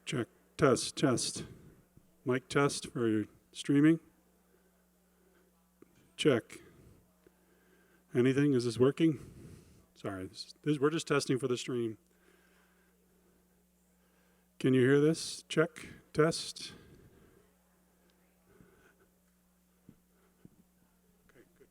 Check, test, test. Mic test for your streaming. Check. Anything? Is this working? Sorry, we're just testing for the stream. Can you hear this? Check, test. Okay, good.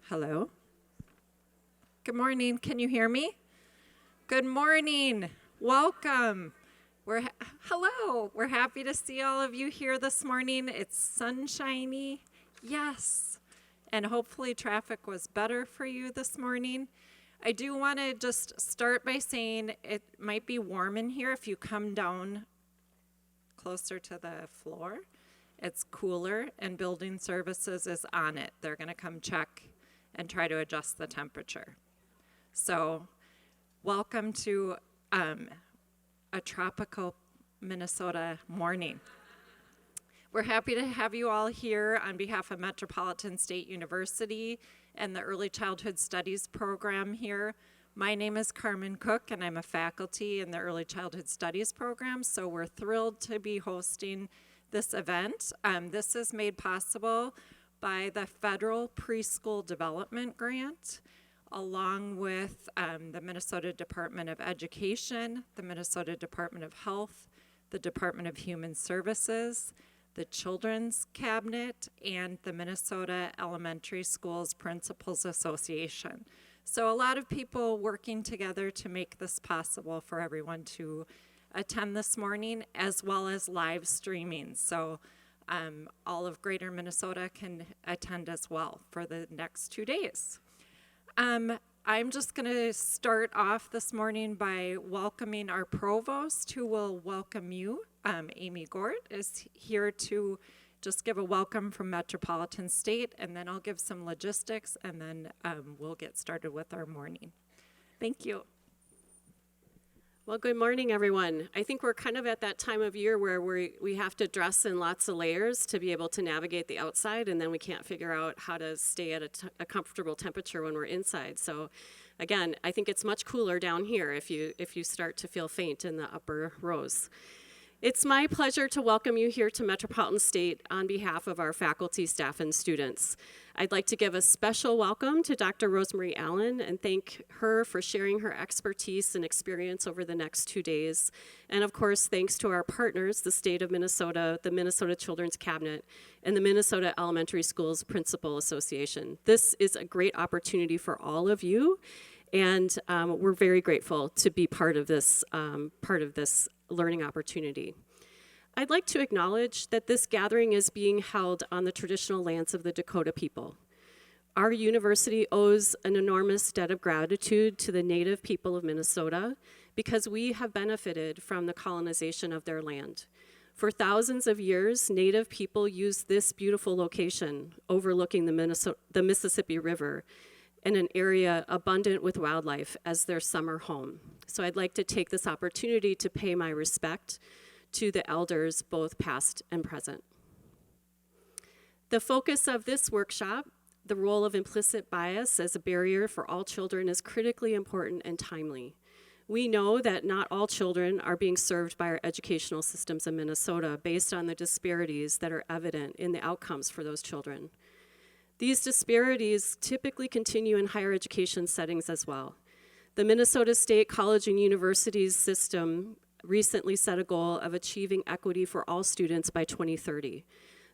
Hello. Good morning. Can you hear me? Good morning. Welcome. Hello. We're happy to see all of you here this morning. It's sunshiny. Yes. And hopefully traffic was better for you this morning. I do want to just start by saying it might be warm in here if you come down closer to the floor. It's cooler, and building services is on it. They're going to come check and try to adjust the temperature. So welcome to a tropical Minnesota morning. We're happy to have you all here on behalf of Metropolitan State University and the Early Childhood Studies program here. My name is Carmen Cook, and I'm a faculty in the Early Childhood Studies program, so we're thrilled to be hosting this event. This is made possible by the Federal Preschool Development Grant, along with the Minnesota Department of Education, the Minnesota Department of Health, the Department of Human Services, the Children's Cabinet, and the Minnesota Elementary Schools Principals Association. So a lot of people working together to make this possible for everyone to attend this morning, as well as live streaming. So all of Greater Minnesota can attend as well for the next 2 days. I'm just going to start off this morning by welcoming our provost, who will welcome you. Amy Gort is here to just give a welcome from Metropolitan State, and then I'll give some logistics, and then we'll get started with our morning. Thank you. Well, good morning, everyone. I think we're kind of at that time of year where we have to dress in lots of layers to be able to navigate the outside, and then we can't figure out how to stay at a comfortable temperature when we're inside. So again, I think it's much cooler down here if you start to feel faint in the upper rows. It's my pleasure to welcome you here to Metropolitan State on behalf of our faculty, staff, and students. I'd like to give a special welcome to Dr. RoseMarie Allen and thank her for sharing her expertise and experience over the next 2 days. And of course, thanks to our partners, the state of Minnesota, the Minnesota Children's Cabinet, and the Minnesota Elementary Schools Principal Association. This is a great opportunity for all of you, and we're very grateful to be part of this learning opportunity. I'd like to acknowledge that this gathering is being held on the traditional lands of the Dakota people. Our university owes an enormous debt of gratitude to the Native people of Minnesota because we have benefited from the colonization of their land. For thousands of years, Native people used this beautiful location overlooking the Mississippi River in an area abundant with wildlife as their summer home. So I'd like to take this opportunity to pay my respect to the elders, both past and present. The focus of this workshop, the role of implicit bias as a barrier for all children, is critically important and timely. We know that not all children are being served by our educational systems in Minnesota based on the disparities that are evident in the outcomes for those children. These disparities typically continue in higher education settings as well. The Minnesota State College and Universities system recently set a goal of achieving equity for all students by 2030.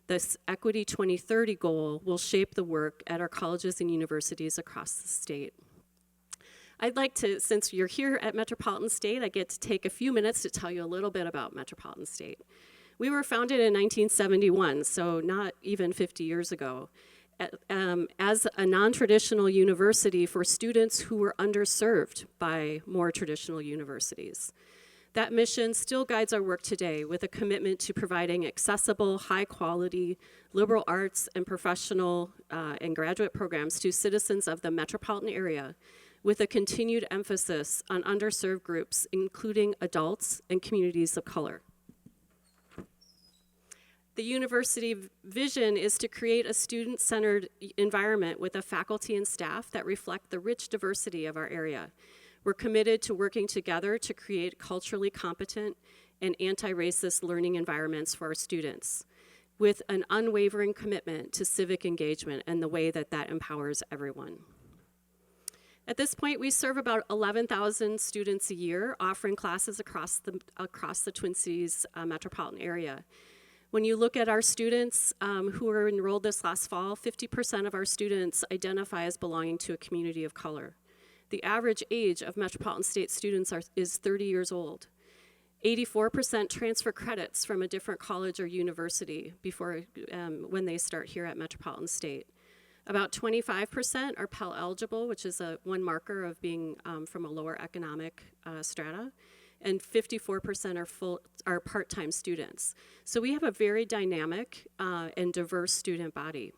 This Equity 2030 goal will shape the work at our colleges and universities across the state. I'd like to, since you're here at Metropolitan State, I get to take a few minutes to tell you a little bit about Metropolitan State. We were founded in 1971, so not even 50 years ago. As a non-traditional university for students who were underserved by more traditional universities. That mission still guides our work today with a commitment to providing accessible, high-quality liberal arts and professional and graduate programs to citizens of the metropolitan area with a continued emphasis on underserved groups, including adults and communities of color. The university vision is to create a student-centered environment with a faculty and staff that reflect the rich diversity of our area. We're committed to working together to create culturally competent and anti-racist learning environments for our students, with an unwavering commitment to civic engagement and the way that that empowers everyone. At this point, we serve about 11,000 students a year, offering classes across the Twin Cities metropolitan area. When you look at our students who were enrolled this last fall, 50% of our students identify as belonging to a community of color. The average age of Metropolitan State students is 30 years old. 84% transfer credits from a different college or university when they start here at Metropolitan State. About 25% are Pell eligible, which is one marker of being from a lower economic strata, and 54% are part-time students. So we have a very dynamic and diverse student body.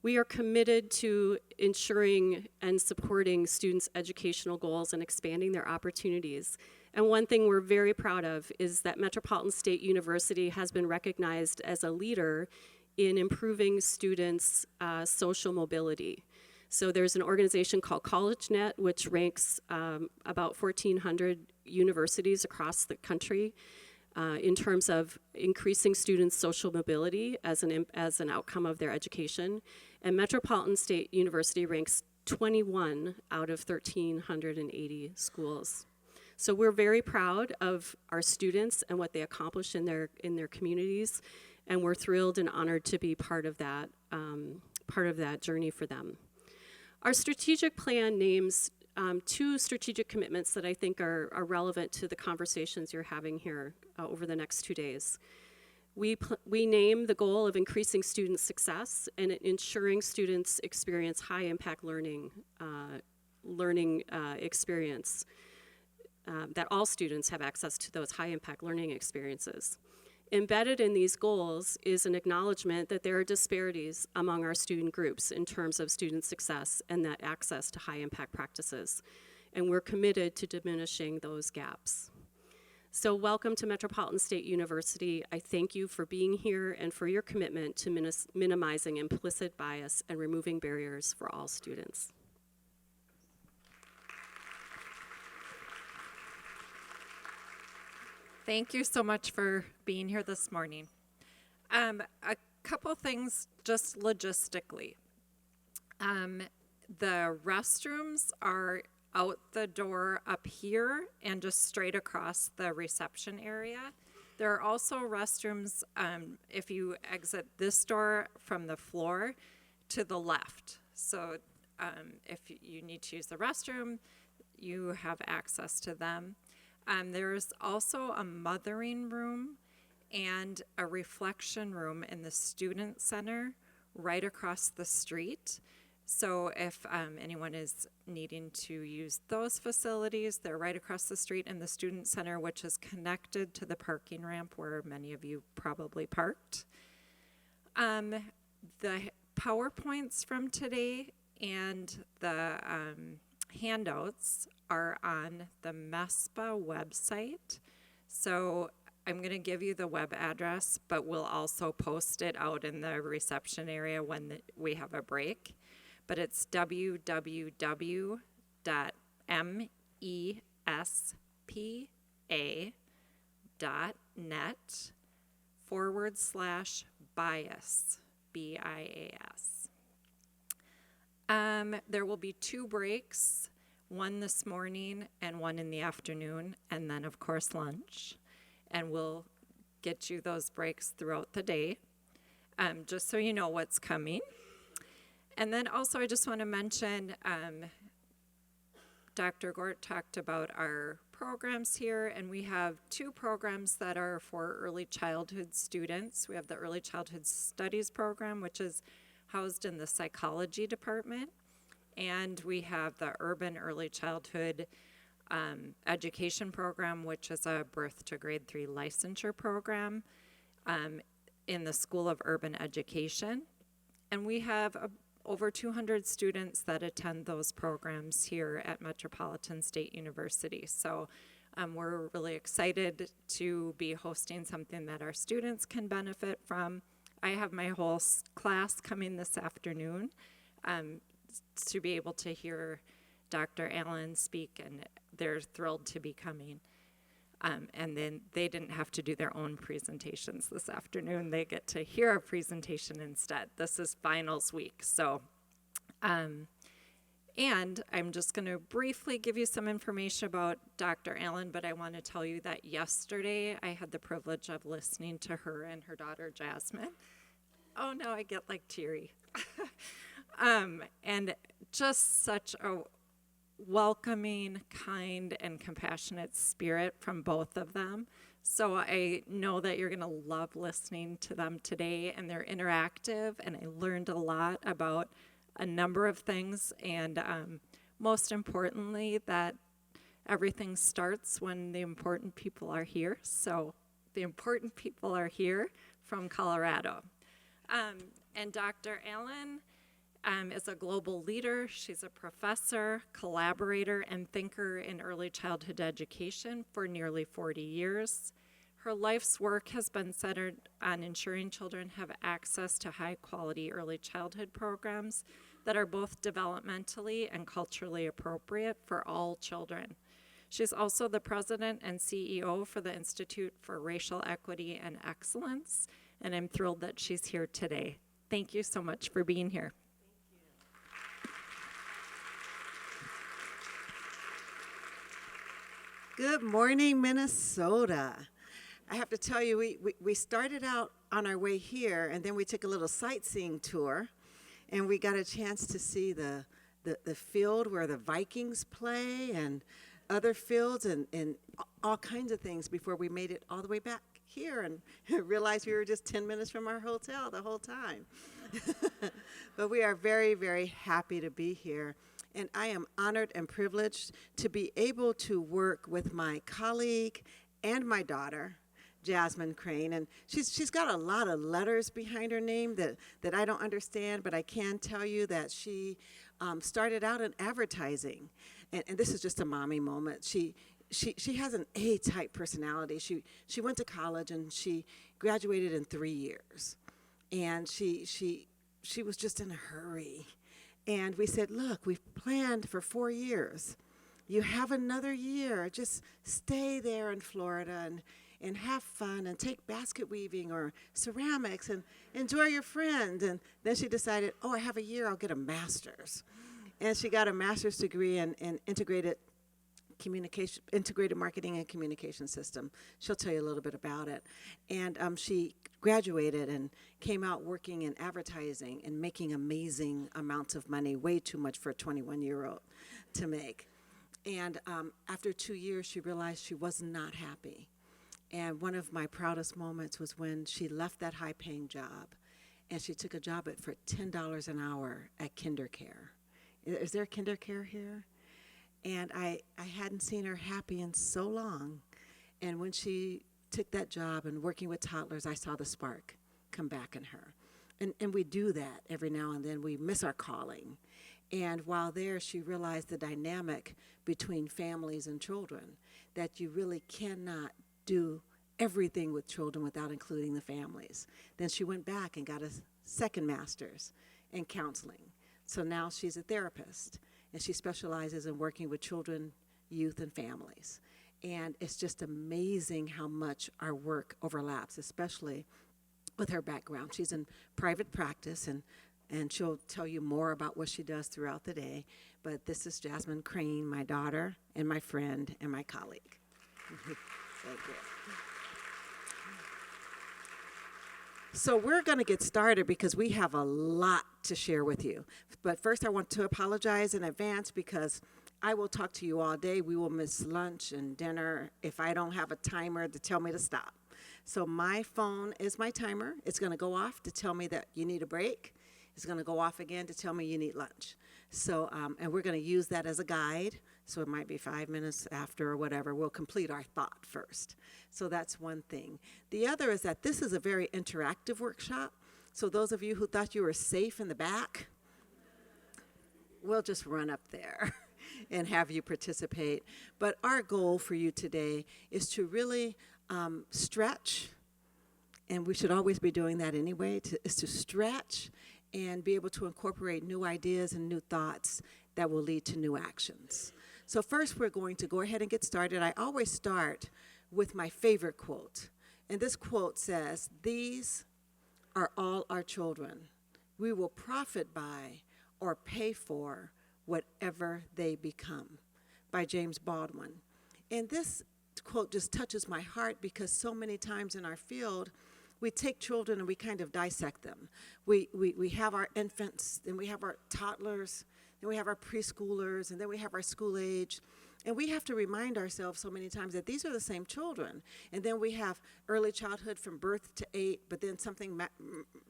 We are committed to ensuring and supporting students' educational goals and expanding their opportunities. And one thing we're very proud of is that Metropolitan State University has been recognized as a leader in improving students' social mobility. So there's an organization called CollegeNet, which ranks about 1,400 universities across the country in terms of increasing students' social mobility as an outcome of their education. And Metropolitan State University ranks 21 out of 1,380 schools. So we're very proud of our students and what they accomplish in their communities, and we're thrilled and honored to be part of that journey for them. Our strategic plan names two strategic commitments that I think are relevant to the conversations you're having here over the next 2 days. We name the goal of increasing student success and ensuring students experience high impact learning experience, that all students have access to those high impact learning experiences. Embedded in these goals is an acknowledgement that there are disparities among our student groups in terms of student success and that access to high impact practices. And we're committed to diminishing those gaps. So welcome to Metropolitan State University. I thank you for being here and for your commitment to minimizing implicit bias and removing barriers for all students. Thank you so much for being here this morning. A couple things just logistically. The restrooms are out the door up here and just straight across the reception area. There are also restrooms if you exit this door from the floor to the left. So if you need to use the restroom, you have access to them. There's also a mothering room and a reflection room in the student center right across the street. So if anyone is needing to use those facilities, they're right across the street in the student center, which is connected to the parking ramp where many of you probably parked. The PowerPoints from today and the handouts are on the MESPA website. So I'm going to give you the web address, but we'll also post it out in the reception area when we have a break. But it's www.mespa.net/bias, BIAS. There will be 2 breaks, one this morning and one in the afternoon, and then of course lunch. And we'll get you those breaks throughout the day, just so you know what's coming. And then also I just want to mention, Dr. Gort talked about our programs here, and we have 2 programs that are for early childhood students. We have the Early Childhood Studies program, which is housed in the psychology department, and we have the Urban Early Childhood Education program, which is a birth to grade 3 licensure program in the School of Urban Education. And we have over 200 students that attend those programs here at Metropolitan State University. So we're really excited to be hosting something that our students can benefit from. I have my whole class coming this afternoon to be able to hear Dr. Allen speak, and they're thrilled to be coming. And then they didn't have to do their own presentations this afternoon. They get to hear a presentation instead. This is finals week, so And I'm just going to briefly give you some information about Dr. Allen, but I want to tell you that yesterday I had the privilege of listening to her and her daughter Jasmine. Oh no, I get like teary. And just such a welcoming, kind, and compassionate spirit from both of them. So I know that you're going to love listening to them today, and they're interactive, and I learned a lot about a number of things, and most importantly, that everything starts when the important people are here. So the important people are here from Colorado. And Dr. Allen is a global leader. She's a professor, collaborator, and thinker in early childhood education for nearly 40 years. Her life's work has been centered on ensuring children have access to high-quality early childhood programs that are both developmentally and culturally appropriate for all children. She's also the president and CEO for the Institute for Racial Equity and Excellence, and I'm thrilled that she's here today. Thank you so much for being here. Good morning, Minnesota. I have to tell you, we started out on our way here, and then we took a little sightseeing tour, and we got a chance to see the field where the Vikings play and other fields and all kinds of things before we made it all the way back here and realized we were just 10 minutes from our hotel the whole time. But we are very, very happy to be here. And I am honored and privileged to be able to work with my colleague and my daughter, Jasmine Crane. And she's got a lot of letters behind her name that I don't understand, but I can tell you that she started out in advertising. And this is just a mommy moment. She has an A-type personality. She went to college and she graduated in 3 years. And she was just in a hurry. And we said, look, we've planned for 4 years. You have another year. Just stay there in Florida and have fun and take basket weaving or ceramics and enjoy your friends. And then she decided, I have a year, I'll get a master's. And she got a master's degree in integrated marketing and communication system. She'll tell you a little bit about it. And she graduated and came out working in advertising and making amazing amounts of money, way too much for a 21-year-old to make. And after 2 years, she realized she was not happy. And one of my proudest moments was when she left that high-paying job and she took a job for $10 an hour at KinderCare. Is there KinderCare here? And I hadn't seen her happy in so long. And when she took that job and working with toddlers, I saw the spark come back in her. And we do that every now and then. We miss our calling. And while there, she realized the dynamic between families and children, that you really cannot do everything with children without including the families. Then she went back and got a second master's in counseling. So now she's a therapist, and she specializes in working with children, youth, and families. And it's just amazing how much our work overlaps, especially with her background. She's in private practice, and she'll tell you more about what she does throughout the day. But this is Jasmine Crane, my daughter, and my friend, and my colleague. Thank you. So we're going to get started because we have a lot to share with you. But first I want to apologize in advance because I will talk to you all day. We will miss lunch and dinner if I don't have a timer to tell me to stop. So my phone is my timer. It's going to go off to tell me that you need a break. It's going to go off again to tell me you need lunch. So, and we're going to use that as a guide. So it might be 5 minutes after or whatever. We'll complete our thought first. So that's one thing. The other is that this is a very interactive workshop. So those of you who thought you were safe in the back, we'll just run up there and have you participate. But our goal for you today is to really stretch, and we should always be doing that anyway, is to stretch and be able to incorporate new ideas and new thoughts that will lead to new actions. So first we're going to go ahead and get started. I always start with my favorite quote. And this quote says, "These are all our children. We will profit by or pay for whatever they become, by James Baldwin. And this quote just touches my heart because so many times in our field, we take children and we kind of dissect them. We have our infants, then we have our toddlers, then we have our preschoolers, and then we have our school age. And we have to remind ourselves so many times that these are the same children. And then we have early childhood from birth to 8, but then something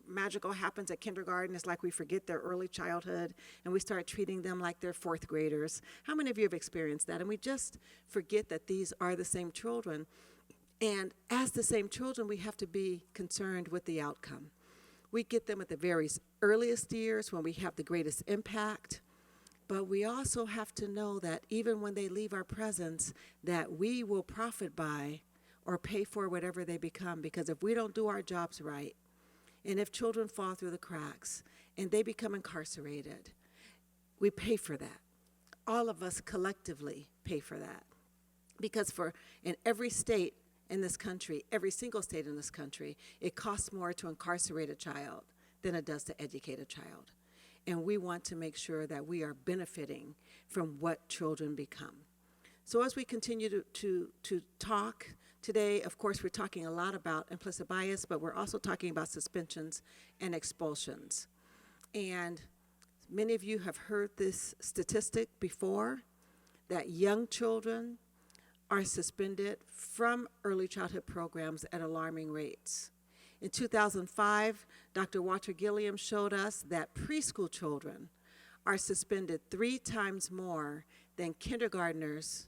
magical happens at kindergarten. It's like we forget their early childhood, and we start treating them like they're 4th graders. How many of you have experienced that? And we just forget that these are the same children. And as the same children, we have to be concerned with the outcome. We get them at the very earliest years when we have the greatest impact. But we also have to know that even when they leave our presence, that we will profit by or pay for whatever they become. Because if we don't do our jobs right, and if children fall through the cracks and they become incarcerated, we pay for that. All of us collectively pay for that. Because in every state in this country, every single state in this country, it costs more to incarcerate a child than it does to educate a child. And we want to make sure that we are benefiting from what children become. So as we continue to talk today, of course, we're talking a lot about implicit bias, but we're also talking about suspensions and expulsions. And many of you have heard this statistic before, that young children are suspended from early childhood programs at alarming rates. In 2005, Dr. Walter Gilliam showed us that preschool children are suspended 3 times more than kindergartners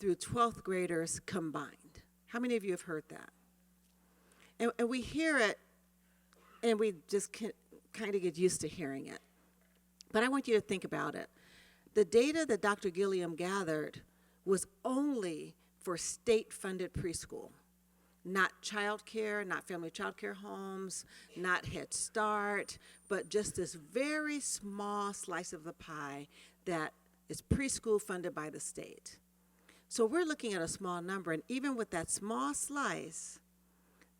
through 12th graders combined. How many of you have heard that? And we hear it, and we just kind of get used to hearing it. But I want you to think about it. The data that Dr. Gilliam gathered was only for state-funded preschool. Not child care, not family child care homes, not Head Start, but just this very small slice of the pie that is preschool funded by the state. So we're looking at a small number, and even with that small slice,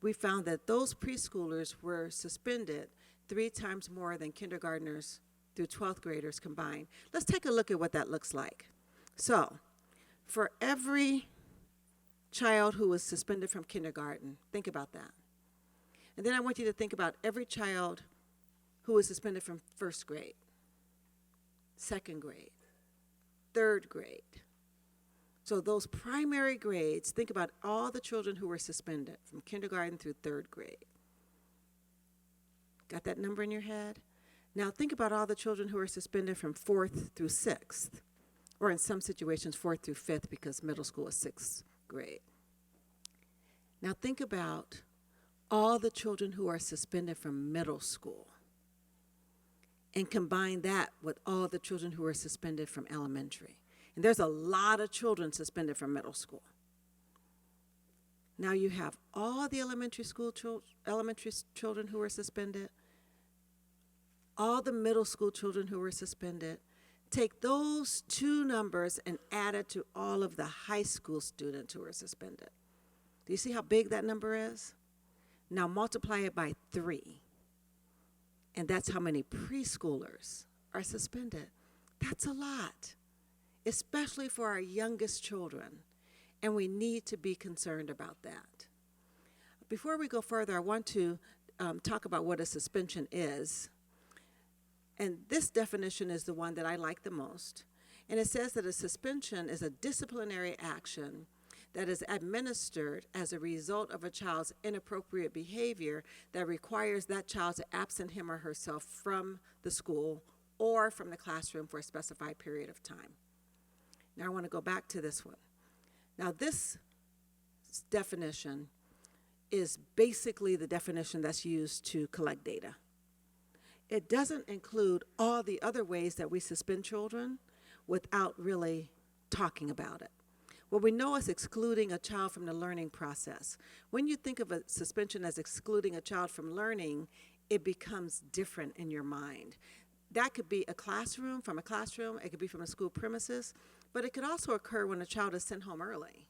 we found that those preschoolers were suspended 3 times more than kindergartners through 12th graders combined. Let's take a look at what that looks like. So, for every child who was suspended from kindergarten, think about that. And then I want you to think about every child who was suspended from 1st grade, 2nd grade, 3rd grade. So those primary grades, think about all the children who were suspended from kindergarten through 3rd grade. Got that number in your head? Now think about all the children who are suspended from 4th through 6th, or in some situations 4th through 5th because middle school is 6th grade. Now think about all the children who are suspended from middle school and combine that with all the children who are suspended from elementary. And there's a lot of children suspended from middle school. Now you have all the elementary children who are suspended, all the middle school children who were suspended. Take those 2 numbers and add it to all of the high school students who are suspended. Do you see how big that number is? Now multiply it by 3. And that's how many preschoolers are suspended. That's a lot, especially for our youngest children. And we need to be concerned about that. Before we go further, I want to talk about what a suspension is. And this definition is the one that I like the most. And it says that a suspension is a disciplinary action that is administered as a result of a child's inappropriate behavior that requires that child to absent him or herself from the school or from the classroom for a specified period of time. Now I want to go back to this one. Now this definition is basically the definition that's used to collect data. It doesn't include all the other ways that we suspend children without really talking about it. What we know is excluding a child from the learning process. When you think of a suspension as excluding a child from learning, it becomes different in your mind. That could be a classroom, it could be from a school premises, but it could also occur when a child is sent home early.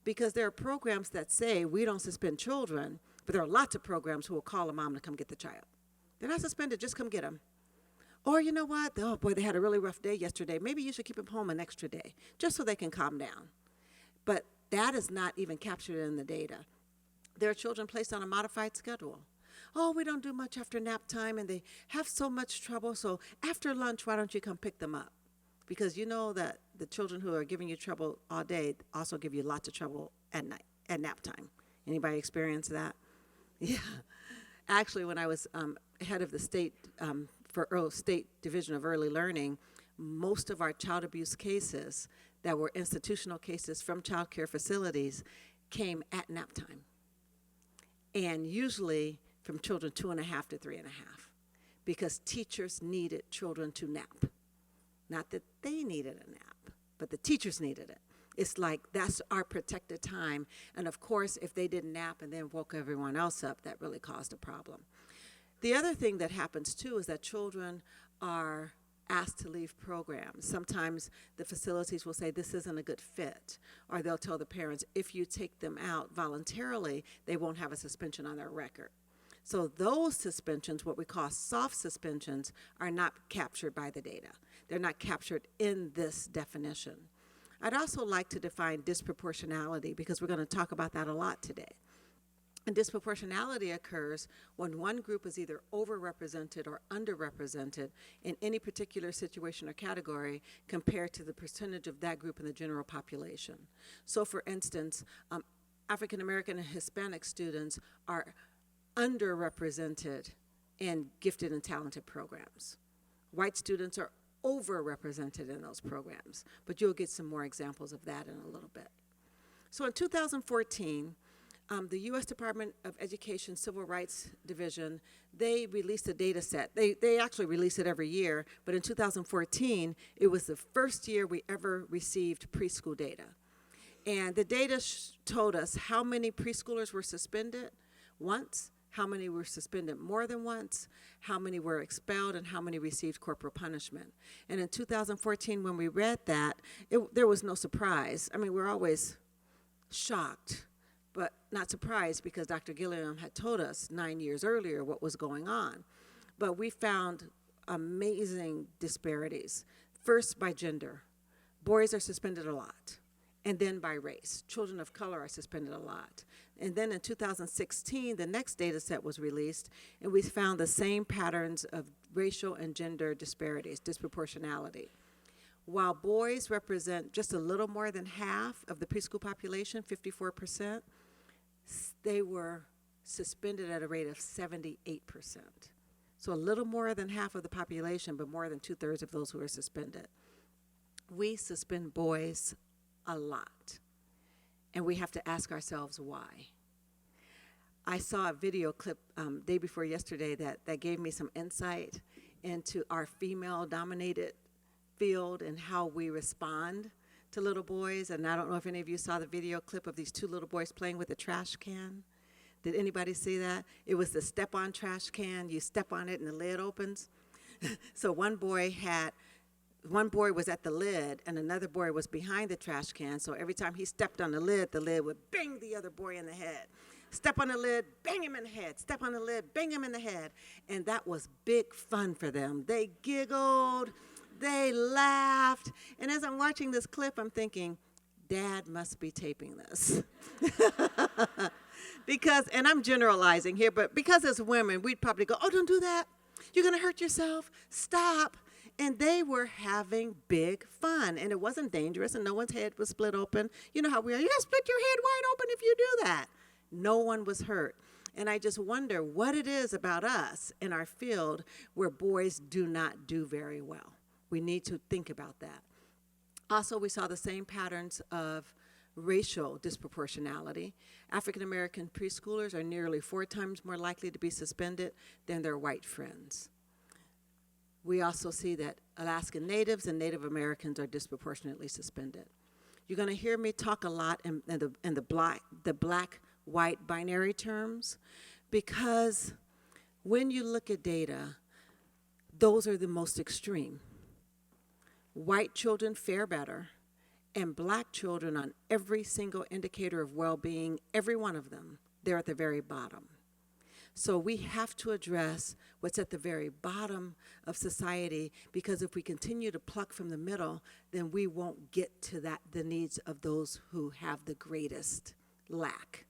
Because there are programs that say we don't suspend children, but there are lots of programs who will call a mom to come get the child. They're not suspended, just come get them. Or you know what? Oh boy, they had a really rough day yesterday. Maybe you should keep them home an extra day just so they can calm down. But that is not even captured in the data. There are children placed on a modified schedule. Oh, we don't do much after nap time, and they have so much trouble, so after lunch, why don't you come pick them up? Because you know that the children who are giving you trouble all day also give you lots of trouble at night, at nap time. Anybody experience that? Yeah. Actually, when I was head of the state state division of early learning, most of our child abuse cases that were institutional cases from child care facilities came at nap time. And usually from children 2.5 to 3.5, because teachers needed children to nap. Not that they needed a nap, but the teachers needed it. It's like that's our protected time. And of course, if they didn't nap and then woke everyone else up, that really caused a problem. The other thing that happens too is that children are asked to leave programs. Sometimes the facilities will say this isn't a good fit, or they'll tell the parents if you take them out voluntarily, they won't have a suspension on their record. So those suspensions, what we call soft suspensions, are not captured by the data. They're not captured in this definition. I'd also like to define disproportionality because we're going to talk about that a lot today. And disproportionality occurs when one group is either overrepresented or underrepresented in any particular situation or category compared to the percentage of that group in the general population. So for instance, African American and Hispanic students are underrepresented in gifted and talented programs. White students are overrepresented in those programs, but you'll get some more examples of that in a little bit. So in 2014, the U.S. Department of Education Civil Rights Division, they released a data set. They actually release it every year, but in 2014, it was the first year we ever received preschool data. And the data told us how many preschoolers were suspended once, how many were suspended more than once, how many were expelled, and how many received corporal punishment. And in 2014, when we read that, there was no surprise. I mean, we're always shocked, but not surprised because Dr. Gilliam had told us 9 years earlier what was going on. But we found amazing disparities. First, by gender. Boys are suspended a lot. And then by race. Children of color are suspended a lot. And then in 2016, the next data set was released, and we found the same patterns of racial and gender disparities, disproportionality. While boys represent just a little more than half of the preschool population, 54%, they were suspended at a rate of 78%. So a little more than half of the population, but more than 2/3 of those who are suspended. We suspend boys a lot, and we have to ask ourselves why. I saw a video clip day before yesterday that gave me some insight into our female-dominated field and how we respond to little boys. And I don't know if any of you saw the video clip of these two little boys playing with a trash can. Did anybody see that? It was the step-on trash can. You step on it and the lid opens. So one boy was at the lid, and another boy was behind the trash can, so every time he stepped on the lid would bang the other boy in the head. Step on the lid, bang him in the head. Step on the lid, bang him in the head. And that was big fun for them. They giggled, they laughed, and as I'm watching this clip, I'm thinking, Dad must be taping this. Because, and I'm generalizing here, but because as women, we'd probably go, oh, don't do that. You're going to hurt yourself. Stop. And they were having big fun, and it wasn't dangerous, and no one's head was split open. You know how we are. You're going to split your head wide open if you do that. No one was hurt. And I just wonder what it is about us in our field where boys do not do very well. We need to think about that. Also, we saw the same patterns of racial disproportionality. African American preschoolers are nearly 4 times more likely to be suspended than their white friends. We also see that Alaskan Natives and Native Americans are disproportionately suspended. You're going to hear me talk a lot in the black-white binary terms, because when you look at data, those are the most extreme. White children fare better, and black children on every single indicator of well-being, every one of them, they're at the very bottom. So we have to address what's at the very bottom of society, because if we continue to pluck from the middle, then we won't get to the needs of those who have the greatest lack,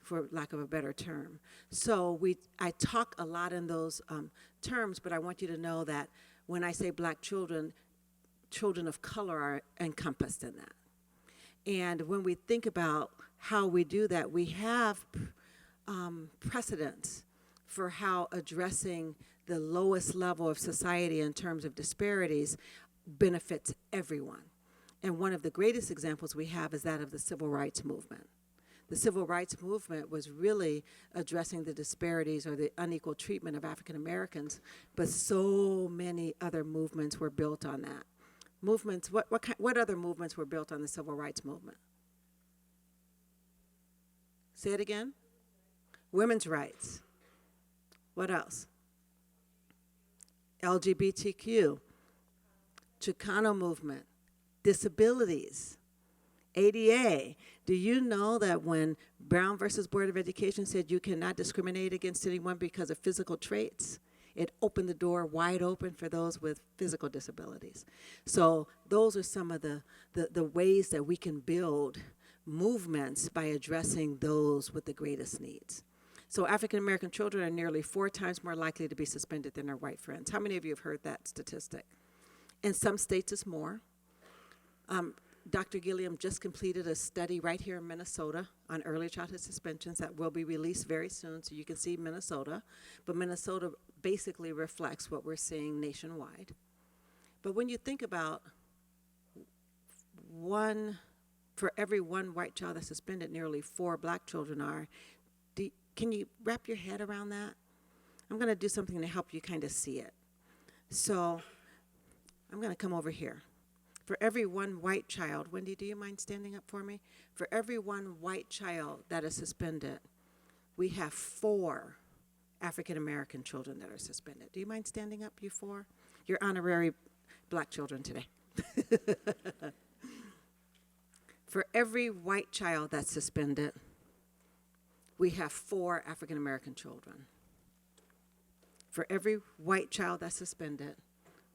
for lack of a better term. So I talk a lot in those terms, but I want you to know that when I say black children, children of color are encompassed in that. And when we think about how we do that, we have precedents for how addressing the lowest level of society in terms of disparities benefits everyone. And one of the greatest examples we have is that of the civil rights movement. The civil rights movement was really addressing the disparities or the unequal treatment of African Americans, but so many other movements were built on that. Movements, what other movements were built on the civil rights movement? Say it again. Women's rights. What else? LGBTQ, Chicano movement, disabilities, ADA. Do you know that when Brown versus Board of Education said you cannot discriminate against anyone because of physical traits, it opened the door wide open for those with physical disabilities. So those are some of the ways that we can build movements by addressing those with the greatest needs. So African American children are nearly 4 times more likely to be suspended than their white friends. How many of you have heard that statistic? In some states it's more. Dr. Gilliam just completed a study right here in Minnesota on early childhood suspensions that will be released very soon, so you can see Minnesota. But Minnesota basically reflects what we're seeing nationwide. But when you think about for every 1 white child that's suspended, nearly 4 black children are. Can you wrap your head around that? I'm going to do something to help you kind of see it. So I'm going to come over here. For every 1 white child, Wendy, do you mind standing up for me? For every 1 white child that is suspended, we have 4 African American children that are suspended. Do you mind standing up, you 4? You're honorary black children today. For every white child that's suspended, we have 4 African American children. For every white child that's suspended,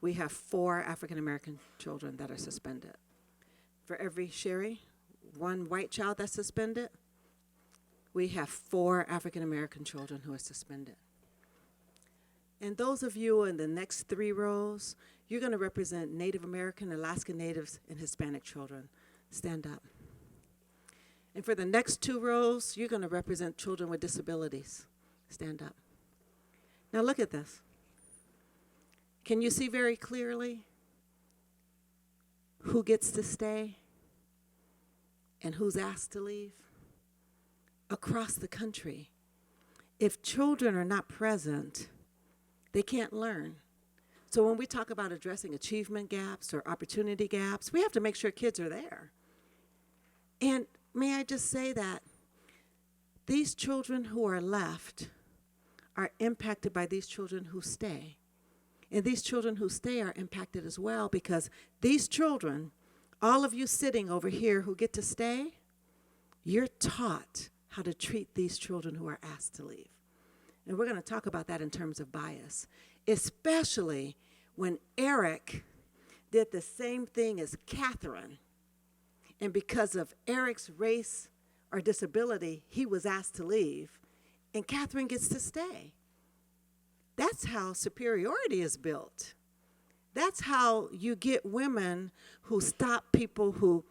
we have 4 African American children that are suspended. For every 1 white child that's suspended, we have 4 African American children who are suspended. And those of you in the next 3 rows, you're going to represent Native American, Alaska Natives, and Hispanic children. Stand up. And for the next 2 rows, you're going to represent children with disabilities. Stand up. Now look at this. Can you see very clearly who gets to stay and who's asked to leave? Across the country, if children are not present, they can't learn. So when we talk about addressing achievement gaps or opportunity gaps, we have to make sure kids are there. And may I just say that these children who are left are impacted by these children who stay. And these children who stay are impacted as well, because these children, all of you sitting over here who get to stay, you're taught how to treat these children who are asked to leave. And we're going to talk about that in terms of bias, especially when Eric did the same thing as Catherine. And because of Eric's race or disability, he was asked to leave, and Catherine gets to stay. That's how superiority is built. That's how you get women who stop people who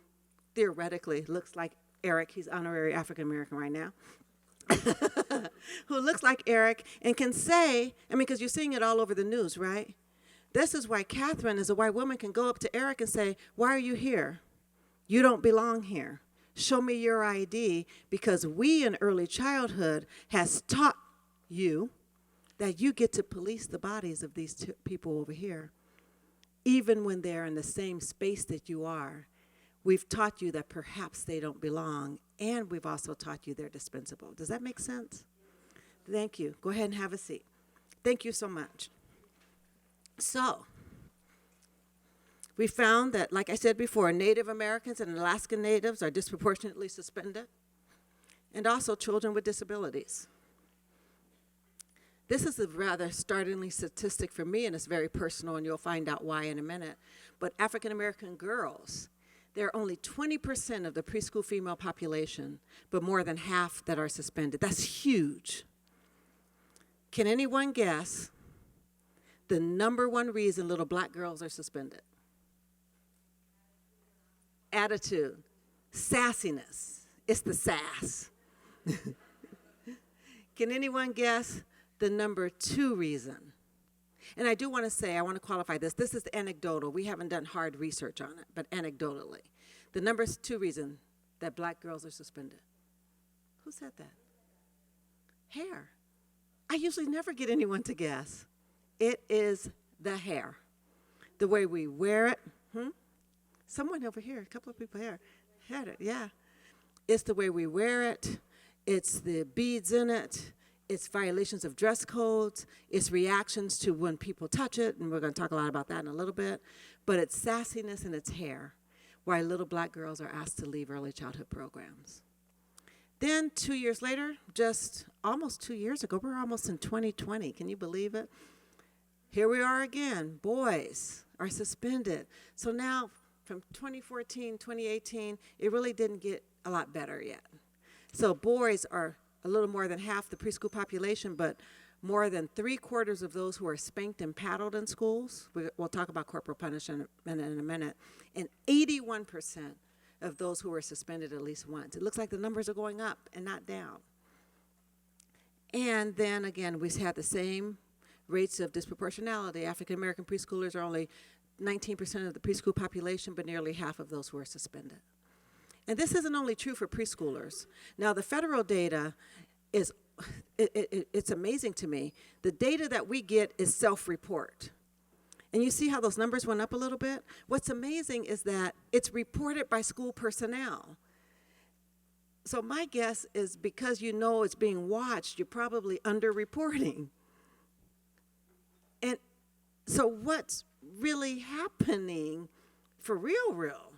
theoretically looks like Eric. He's honorary African American right now. Who looks like Eric and can say, because you're seeing it all over the news, right? This is why Catherine, as a white woman, can go up to Eric and say, why are you here? You don't belong here. Show me your ID, because we in early childhood has taught you that you get to police the bodies of these people over here, even when they're in the same space that you are. We've taught you that perhaps they don't belong, and we've also taught you they're dispensable. Does that make sense? Thank you. Go ahead and have a seat. Thank you so much. So, we found that, like I said before, Native Americans and Alaska Natives are disproportionately suspended, and also children with disabilities. This is a rather startling statistic for me, and it's very personal, and you'll find out why in a minute. But African American girls, they're only 20% of the preschool female population, but more than half that are suspended. That's huge. Can anyone guess the number one reason little black girls are suspended? Attitude, sassiness. It's the sass. Can anyone guess the number two reason? And I do want to say, I want to qualify this. This is anecdotal. We haven't done hard research on it, but anecdotally. The number two reason that black girls are suspended. Who said that? Hair. I usually never get anyone to guess. It is the hair. The way we wear it. Someone over here, a couple of people here, had it, yeah. It's the way we wear it. It's the beads in it. It's violations of dress codes. It's reactions to when people touch it, and we're going to talk a lot about that in a little bit. But it's sassiness and it's hair, why little black girls are asked to leave early childhood programs. Then 2 years later, just almost 2 years ago, we're almost in 2020. Can you believe it? Here we are again. Boys are suspended. So now from 2014, 2018, it really didn't get a lot better yet. So boys are a little more than half the preschool population, but more than 3/4 of those who are spanked and paddled in schools. We'll talk about corporal punishment in a minute. And 81% of those who were suspended at least once. It looks like the numbers are going up and not down. And then again, we had the same rates of disproportionality. African American preschoolers are only 19% of the preschool population, but nearly half of those who are suspended. And this isn't only true for preschoolers. Now, the federal data is, it's amazing to me. The data that we get is self-report. And you see how those numbers went up a little bit? What's amazing is that it's reported by school personnel. So my guess is because you know it's being watched, you're probably underreporting. And so what's really happening for real,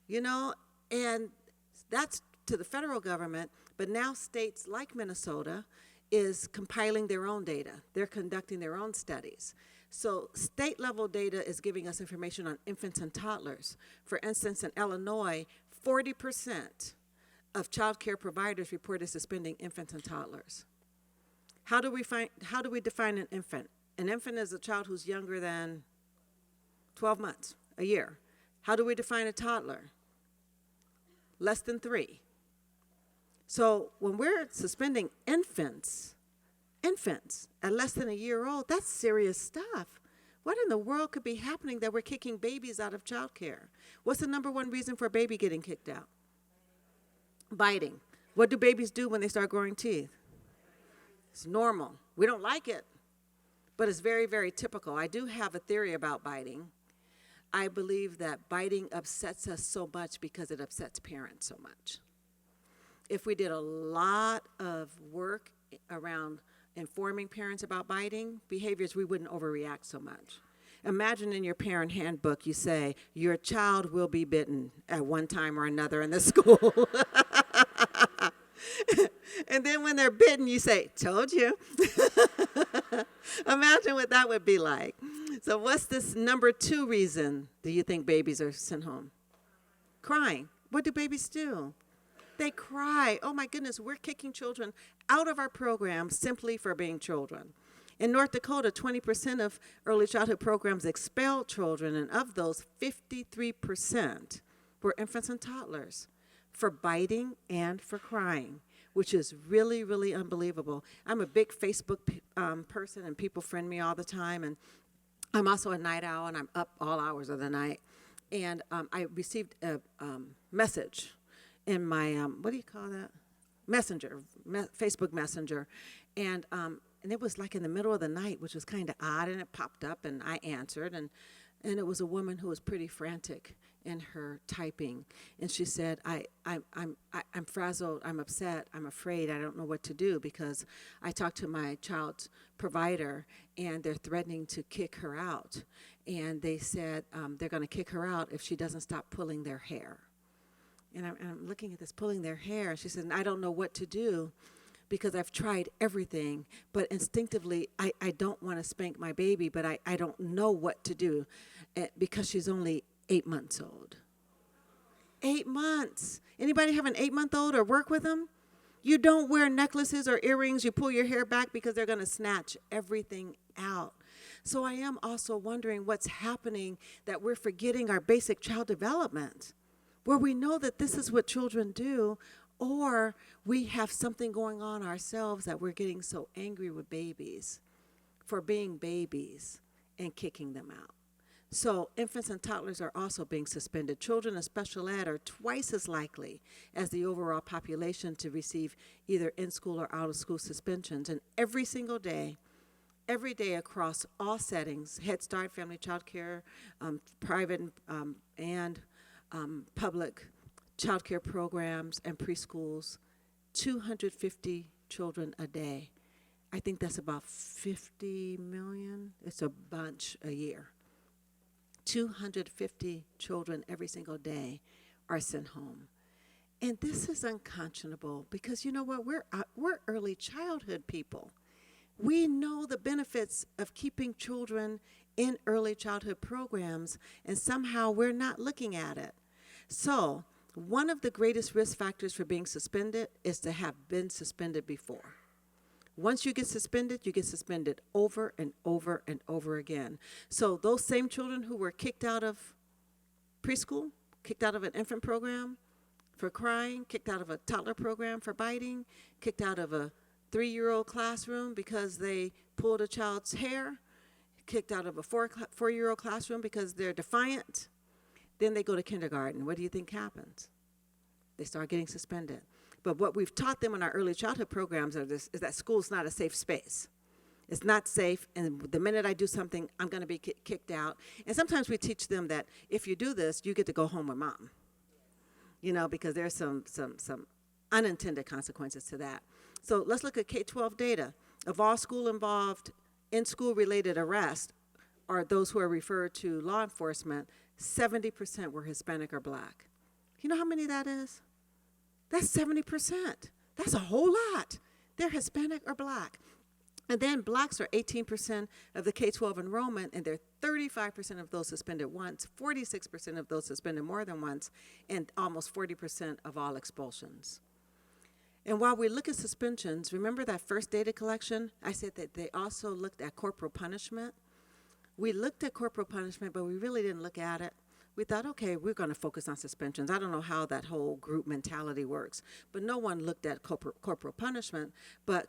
you know? And that's to the federal government, but now states like Minnesota is compiling their own data. They're conducting their own studies. So state level data is giving us information on infants and toddlers. For instance, in Illinois, 40% of child care providers reported suspending infants and toddlers. How do we define an infant? An infant is a child who's younger than 12 months, a year. How do we define a toddler? Less than 3. So when we're suspending infants at less than a year old, that's serious stuff. What in the world could be happening that we're kicking babies out of child care? What's the number one reason for a baby getting kicked out? Biting. What do babies do when they start growing teeth? It's normal. We don't like it, but it's very, very typical. I do have a theory about biting. I believe that biting upsets us so much because it upsets parents so much. If we did a lot of work around informing parents about biting behaviors, we wouldn't overreact so much. Imagine in your parent handbook you say, your child will be bitten at one time or another in the school. And then when they're bitten, you say, told you. Imagine what that would be like. So what's this number 2 reason do you think babies are sent home? Crying. What do babies do? They cry. Oh my goodness, we're kicking children out of our program simply for being children. In North Dakota, 20% of early childhood programs expel children, and of those, 53% were infants and toddlers for biting and for crying, which is really, really unbelievable. I'm a big Facebook person, and people friend me all the time, and I'm also a night owl, and I'm up all hours of the night. And I received a message in my, what do you call that? Messenger, Facebook Messenger. And it was like in the middle of the night, which was kind of odd, and it popped up, and I answered, and it was a woman who was pretty frantic in her typing. And she said, I'm frazzled, I'm upset, I'm afraid, I don't know what to do, because I talked to my child's provider, and they're threatening to kick her out. And they said they're going to kick her out if she doesn't stop pulling their hair. And I'm looking at this, pulling their hair, and she said, I don't know what to do, because I've tried everything, but instinctively I don't want to spank my baby, but I don't know what to do because she's only 8 months old. 8 months. Anybody have an 8-month-old or work with them? You don't wear necklaces or earrings. You pull your hair back because they're going to snatch everything out. So I am also wondering what's happening, that we're forgetting our basic child development, where we know that this is what children do, or we have something going on ourselves that we're getting so angry with babies for being babies and kicking them out. So infants and toddlers are also being suspended. Children in special ed are twice as likely as the overall population to receive either in-school or out-of-school suspensions. And every day across all settings, Head Start, family child care, private and public child care programs and preschools, 250 children a day. I think that's about 50 million. It's a bunch a year. 250 children every single day are sent home. And this is unconscionable because you know what? We're early childhood people. We know the benefits of keeping children in early childhood programs, and somehow we're not looking at it. So one of the greatest risk factors for being suspended is to have been suspended before. Once you get suspended over and over and over again. So those same children who were kicked out of preschool, kicked out of an infant program for crying, kicked out of a toddler program for biting, kicked out of a 3-year-old classroom because they pulled a child's hair, kicked out of a 4-year-old classroom because they're defiant, then they go to kindergarten. What do you think happens? They start getting suspended. But what we've taught them in our early childhood programs is that school's not a safe space. It's not safe, and the minute I do something, I'm going to be kicked out. And sometimes we teach them that if you do this, you get to go home with mom. You know, because there's some unintended consequences to that. So let's look at K-12 data. Of all school-involved, in-school related arrests, or those who are referred to law enforcement, 70% were Hispanic or Black. You know how many that is? That's 70%. That's a whole lot. They're Hispanic or Black. And then Blacks are 18% of the K-12 enrollment, and they're 35% of those suspended once, 46% of those suspended more than once, and almost 40% of all expulsions. And while we look at suspensions, remember that first data collection? I said that they also looked at corporal punishment. We looked at corporal punishment, but we really didn't look at it. We thought, okay, we're going to focus on suspensions. I don't know how that whole group mentality works, but no one looked at corporal punishment. But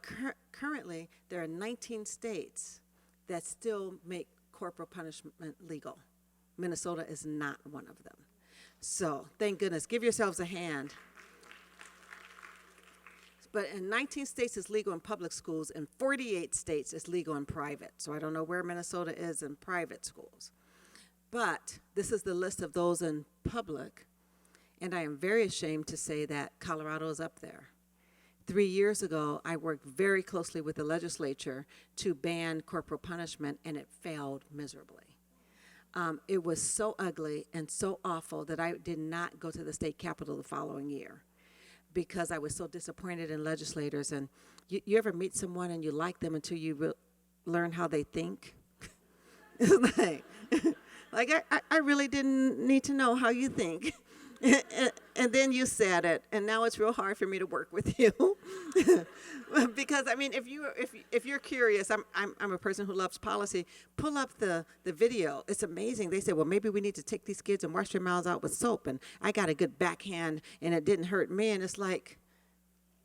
currently, there are 19 states that still make corporal punishment legal. Minnesota is not one of them. So thank goodness. Give yourselves a hand. But in 19 states, it's legal in public schools. In 48 states, it's legal in private. So I don't know where Minnesota is in private schools. But this is the list of those in public, and I am very ashamed to say that Colorado is up there. 3 years ago, I worked very closely with the legislature to ban corporal punishment, and it failed miserably. It was so ugly and so awful that I did not go to the state capitol the following year because I was so disappointed in legislators. And you ever meet someone and you like them until you learn how they think? It's like I really didn't need to know how you think. And then you said it, and now it's real hard for me to work with you. Because I mean, if you're curious, I'm a person who loves policy. Pull up the video. It's amazing. They said, well, maybe we need to take these kids and wash their mouths out with soap. And I got a good backhand, and it didn't hurt me. And it's like,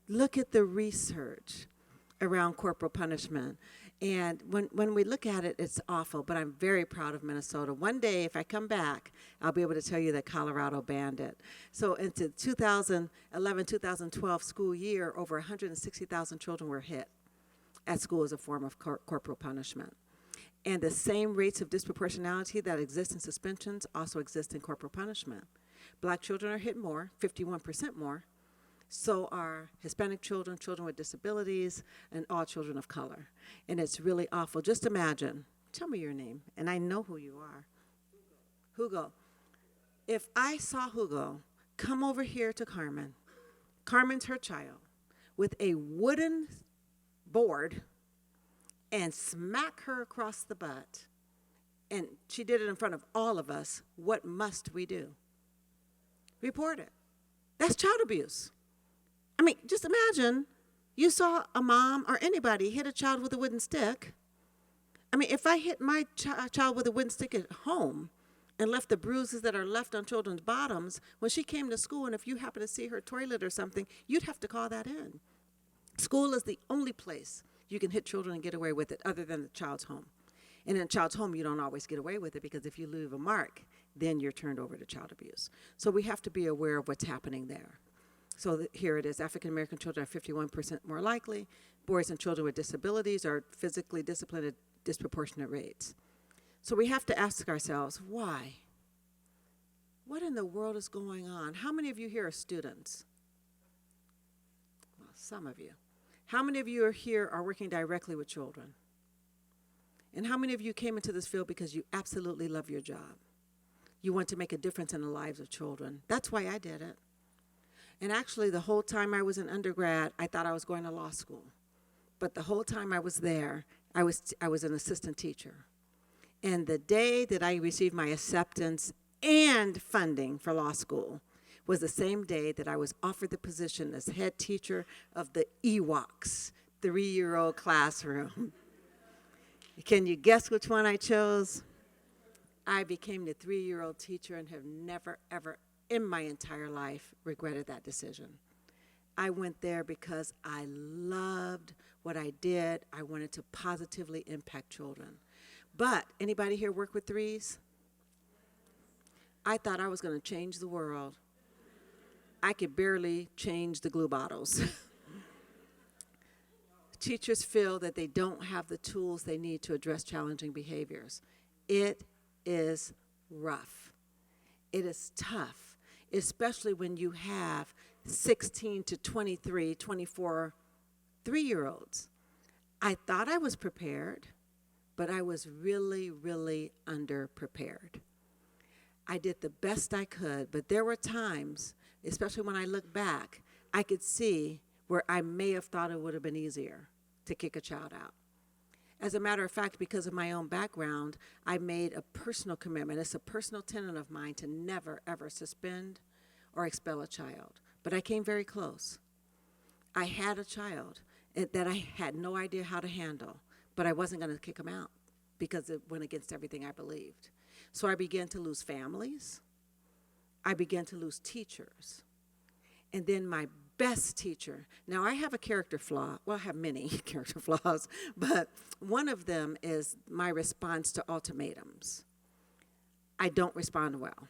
look at the research around corporal punishment. And when we look at it, it's awful, but I'm very proud of Minnesota. One day, if I come back, I'll be able to tell you that Colorado banned it. So into 2011-2012 school year, over 160,000 children were hit at school as a form of corporal punishment. And the same rates of disproportionality that exist in suspensions also exist in corporal punishment. Black children are hit more, 51% more. So are Hispanic children, children with disabilities, and all children of color. And it's really awful. Just imagine, tell me your name, and I know who you are. Hugo. If I saw Hugo come over here to Carmen, Carmen's her child, with a wooden board and smack her across the butt, and she did it in front of all of us, what must we do? Report it. That's child abuse. I mean, just imagine you saw a mom or anybody hit a child with a wooden stick. I mean, if I hit my child with a wooden stick at home and left the bruises that are left on children's bottoms, when she came to school, and if you happen to see her toilet or something, you'd have to call that in. School is the only place you can hit children and get away with it other than the child's home. And in a child's home, you don't always get away with it, because if you leave a mark, then you're turned over to child abuse. So we have to be aware of what's happening there. So here it is. African American children are 51% more likely. Boys and children with disabilities are physically disciplined at disproportionate rates. So we have to ask ourselves, why? What in the world is going on? How many of you here are students? Well, some of you. How many of you are here are working directly with children? And how many of you came into this field because you absolutely love your job? You want to make a difference in the lives of children. That's why I did it. And actually, the whole time I was in undergrad, I thought I was going to law school. But the whole time I was there, I was an assistant teacher. And the day that I received my acceptance and funding for law school was the same day that I was offered the position as head teacher of the EWOCs, 3-year-old classroom. Can you guess which one I chose? I became the 3-year-old teacher and have never, ever in my entire life regretted that decision. I went there because I loved what I did. I wanted to positively impact children. But anybody here work with 3s? I thought I was going to change the world. I could barely change the glue bottles. Teachers feel that they don't have the tools they need to address challenging behaviors. It is rough. It is tough, especially when you have 16 to 23, 24 3-year-olds. I thought I was prepared, but I was really, really underprepared. I did the best I could, but there were times, especially when I look back, I could see where I may have thought it would have been easier to kick a child out. As a matter of fact, because of my own background, I made a personal commitment. It's a personal tenet of mine to never, ever suspend or expel a child. But I came very close. I had a child that I had no idea how to handle, but I wasn't going to kick him out because it went against everything I believed. So I began to lose families. I began to lose teachers. And then my best teacher, now I have a character flaw. Well, I have many character flaws, but one of them is my response to ultimatums. I don't respond well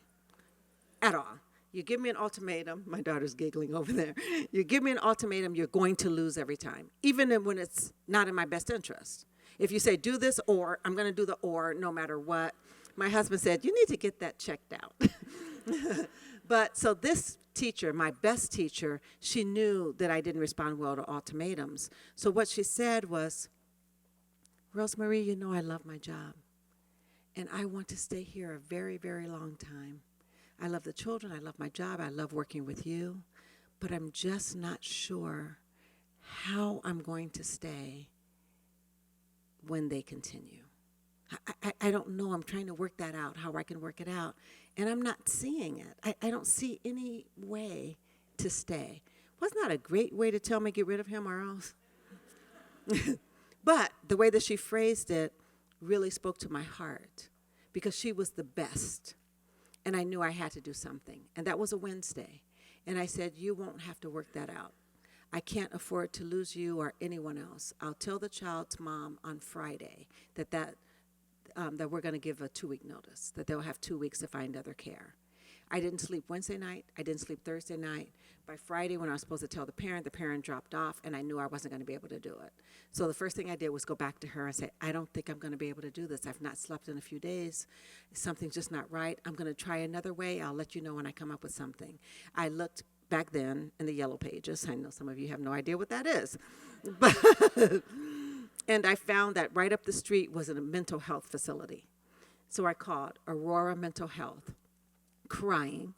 at all. You give me an ultimatum, my daughter's giggling over there. You give me an ultimatum, you're going to lose every time, even when it's not in my best interest. If you say, do this or, I'm going to do the or no matter what. My husband said, you need to get that checked out. But so this teacher, my best teacher, she knew that I didn't respond well to ultimatums. So what she said was, RoseMarie, you know I love my job. And I want to stay here a very, very long time. I love the children, I love my job, I love working with you, but I'm just not sure how I'm going to stay when they continue. I don't know, I'm trying to work that out, how I can work it out, and I'm not seeing it. I don't see any way to stay. Wasn't that a great way to tell me get rid of him or else? But the way that she phrased it really spoke to my heart because she was the best. And I knew I had to do something. And that was a Wednesday. And I said, you won't have to work that out. I can't afford to lose you or anyone else. I'll tell the child's mom on Friday that we're going to give a 2-week notice, that they'll have 2 weeks to find other care. I didn't sleep Wednesday night. I didn't sleep Thursday night. By Friday, when I was supposed to tell the parent dropped off, and I knew I wasn't going to be able to do it. So the first thing I did was go back to her and say, I don't think I'm going to be able to do this. I've not slept in a few days. Something's just not right. I'm going to try another way. I'll let you know when I come up with something. I looked back then in the yellow pages. I know some of you have no idea what that is. But and I found that right up the street was a mental health facility. So I called Aurora Mental Health, crying.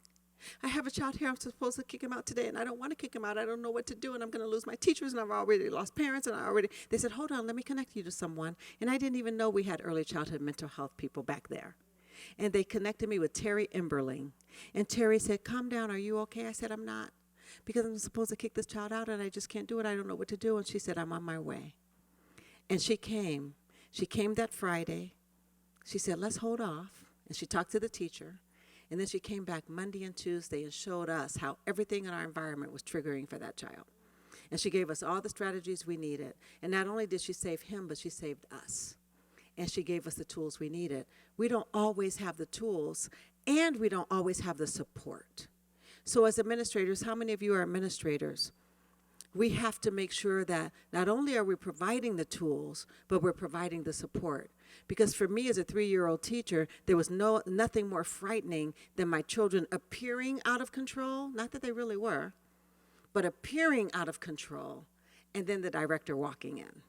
I have a child here. I'm supposed to kick him out today, and I don't want to kick him out. I don't know what to do, and I'm going to lose my teachers, and I've already lost parents, they said, hold on, let me connect you to someone. And I didn't even know we had early childhood mental health people back there. And they connected me with Terry Emberling. And Terry said, calm down, are you okay? I said, I'm not, because I'm supposed to kick this child out, and I just can't do it. I don't know what to do. And she said, I'm on my way. And she came. She came that Friday. She said, let's hold off. And she talked to the teacher. And then she came back Monday and Tuesday and showed us how everything in our environment was triggering for that child. And she gave us all the strategies we needed. And not only did she save him, but she saved us. And she gave us the tools we needed. We don't always have the tools, and we don't always have the support. So as administrators, how many of you are administrators? We have to make sure that not only are we providing the tools, but we're providing the support. Because for me as a 3-year-old teacher, there was nothing more frightening than my children appearing out of control, not that they really were, but appearing out of control, and then the director walking in,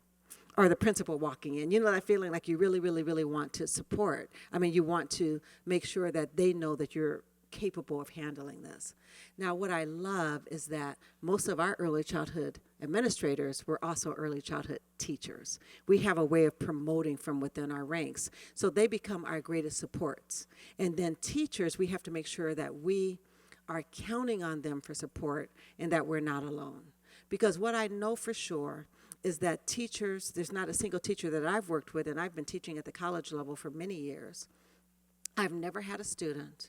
or the principal walking in. You know that feeling like you really, really, really want to support. I mean, you want to make sure that they know that you're capable of handling this. Now, what I love is that most of our early childhood administrators were also early childhood teachers. We have a way of promoting from within our ranks, so they become our greatest supports. And then teachers, we have to make sure that we are counting on them for support and that we're not alone. Because what I know for sure is that teachers, there's not a single teacher that I've worked with, and I've been teaching at the college level for many years. I've never had a student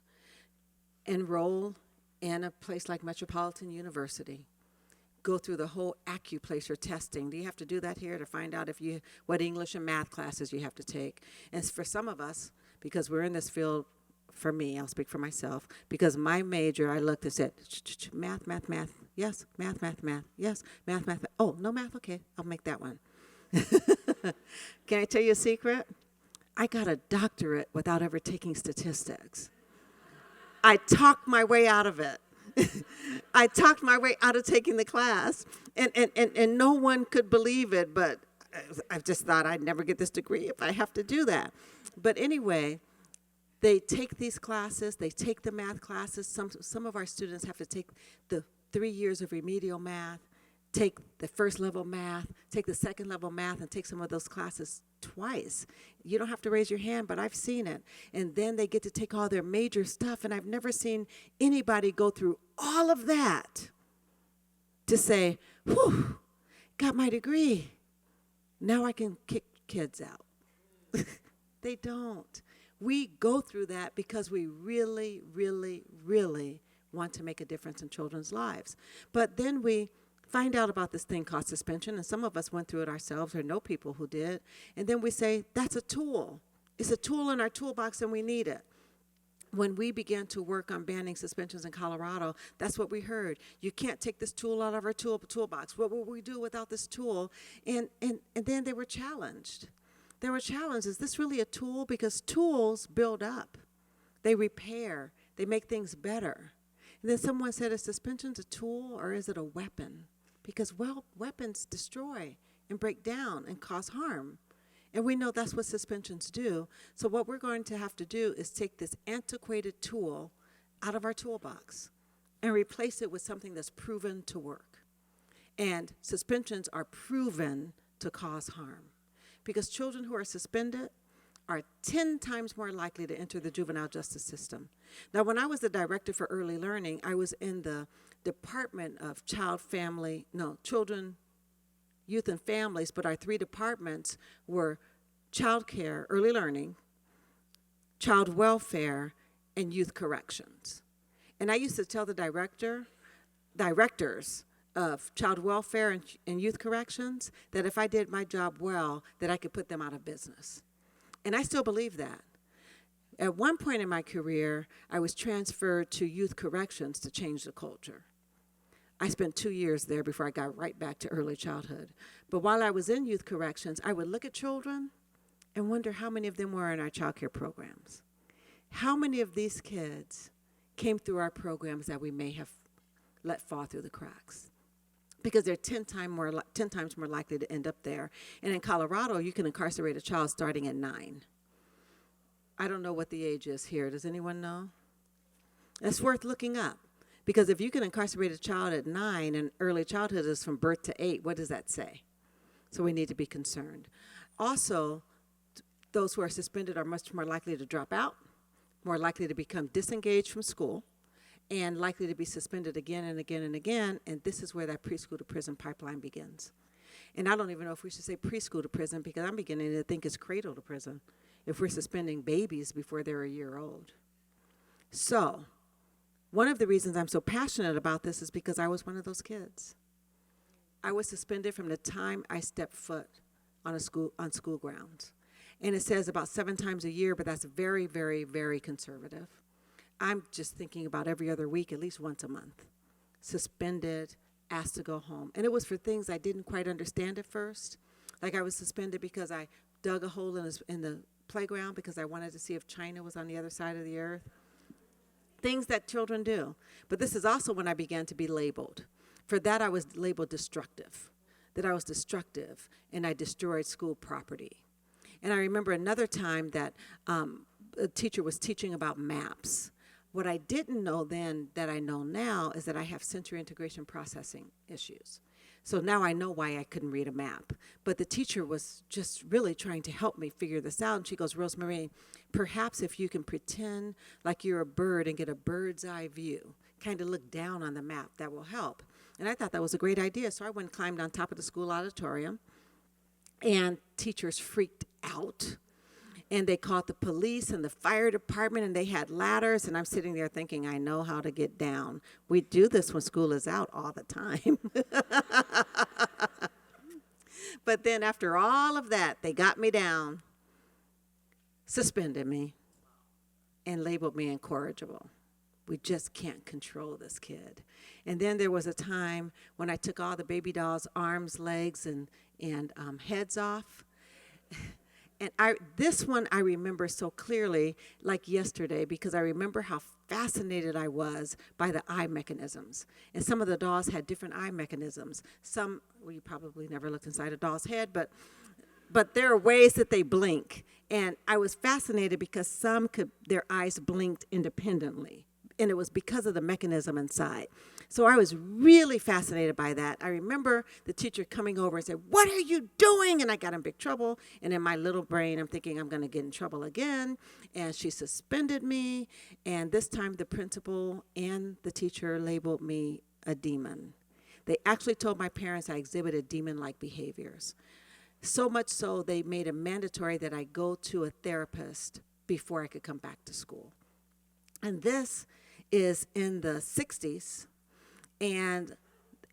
enroll in a place like Metropolitan University, go through the whole AccuPlacer testing. Do you have to do that here to find out what English and math classes you have to take? And for some of us, because we're in this field, for me, I'll speak for myself, because my major, I looked and said, math, math, math, yes, math, math, math, yes, math, math, math. Oh, no math, okay, I'll make that one. Can I tell you a secret? I got a doctorate without ever taking statistics. I talked my way out of it. I talked my way out of taking the class. And no one could believe it, but I just thought I'd never get this degree if I have to do that. But anyway, they take these classes, they take the math classes. Some of our students have to take the 3 years of remedial math, take the first level math, take the second level math, and take some of those classes twice. You don't have to raise your hand, but I've seen it. And then they get to take all their major stuff, and I've never seen anybody go through all of that to say, whew, got my degree. Now I can kick kids out. They don't. We go through that because we really, really, really want to make a difference in children's lives. But then we find out about this thing called suspension, and some of us went through it ourselves or know people who did, and then we say, that's a tool. It's a tool in our toolbox and we need it. When we began to work on banning suspensions in Colorado, that's what we heard. You can't take this tool out of our toolbox. What will we do without this tool? And then they were challenged. They were challenged. Is this really a tool? Because tools build up. They repair. They make things better. And then someone said, is suspensions a tool or is it a weapon? Because, well, weapons destroy and break down and cause harm. And we know that's what suspensions do. So what we're going to have to do is take this antiquated tool out of our toolbox and replace it with something that's proven to work. And suspensions are proven to cause harm. Because children who are suspended are 10 times more likely to enter the juvenile justice system. Now, when I was the director for early learning, I was in the Department of Children, Youth, and Families, but our 3 departments were child care, early learning, child welfare, and youth corrections. And I used to tell the directors of child welfare and youth corrections that if I did my job well, that I could put them out of business. And I still believe that. At one point in my career, I was transferred to youth corrections to change the culture. I spent 2 years there before I got right back to early childhood. But while I was in youth corrections, I would look at children and wonder how many of them were in our child care programs. How many of these kids came through our programs that we may have let fall through the cracks? Because they're 10 times more likely to end up there. And in Colorado, you can incarcerate a child starting at 9. I don't know what the age is here. Does anyone know? It's worth looking up. Because if you can incarcerate a child at 9 and early childhood is from birth to 8, what does that say? So we need to be concerned. Also, those who are suspended are much more likely to drop out, more likely to become disengaged from school, and likely to be suspended again and again and again. And this is where that preschool to prison pipeline begins. And I don't even know if we should say preschool to prison, because I'm beginning to think it's cradle to prison if we're suspending babies before they're a year old. So, one of the reasons I'm so passionate about this is because I was one of those kids. I was suspended from the time I stepped foot on school grounds. And it says about 7 times a year, but that's very, very, very conservative. I'm just thinking about every other week, at least once a month. Suspended, asked to go home. And it was for things I didn't quite understand at first. Like I was suspended because I dug a hole in the playground because I wanted to see if China was on the other side of the earth. Things that children do. But this is also when I began to be labeled. For that, I was labeled destructive, that I was destructive, and I destroyed school property. And I remember another time that a teacher was teaching about maps. What I didn't know then that I know now is that I have sensory integration processing issues. So now I know why I couldn't read a map. But the teacher was just really trying to help me figure this out. And she goes, RoseMarie, perhaps if you can pretend like you're a bird and get a bird's eye view, kind of look down on the map, that will help. And I thought that was a great idea. So I went and climbed on top of the school auditorium. And teachers freaked out. And they called the police and the fire department, and they had ladders. And I'm sitting there thinking, I know how to get down. We do this when school is out all the time. But then after all of that, they got me down, suspended me, and labeled me incorrigible. We just can't control this kid. And then there was a time when I took all the baby dolls' arms, legs, and heads off. And this one I remember so clearly, like yesterday, because I remember how fascinated I was by the eye mechanisms. And some of the dolls had different eye mechanisms. Some, well, you probably never looked inside a doll's head, but there are ways that they blink. And I was fascinated because their eyes blinked independently. And it was because of the mechanism inside. So I was really fascinated by that. I remember the teacher coming over and said, "What are you doing?" And I got in big trouble. And in my little brain, I'm thinking I'm going to get in trouble again. And she suspended me. And this time the principal and the teacher labeled me a demon. They actually told my parents I exhibited demon-like behaviors. So much so they made it mandatory that I go to a therapist before I could come back to school. And this is in the 60s, and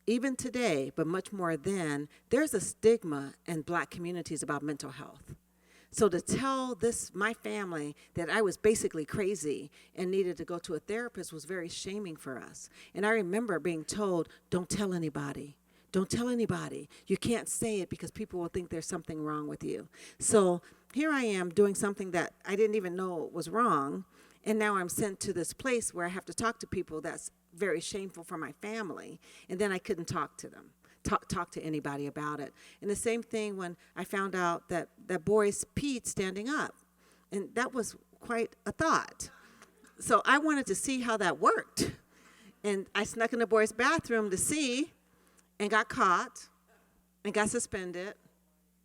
even today, but much more then, there's a stigma in Black communities about mental health. So to tell my family that I was basically crazy and needed to go to a therapist was very shaming for us. And I remember being told, don't tell anybody. Don't tell anybody. You can't say it because people will think there's something wrong with you. So here I am doing something that I didn't even know was wrong. And now I'm sent to this place where I have to talk to people that's very shameful for my family. And then I couldn't talk to them, talk to anybody about it. And the same thing when I found out that boys peed standing up. And that was quite a thought. So I wanted to see how that worked. And I snuck in the boys' bathroom to see and got caught and got suspended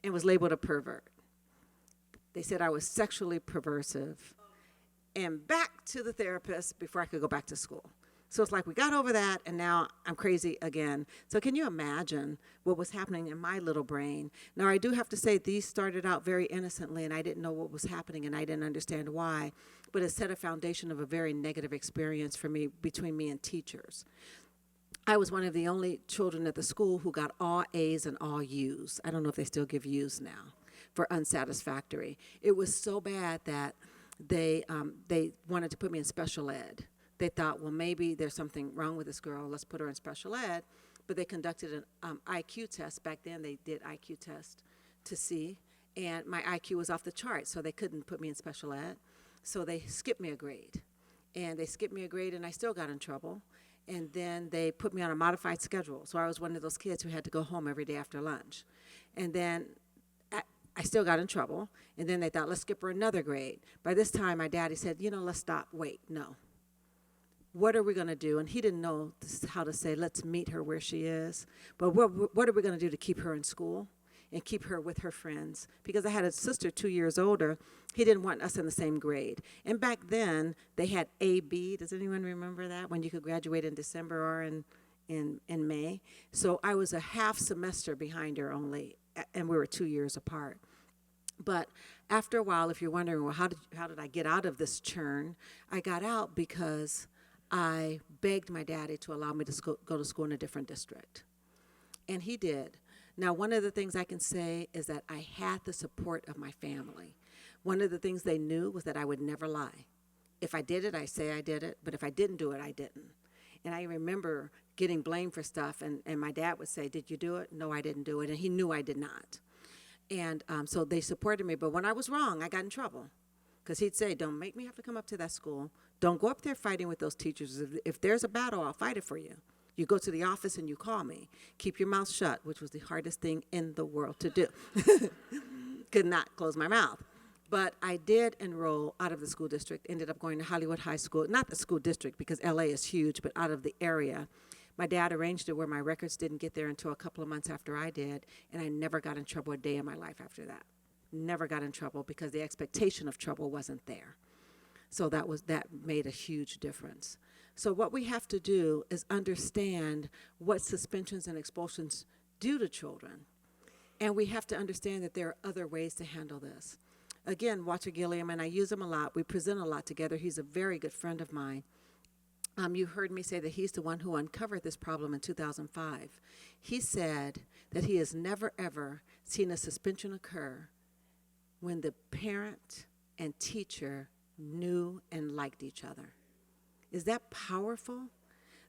and was labeled a pervert. They said I was sexually perversive. And back to the therapist before I could go back to school. So it's like we got over that, and now I'm crazy again. So can you imagine what was happening in my little brain? Now, I do have to say these started out very innocently, and I didn't know what was happening, and I didn't understand why. But it set a foundation of a very negative experience for me, between me and teachers. I was one of the only children at the school who got all A's and all U's. I don't know if they still give U's now for unsatisfactory. It was so bad that they wanted to put me in special ed. They thought, well, maybe there's something wrong with this girl. Let's put her in special ed. But they conducted an IQ test. Back then, they did IQ test to see. And my IQ was off the charts, so they couldn't put me in special ed. So they skipped me a grade. And they skipped me a grade, and I still got in trouble. And then they put me on a modified schedule. So I was one of those kids who had to go home every day after lunch. And then I still got in trouble. And then they thought, let's skip her another grade. By this time, my daddy said, let's stop. Wait, no. what are we going to do? And he didn't know how to say, let's meet her where she is. But what are we going to do to keep her in school and keep her with her friends? Because I had a sister 2 years older. He didn't want us in the same grade. And back then, they had AB. Does anyone remember that? When you could graduate in December or in May. So I was a half semester behind her only, and we were 2 years apart. But after a while, if you're wondering, well, how did I get out of this churn? I got out because I begged my daddy to allow me to go to school in a different district. And he did. Now, one of the things I can say is that I had the support of my family. One of the things they knew was that I would never lie. If I did it, I say I did it. But if I didn't do it, I didn't. And I remember getting blamed for stuff, and my dad would say, did you do it? No, I didn't do it. And he knew I did not. And so they supported me. But when I was wrong, I got in trouble. Because he'd say, don't make me have to come up to that school. Don't go up there fighting with those teachers. If there's a battle, I'll fight it for you. You go to the office and you call me. Keep your mouth shut, which was the hardest thing in the world to do. Could not close my mouth. But I did enroll out of the school district, ended up going to Hollywood High School. Not the school district, because LA is huge, but out of the area. My dad arranged it where my records didn't get there until a couple of months after I did, and I never got in trouble a day in my life after that. Never got in trouble because the expectation of trouble wasn't there. So that made a huge difference. So what we have to do is understand what suspensions and expulsions do to children. And we have to understand that there are other ways to handle this. Again, Walter Gilliam, and I use him a lot. We present a lot together. He's a very good friend of mine. You heard me say that he's the one who uncovered this problem in 2005. He said that he has never, ever seen a suspension occur when the parent and teacher knew and liked each other. Is that powerful?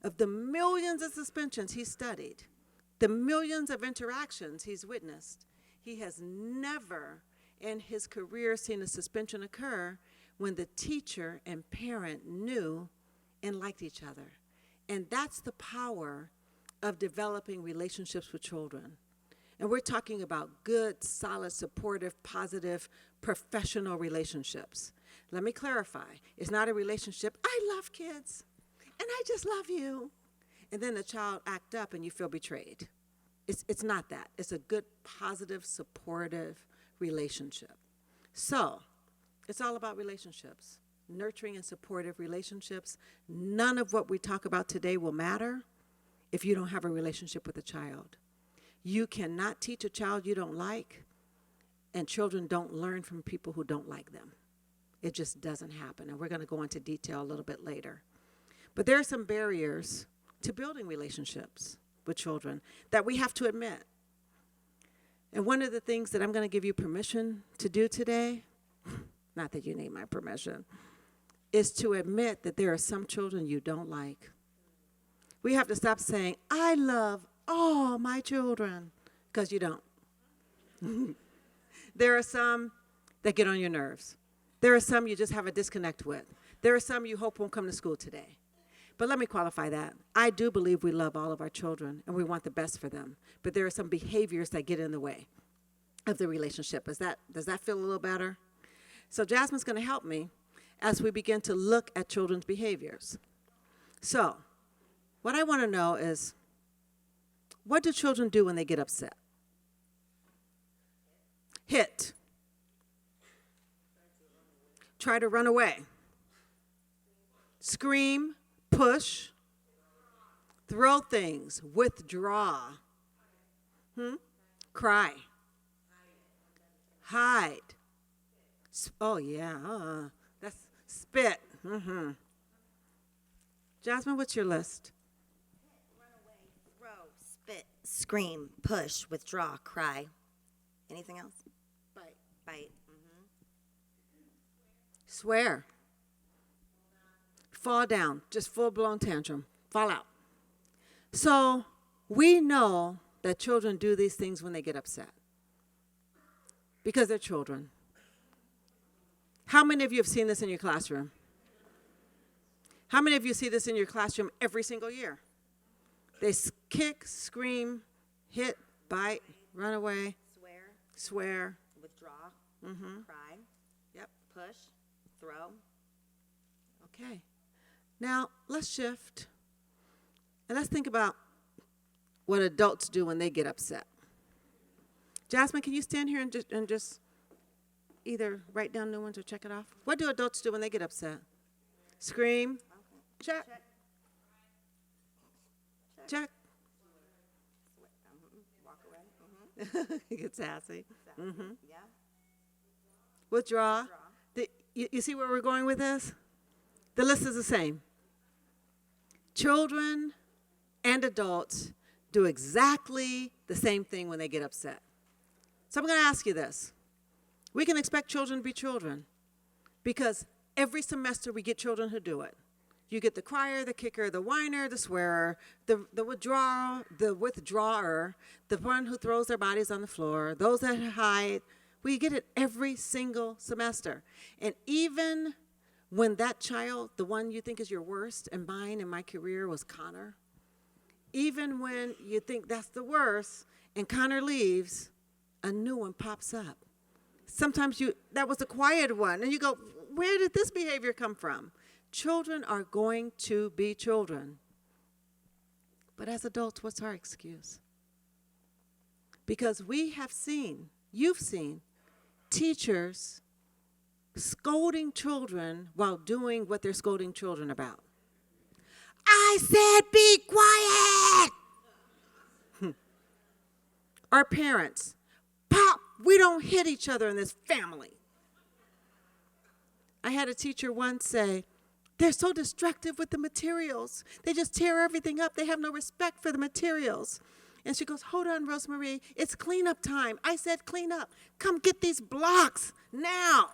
Of the millions of suspensions he studied, the millions of interactions he's witnessed, he has never in his career seen a suspension occur when the teacher and parent knew and liked each other. And that's the power of developing relationships with children. And we're talking about good, solid, supportive, positive, professional relationships. Let me clarify. It's not a relationship, I love kids, and I just love you. And then the child act up and you feel betrayed. It's not that. It's a good, positive, supportive relationship. So, it's all about relationships. Nurturing and supportive relationships. None of what we talk about today will matter if you don't have a relationship with a child. You cannot teach a child you don't like, and children don't learn from people who don't like them. It just doesn't happen, and we're going to go into detail a little bit later. But there are some barriers to building relationships with children that we have to admit. And one of the things that I'm going to give you permission to do today, not that you need my permission, is to admit that there are some children you don't like. We have to stop saying, I love all my children, because you don't. There are some that get on your nerves. There are some you just have a disconnect with. There are some you hope won't come to school today. But let me qualify that. I do believe we love all of our children and we want the best for them. But there are some behaviors that get in the way of the relationship. Does that feel a little better? So Jasmine's going to help me as we begin to look at children's behaviors. So what I want to know is, what do children do when they get upset? Hit. Try to run away. Scream, push, throw things, withdraw. Cry. Hide. Oh, yeah. That's spit. Jasmine, what's your list? Run away, throw, spit, scream, push, withdraw, cry. Anything else? Bite. Bite. Swear. Fall down. Just full-blown tantrum. Fall out. So we know that children do these things when they get upset because they're children. How many of you have seen this in your classroom? How many of you see this in your classroom every single year? They kick, scream, hit, bite, run away, swear, Withdraw, cry, Yep. push, throw. Okay. Now, let's shift. And let's think about what adults do when they get upset. Jasmine, can you stand here and just either write down new ones or check it off? What do adults do when they get upset? Scream. Check. Check. Walk away. He gets sassy. Yeah. Withdraw. You see where we're going with this? The list is the same. Children and adults do exactly the same thing when they get upset. So I'm going to ask you this. We can expect children to be children because every semester we get children who do it. You get the crier, the kicker, the whiner, the swearer, the withdrawer, the one who throws their bodies on the floor, those that hide. We get it every single semester. And even when that child, the one you think is your worst, and mine in my career was Connor, even when you think that's the worst and Connor leaves, a new one pops up. Sometimes that was the quiet one, and you go, where did this behavior come from? Children are going to be children. But as adults, what's our excuse? Because you've seen teachers scolding children while doing what they're scolding children about. I said be quiet! Our parents, Pop, we don't hit each other in this family. I had a teacher once say, they're so destructive with the materials. They just tear everything up. They have no respect for the materials. And she goes, hold on, RoseMarie, it's cleanup time. I said clean up. Come get these blocks now.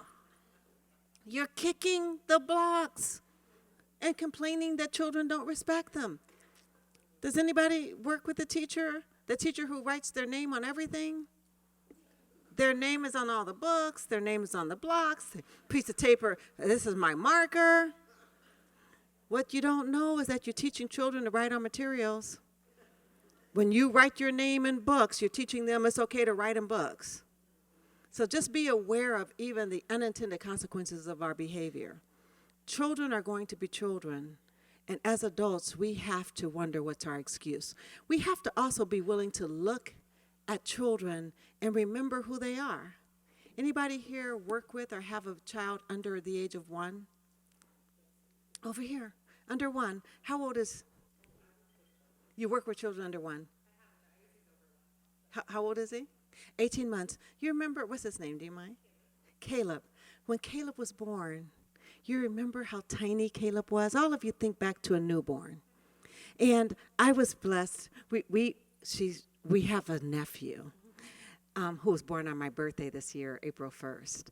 You're kicking the blocks and complaining that children don't respect them. Does anybody work with the teacher who writes their name on everything? Their name is on all the books. Their name is on the blocks. Piece of paper, this is my marker. What you don't know is that you're teaching children to write on materials. When you write your name in books, you're teaching them it's okay to write in books. So just be aware of even the unintended consequences of our behavior. Children are going to be children. And as adults, we have to wonder what's our excuse. We have to also be willing to look at children and remember who they are. Anybody here work with or have a child under the age of 1? Over here, under 1. How old is? You work with children under 1. How old is he? 18 months. You remember, what's his name, do you mind? Caleb. When Caleb was born, you remember how tiny Caleb was? All of you think back to a newborn. And I was blessed. We have a nephew who was born on my birthday this year, April 1st.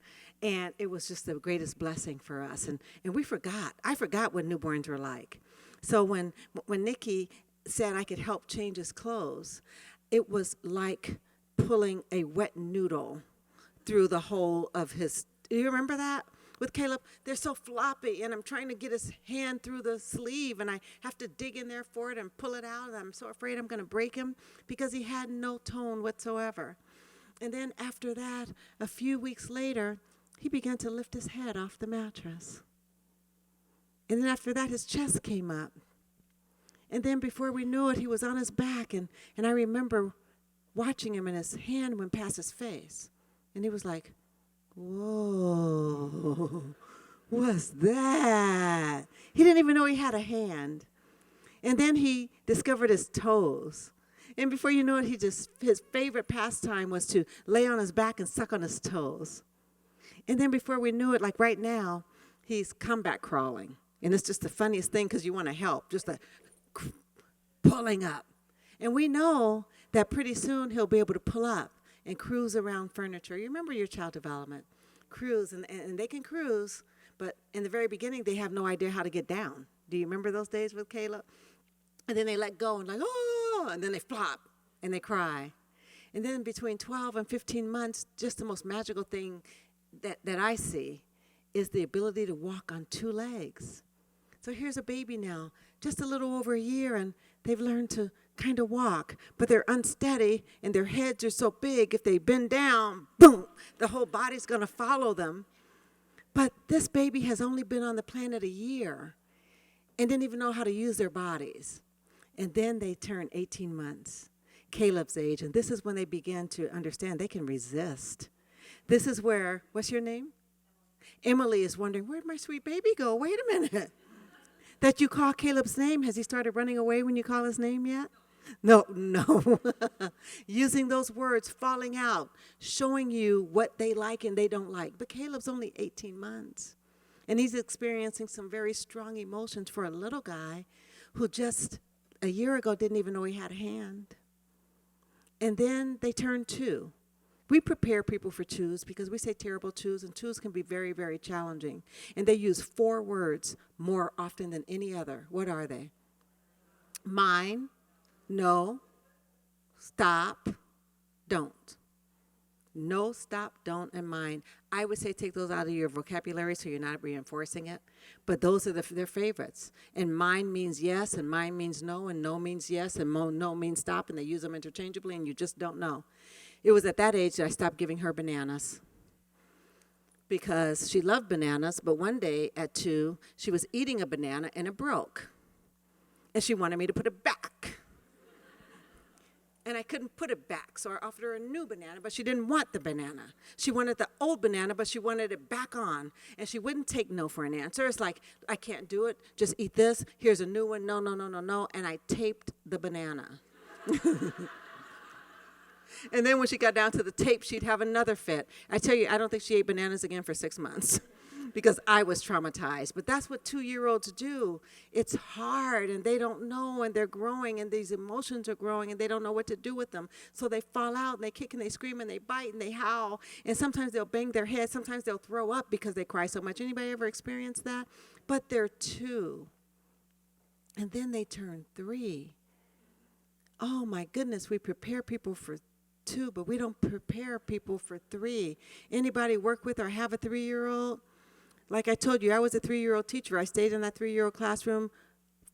And it was just the greatest blessing for us. And we forgot. I forgot what newborns were like. So when Nikki said I could help change his clothes, it was like pulling a wet noodle through the hole of his. Do you remember that? With Caleb, they're so floppy, and I'm trying to get his hand through the sleeve, and I have to dig in there for it and pull it out, and I'm so afraid I'm going to break him because he had no tone whatsoever. And then after that, a few weeks later, he began to lift his head off the mattress. And then after that, his chest came up. And then before we knew it, he was on his back, and I remember watching him, and his hand went past his face. And he was like, whoa, what's that? He didn't even know he had a hand. And then he discovered his toes. And before you know it, his favorite pastime was to lay on his back and suck on his toes. And then before we knew it, like right now, he's comeback crawling. And it's just the funniest thing because you want to help, just like pulling up. And we know that pretty soon he'll be able to pull up and cruise around furniture. You remember your child development. Cruise, and they can cruise, but in the very beginning, they have no idea how to get down. Do you remember those days with Caleb? And then they let go and like, oh, and then they flop and they cry. And then between 12 and 15 months, just the most magical thing that I see is the ability to walk on 2 legs. So here's a baby now, just a little over a year, and they've learned to kind of walk, but they're unsteady, and their heads are so big, if they bend down, boom, the whole body's going to follow them. But this baby has only been on the planet a year, and didn't even know how to use their bodies. And then they turned 18 months, Caleb's age, and this is when they began to understand they can resist. This is where, what's your name? Emily is wondering, where'd my sweet baby go? Wait a minute. That you call Caleb's name, has he started running away when you call his name yet? No. Using those words, falling out, showing you what they like and they don't like. But Caleb's only 18 months. And he's experiencing some very strong emotions for a little guy who just a year ago didn't even know he had a hand. And then they turn 2. We prepare people for 2s because we say terrible 2s, and 2s can be very, very challenging. And they use 4 words more often than any other. What are they? Mine, no, stop, don't. No, stop, don't, and mine. I would say take those out of your vocabulary so you're not reinforcing it. But those are their favorites. And mine means yes, and mine means no, and no means yes, and no means stop, and they use them interchangeably, and you just don't know. It was at that age that I stopped giving her bananas because she loved bananas, but one day at 2, she was eating a banana and it broke. And she wanted me to put it back. And I couldn't put it back, so I offered her a new banana, but she didn't want the banana. She wanted the old banana, but she wanted it back on. And she wouldn't take no for an answer. It's like, I can't do it. Just eat this. Here's a new one. No. And I taped the banana. And then when she got down to the tape, she'd have another fit. I tell you, I don't think she ate bananas again for 6 months because I was traumatized. But that's what 2-year-olds do. It's hard, and they don't know, and they're growing, and these emotions are growing, and they don't know what to do with them. So they fall out, and they kick, and they scream, and they bite, and they howl. And sometimes they'll bang their head. Sometimes they'll throw up because they cry so much. Anybody ever experienced that? But they're 2. And then they turn 3. Oh, my goodness, we prepare people for 2, but we don't prepare people for 3. Anybody work with or have a 3-year-old? Like I told you, I was a 3-year-old teacher. I stayed in that 3-year-old classroom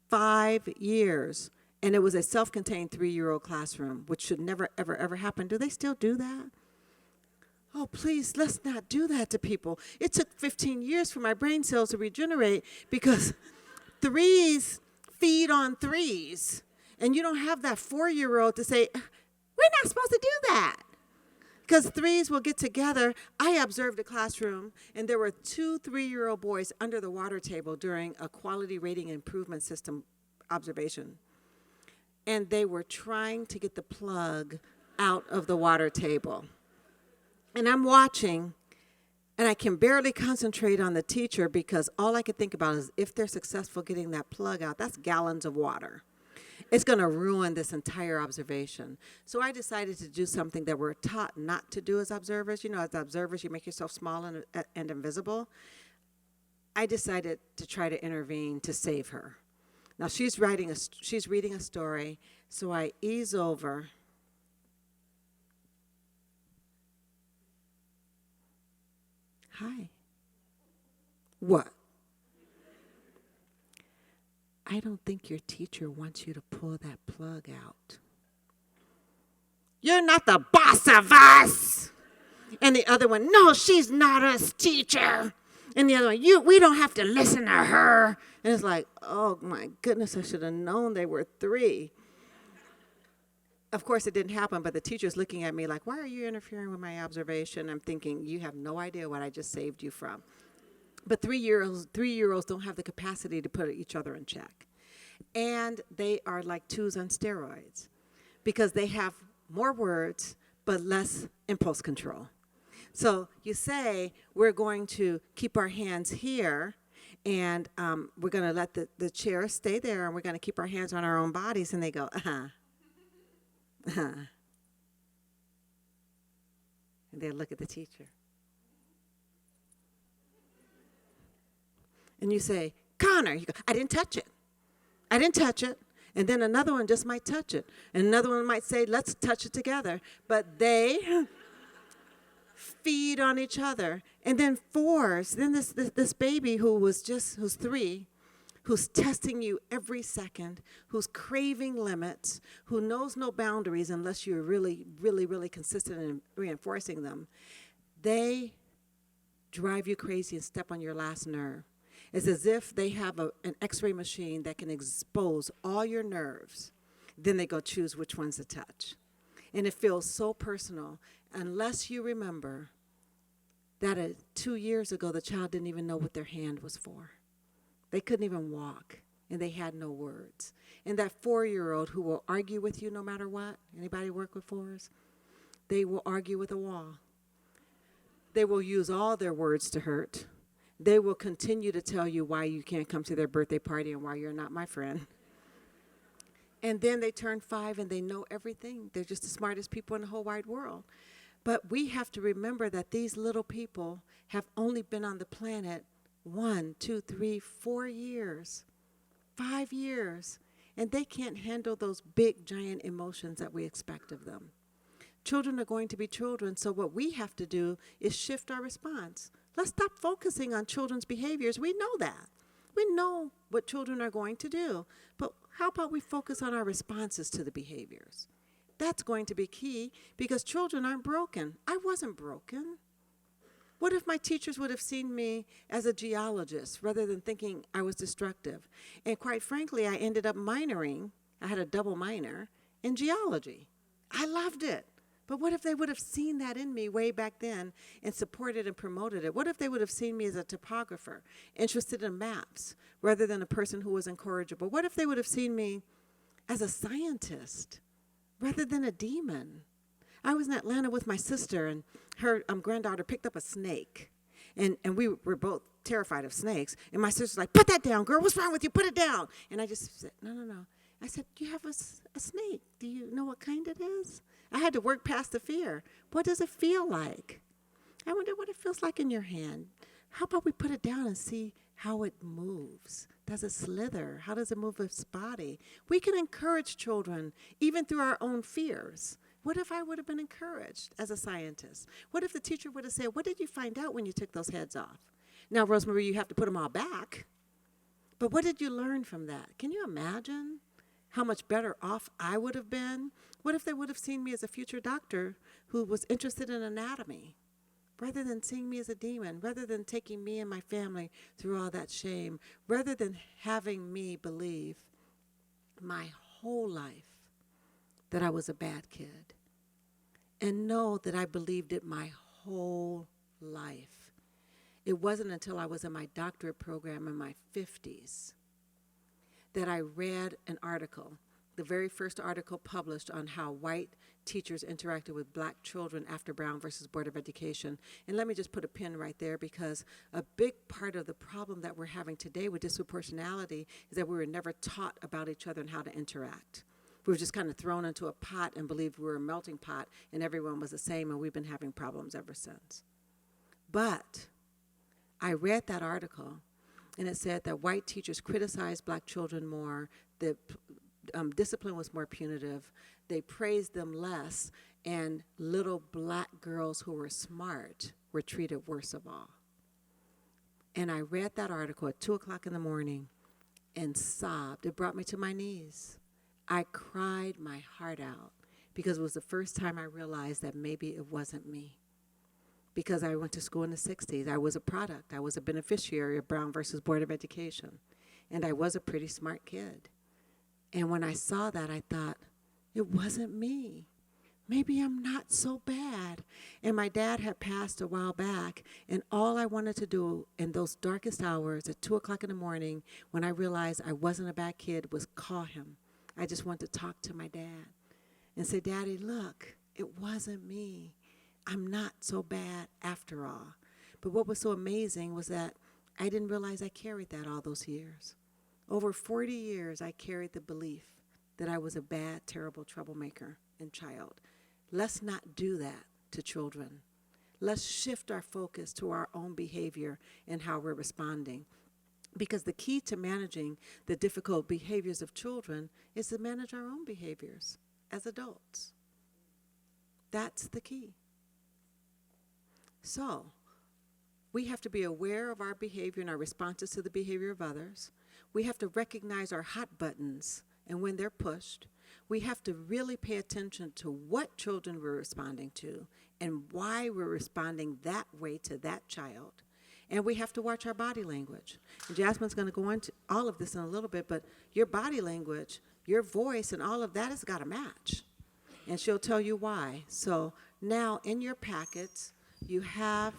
5 years, and it was a self-contained 3-year-old classroom, which should never, ever, ever happen. Do they still do that? Oh, please, let's not do that to people. It took 15 years for my brain cells to regenerate because 3s feed on 3s, and you don't have that 4-year-old to say, we're not supposed to do that. Because 3s will get together. I observed a classroom, and there were 2 3-year-old boys under the water table during a quality rating improvement system observation. And they were trying to get the plug out of the water table. And I'm watching, and I can barely concentrate on the teacher because all I could think about is if they're successful getting that plug out, that's gallons of water. It's going to ruin this entire observation. So I decided to do something that we're taught not to do as observers. You know, as observers, you make yourself small and invisible. I decided to try to intervene to save her. Now, she's reading a story, so I ease over. Hi. What? I don't think your teacher wants you to pull that plug out. You're not the boss of us. And the other one, no, she's not us, teacher. And the other one, we don't have to listen to her. And it's like, oh my goodness, I should have known they were 3. Of course, it didn't happen, but the teacher's looking at me like, why are you interfering with my observation? I'm thinking, you have no idea what I just saved you from. But 3-year-olds don't have the capacity to put each other in check. And they are like 2s on steroids because they have more words but less impulse control. So you say, we're going to keep our hands here, and we're going to let the chair stay there, and we're going to keep our hands on our own bodies. And they go, And they look at the teacher. And you say, Connor, you go, I didn't touch it. And then another one just might touch it. And another one might say, let's touch it together. But they feed on each other. And then 4s, then this baby who's 3, who's testing you every second, who's craving limits, who knows no boundaries unless you're really, really, really consistent in reinforcing them, they drive you crazy and step on your last nerve. It's as if they have an x-ray machine that can expose all your nerves. Then they go choose which ones to touch. And it feels so personal unless you remember that 2 years ago, the child didn't even know what their hand was for. They couldn't even walk, and they had no words. And that 4-year-old who will argue with you no matter what, anybody work with 4s? They will argue with a wall. They will use all their words to hurt. They will continue to tell you why you can't come to their birthday party and why you're not my friend. And then they turn 5 and they know everything. They're just the smartest people in the whole wide world. But we have to remember that these little people have only been on the planet 1, 2, 3, 4 years, 5 years, and they can't handle those big, giant emotions that we expect of them. Children are going to be children, so what we have to do is shift our response. Let's stop focusing on children's behaviors. We know that. We know what children are going to do, but how about we focus on our responses to the behaviors? That's going to be key because children aren't broken. I wasn't broken. What if my teachers would have seen me as a geologist rather than thinking I was destructive? And quite frankly, I ended up minoring, I had a double minor, in geology. I loved it. But what if they would have seen that in me way back then and supported and promoted it? What if they would have seen me as a topographer, interested in maps, rather than a person who was incorrigible? What if they would have seen me as a scientist rather than a demon? I was in Atlanta with my sister, and her granddaughter picked up a snake. And we were both terrified of snakes. And my sister's like, put that down, girl. What's wrong with you? Put it down. And I just said, no. I said, you have a snake. Do you know what kind it is? I had to work past the fear. What does it feel like? I wonder what it feels like in your hand. How about we put it down and see how it moves? Does it slither? How does it move its body? We can encourage children even through our own fears. What if I would have been encouraged as a scientist? What if the teacher would have said, what did you find out when you took those heads off? Now, RoseMarie, you have to put them all back. But what did you learn from that? Can you imagine how much better off I would have been? What if they would have seen me as a future doctor who was interested in anatomy, rather than seeing me as a demon, rather than taking me and my family through all that shame, rather than having me believe my whole life that I was a bad kid, and know that I believed it my whole life. It wasn't until I was in my doctorate program in my 50s that I read an article, the very first article published on how white teachers interacted with black children after Brown versus Board of Education. And let me just put a pin right there, because a big part of the problem that we're having today with disproportionality is that we were never taught about each other and how to interact. We were just kind of thrown into a pot and believed we were a melting pot and everyone was the same, and we've been having problems ever since. But I read that article, and it said that white teachers criticized black children more, the discipline was more punitive, they praised them less, and little black girls who were smart were treated worst of all. And I read that article at 2 o'clock in the morning and sobbed. It brought me to my knees. I cried my heart out because it was the first time I realized that maybe it wasn't me. Because I went to school in the 60s. I was a product. I was a beneficiary of Brown versus Board of Education. And I was a pretty smart kid. And when I saw that, I thought, it wasn't me. Maybe I'm not so bad. And my dad had passed a while back, and all I wanted to do in those darkest hours at 2 o'clock in the morning, when I realized I wasn't a bad kid, was call him. I just wanted to talk to my dad and say, Daddy, look, it wasn't me. I'm not so bad after all. But what was so amazing was that I didn't realize I carried that all those years. Over 40 years, I carried the belief that I was a bad, terrible troublemaker and child. Let's not do that to children. Let's shift our focus to our own behavior and how we're responding. Because the key to managing the difficult behaviors of children is to manage our own behaviors as adults. That's the key. So, we have to be aware of our behavior and our responses to the behavior of others. We have to recognize our hot buttons and when they're pushed. We have to really pay attention to what children we're responding to and why we're responding that way to that child. And we have to watch our body language. And Jasmine's going to go into all of this in a little bit, but your body language, your voice, and all of that has got to match. And she'll tell you why. So now in your packets, you have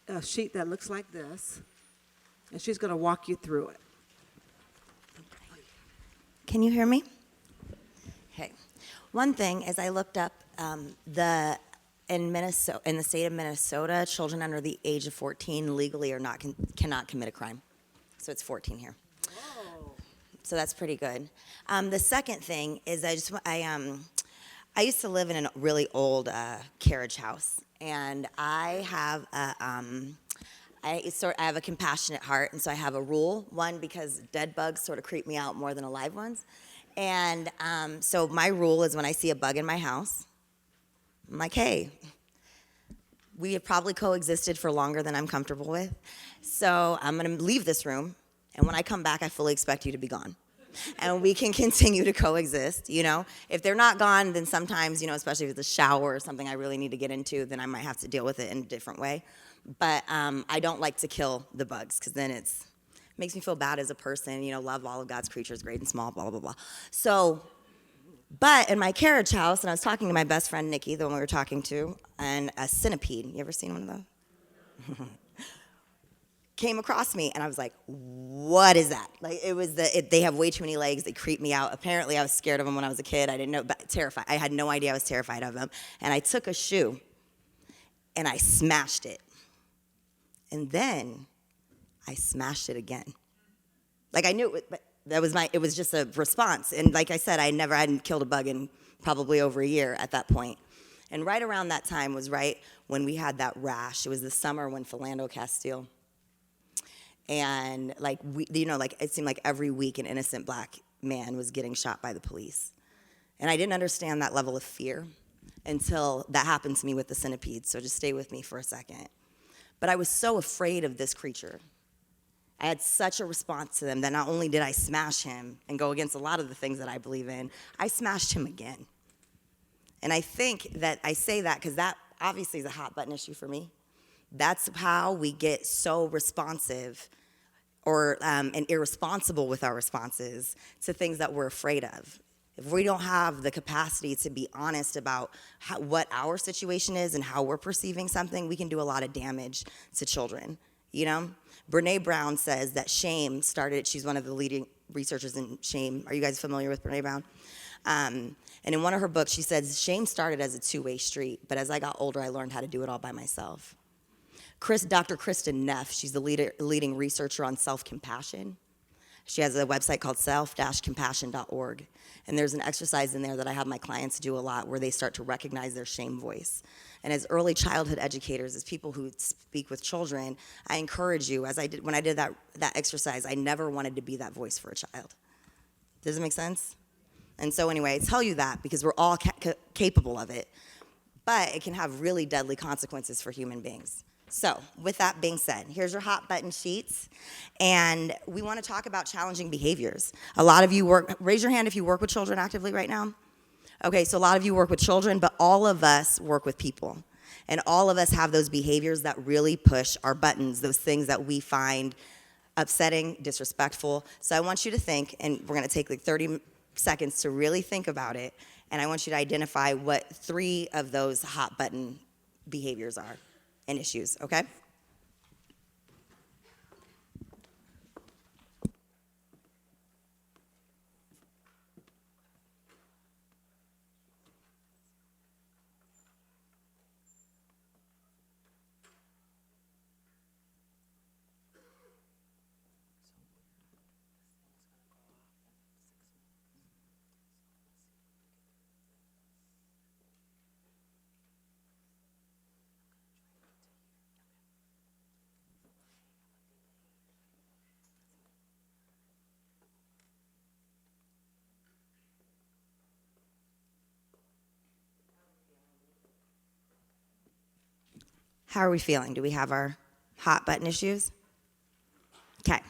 a sheet that looks like this, and she's going to walk you through it. Can you hear me? Okay. One thing is I looked up in Minnesota, in the state of Minnesota, children under the age of 14 legally are not cannot commit a crime. So it's 14 here. Whoa. So that's pretty good. The second thing is I used to live in a really old carriage house, and I have I have a compassionate heart, and so I have a rule. One, because dead bugs sort of creep me out more than alive ones. And so my rule is when I see a bug in my house, I'm like, hey, we have probably coexisted for longer than I'm comfortable with. So I'm going to leave this room, and when I come back, I fully expect you to be gone. And we can continue to coexist, you know. If they're not gone, then sometimes, you know, especially if it's a shower or something I really need to get into, then I might have to deal with it in a different way. But I don't like to kill the bugs, because then it makes me feel bad as a person, you know, love all of God's creatures, great and small, blah, blah, blah. So, but in my carriage house, and I was talking to my best friend, Nikki, the one we were talking to, and a centipede, you ever seen one of those? Came across me, and I was like, what is that? Like, they have way too many legs, they creep me out. Apparently, I was scared of them when I was a kid. I didn't know, but terrified. I had no idea I was terrified of them. And I took a shoe, and I smashed it. And then I smashed it again. Like, I knew it, but it was just a response. And like I said, I hadn't killed a bug in probably over a year at that point. And right around that time was right when we had that rash. It was the summer when Philando Castile. And like, it seemed like every week an innocent black man was getting shot by the police. And I didn't understand that level of fear until that happened to me with the centipede. So just stay with me for a second. But I was so afraid of this creature. I had such a response to them that not only did I smash him and go against a lot of the things that I believe in, I smashed him again. And I think that I say that because that obviously is a hot button issue for me. That's how we get so responsive and irresponsible with our responses to things that we're afraid of. If we don't have the capacity to be honest about what our situation is and how we're perceiving something, we can do a lot of damage to children, you know? Brene Brown says that shame started, she's one of the leading researchers in shame. Are you guys familiar with Brene Brown? And in one of her books, she says, shame started as a two-way street, but as I got older, I learned how to do it all by myself. Dr. Kristen Neff, she's the leading researcher on self-compassion. She has a website called self-compassion.org. And there's an exercise in there that I have my clients do a lot where they start to recognize their shame voice. And as early childhood educators, as people who speak with children, I encourage you, when I did that exercise, I never wanted to be that voice for a child. Does it make sense? And so anyway, I tell you that because we're all capable of it, but it can have really deadly consequences for human beings. So, with that being said, here's your hot button sheets, and we want to talk about challenging behaviors. A lot of you raise your hand if you work with children actively right now. Okay, so a lot of you work with children, but all of us work with people. And all of us have those behaviors that really push our buttons, those things that we find upsetting, disrespectful. So I want you to think, and we're going to take like 30 seconds to really think about it, and I want you to identify what 3 of those hot button behaviors are and issues, okay? How are we feeling? Do we have our hot button issues? Okay.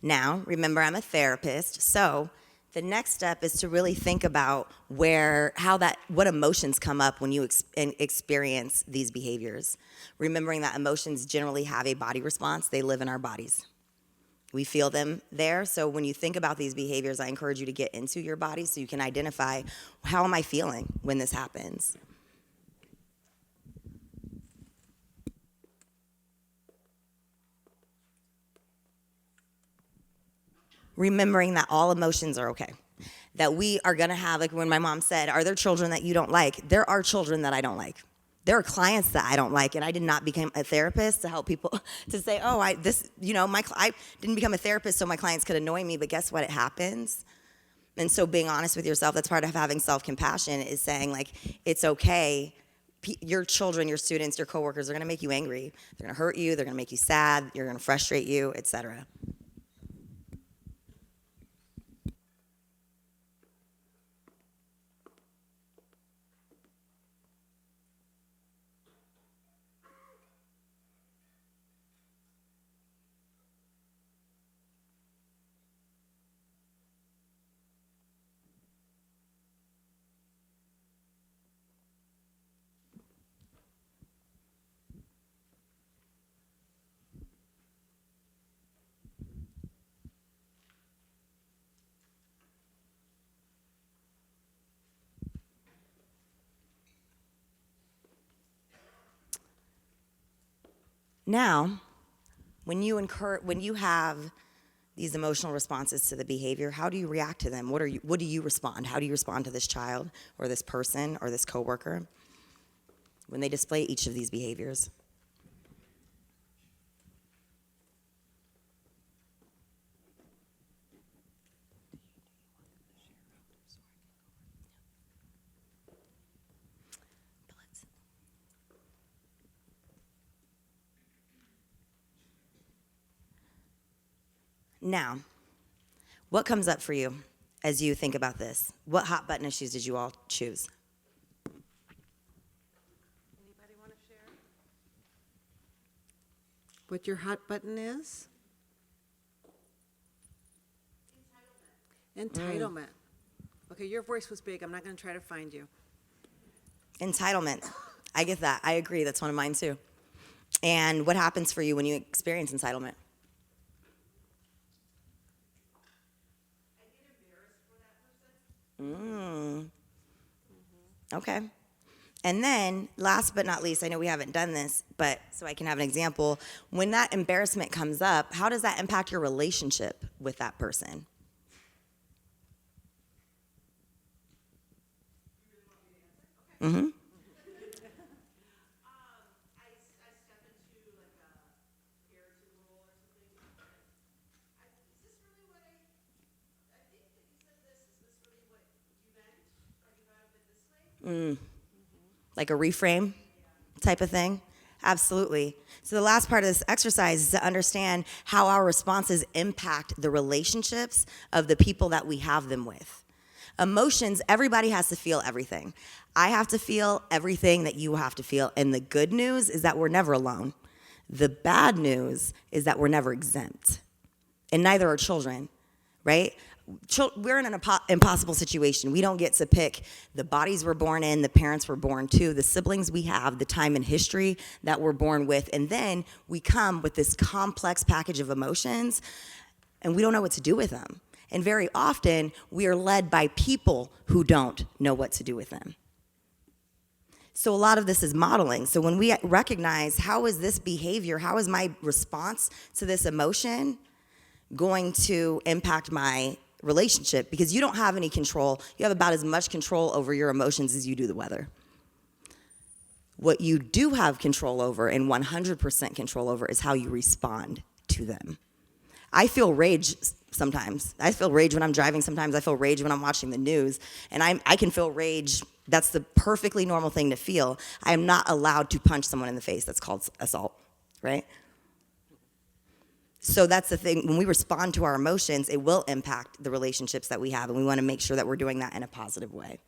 Now, remember I'm a therapist, so The next step is to really think about what emotions come up when you experience these behaviors. Remembering that emotions generally have a body response, they live in our bodies. We feel them there, so when you think about these behaviors, I encourage you to get into your body so you can identify, how am I feeling when this happens? Remembering that all emotions are okay. That we are gonna have, like when my mom said, are there children that you don't like? There are children that I don't like. There are clients that I don't like, and I did not become a therapist to help people to say, oh, I didn't become a therapist so my clients could annoy me, but guess what, it happens. And so being honest with yourself, that's part of having self-compassion, is saying like, it's okay. Your children, your students, your coworkers are gonna make you angry. They're gonna hurt you, they're gonna make you sad, you're gonna frustrate you, etc. Now, when you have these emotional responses to the behavior, how do you react to them? What do you respond? How do you respond to this child or this person or this coworker when they display each of these behaviors? Now, what comes up for you as you think about this? What hot button issues did you all choose? Anybody want to share what your hot button is? Entitlement. Okay, your voice was big. I'm not going to try to find you. Entitlement. I get that. I agree. That's one of mine too. And what happens for you when you experience entitlement? Okay. And then, last but not least, I know we haven't done this, but so I can have an example. When that embarrassment comes up, how does that impact your relationship with that person? Mm-hmm. Like a reframe type of thing? Absolutely. So the last part of this exercise is to understand how our responses impact the relationships of the people that we have them with. Emotions, everybody has to feel everything. I have to feel everything that you have to feel. And the good news is that we're never alone. The bad news is that we're never exempt. And neither are children, right? We're in an impossible situation. We don't get to pick the bodies we're born in, the parents we're born to, the siblings we have, the time in history that we're born with, and then we come with this complex package of emotions, and we don't know what to do with them. And very often, we are led by people who don't know what to do with them. So a lot of this is modeling. So when we recognize, how is this behavior, how is my response to this emotion going to impact my relationship? Because you don't have any control. You have about as much control over your emotions as you do the weather. What you do have control over, and 100% control over, is how you respond to them. I feel rage sometimes. I feel rage when I'm driving sometimes. I feel rage when I'm watching the news. And I can feel rage. That's the perfectly normal thing to feel. I am not allowed to punch someone in the face. That's called assault, right? So that's the thing. When we respond to our emotions, it will impact the relationships that we have, and we want to make sure that we're doing that in a positive way.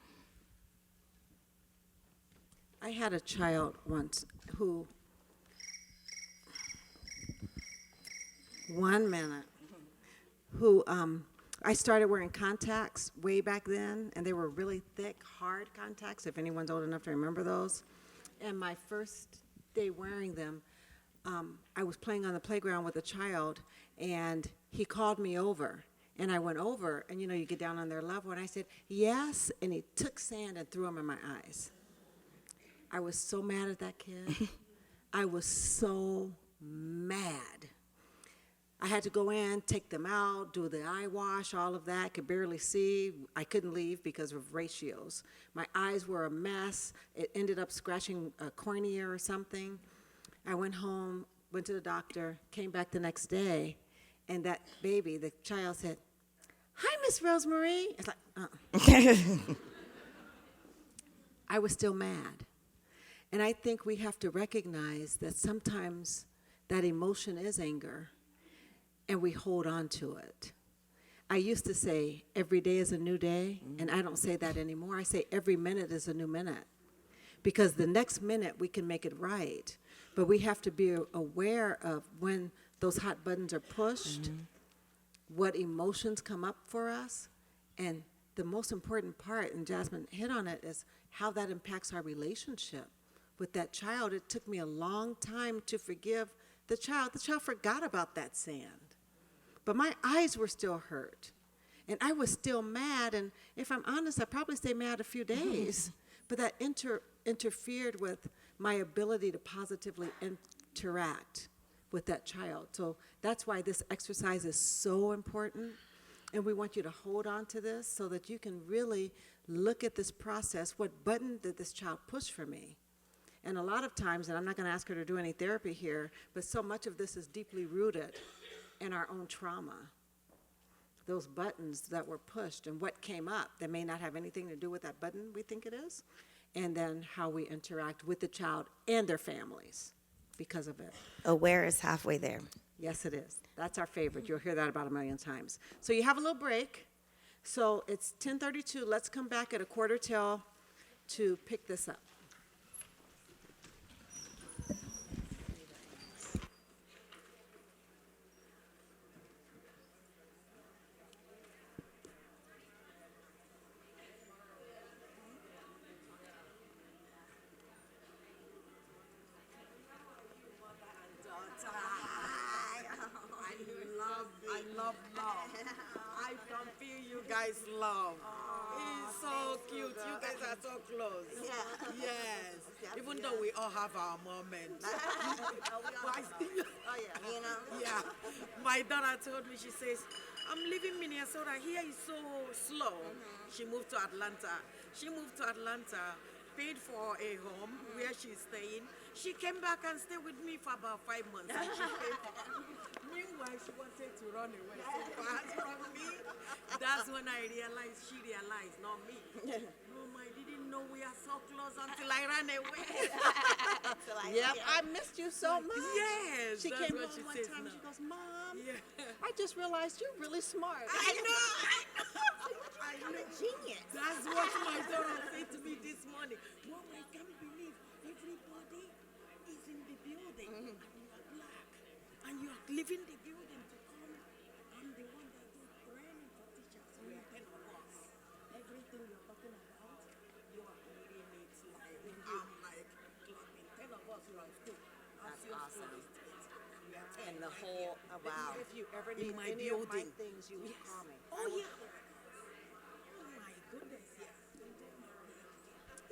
I had a child once who, 1 minute, who I started wearing contacts way back then, and they were really thick, hard contacts, if anyone's old enough to remember those. And my first day wearing them, I was playing on the playground with a child, and he called me over. And I went over, and you know, you get down on their level, and I said, yes, and he took sand and threw them in my eyes. I was so mad at that kid. I was so mad. I had to go in, take them out, do the eye wash, all of that. Could barely see. I couldn't leave because of ratios. My eyes were a mess. It ended up scratching a cornea or something. I went home, went to the doctor, came back the next day, and that baby, the child said, hi, Miss RoseMarie. It's like, I was still mad. And I think we have to recognize that sometimes that emotion is anger, and we hold on to it. I used to say, every day is a new day, and I don't say that anymore. I say every minute is a new minute, because the next minute we can make it right. But we have to be aware of when those hot buttons are pushed, what emotions come up for us, and the most important part, and Jasmine hit on it, is how that impacts our relationship with that child. It took me a long time to forgive the child. The child forgot about that sand. But my eyes were still hurt. And I was still mad, and if I'm honest, I probably stayed mad a few days. But that interfered with my ability to positively interact with that child. So that's why this exercise is so important. And we want you to hold on to this so that you can really look at this process. What button did this child push for me? And a lot of times, and I'm not going to ask her to do any therapy here, but so much of this is deeply rooted in our own trauma. Those buttons that were pushed and what came up that may not have anything to do with that button we think it is, and then how we interact with the child and their families because of it. Aware is halfway there. Yes, it is. That's our favorite. You'll hear that about 1,000,000 times. So you have a little break. So it's 10:32. Let's come back at 1:45 to pick this up. I love love. I can feel you guys love. It's so cute. You guys are so close. Yes. Even though we all have our moments. You know? Yeah. My daughter told me, she says, I'm leaving Minnesota. Here is so slow. She moved to Atlanta. Paid for a home where she's staying. She came back and stayed with me for about 5 months. And she paid for Meanwhile, she wanted to run away so fast from me. That's when I realized, she realized, not me. Mom, I didn't know we are so close until I ran away. Yep, I missed you so much. Yes, She that's came what home she one says time and now. she goes, Mom, Yeah. I just realized you're really smart. I know. I'm a genius. That's what my daughter said to me this morning. Mom, I can't believe everybody is in the building and you are black and you are leaving the building to come. I'm the one that do training for teachers. We are 10 of us. Everything you're talking about, you are leading it like, I'm like clapping. 10 of us are on school. That's awesome. We are 10. And the whole, oh, wow. If you ever In need my any of my building. things, you will call me. Oh, yeah. Oh, my goodness, yeah.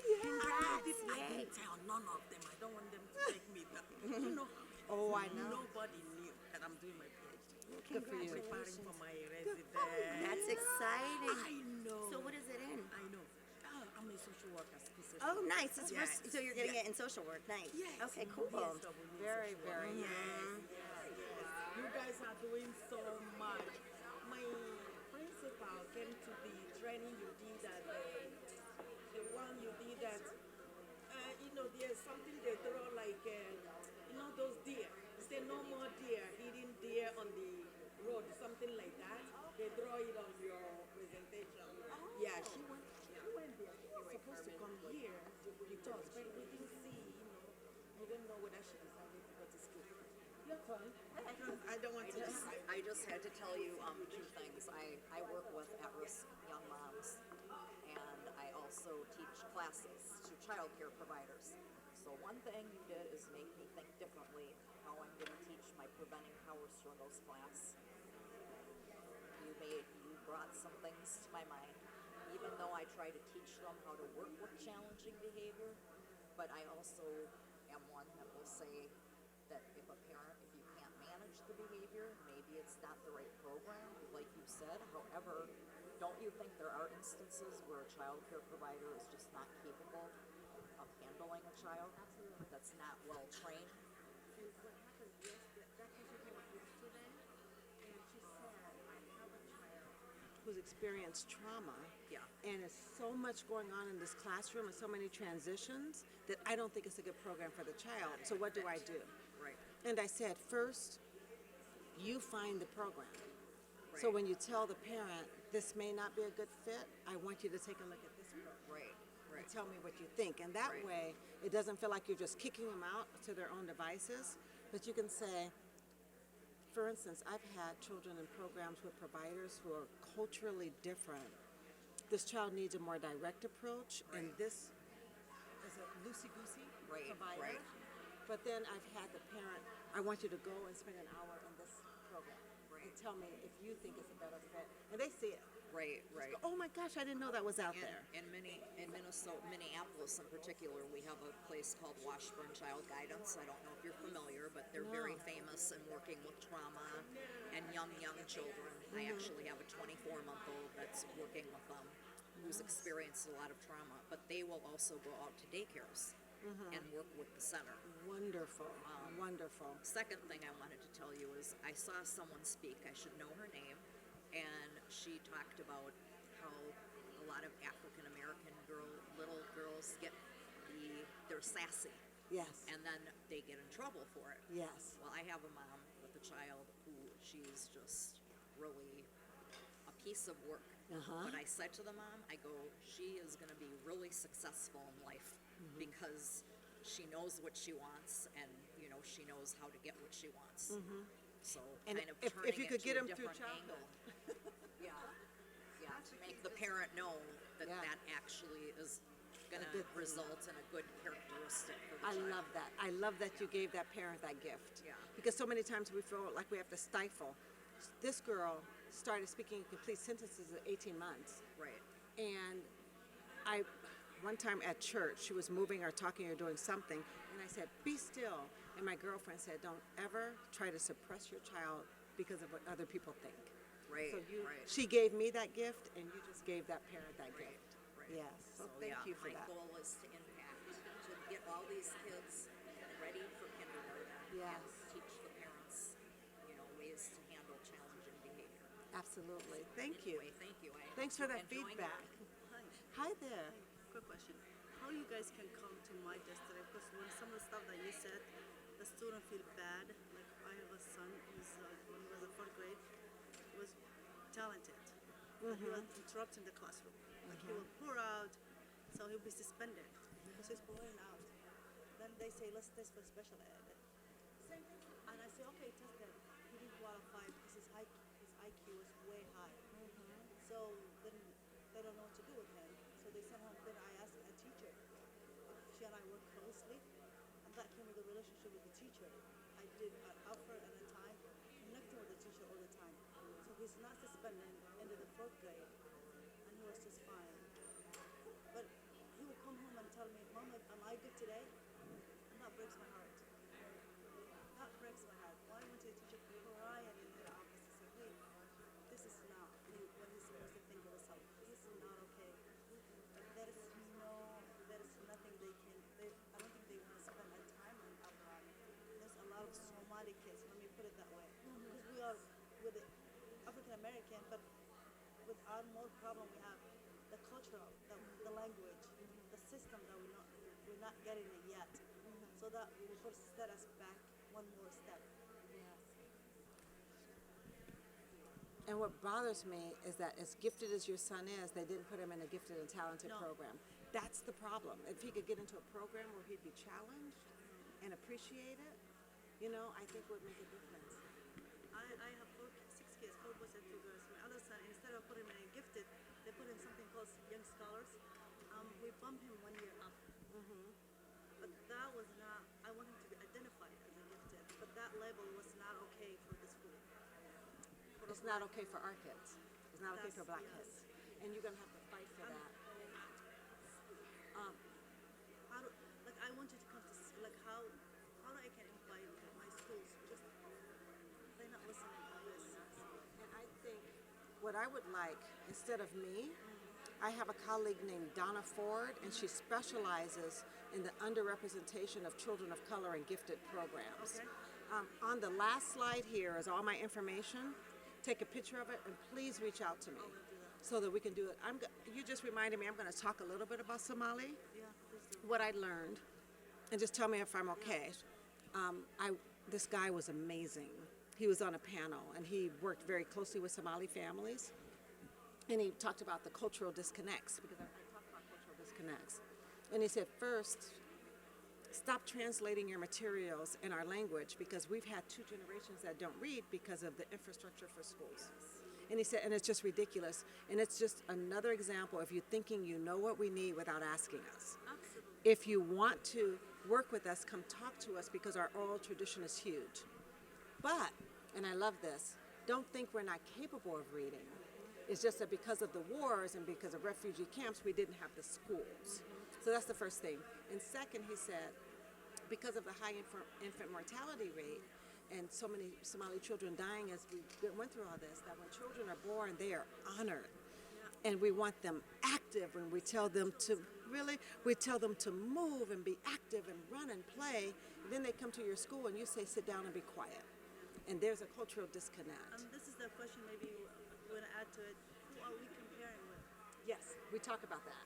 I can tell none of them. I don't want them to take me back. You know, Oh, I know. nobody knew that I'm doing my PhD. Good for you. Preparing for my residence. That's exciting. I know. So what is it in? I know. I'm a social worker. Oh, nice. It's Yes. so you're getting it in social work. Nice. Yes. Okay, cool. Yes, Very, very Yes. You guys are doing so much. My principal came to the training you did at the one you did at, there's something they draw like, those deer. Say no more deer, eating deer on the road, something like that. They draw it on your presentation. Yeah, she went there. She was supposed to come here with us, but we didn't see, we didn't know whether she decided to go to school. I don't want to. I just had to tell you two things. I work with at-risk young moms, and I also teach classes to child care providers. So one thing you did is make me think differently how I'm going to teach my Preventing Power Struggles class. You brought some things to my mind, even though I try to teach them how to work with challenging behavior, but I also am one that will say that if you can't manage the behavior, maybe it's not the right program, like you said. However, don't you think there are instances where a child care provider is just not capable of handling a child that's not well trained? And what happened yesterday, that person came up yesterday, and she said, I have a child who's experienced trauma. Yeah. And there's so much going on in this classroom and so many transitions that I don't think it's a good program for the child. So what do I do? Right. And I said, first, you find the program. So Right. when you tell the parent, this may not be a good fit, I want you to take a look at this program. Right. And Right. tell me what you think. And that Right. way, it doesn't feel like you're just kicking them out to their own devices, but you can say, for instance, I've had children in programs with providers who are culturally different. This child needs a more direct approach, and Right. this is a loosey-goosey Right, provider. right. But then I've had the parent, I want you to go and spend an hour in this program and Right. tell me if you think it's a better fit. And they see it. Right. Right. Oh my gosh, I didn't know that was out there. In Minneapolis in particular, we have a place called Washburn Child Guidance. I don't know if you're familiar, but they're very famous in working with trauma and young children. I actually have a 24-month-old that's working with them who's experienced a lot of trauma, but they will also go out to daycares and work with the center. Wonderful, wonderful. Second thing I wanted to tell you is I saw someone speak, I should know her name, and she talked about how a lot of African American little girls they're sassy, Yes, and then they get in trouble for it. yes. Well, I have a mom with a child who she's just really a piece of work. But I said to the mom, I go, she is going to be really successful in life because she knows what she wants, and she knows how to get what she wants. So And kind of if turning you it could to get a 'em through different childhood. angle. Yeah, to make the parent know that Yeah. that actually is going A to good thing. result in a good characteristic for the I child. love that. I love that you gave that parent that gift. Yeah. Because so many times we feel like we have to stifle. This girl started speaking in complete sentences at 18 months. Right. And one time at church, she was moving or talking or doing something, and I said, be still. And my girlfriend said, don't ever try to suppress your child because of what other people think. Right. So right. she gave me that gift, and you just gave that parent that Right, gift. right. Yes. So thank yeah, you for my that. goal is to impact, to get all these kids ready for kindergarten. Yes. And teach the parents, ways to handle challenging behavior. Absolutely. Thank you. Anyway, thank you. I Thanks hope for you're that enjoying feedback. it. Hi there. Quick question. How you guys can come to my desk today? Because when some of the stuff that you said, the student feel bad. Like I have a son who's when he was in 4th grade, he was talented. But he was interrupting the classroom. Like he would pour out, so he'll be suspended because he's pouring out. Then they say, let's test for special ed. And I say, okay, test him. He didn't qualify because his IQ was way high. So then they don't know what to do with him. So they sent home. Then I asked a teacher. She and I work closely, and that came with a relationship with the teacher. I did an offer and a time connecting with the teacher all the time. So he's not suspended into the 4th grade, and he was just fine. But he would come home and tell me, Mama, am I good today? And that breaks my heart. That breaks my heart. Why went to the teacher crying in the office and say, hey, this is not what he's supposed to think of himself. This is not okay. There is nothing they can, I don't think they want to spend their time on abroad. There's a lot of Somali kids, let me put it that way. Because we are with the African American, but with our more problem we have the cultural, the language, the system that we're not getting it yet. So that will set us back one more step. And what bothers me is that as gifted as your son is, they didn't put him in a gifted and talented No. program. That's the problem. If he could get into a program where he'd be challenged and appreciated, you know, I think would make a difference. I have six kids, 4 boys and 2 girls. My other son, instead of putting him in gifted, they put in something called Young Scholars. We bumped him 1 year up. But that was not, I want him to be identified as a gifted, but that label was not okay for the school. It's not okay for our kids. It's not okay for That's- black yes. kids. And you're gonna have to fight for that. How do, like, I want you to come to, like, how I can invite my schools, because they're not listening to this. And I think what I would like, instead of me, I have a colleague named Donna Ford, and she specializes in the underrepresentation of children of color in gifted programs. Okay. On the last slide here is all my information. Take a picture of it, and please reach out to me so that we can do it. You just reminded me I'm going to talk a little bit about Somali, Yeah, please do. what I learned, and just tell me if I'm okay. This guy was amazing. He was on a panel, and he worked very closely with Somali families. And he talked about the cultural disconnects, because I talked about cultural disconnects. And he said, first, stop translating your materials in our language, because we've had 2 generations that don't read because of the infrastructure for schools. And he said, and it's just ridiculous. And it's just another example of you thinking you know what we need without asking us. Absolutely. If you want to work with us, come talk to us, because our oral tradition is huge. But, and I love this, don't think we're not capable of reading. It's just that because of the wars and because of refugee camps, we didn't have the schools. So that's the first thing. And second, he said, because of the high infant mortality rate and so many Somali children dying as we went through all this, that when children are born, they are honored. And we want them active, and we tell them to move and be active and run and play. And then they come to your school and you say, sit down and be quiet. And there's a cultural disconnect. This is the question maybe you want to add to it. Who are we comparing with? Yes, we talk about that.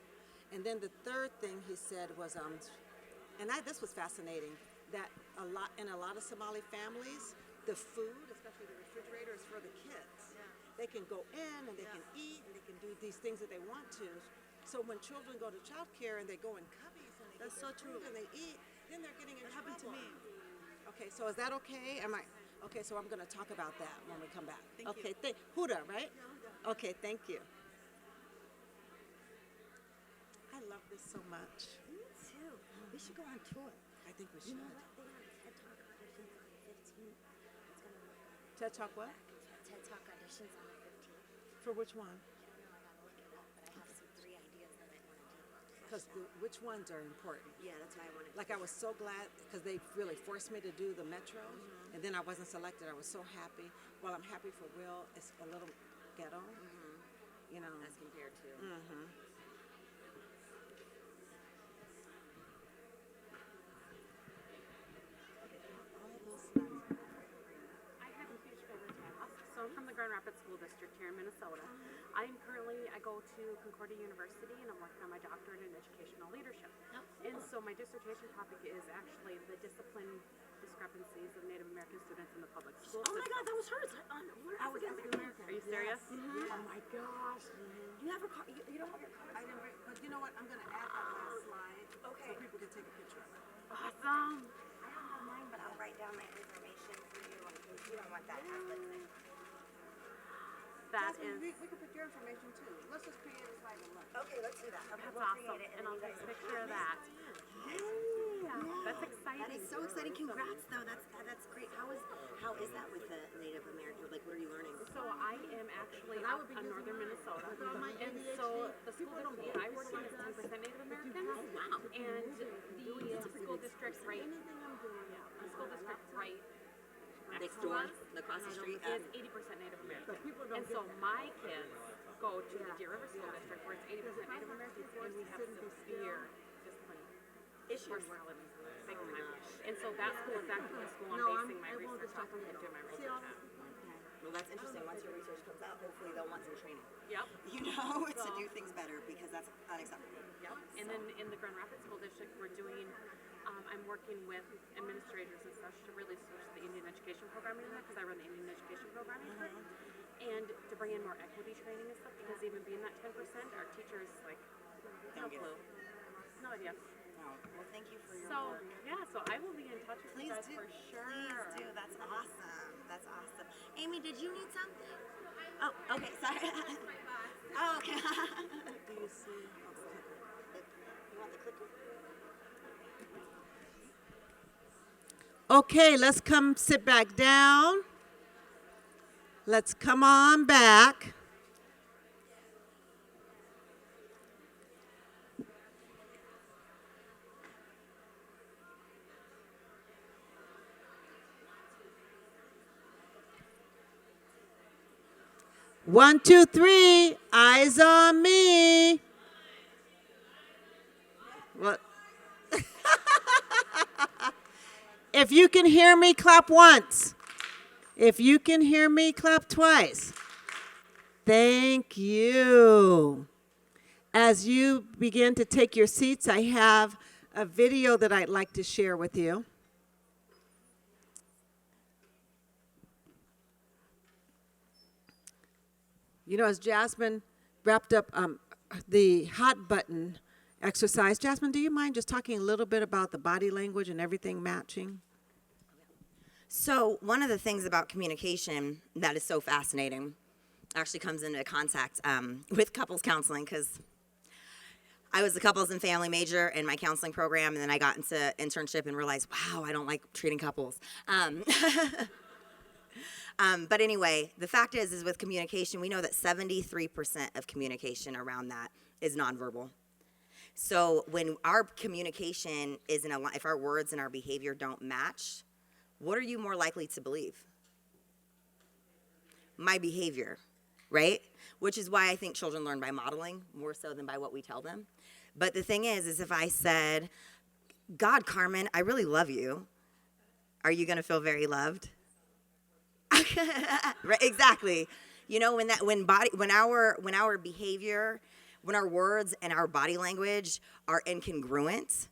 And then the third thing he said was, this was fascinating, that in a lot of Somali families, the food, especially the refrigerator, is for the kids. Yeah. They can go in and they can eat and they can do these things that they want to. So when children go to childcare and they go in cubbies and they That's get their so true. food and they eat, then they're getting in That trouble. happened to me. Okay, so is that okay? Okay, so I'm going to talk about that when we come back. Thank okay, you. Huda, right? Okay, thank you. I love this so much. Me too. We should go on tour. I think we You should. know what? They have TED Talk auditions on the 15th. It's gonna be TED Talk what? TED Talk auditions on the 15th. For which one? I don't know. I gotta look it up, but I have some 3 ideas that I want to do. Because which ones are important? Yeah, that's why I wanted. Like, I was so glad because they really forced me to do the metro, and then I wasn't selected. I was so happy. Well, I'm happy for Will. It's a little ghetto, you know. As compared to. I have a huge favor to ask. So I'm from the Grand Rapids School District here in Minnesota. I go to Concordia University and I'm working on my doctorate in educational leadership. And so my dissertation topic is actually the discipline discrepancies of Native American students in the public school Oh my system. God, that was hers. I was African American. Are you serious? Oh my gosh. You have a car. You don't have your card. I didn't, but you know what? I'm going to add that last slide Okay. so people can take a picture of it. Awesome. I don't have mine, but I'll write down my information for you in case you don't want that tablet thing. That Jasmine, is, we could put your information too. Let's just create a slide and look. Okay, let's do that. Okay, that's we'll awesome. create it And I'll then take a you guys picture of that. Yeah, that's exciting. That is so exciting. Congrats, though. That's great. How is that with the Native American? Like, what are you learning? So I am actually up in northern Minnesota, and so the school district I work in is 10% Native American, and the school district right, the school district right Next to door, us across the street. is 80% Native American, and so my kids go to the Deer River School District where it's 80% Native American, and we have severe discipline Issues. problems, big time. And so that school is actually the school I'm basing my research off of and doing my research at. Well, that's interesting. Once your research comes out, hopefully they'll want some training. Yep. You know, to do things better because that's unacceptable. Yep. And then in the Grand Rapids School District, we're doing, I'm working with administrators and such to really switch the Indian education programming in there because I run the Indian education programming group. And to bring in more equity training and stuff because even being that 10%, our teachers, like, no Don't get clue. it. No idea. Oh, Well, thank you for your So, work. yeah, so I will be in touch with you Please guys do. for sure. Please do. That's awesome. That's awesome. Amy, did you need something? Oh, okay. Sorry. Oh, okay. Do you see? You want the clicker? Okay, let's come sit back down. Let's come on back. One, two, three. Eyes on me. What? If you can hear me, clap once. If you can hear me, clap twice. Thank you. As you begin to take your seats, I have a video that I'd like to share with you. You know, as Jasmine wrapped up the hot button exercise, Jasmine, do you mind just talking a little bit about the body language and everything matching? So one of the things about communication that is so fascinating actually comes into contact with couples counseling, because I was a couples and family major in my counseling program, and then I got into internship and realized, wow, I don't like treating couples. But anyway, the fact is with communication, we know that 73% of communication around that is nonverbal. So when our communication isn't aligned, if our words and our behavior don't match, what are you more likely to believe? My behavior, right? Which is why I think children learn by modeling more so than by what we tell them. But the thing is if I said, God, Carmen, I really love you, are you gonna feel very loved? Right, exactly. You know, when our behavior, when our words and our body language are incongruent,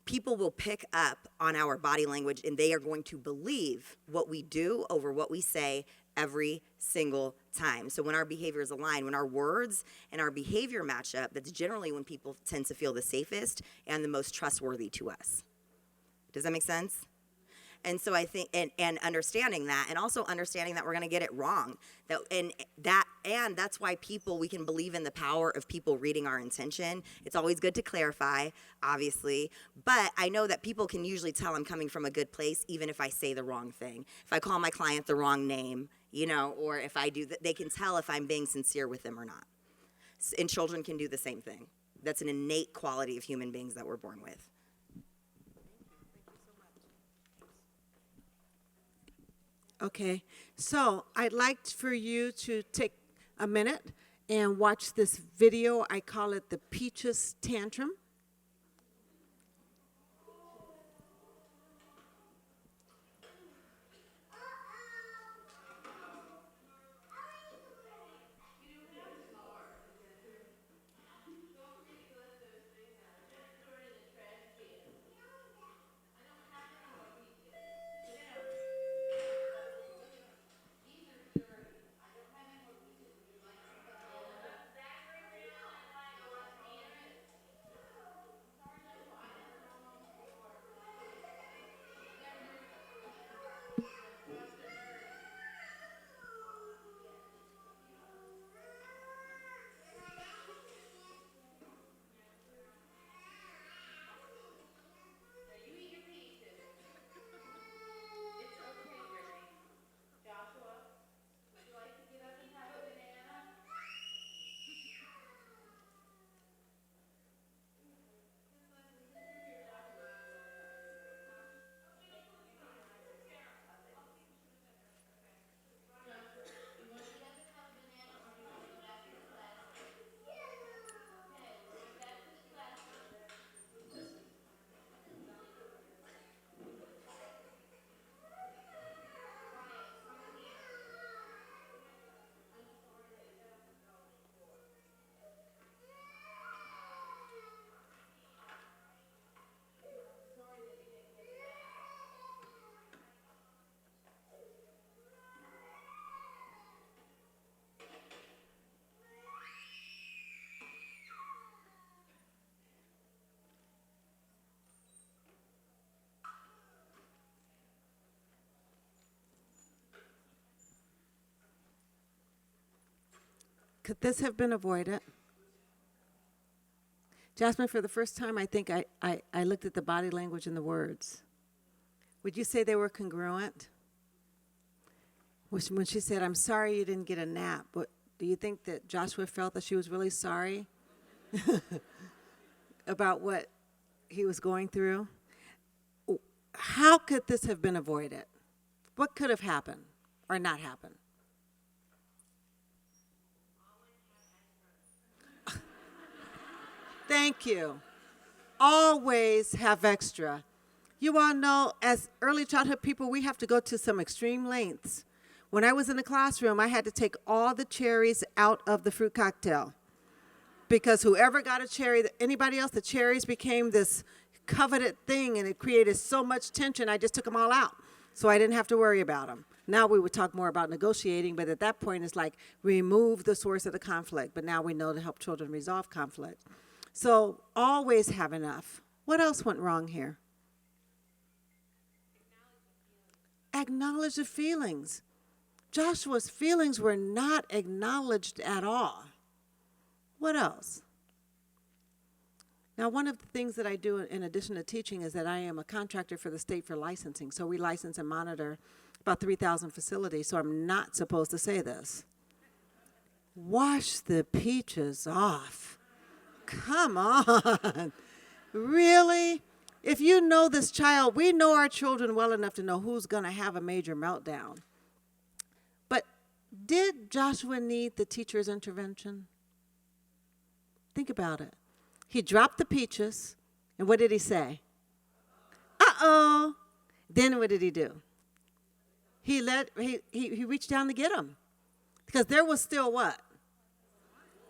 people will pick up on our body language and they are going to believe what we do over what we say every single time. So when our behavior is aligned, when our words and our behavior match up, that's generally when people tend to feel the safest and the most trustworthy to us. Does that make sense? And so I think, and understanding that, and also understanding that we're going to get it wrong. And that's why we can believe in the power of people reading our intention. It's always good to clarify, obviously. But I know that people can usually tell I'm coming from a good place, even if I say the wrong thing. If I call my client the wrong name, you know, or if I do, they can tell if I'm being sincere with them or not. And children can do the same thing. That's an innate quality of human beings that we're born with. Okay, so I'd like for you to take a minute and watch this video. I call it the Peaches Tantrum. Could this have been avoided? Jasmine, for the first time, I think I looked at the body language and the words. Would you say they were congruent? When she said, "I'm sorry you didn't get a nap," do you think that Joshua felt that she was really sorry about what he was going through? How could this have been avoided? What could have happened or not happened? Thank you. Always have extra. You all know, as early childhood people, we have to go to some extreme lengths. When I was in the classroom, I had to take all the cherries out of the fruit cocktail because whoever got a cherry, anybody else, the cherries became this coveted thing, and it created so much tension, I just took them all out so I didn't have to worry about them. Now we would talk more about negotiating, but at that point, it's like remove the source of the conflict. But now we know to help children resolve conflict. So always have enough. What else went wrong here? Acknowledge the feelings. Joshua's feelings were not acknowledged at all. What else? Now, one of the things that I do in addition to teaching is that I am a contractor for the state for licensing. So we license and monitor about 3,000 facilities. So I'm not supposed to say this. Wash the peaches off. Come on. Really? If you know this child, we know our children well enough to know who's going to have a major meltdown. But did Joshua need the teacher's intervention? Think about it. He dropped the peaches, and what did he say? Uh-oh. Then what did he do? He reached down to get them. Because there was still what?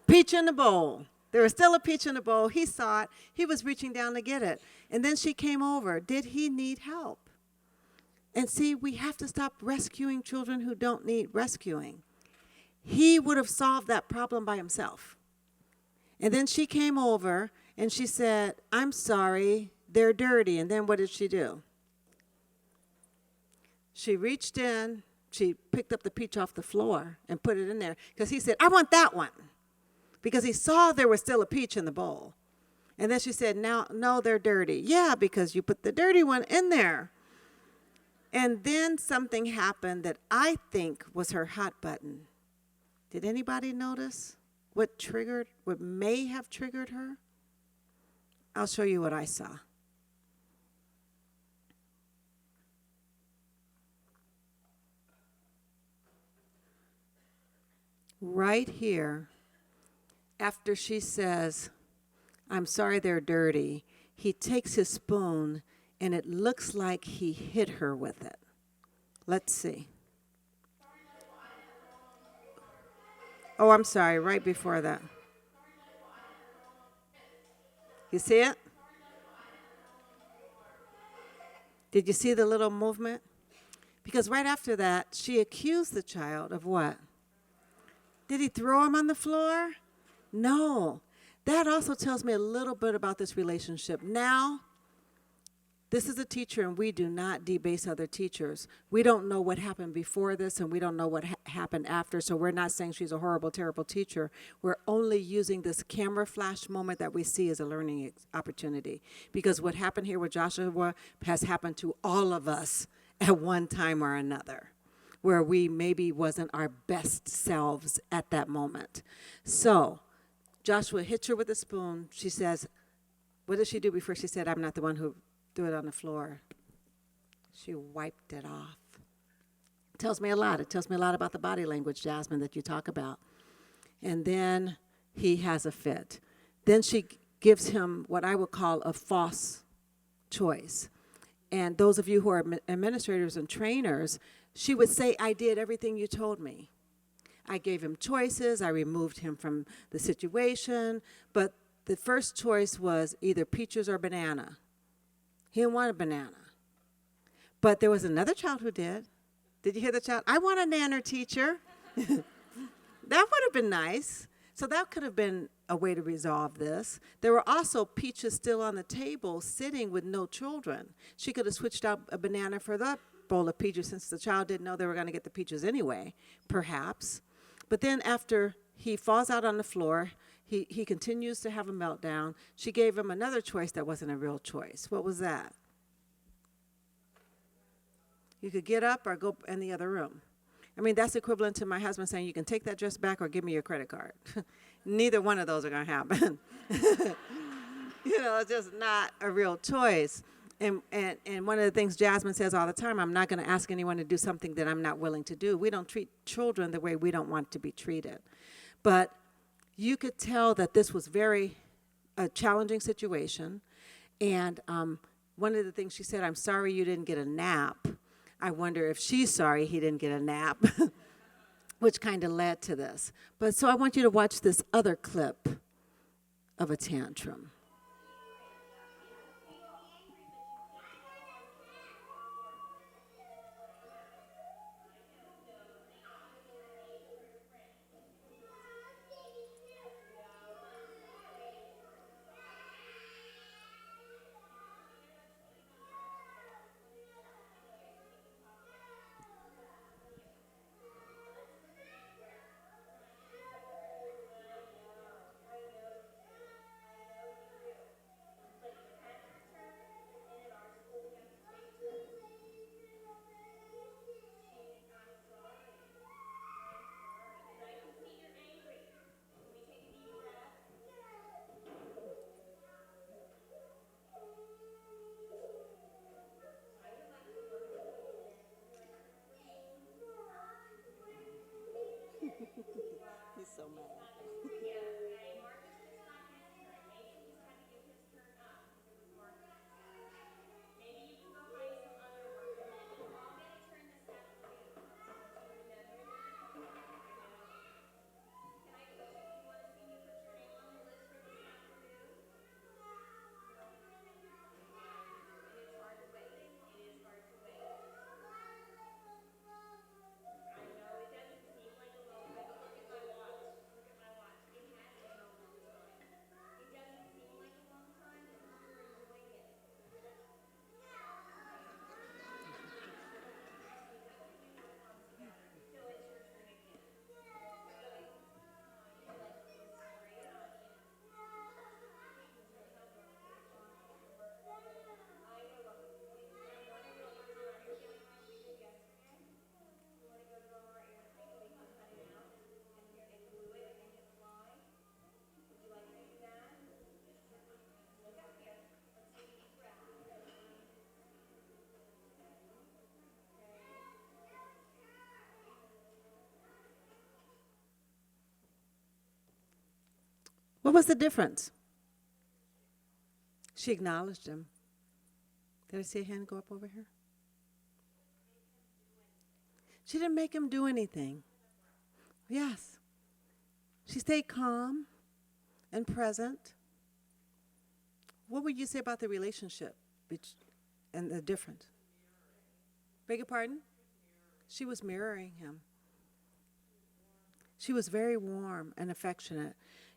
Peach in the bowl. There was still a peach in the bowl. He saw it. He was reaching down to get it. And then she came over. Did he need help? And see, we have to stop rescuing children who don't need rescuing. He would have solved that problem by himself. And then she came over and she said, "I'm sorry, they're dirty." And then what did she do? She reached in, she picked up the peach off the floor and put it in there. Because he said, "I want that one." Because he saw there was still a peach in the bowl. And then she said, "No, they're dirty." "Yeah, because you put the dirty one in there." And then something happened that I think was her hot button. Did anybody notice what may have triggered her? I'll show you what I saw. Right here, after she says, "I'm sorry they're dirty," he takes his spoon, and it looks like he hit her with it. Let's see. Oh, I'm sorry, right before that. You see it? Did you see the little movement? Because right after that, she accused the child of what? Did he throw him on the floor? No. That also tells me a little bit about this relationship. Now, this is a teacher, and we do not debase other teachers. We don't know what happened before this, and we don't know what happened after, so we're not saying she's a horrible, terrible teacher. We're only using this camera flash moment that we see as a learning opportunity. Because what happened here with Joshua has happened to all of us at one time or another, where we maybe wasn't our best selves at that moment. So Joshua hits her with a spoon. She says, what did she do before she said, "I'm not the one who threw it on the floor"? She wiped it off. It tells me a lot. It tells me a lot about the body language, Jasmine, that you talk about. And then he has a fit. Then she gives him what I would call a false choice. And those of you who are administrators and trainers, she would say, "I did everything you told me. I gave him choices. I removed him from the situation. But the first choice was either peaches or banana. He didn't want a banana. But there was another child who did. Did you hear the child? "I want a nanner, teacher." That would have been nice. So that could have been a way to resolve this. There were also peaches still on the table sitting with no children. She could have switched out a banana for that bowl of peaches since the child didn't know they were going to get the peaches anyway, perhaps. But then after He falls out on the floor. He continues to have a meltdown. She gave him another choice that wasn't a real choice. What was that? You could get up or go in the other room. I mean, that's equivalent to my husband saying, you can take that dress back or give me your credit card. Neither one of those are going to happen. It's just not a real choice. And one of the things Jasmine says all the time, I'm not going to ask anyone to do something that I'm not willing to do. We don't treat children the way we don't want to be treated. But you could tell that this was a challenging situation. And one of the things she said, I'm sorry you didn't get a nap. I wonder if she's sorry he didn't get a nap, which kind of led to this. But so I want you to watch this other clip of a tantrum. He's so mad. What was the difference? She acknowledged him. Did I see a hand go up over here? She didn't make him do anything. Yes. She stayed calm and present. What would you say about the relationship and the difference? Beg your pardon? She was mirroring him. She was very warm and affectionate.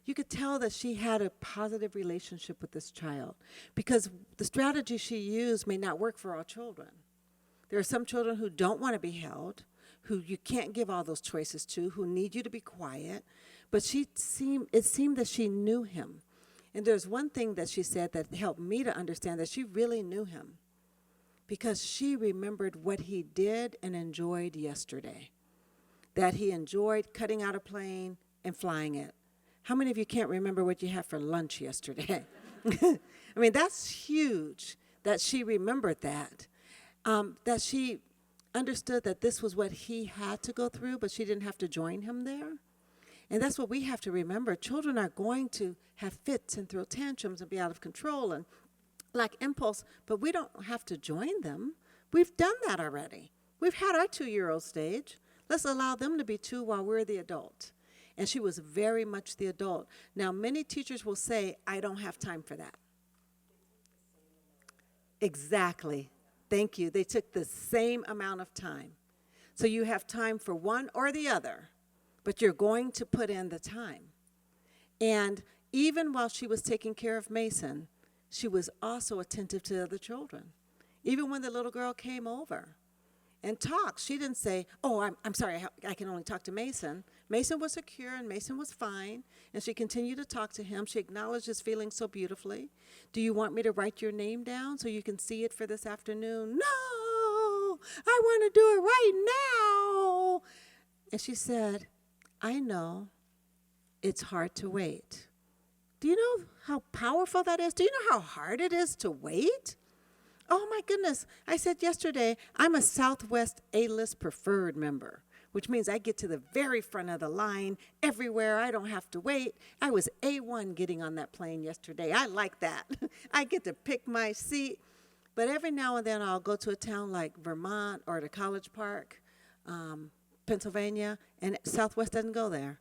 You could tell that she had a positive relationship with this child because the strategy she used may not work for all children. There are some children who don't want to be held, who you can't give all those choices to, who need you to be quiet. But it seemed that she knew him. And there's one thing that she said that helped me to understand that she really knew him because she remembered what he did and enjoyed yesterday, that he enjoyed cutting out a plane and flying it. How many of you can't remember what you had for lunch yesterday? I mean, that's huge that she remembered that, that she understood that this was what he had to go through, but she didn't have to join him there. And that's what we have to remember. Children are going to have fits and throw tantrums and be out of control and lack impulse, but we don't have to join them. We've done that already. We've had our 2-year-old stage. Let's allow them to be 2 while we're the adult. And she was very much the adult. Now, many teachers will say, I don't have time for that. Exactly. Thank you. They took the same amount of time. So you have time for one or the other, but you're going to put in the time. And even while she was taking care of Mason, she was also attentive to other children. Even when the little girl came over, and talked. She didn't say, oh, I'm sorry, I can only talk to Mason. Mason was secure and Mason was fine. And she continued to talk to him. She acknowledged his feelings so beautifully. Do you want me to write your name down so you can see it for this afternoon? No, I want to do it right now. And she said, I know it's hard to wait. Do you know how powerful that is? Do you know how hard it is to wait? Oh my goodness. I said yesterday, I'm a Southwest A-list preferred member, which means I get to the very front of the line everywhere. I don't have to wait. I was A1 getting on that plane yesterday. I like that. I get to pick my seat. But every now and then I'll go to a town like Vermont or to College Park, Pennsylvania, and Southwest doesn't go there.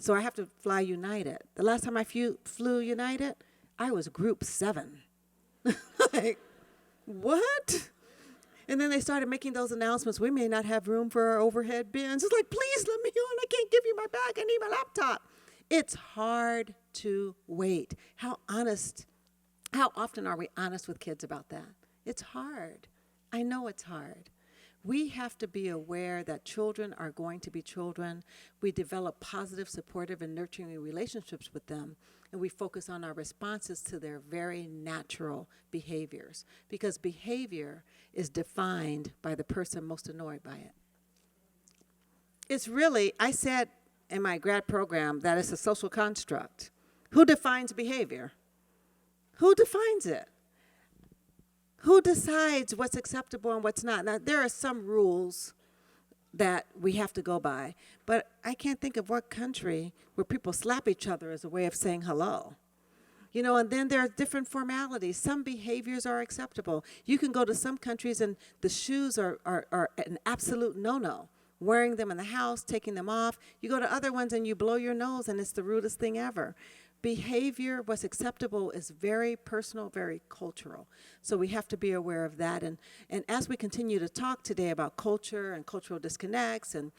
So I have to fly United. The last time I flew United, I was group 7. Like, what? And then they started making those announcements. We may not have room for our overhead bins. It's like, please let me on. I can't give you my bag. I need my laptop. It's hard to wait. How often are we honest with kids about that? It's hard. I know it's hard. We have to be aware that children are going to be children. We develop positive, supportive, and nurturing relationships with them, and we focus on our responses to their very natural behaviors, because behavior is defined by the person most annoyed by it. It's really, I said in my grad program that it's a social construct. Who defines behavior? Who defines it? Who decides what's acceptable and what's not? Now, there are some rules that we have to go by, but I can't think of what country where people slap each other as a way of saying hello. You know, and then there are different formalities. Some behaviors are acceptable. You can go to some countries and the shoes are an absolute no-no. Wearing them in the house, taking them off. You go to other ones and you blow your nose and it's the rudest thing ever. Behavior, what's acceptable, is very personal, very cultural. So we have to be aware of that. And as we continue to talk today about culture and cultural disconnects and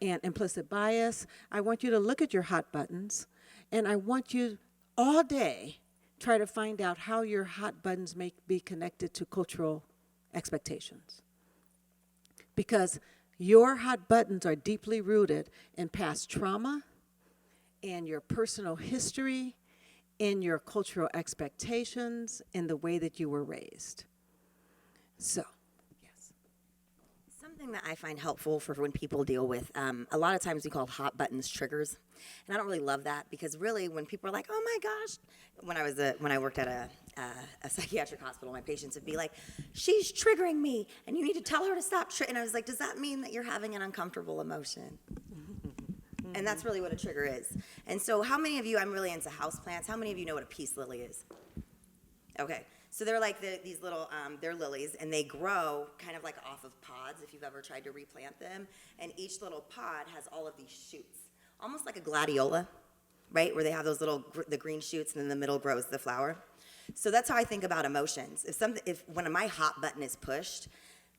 implicit bias, I want you to look at your hot buttons, and I want you all day try to find out how your hot buttons may be connected to cultural expectations. Because your hot buttons are deeply rooted in past trauma, and your personal history, in your cultural expectations, in the way that you were raised. So, yes. Something that I find helpful for when people deal with, a lot of times we call hot buttons triggers. And I don't really love that, because really when people are like, oh my gosh, when I worked at a psychiatric hospital, my patients would be like, she's triggering me, and you need to tell her to stop. And I was like, does that mean that you're having an uncomfortable emotion? And that's really what a trigger is. And so how many of you, I'm really into houseplants, how many of you know what a peace lily is? Okay, so they're like these little, they're lilies, and they grow kind of like off of pods if you've ever tried to replant them. And each little pod has all of these shoots, almost like a gladiola, right? Where they have those little, the green shoots, and in the middle grows the flower. So that's how I think about emotions. When my hot button is pushed,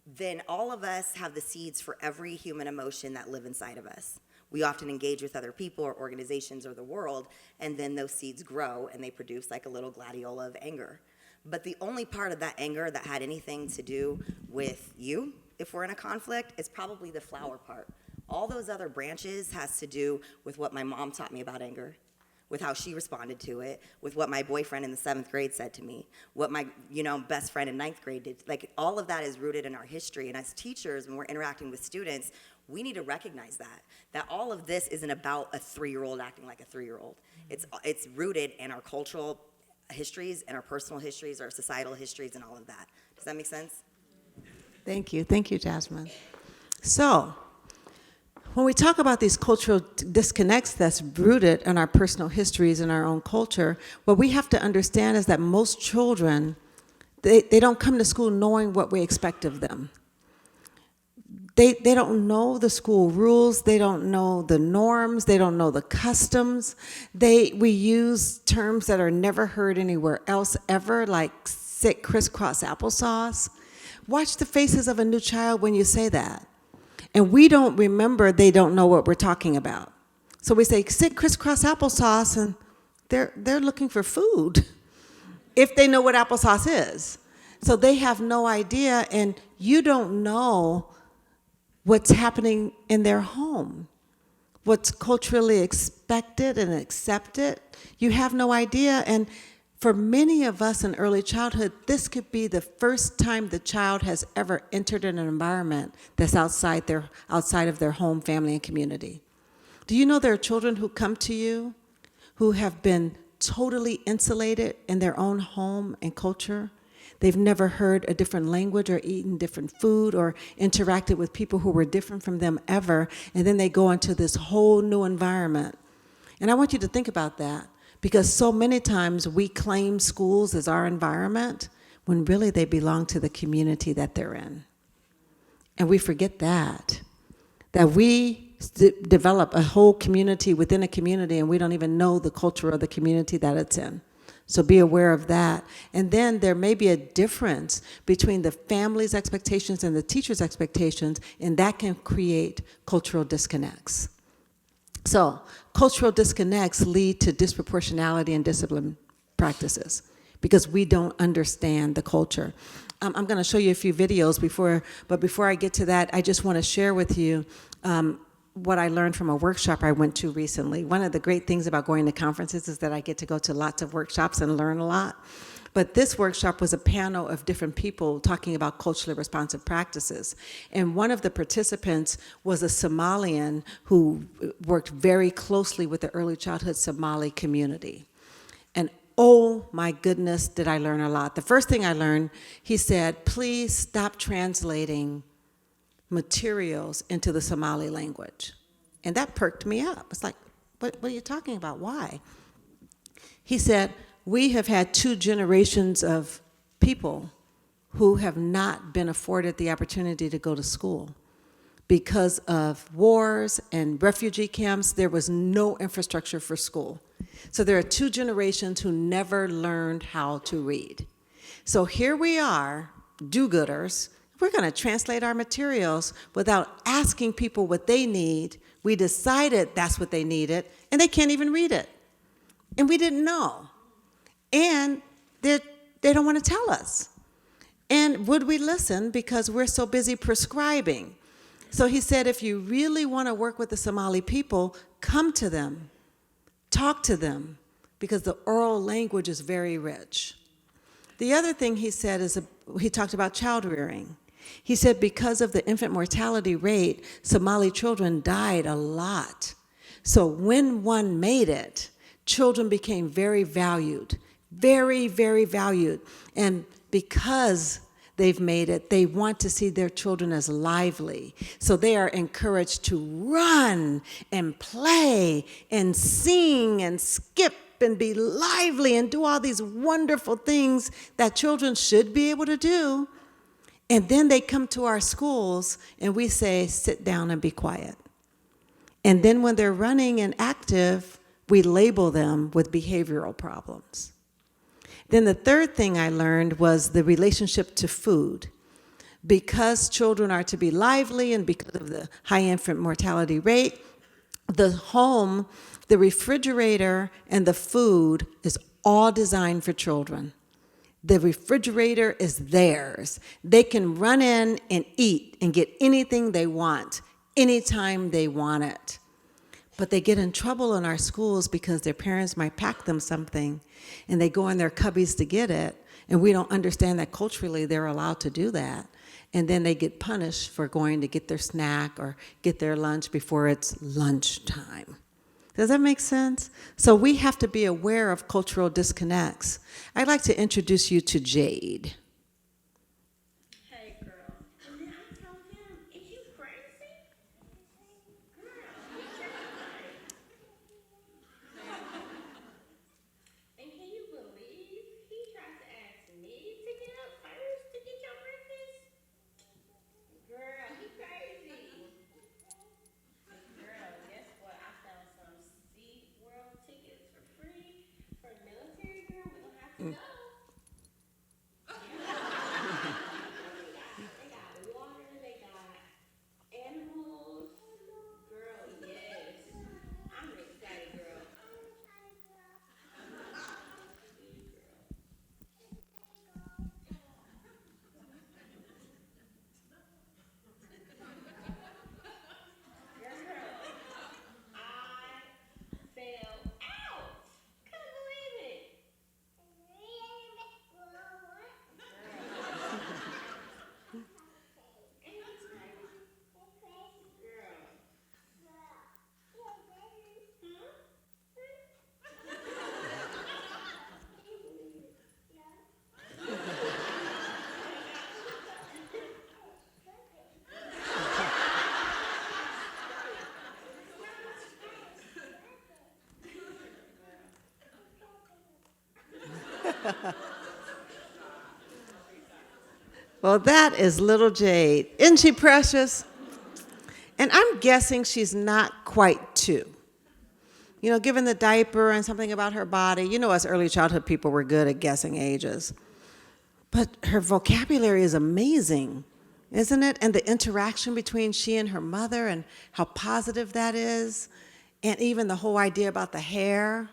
then all of us have the seeds for every human emotion that live inside of us. We often engage with other people or organizations or the world, and then those seeds grow and they produce like a little gladiola of anger. But the only part of that anger that had anything to do with you, if we're in a conflict, is probably the flower part. All those other branches has to do with what my mom taught me about anger, with how she responded to it, with what my boyfriend in the 7th grade said to me, what my best friend in 9th grade did. Like, all of that is rooted in our history. And as teachers, when we're interacting with students, we need to recognize that all of this isn't about a 3-year-old acting like a 3-year-old. It's rooted in our cultural histories and our personal histories, our societal histories, and all of that. Does that make sense? Thank you, Jasmine. So, when we talk about these cultural disconnects that's rooted in our personal histories and our own culture, what we have to understand is that most children, they don't come to school knowing what we expect of them. They don't know the school rules, they don't know the norms, they don't know the customs. We use terms that are never heard anywhere else ever, like sit crisscross applesauce. Watch the faces of a new child when you say that. And we don't remember they don't know what we're talking about. So we say, sit crisscross applesauce, and they're looking for food, if they know what applesauce is. So they have no idea, and you don't know what's happening in their home, what's culturally expected and accepted. You have no idea. And for many of us in early childhood, this could be the first time the child has ever entered an environment that's outside of their home, family, and community. Do you know there are children who come to you who have been totally insulated in their own home and culture? They've never heard a different language or eaten different food or interacted with people who were different from them ever, and then they go into this whole new environment. And I want you to think about that, because so many times we claim schools as our environment when really they belong to the community that they're in. And we forget that we develop a whole community within a community and we don't even know the culture of the community that it's in. So be aware of that. And then there may be a difference between the family's expectations and the teacher's expectations, and that can create cultural disconnects. So cultural disconnects lead to disproportionality in discipline practices because we don't understand the culture. I'm going to show you a few videos but before I get to that, I just want to share with you what I learned from a workshop I went to recently. One of the great things about going to conferences is that I get to go to lots of workshops and learn a lot. But this workshop was a panel of different people talking about culturally responsive practices. And one of the participants was a Somalian who worked very closely with the early childhood Somali community. And oh my goodness, did I learn a lot. The first thing I learned, he said, please stop translating materials into the Somali language. And that perked me up. It's like, what are you talking about? Why? He said, we have had 2 generations of people who have not been afforded the opportunity to go to school. Because of wars and refugee camps, there was no infrastructure for school. So there are 2 generations who never learned how to read. So here we are, do-gooders. We're going to translate our materials without asking people what they need. We decided that's what they needed, and they can't even read it. And we didn't know. And they don't want to tell us. And would we listen because we're so busy prescribing? So he said, if you really want to work with the Somali people, come to them, talk to them, because the oral language is very rich. The other thing he said is, he talked about child rearing. He said because of the infant mortality rate, Somali children died a lot. So when one made it, children became very valued, very, very valued. And because they've made it, they want to see their children as lively. So they are encouraged to run and play and sing and skip and be lively and do all these wonderful things that children should be able to do. And then they come to our schools and we say, sit down and be quiet. And then when they're running and active, we label them with behavioral problems. Then the third thing I learned was the relationship to food. Because children are to be lively and because of the high infant mortality rate, the home, the refrigerator, and the food is all designed for children. The refrigerator is theirs. They can run in and eat and get anything they want, anytime they want it. But they get in trouble in our schools because their parents might pack them something and they go in their cubbies to get it, and we don't understand that culturally they're allowed to do that. And then they get punished for going to get their snack or get their lunch before it's lunchtime. Does that make sense? So we have to be aware of cultural disconnects. I'd like to introduce you to Jade. Hey, girl. And then I told him, is you crazy? Girl, you tripping. And can you believe he tried to ask me to get up first to get your breakfast? Girl, he crazy. Girl, guess what? I found some SeaWorld tickets for free for the military. Girl, we gonna have to go. Well, that is little Jade. Isn't she precious? And I'm guessing she's not quite 2. You know, given the diaper and something about her body, you know, us early childhood people were good at guessing ages. But her vocabulary is amazing, isn't it? And the interaction between she and her mother and how positive that is. And even the whole idea about the hair.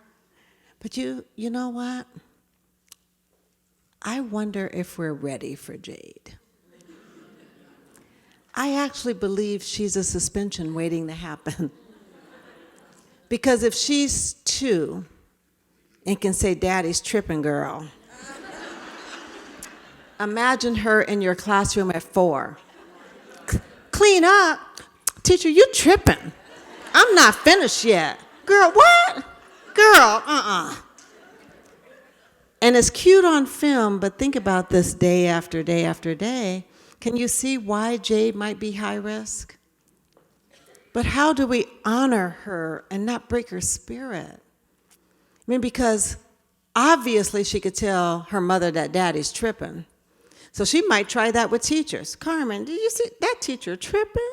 But you know what? I wonder if we're ready for Jade. I actually believe she's a suspension waiting to happen. Because if she's 2 and can say, "Daddy's tripping, girl," imagine her in your classroom at 4. "Clean up. Teacher, you tripping. I'm not finished yet." "Girl, what? Girl, And it's cute on film, but think about this day after day after day. Can you see why Jade might be high risk? But how do we honor her and not break her spirit? I mean, because obviously she could tell her mother that Daddy's tripping. So she might try that with teachers. "Carmen, did you see that teacher tripping?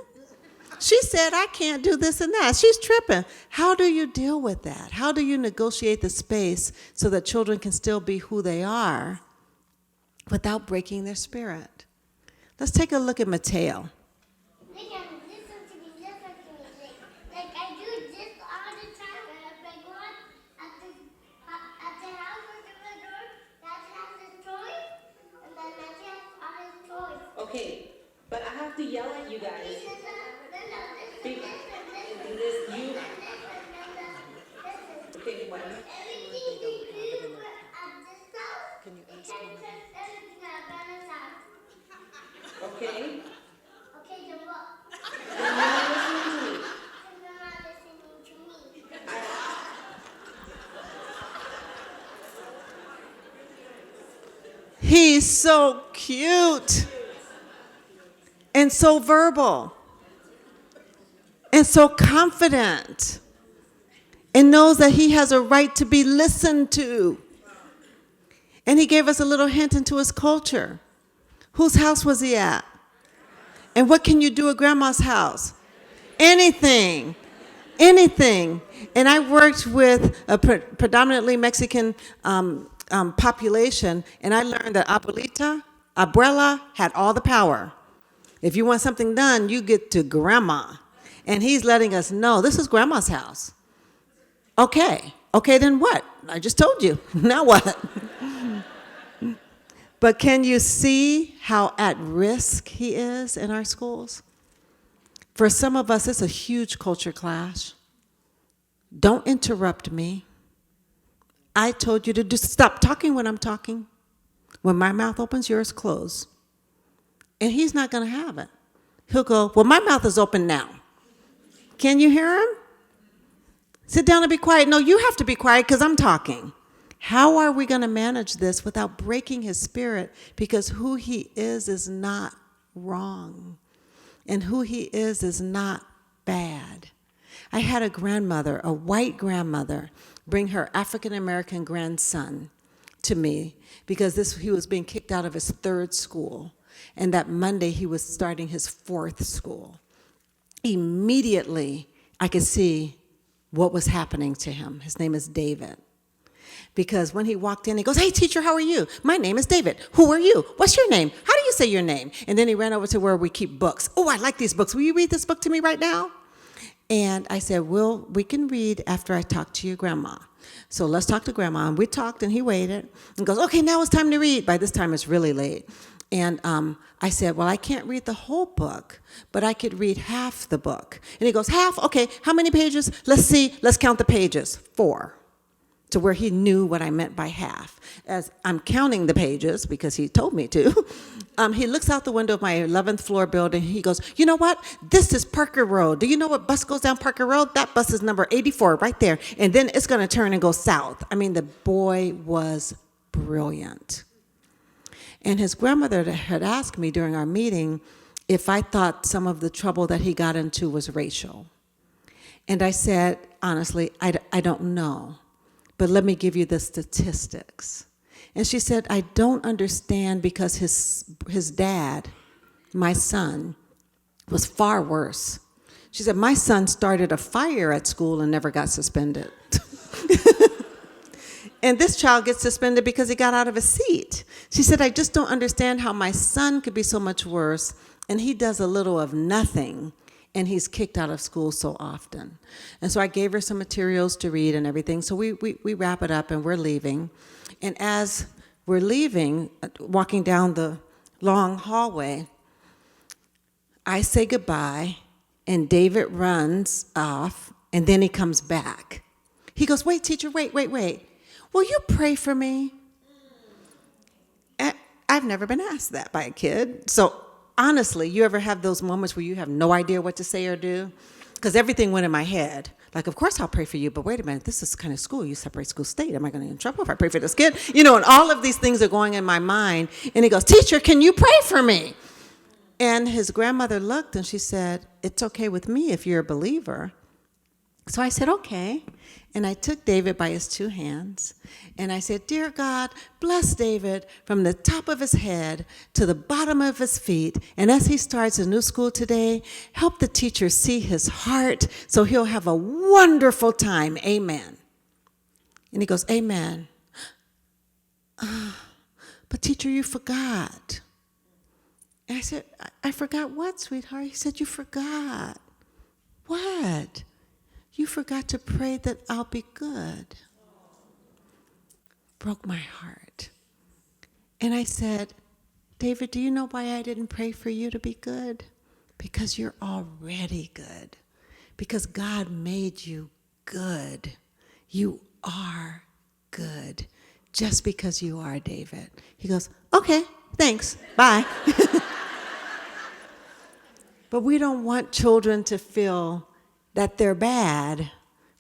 She said I can't do this and that. She's tripping." How do you deal with that? How do you negotiate the space so that children can still be who they are without breaking their spirit? Let's take a look at Mateo. They can listen to me. Like I do this all the time. And if I go out at the house or the door, that has his toys, and then that has all his toys. Okay, but I have to yell at you guys. This is Big- this and this you. Okay, what? everything we do at this house. Can you ask him? Everything at Ben's house. Okay. Okay, then what? Then you're not listening to me. You're not listening to me. He's so cute and so verbal and so confident and knows that he has a right to be listened to. And he gave us a little hint into his culture. Whose house was he at? And what can you do at grandma's house? Anything. Anything. And I worked with a predominantly Mexican population, and I learned that abuela had all the power. If you want something done, you get to grandma. And he's letting us know, this is grandma's house. Okay, then what? I just told you. Now what? But can you see how at risk he is in our schools? For some of us, it's a huge culture clash. Don't interrupt me. I told you to stop talking when I'm talking. When my mouth opens, yours close. And he's not going to have it. He'll go, well, my mouth is open now. Can you hear him? Sit down and be quiet. No, you have to be quiet because I'm talking. How are we going to manage this without breaking his spirit? Because who he is not wrong. And who he is not bad. I had a grandmother, a white grandmother, bring her African-American grandson to me because he was being kicked out of his 3rd school. And that Monday, he was starting his 4th school. Immediately, I could see what was happening to him. His name is David. Because when he walked in, he goes, "Hey, teacher, how are you? My name is David. Who are you? What's your name? How do you say your name?" And then he ran over to where we keep books. "Oh, I like these books. Will you read this book to me right now?" And I said, "Well, we can read after I talk to your grandma. So let's talk to grandma." And we talked, and he waited. And goes, "Okay, now it's time to read." By this time, it's really late. And I said, "Well, I can't read the whole book, but I could read half the book." And he goes, "Half? Okay, how many pages? Let's see. Let's count the pages. 4. To where he knew what I meant by half. As I'm counting the pages, because he told me to, he looks out the window of my 11th floor building. He goes, "You know what? This is Parker Road. Do you know what bus goes down Parker Road? That bus is number 84 right there. And then it's going to turn and go south." I mean, the boy was brilliant. And his grandmother had asked me during our meeting if I thought some of the trouble that he got into was racial. And I said, honestly, I don't know. But let me give you the statistics. And she said, I don't understand because his dad, my son, was far worse. She said, my son started a fire at school and never got suspended. And this child gets suspended because he got out of his seat. She said, I just don't understand how my son could be so much worse, and he does a little of nothing, and he's kicked out of school so often. And so I gave her some materials to read and everything. So we wrap it up, and we're leaving. And as we're leaving, walking down the long hallway, I say goodbye, and David runs off, and then he comes back. He goes, wait, teacher, wait. Will you pray for me? I've never been asked that by a kid. So honestly, you ever have those moments where you have no idea what to say or do? Because everything went in my head. Like, of course I'll pray for you, but wait a minute, this is kind of school. You separate school state. Am I going to get in trouble if I pray for this kid? And all of these things are going in my mind. And he goes, teacher, can you pray for me? And his grandmother looked and she said, it's okay with me if you're a believer. So I said, okay. And I took David by his two hands, and I said, dear God, bless David from the top of his head to the bottom of his feet. And as he starts a new school today, help the teacher see his heart so he'll have a wonderful time. Amen. And he goes, amen. But teacher, you forgot. And I said, I forgot what, sweetheart? He said, you forgot. What? You forgot to pray that I'll be good. Broke my heart. And I said, David, do you know why I didn't pray for you to be good? Because you're already good. Because God made you good. You are good. Just because you are, David. He goes, okay, thanks, bye. But we don't want children to feel that they're bad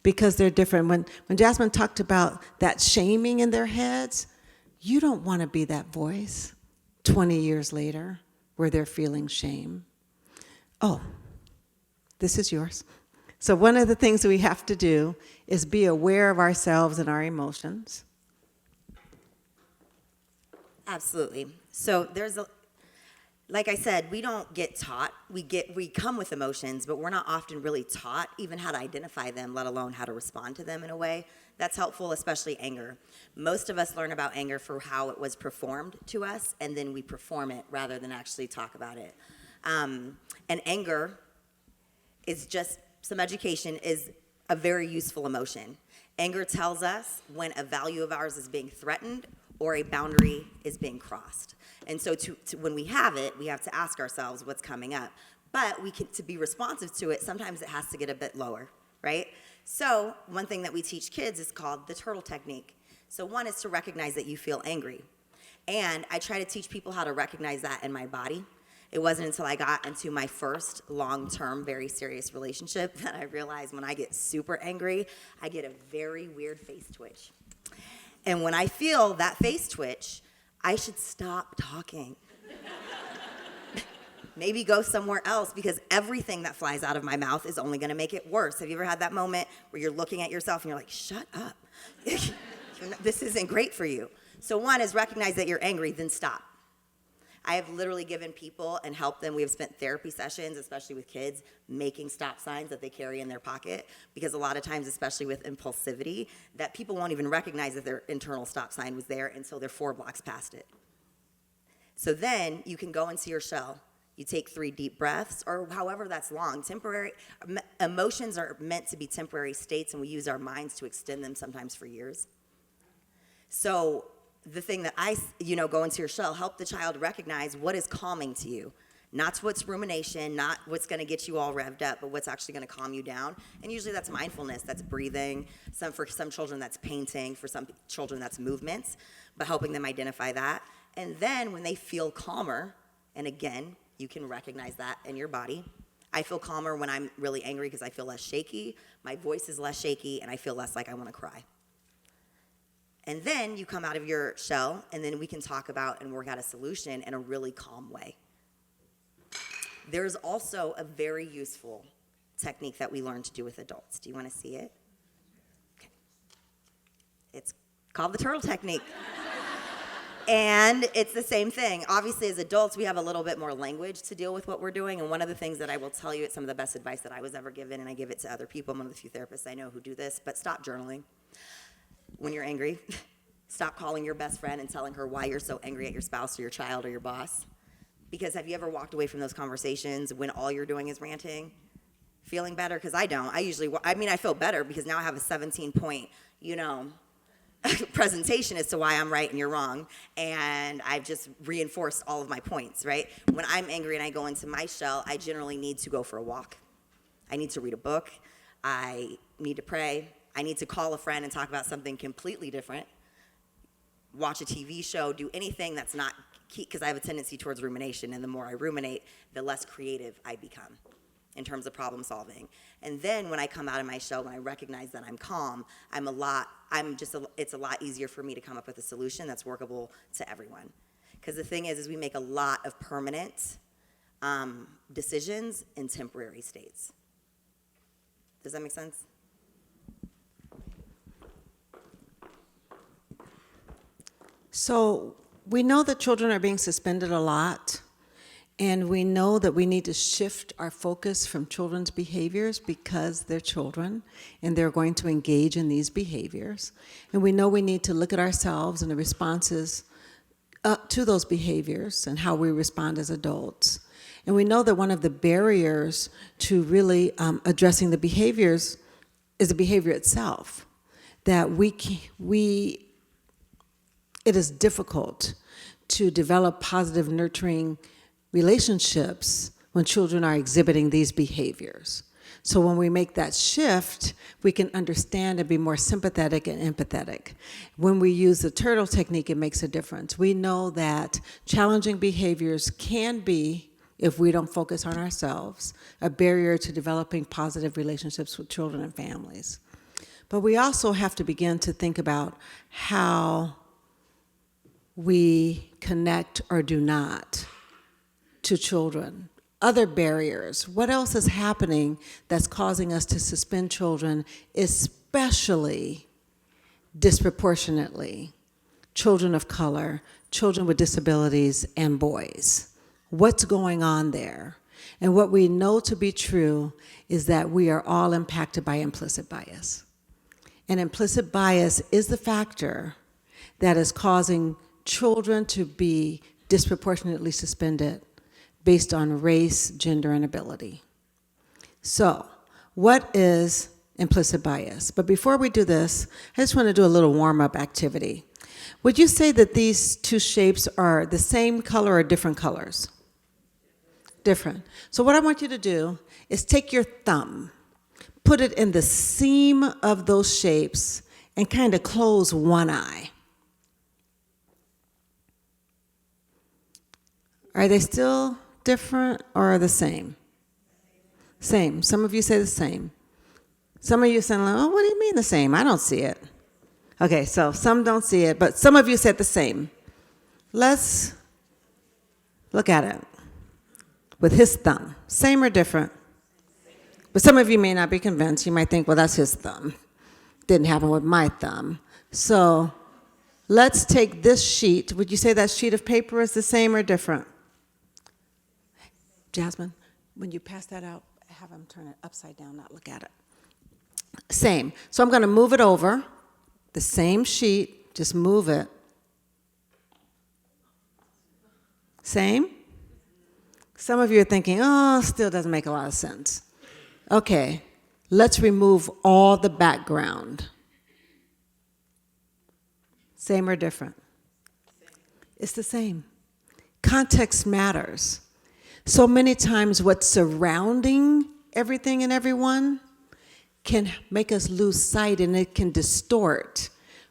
because they're different. When Jasmine talked about that shaming in their heads, you don't want to be that voice 20 years later where they're feeling shame. Oh, this is yours. So one of the things we have to do is be aware of ourselves and our emotions. Absolutely. So like I said, we don't get taught. We come with emotions, but we're not often really taught even how to identify them, let alone how to respond to them in a way that's helpful, especially anger. Most of us learn about anger for how it was performed to us, and then we perform it rather than actually talk about it. And anger is just, some education is a very useful emotion. Anger tells us when a value of ours is being threatened or a boundary is being crossed. And so when we have it, we have to ask ourselves what's coming up. But to be responsive to it, sometimes it has to get a bit lower, right? So one thing that we teach kids is called the turtle technique. So one is to recognize that you feel angry. And I try to teach people how to recognize that in my body. It wasn't until I got into my first long-term, very serious relationship that I realized when I get super angry, I get a very weird face twitch. And when I feel that face twitch, I should stop talking. Maybe go somewhere else, because everything that flies out of my mouth is only gonna make it worse. Have you ever had that moment where you're looking at yourself and you're like, shut up. This isn't great for you. So one is recognize that you're angry, then stop. I have literally given people and helped them. We have spent therapy sessions, especially with kids, making stop signs that they carry in their pocket, because a lot of times, especially with impulsivity, that people won't even recognize that their internal stop sign was there until they're 4 blocks past it. So then you can go into your shell. You take 3 deep breaths, or however that's long. Emotions are meant to be temporary states, and we use our minds to extend them sometimes for years. So the thing that go into your shell, help the child recognize what is calming to you. Not what's rumination, not what's gonna get you all revved up, but what's actually gonna calm you down. And usually that's mindfulness, that's breathing. For some children that's painting, for some children that's movements, but helping them identify that. And then when they feel calmer, and again, you can recognize that in your body. I feel calmer when I'm really angry because I feel less shaky, my voice is less shaky, and I feel less like I wanna cry. And then you come out of your shell, and then we can talk about and work out a solution in a really calm way. There's also a very useful technique that we learn to do with adults. Do you want to see it? Okay. It's called the turtle technique. And it's the same thing. Obviously, as adults, we have a little bit more language to deal with what we're doing. And one of the things that I will tell you, it's some of the best advice that I was ever given, and I give it to other people. I'm one of the few therapists I know who do this, but stop journaling. When you're angry, stop calling your best friend and telling her why you're so angry at your spouse or your child or your boss. Because have you ever walked away from those conversations when all you're doing is ranting? Feeling better? Because I don't. I feel better because now I have a 17-point, presentation as to why I'm right and you're wrong, and I've just reinforced all of my points, right? When I'm angry and I go into my shell, I generally need to go for a walk. I need to read a book. I need to pray. I need to call a friend and talk about something completely different. Watch a TV show, do anything that's not key, because I have a tendency towards rumination, and the more I ruminate, the less creative I become in terms of problem solving. And then when I come out of my shell, when I recognize that I'm calm, it's a lot easier for me to come up with a solution that's workable to everyone. Because the thing is we make a lot of permanent decisions in temporary states. Does that make sense? So we know that children are being suspended a lot, and we know that we need to shift our focus from children's behaviors because they're children and they're going to engage in these behaviors. And we know we need to look at ourselves and the responses to those behaviors and how we respond as adults. And we know that one of the barriers to really addressing the behaviors is the behavior itself. That it is difficult to develop positive, nurturing relationships when children are exhibiting these behaviors. So when we make that shift, we can understand and be more sympathetic and empathetic. When we use the turtle technique, it makes a difference. We know that challenging behaviors can be, if we don't focus on ourselves, a barrier to developing positive relationships with children and families. But we also have to begin to think about how we connect or do not to children. Other barriers. What else is happening that's causing us to suspend children, especially disproportionately children of color, children with disabilities, and boys? What's going on there? And what we know to be true is that we are all impacted by implicit bias. And implicit bias is the factor that is causing children to be disproportionately suspended based on race, gender, and ability. So, what is implicit bias? But before we do this, I just want to do a little warm-up activity. Would you say that these two shapes are the same color or different colors? Different. So what I want you to do is take your thumb, put it in the seam of those shapes, and kind of close one eye. Are they still different or the same? Same. Some of you say the same. Some of you say, oh, what do you mean the same? I don't see it. Okay, so some don't see it, but some of you said the same. Let's look at it with his thumb. Same or different? But some of you may not be convinced. You might think, well, that's his thumb. Didn't happen with my thumb. So let's take this sheet. Would you say that sheet of paper is the same or different? Jasmine, when you pass that out, have them turn it upside down, not look at it. Same. So I'm going to move it over. The same sheet, just move it. Same? Some of you are thinking, oh, still doesn't make a lot of sense. Okay, let's remove all the background. Same or different? It's the same. Context matters. So many times what's surrounding everything and everyone can make us lose sight, and it can distort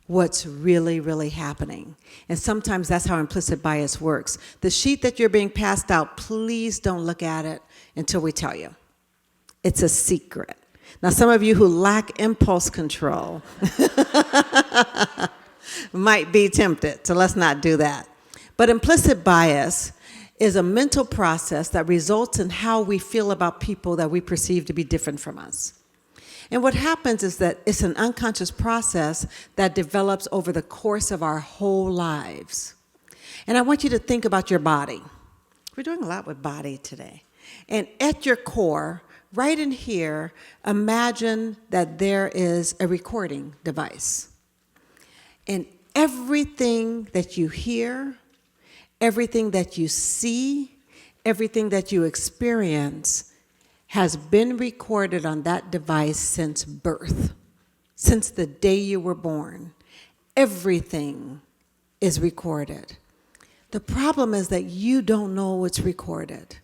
what's really, really happening. And sometimes that's how implicit bias works. The sheet that you're being passed out, please don't look at it until we tell you. It's a secret. Now, some of you who lack impulse control might be tempted, so let's not do that. But implicit bias is a mental process that results in how we feel about people that we perceive to be different from us. And what happens is that it's an unconscious process that develops over the course of our whole lives. And I want you to think about your body. We're doing a lot with body today. And at your core, right in here, imagine that there is a recording device. And everything that you hear, everything that you see, everything that you experience has been recorded on that device since birth, since the day you were born. Everything is recorded. The problem is that you don't know what's recorded.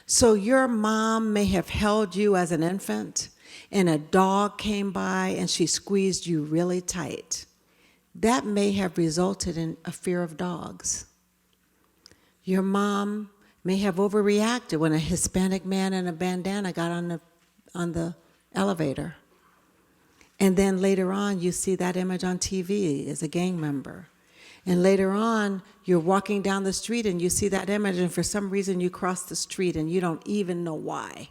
So your mom may have held you as an infant, and a dog came by and she squeezed you really tight. That may have resulted in a fear of dogs. Your mom may have overreacted when a Hispanic man in a bandana got on the elevator. And then later on, you see that image on TV as a gang member. And later on, you're walking down the street and you see that image, and for some reason you cross the street and you don't even know why,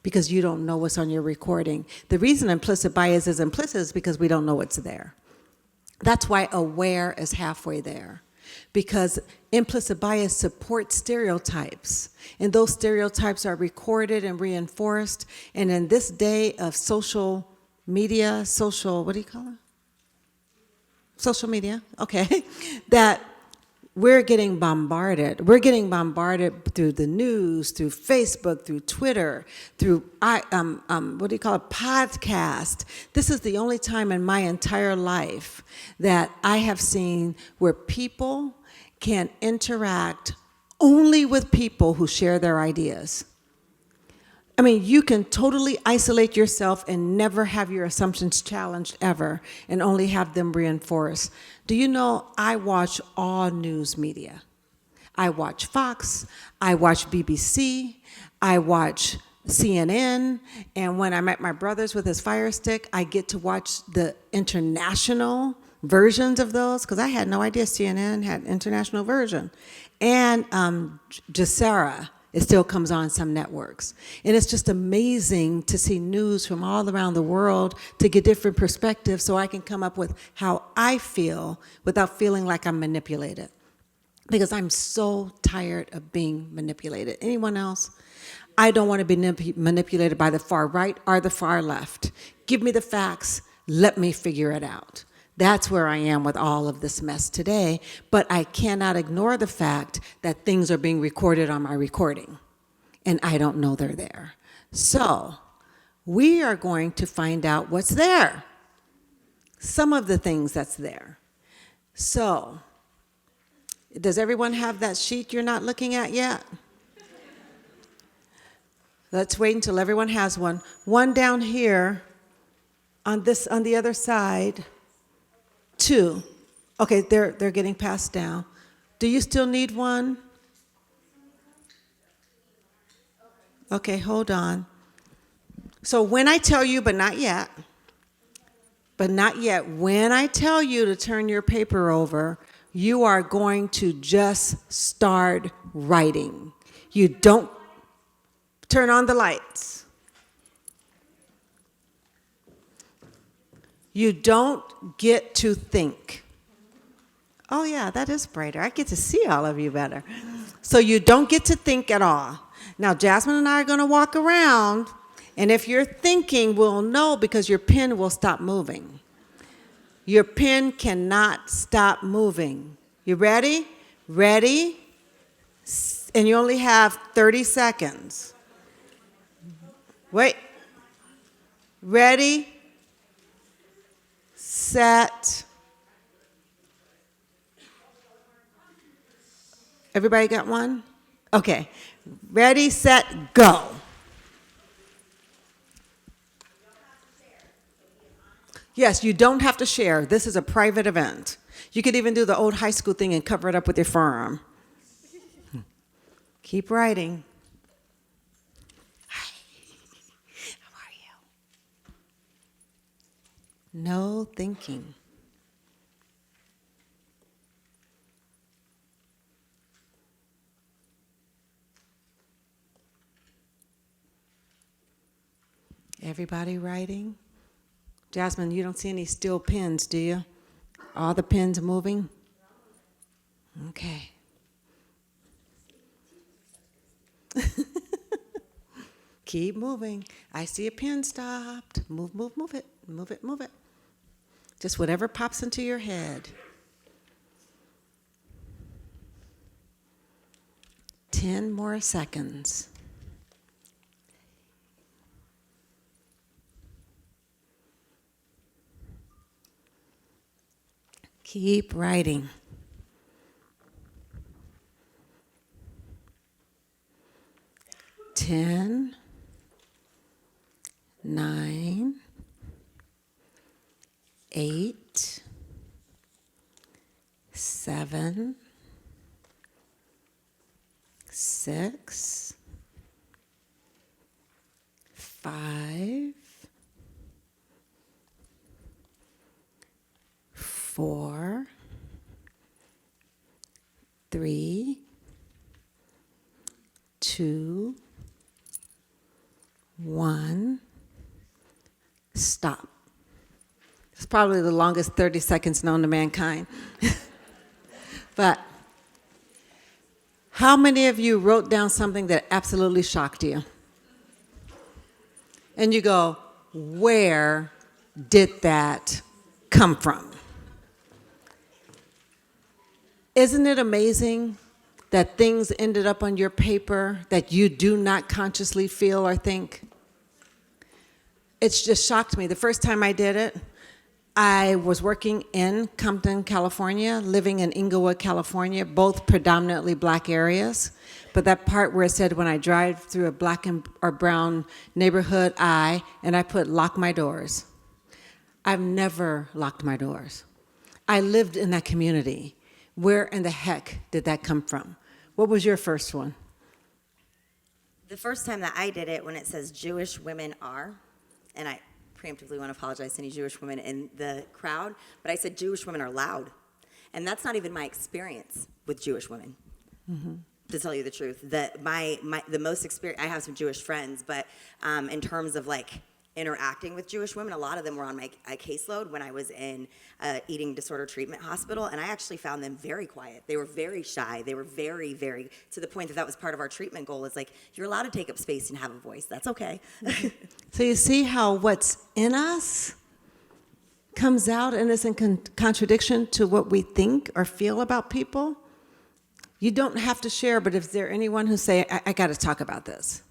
because you don't know what's on your recording. The reason implicit bias is implicit is because we don't know what's there. That's why aware is halfway there, because implicit bias supports stereotypes, and those stereotypes are recorded and reinforced. And in this day of social media, what do you call it? Social media, okay, that we're getting bombarded. We're getting bombarded through the news, through Facebook, through Twitter, through, podcast. This is the only time in my entire life that I have seen where people can interact only with people who share their ideas. I mean, you can totally isolate yourself and never have your assumptions challenged ever, and only have them reinforced. Do you know I watch all news media? I watch Fox, I watch BBC, I watch CNN, and when I'm at my brother's with his Fire Stick, I get to watch the international versions of those, because I had no idea CNN had international version. And Jazeera. It still comes on some networks. And it's just amazing to see news from all around the world, to get different perspectives so I can come up with how I feel without feeling like I'm manipulated. Because I'm so tired of being manipulated. Anyone else? I don't want to be manipulated by the far right or the far left. Give me the facts. Let me figure it out. That's where I am with all of this mess today, but I cannot ignore the fact that things are being recorded on my recording, and I don't know they're there. So we are going to find out what's there, some of the things that's there. So does everyone have that sheet you're not looking at yet? Let's wait until everyone has one. One down here on the other side. Two. Okay, they're getting passed down. Do you still need one? Okay, hold on. So when I tell you, but not yet, when I tell you to turn your paper over, you are going to just start writing. You don't turn on the lights. You don't get to think. Oh yeah, that is brighter. I get to see all of you better. So you don't get to think at all. Now Jasmine and I are going to walk around, and if you're thinking, we'll know because your pen will stop moving. Your pen cannot stop moving. You ready? Ready? And you only have 30 seconds. Wait. Ready? Set. Everybody got one? Okay. Ready, set, go. Yes, you don't have to share. This is a private event. You could even do the old high school thing and cover it up with your forearm. Keep writing. Hi. How are you? No thinking. Everybody writing? Jasmine, you don't see any still pens, do you? All the pens moving? Okay. Keep moving. I see a pen stopped. Move, move, move it. Move it, move it. Just whatever pops into your head. 10 more seconds. Keep writing. 10, 9, 8, 7, 6, 5, 4, 3, 2, 1. Stop. It's probably the longest 30 seconds known to mankind. But how many of you wrote down something that absolutely shocked you? And you go, where did that come from? Isn't it amazing that things ended up on your paper that you do not consciously feel or think? It's just shocked me. The first time I did it, I was working in Compton, California, living in Inglewood, California, both predominantly black areas. But that part where it said when I drive through a black or brown neighborhood, I put lock my doors. I've never locked my doors. I lived in that community. Where in the heck did that come from? What was your first one? The first time that I did it, when it says Jewish women are, and I preemptively want to apologize to any Jewish women in the crowd, but I said Jewish women are loud. And that's not even my experience with Jewish women, to tell you the truth. The most experience, I have some Jewish friends, but in terms of like interacting with Jewish women, a lot of them were on my caseload when I was in eating disorder treatment hospital, and I actually found them very quiet. They were very shy. They were very, very, to the point that was part of our treatment goal, is like, you're allowed to take up space and have a voice. That's okay. So you see how what's in us comes out and is in contradiction to what we think or feel about people? You don't have to share, but if there anyone who say, I got to talk about this.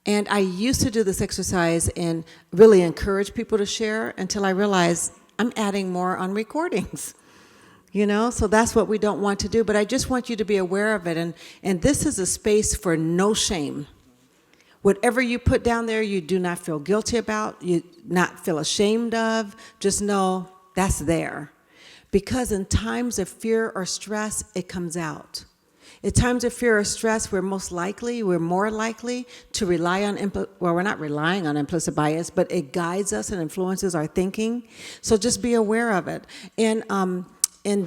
And I used to do this exercise and really encourage people to share until I realized I'm adding more on recordings. You know, so that's what we don't want to do. But I just want you to be aware of it. And this is a space for no shame. Whatever you put down there, you do not feel guilty about, you not feel ashamed of, just know that's there. Because in times of fear or stress, it comes out. In times of fear or stress, we're more likely to rely on, we're not relying on implicit bias, but it guides us and influences our thinking. So just be aware of it. In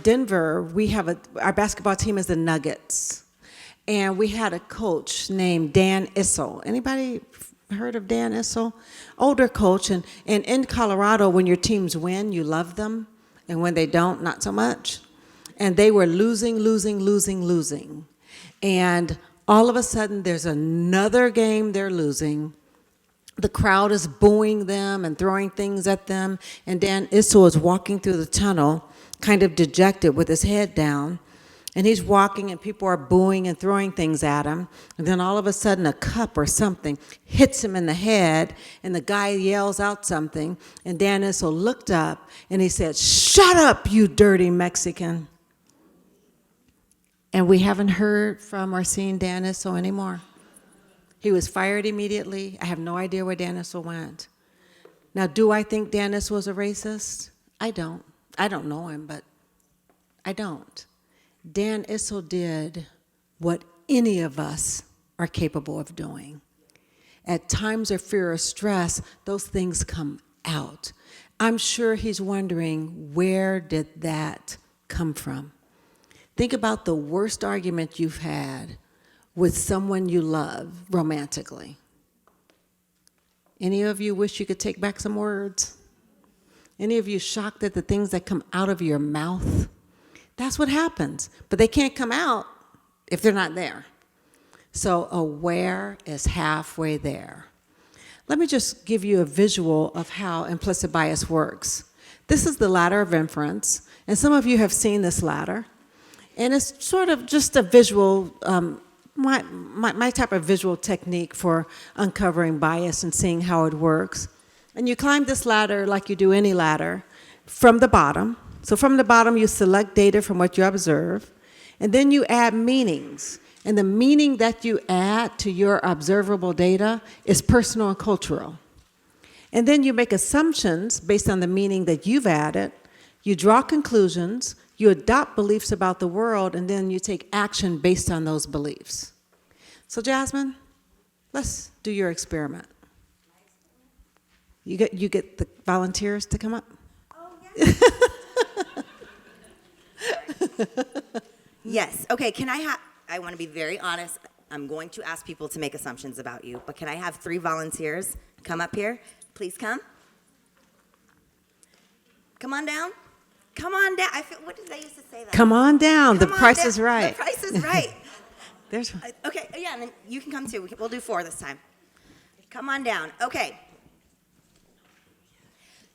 Denver, we have our basketball team is the Nuggets. And we had a coach named Dan Issel. Anybody heard of Dan Issel? Older coach. And in Colorado, when your teams win, you love them. And when they don't, not so much. And they were losing. And all of a sudden, there's another game they're losing. The crowd is booing them and throwing things at them. And Dan Issel is walking through the tunnel, kind of dejected with his head down. And he's walking, and people are booing and throwing things at him. And then all of a sudden, a cup or something hits him in the head, and the guy yells out something. And Dan Issel looked up, and he said, "Shut up, you dirty Mexican." And we haven't heard from or seen Dan Issel anymore. He was fired immediately. I have no idea where Dan Issel went. Now, do I think Dan Issel was a racist? I don't. I don't know him, but I don't. Dan Issel did what any of us are capable of doing. At times of fear or stress, those things come out. I'm sure he's wondering, where did that come from? Think about the worst argument you've had with someone you love romantically. Any of you wish you could take back some words? Any of you shocked at the things that come out of your mouth? That's what happens. But they can't come out if they're not there. So aware is halfway there. Let me just give you a visual of how implicit bias works. This is the ladder of inference, and some of you have seen this ladder. And it's sort of just a visual, my type of visual technique for uncovering bias and seeing how it works. And you climb this ladder like you do any ladder from the bottom. So from the bottom, you select data from what you observe, and then you add meanings. And the meaning that you add to your observable data is personal and cultural. And then you make assumptions based on the meaning that you've added. You draw conclusions, you adopt beliefs about the world, and then you take action based on those beliefs. So Jasmine, let's do your experiment. You get the volunteers to come up? Oh, yes. Yes. Okay, I want to be very honest. I'm going to ask people to make assumptions about you, but can I have 3 volunteers come up here? Please come. Come on down. Come on down. What did they used to say that? Come on down. Come The on price down. is right. The price is right. There's Okay, yeah, and then you can come too. We'll do 4 this time. Come on down. Okay.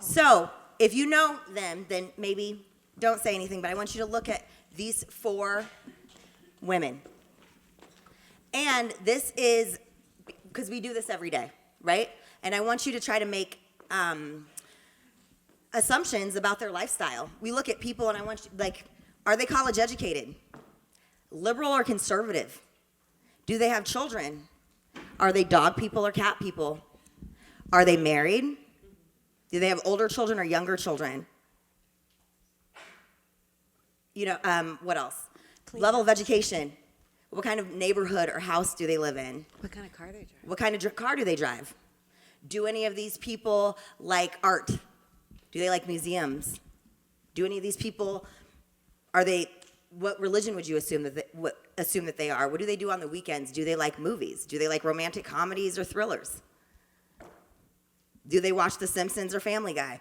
So, if you know them, then maybe don't say anything, but I want you to look at these 4 women. And this is, because we do this every day, right? And I want you to try to make assumptions about their lifestyle. We look at people and I want you, like, are they college educated? Liberal or conservative? Do they have children? Are they dog people or cat people? Are they married? Do they have older children or younger children? You know, what else? Level of education. What kind of neighborhood or house do they live in? What kind of car they drive? What kind of car do they drive? Do any of these people like art? Do they like museums? Do any of these people, what religion would you assume that they are? What do they do on the weekends? Do they like movies? Do they like romantic comedies or thrillers? Do they watch The Simpsons or Family Guy?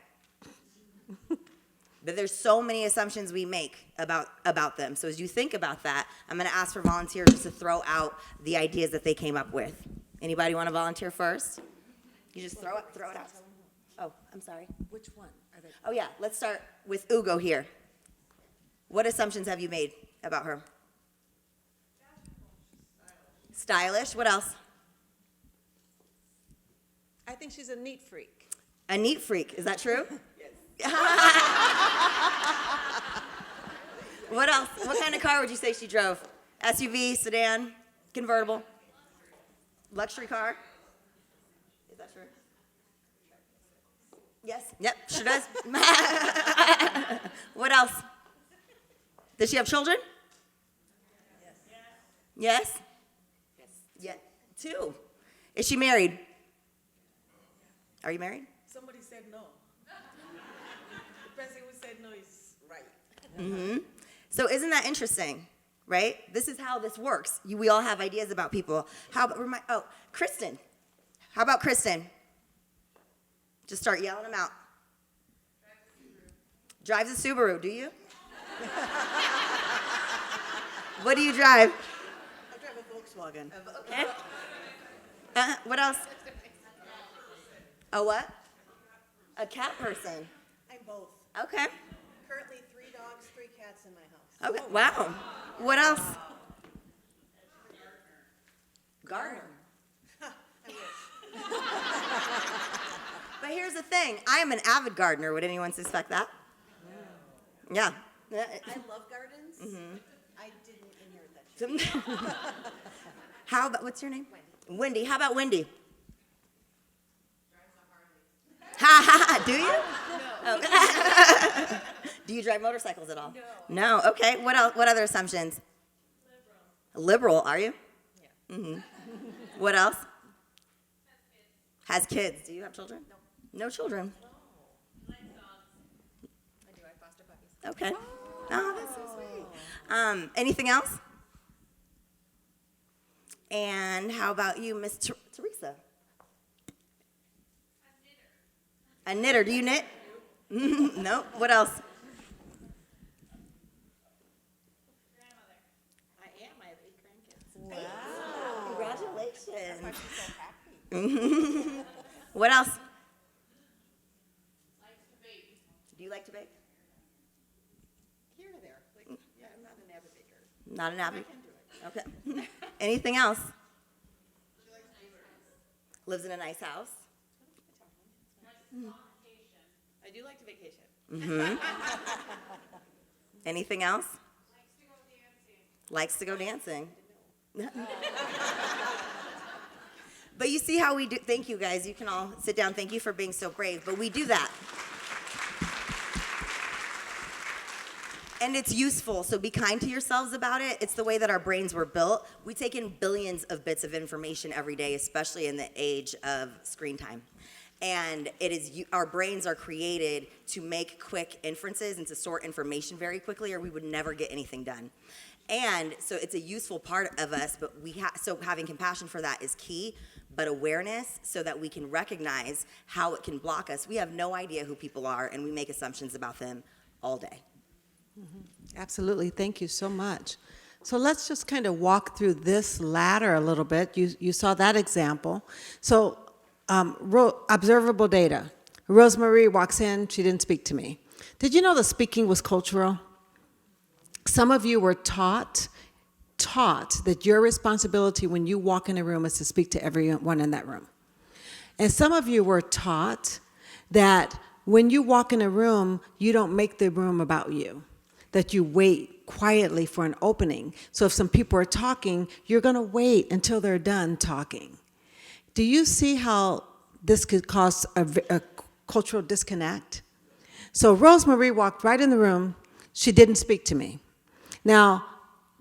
But there's so many assumptions we make about them. So as you think about that, I'm going to ask for volunteers just to throw out the ideas that they came up with. Anybody want to volunteer first? You just throw it out. Oh, I'm sorry. Which one are they? Oh yeah, let's start with Ugo here. What assumptions have you made about her? Stylish. What else? I think she's a neat freak. A neat freak. Is that true? Yes. What else? What kind of car would you say she drove? SUV, sedan, convertible? Luxury car? Is that true? Yes. Yep, sure does. What else? Does she have children? Yes. Yes? Yes. 2. Is she married? Are you married? Somebody said no. The person who said no is right. Mm-hmm. So isn't that interesting, right? This is how this works. We all have ideas about people. How about, Kristen. How about Kristen? Just start yelling them out. Drives a Subaru, do you? What do you drive? I drive a Volkswagen. Okay. What else? A what? A cat person. I'm both. Okay. Currently 3 dogs, 3 cats in my house. Okay. Wow. What else? Gardener. I wish. But here's the thing. I am an avid gardener. Would anyone suspect that? Yeah. I love gardens. Mm-hmm. I didn't inherit that trait. How about, what's your name? Wendy. How about Wendy? Ha ha ha. Do you? No. Oh. Do you drive motorcycles at all? No. No. Okay. What else? What other assumptions? Liberal. Are you? Yeah. Mm-hmm. What else? Has kids. Do you have children? No. No children. I do. I foster puppies. Okay. Oh, that's so sweet. Anything else? And how about you, Miss Teresa? A knitter. Do you knit? No. What else? I am. I have 8 grandkids. Wow. Congratulations. What else? Do you like to bake? Here or there. Like, yeah, I'm not an avid baker. Not an avid. I can do it. Okay. Anything else? Lives in a nice house. I do like to vacation. Anything else? Likes to go dancing. But you see how we do. Thank you, guys. You can all sit down. Thank you for being so brave. But we do that. And it's useful, so be kind to yourselves about it. It's the way that our brains were built. We take in billions of bits of information every day, especially in the age of screen time. And our brains are created to make quick inferences and to sort information very quickly, or we would never get anything done. And so it's a useful part of us, but so having compassion for that is key, but awareness so that we can recognize how it can block us. We have no idea who people are, and we make assumptions about them all day. Absolutely. Thank you so much. So let's just kind of walk through this ladder a little bit. You saw that example. So observable data. RoseMarie walks in. She didn't speak to me. Did you know the speaking was cultural? Some of you were taught that your responsibility when you walk in a room is to speak to everyone in that room. And some of you were taught that when you walk in a room, you don't make the room about you, that you wait quietly for an opening. So if some people are talking, you're going to wait until they're done talking. Do you see how this could cause a cultural disconnect? So RoseMarie walked right in the room. She didn't speak to me. Now,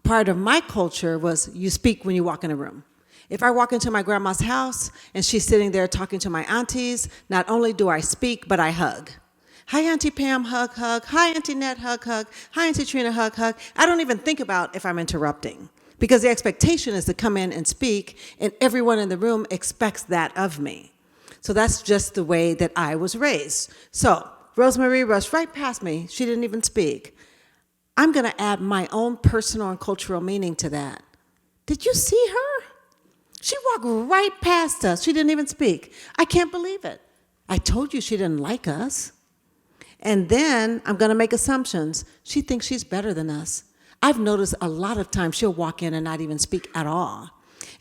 part of my culture was you speak when you walk in a room. If I walk into my grandma's house and she's sitting there talking to my aunties, not only do I speak, but I hug. Hi, Auntie Pam, hug, hug. Hi, Auntie Nett, hug, hug. Hi, Auntie Trina, hug, hug. I don't even think about if I'm interrupting because the expectation is to come in and speak, and everyone in the room expects that of me. So that's just the way that I was raised. So RoseMarie rushed right past me. She didn't even speak. I'm going to add my own personal and cultural meaning to that. Did you see her? She walked right past us. She didn't even speak. I can't believe it. I told you she didn't like us. And then I'm going to make assumptions. She thinks she's better than us. I've noticed a lot of times she'll walk in and not even speak at all.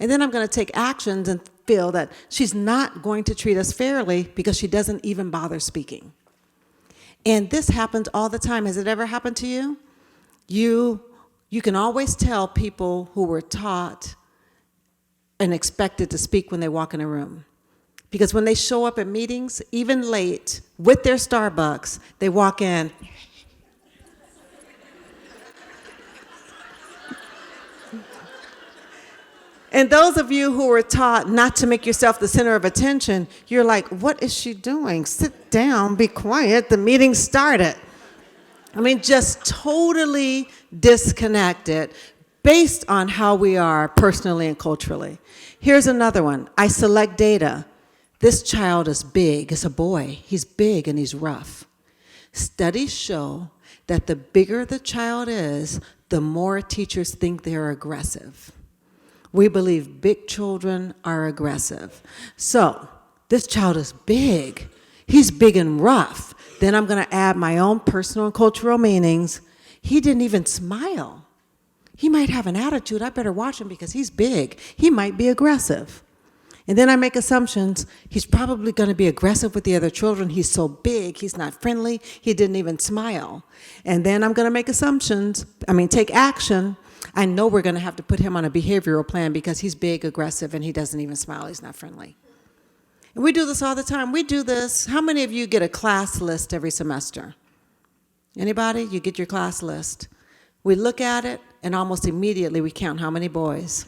And then I'm going to take actions and feel that she's not going to treat us fairly because she doesn't even bother speaking. And this happens all the time. Has it ever happened to you? You can always tell people who were taught and expected to speak when they walk in a room. Because when they show up at meetings, even late, with their Starbucks, they walk in. And those of you who were taught not to make yourself the center of attention, you're like, what is she doing? Sit down, be quiet, the meeting started. I mean, just totally disconnected based on how we are personally and culturally. Here's another one. I select data. This child is big. It's a boy. He's big and he's rough. Studies show that the bigger the child is, the more teachers think they're aggressive. We believe big children are aggressive. So this child is big. He's big and rough. Then I'm going to add my own personal and cultural meanings. He didn't even smile. He might have an attitude. I better watch him because he's big. He might be aggressive. And then I make assumptions. He's probably going to be aggressive with the other children. He's so big. He's not friendly. He didn't even smile. And then I'm going to make take action. I know we're going to have to put him on a behavioral plan because he's big, aggressive, and he doesn't even smile. He's not friendly. And we do this all the time. We do this. How many of you get a class list every semester? Anybody? You get your class list. We look at it, and almost immediately we count how many boys.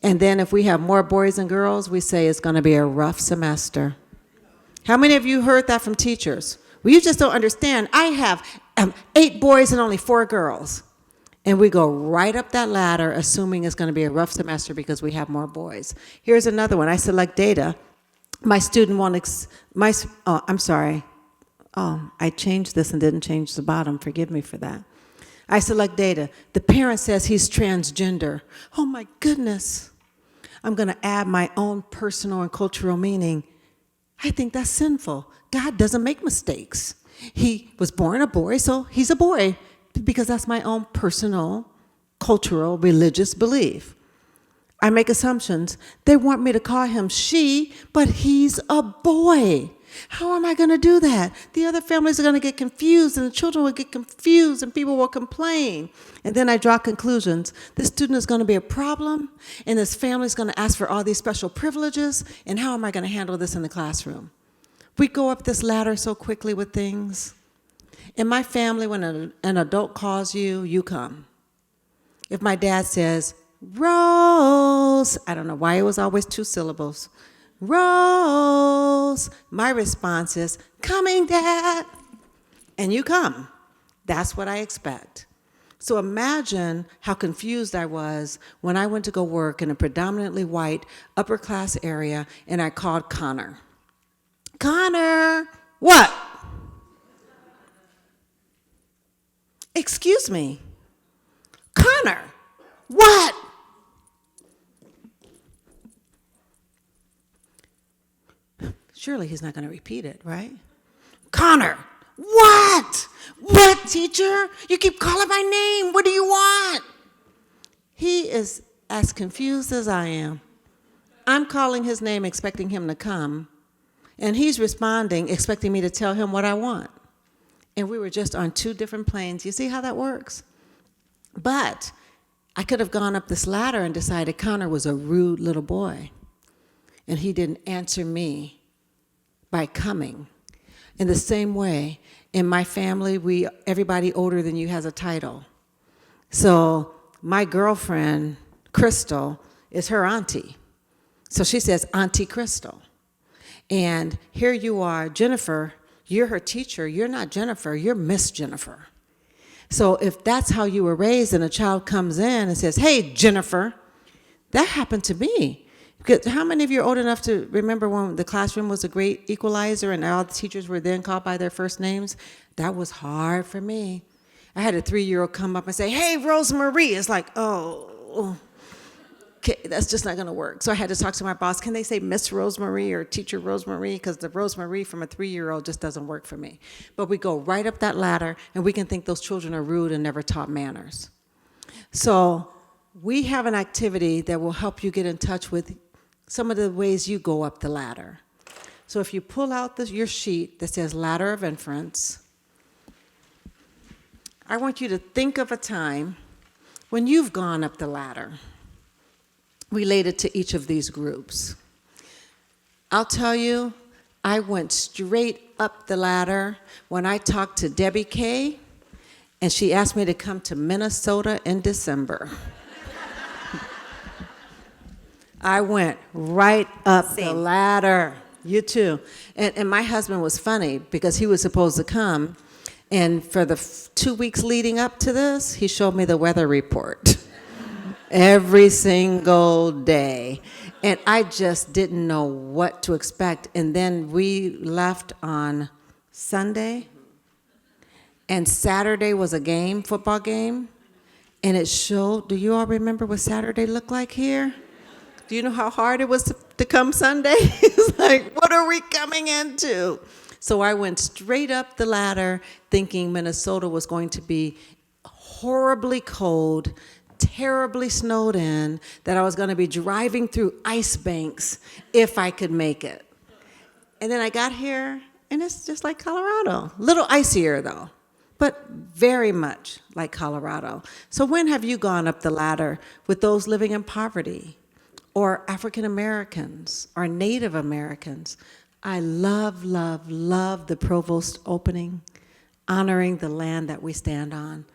And then if we have more boys than girls, we say it's going to be a rough semester. How many of you heard that from teachers? Well, you just don't understand. I have 8 boys and only 4 girls. And we go right up that ladder, assuming it's going to be a rough semester because we have more boys. Here's another one. I select data. My student won't, Oh, I changed this and didn't change the bottom. Forgive me for that. I select data. The parent says he's transgender. Oh my goodness. I'm going to add my own personal and cultural meaning. I think that's sinful. God doesn't make mistakes. He was born a boy, so he's a boy, because that's my own personal, cultural, religious belief. I make assumptions. They want me to call him she, but he's a boy. How am I going to do that? The other families are going to get confused, and the children will get confused, and people will complain. And then I draw conclusions. This student is going to be a problem, and this family is going to ask for all these special privileges, and how am I going to handle this in the classroom? We go up this ladder so quickly with things. In my family, when an adult calls you, you come. If my dad says, Rose, I don't know why it was always 2 syllables. Rose, my response is, coming, Dad. And you come. That's what I expect. So imagine how confused I was when I went to go work in a predominantly white upper class area and I called Connor. Connor, what? Excuse me. Connor, what? Surely he's not going to repeat it, right? Connor, what? What, teacher? You keep calling my name. What do you want? He is as confused as I am. I'm calling his name expecting him to come, and he's responding expecting me to tell him what I want. And we were just on 2 different planes. You see how that works? But I could have gone up this ladder and decided Connor was a rude little boy, and he didn't answer me by coming. In the same way, in my family, everybody older than you has a title. So my girlfriend, Crystal, is her auntie. So she says, Auntie Crystal. And here you are, Jennifer, you're her teacher. You're not Jennifer, you're Miss Jennifer. So if that's how you were raised and a child comes in and says, hey, Jennifer, that happened to me. Because how many of you are old enough to remember when the classroom was a great equalizer and all the teachers were then called by their first names? That was hard for me. I had a 3-year-old come up and say, hey, RoseMarie. It's like, oh, okay, that's just not going to work. So I had to talk to my boss. Can they say Miss RoseMarie or Teacher RoseMarie? Because the RoseMarie from a 3-year-old just doesn't work for me. But we go right up that ladder, and we can think those children are rude and never taught manners. So we have an activity that will help you get in touch with some of the ways you go up the ladder. So if you pull out your sheet that says Ladder of Inference, I want you to think of a time when you've gone up the ladder related to each of these groups. I'll tell you, I went straight up the ladder when I talked to Debbie Kay, and she asked me to come to Minnesota in December. I went right up the ladder. You too. And my husband was funny because he was supposed to come, and for the 2 weeks leading up to this, he showed me the weather report every single day. And I just didn't know what to expect. And then we left on Sunday, and Saturday was a game, football game, and it showed, do you all remember what Saturday looked like here? Do you know how hard it was to come Sunday? It's like, what are we coming into? So I went straight up the ladder thinking Minnesota was going to be horribly cold, terribly snowed in, that I was going to be driving through ice banks if I could make it. And then I got here, and it's just like Colorado. A little icier, though, but very much like Colorado. So when have you gone up the ladder with those living in poverty, or African Americans, or Native Americans? I love, love, love the Provost opening, honoring the land that we stand on.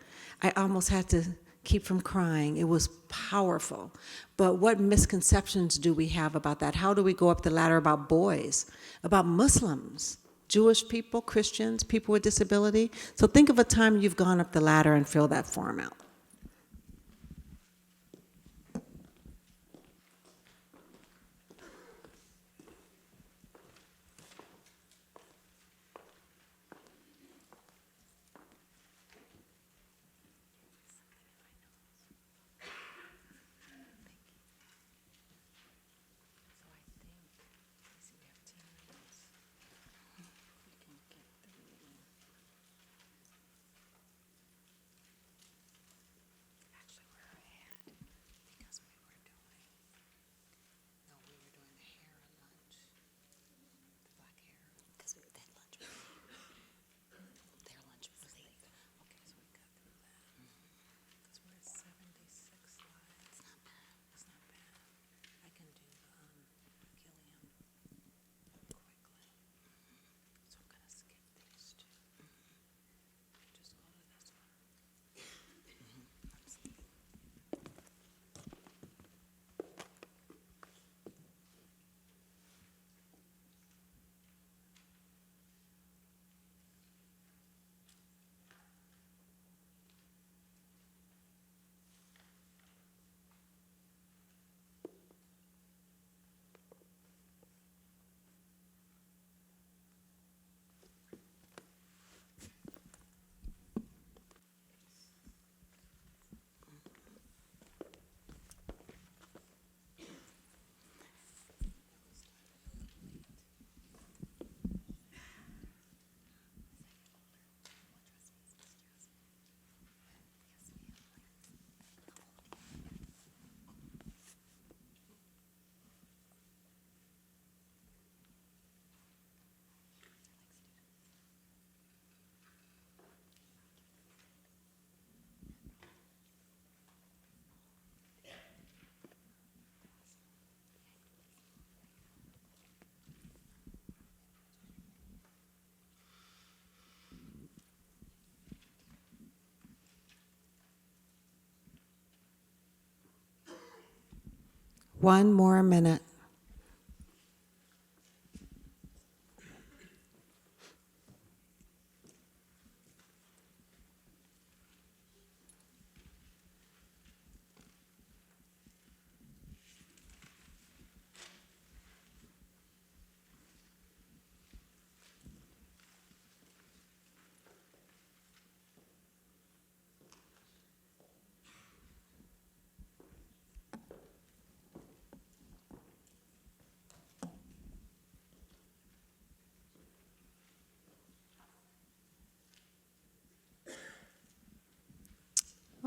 I almost had to keep from crying. It was powerful. But what misconceptions do we have about that? How do we go up the ladder about boys, about Muslims, Jewish people, Christians, people with disability? So think of a time you've gone up the ladder and filled that form out. One more minute.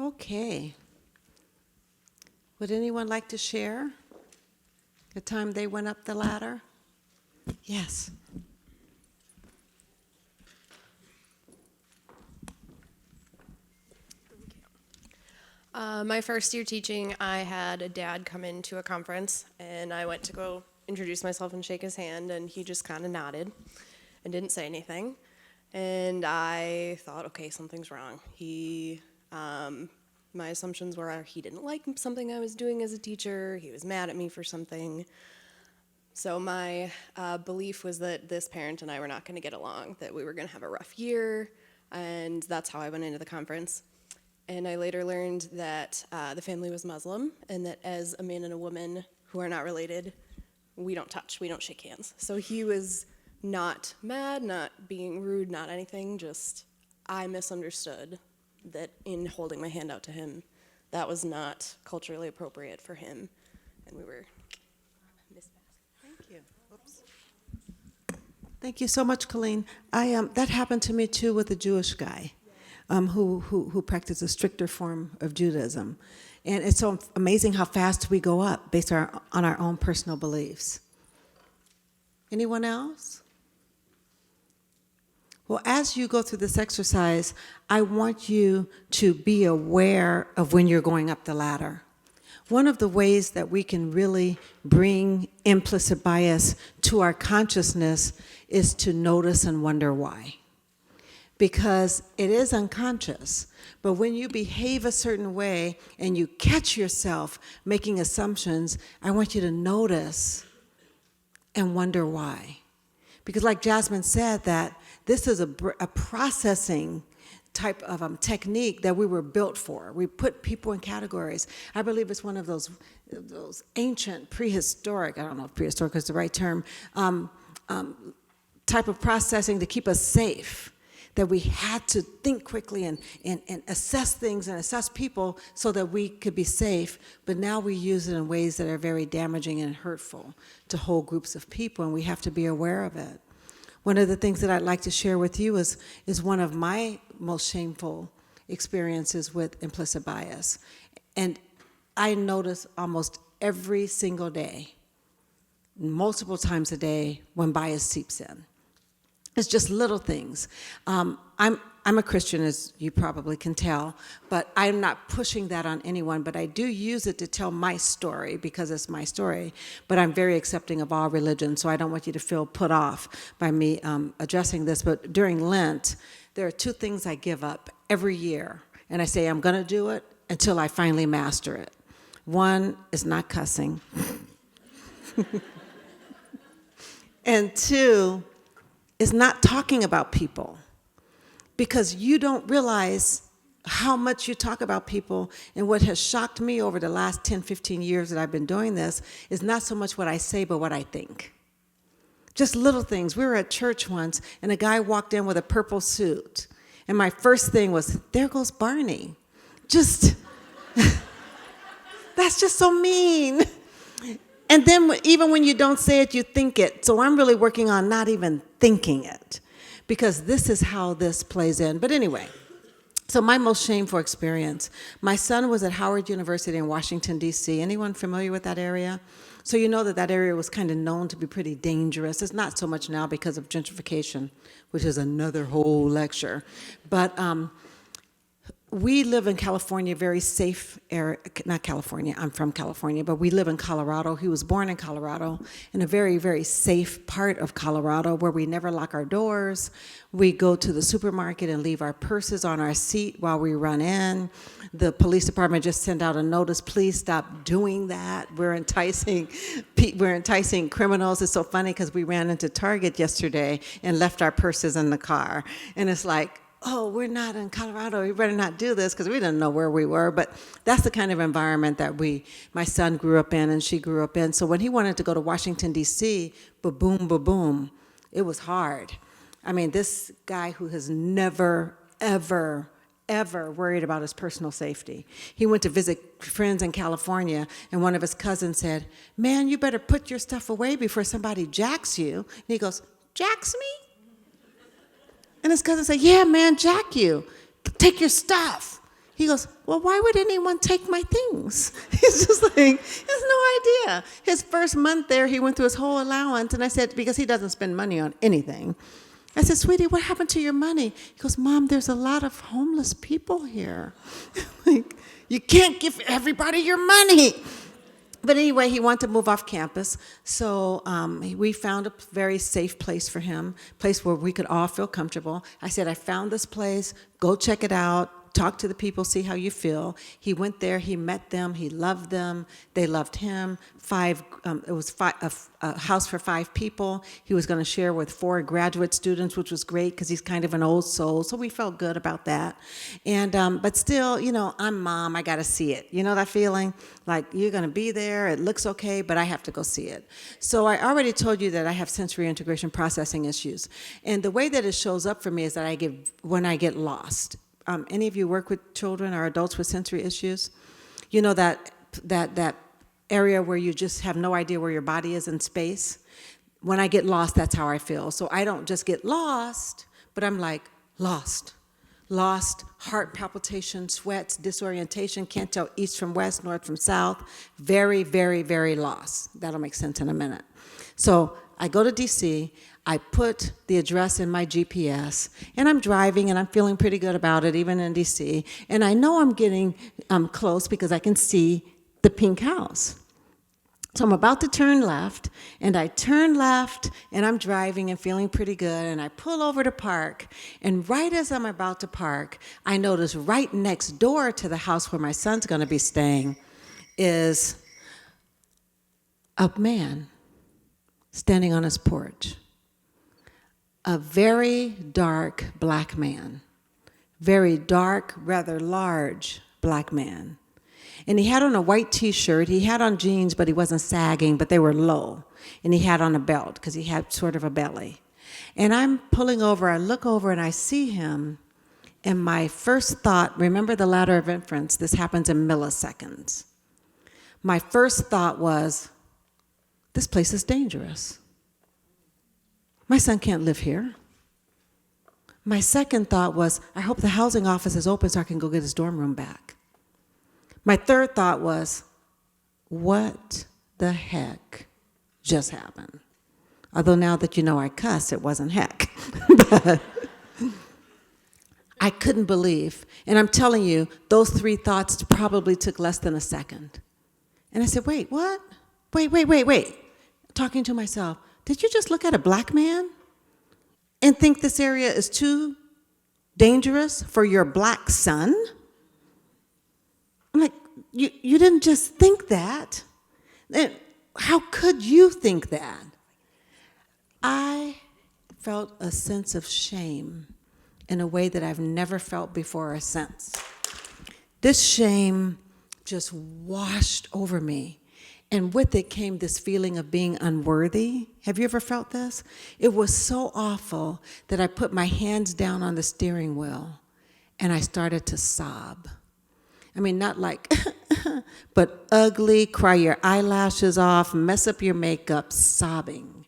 Okay. Would anyone like to share the time they went up the ladder? Yes. My first year teaching, I had a dad come into a conference, and I went to go introduce myself and shake his hand, and he just kind of nodded and didn't say anything. And I thought, okay, something's wrong. My assumptions were he didn't like something I was doing as a teacher, he was mad at me for something. So my belief was that this parent and I were not going to get along, that we were going to have a rough year, and that's how I went into the conference. And I later learned that the family was Muslim, and that as a man and a woman who are not related, we don't touch, we don't shake hands. So he was not mad, not being rude, not anything, just I misunderstood that in holding my hand out to him, that was not culturally appropriate for him, and we were mispassed. Thank you. Oops. Thank you so much, Colleen. That happened to me too with a Jewish guy. Who practiced a stricter form of Judaism. And it's so amazing how fast we go up based on our own personal beliefs. Anyone else? Well, as you go through this exercise, I want you to be aware of when you're going up the ladder. One of the ways that we can really bring implicit bias to our consciousness is to notice and wonder why. Because it is unconscious. But when you behave a certain way and you catch yourself making assumptions, I want you to notice and wonder why. Because like Jasmine said, that this is a processing type of technique that we were built for. We put people in categories. I believe it's one of those ancient prehistoric, I don't know if prehistoric is the right term, type of processing to keep us safe. That we had to think quickly and assess things and assess people so that we could be safe, but now we use it in ways that are very damaging and hurtful to whole groups of people, and we have to be aware of it. One of the things that I'd like to share with you is one of my most shameful experiences with implicit bias. And I notice almost every single day, multiple times a day, when bias seeps in. It's just little things. I'm a Christian, as you probably can tell, but I'm not pushing that on anyone, but I do use it to tell my story because it's my story, but I'm very accepting of all religions, so I don't want you to feel put off by me addressing this. But during Lent, there are two things I give up every year, and I say I'm going to do it until I finally master it. One is not cussing, and two is not talking about people, because you don't realize how much you talk about people. And what has shocked me over the last 10, 15 years that I've been doing this is not so much what I say, but what I think. Just little things. We were at church once, and a guy walked in with a purple suit. And my first thing was, there goes Barney. Just, that's just so mean. And then even when you don't say it, you think it. So I'm really working on not even thinking it, because this is how this plays in. But anyway, so my most shameful experience. My son was at Howard University in Washington, D.C. Anyone familiar with that area? So you know that area was kind of known to be pretty dangerous. It's not so much now because of gentrification, which is another whole lecture. But we live in California, very safe area, not California, I'm from California, but we live in Colorado. He was born in Colorado, in a very, very safe part of Colorado where we never lock our doors. We go to the supermarket and leave our purses on our seat while we run in. The police department just sent out a notice, please stop doing that. We're enticing criminals. It's so funny because we ran into Target yesterday and left our purses in the car. And it's like, oh, we're not in Colorado, we better not do this, because we didn't know where we were. But that's the kind of environment that my son grew up in and she grew up in. So when he wanted to go to Washington, D.C., ba-boom, ba-boom, it was hard. I mean, this guy who has never, ever worried about his personal safety. He went to visit friends in California, and one of his cousins said, man, you better put your stuff away before somebody jacks you. And he goes, jacks me? And his cousin said, yeah, man, jack you. Take your stuff. He goes, well, why would anyone take my things? He's just like, he has no idea. His first month there, he went through his whole allowance. And I said, because he doesn't spend money on anything. I said, sweetie, what happened to your money? He goes, Mom, there's a lot of homeless people here. Like, you can't give everybody your money. But anyway, he wanted to move off campus, so we found a very safe place for him, a place where we could all feel comfortable. I said, I found this place, go check it out, talk to the people, see how you feel. He went there, he met them, he loved them, they loved him. It was a house for 5 people. He was going to share with 4 graduate students, which was great because he's kind of an old soul, so we felt good about that. And but still, you know, I'm mom, I got to see it. You know that feeling? Like, you're going to be there, it looks okay, but I have to go see it. So I already told you that I have sensory integration processing issues. And the way that it shows up for me is that when I get lost. Any of you work with children or adults with sensory issues? You know that area where you just have no idea where your body is in space? When I get lost, that's how I feel. So I don't just get lost, but I'm like, lost, heart palpitation, sweats, disorientation, can't tell east from west, north from south, very, very, very lost. That'll make sense in a minute. So I go to DC, I put the address in my GPS, and I'm driving, and I'm feeling pretty good about it, even in DC, and I know I'm getting close because I can see the pink house. So I'm about to turn left, and I turn left, and I'm driving and feeling pretty good, and I pull over to park, and right as I'm about to park, I notice right next door to the house where my son's going to be staying is a man standing on his porch. A very dark black man, very dark, rather large black man. And he had on a white t-shirt, he had on jeans, but he wasn't sagging, but they were low. And he had on a belt, because he had sort of a belly. And I'm pulling over, I look over and I see him, and my first thought, remember the ladder of inference, this happens in milliseconds. My first thought was, this place is dangerous. My son can't live here. My second thought was, I hope the housing office is open so I can go get his dorm room back. My third thought was, what the heck just happened? Although now that you know I cuss, it wasn't heck. But I couldn't believe. And I'm telling you, those 3 thoughts probably took less than a second. And I said, wait, what? Wait. Talking to myself, did you just look at a black man and think this area is too dangerous for your black son? I'm like, you didn't just think that. How could you think that? I felt a sense of shame in a way that I've never felt before or since. This shame just washed over me. And with it came this feeling of being unworthy. Have you ever felt this? It was so awful that I put my hands down on the steering wheel and I started to sob. I mean, not like, but ugly, cry your eyelashes off, mess up your makeup, sobbing.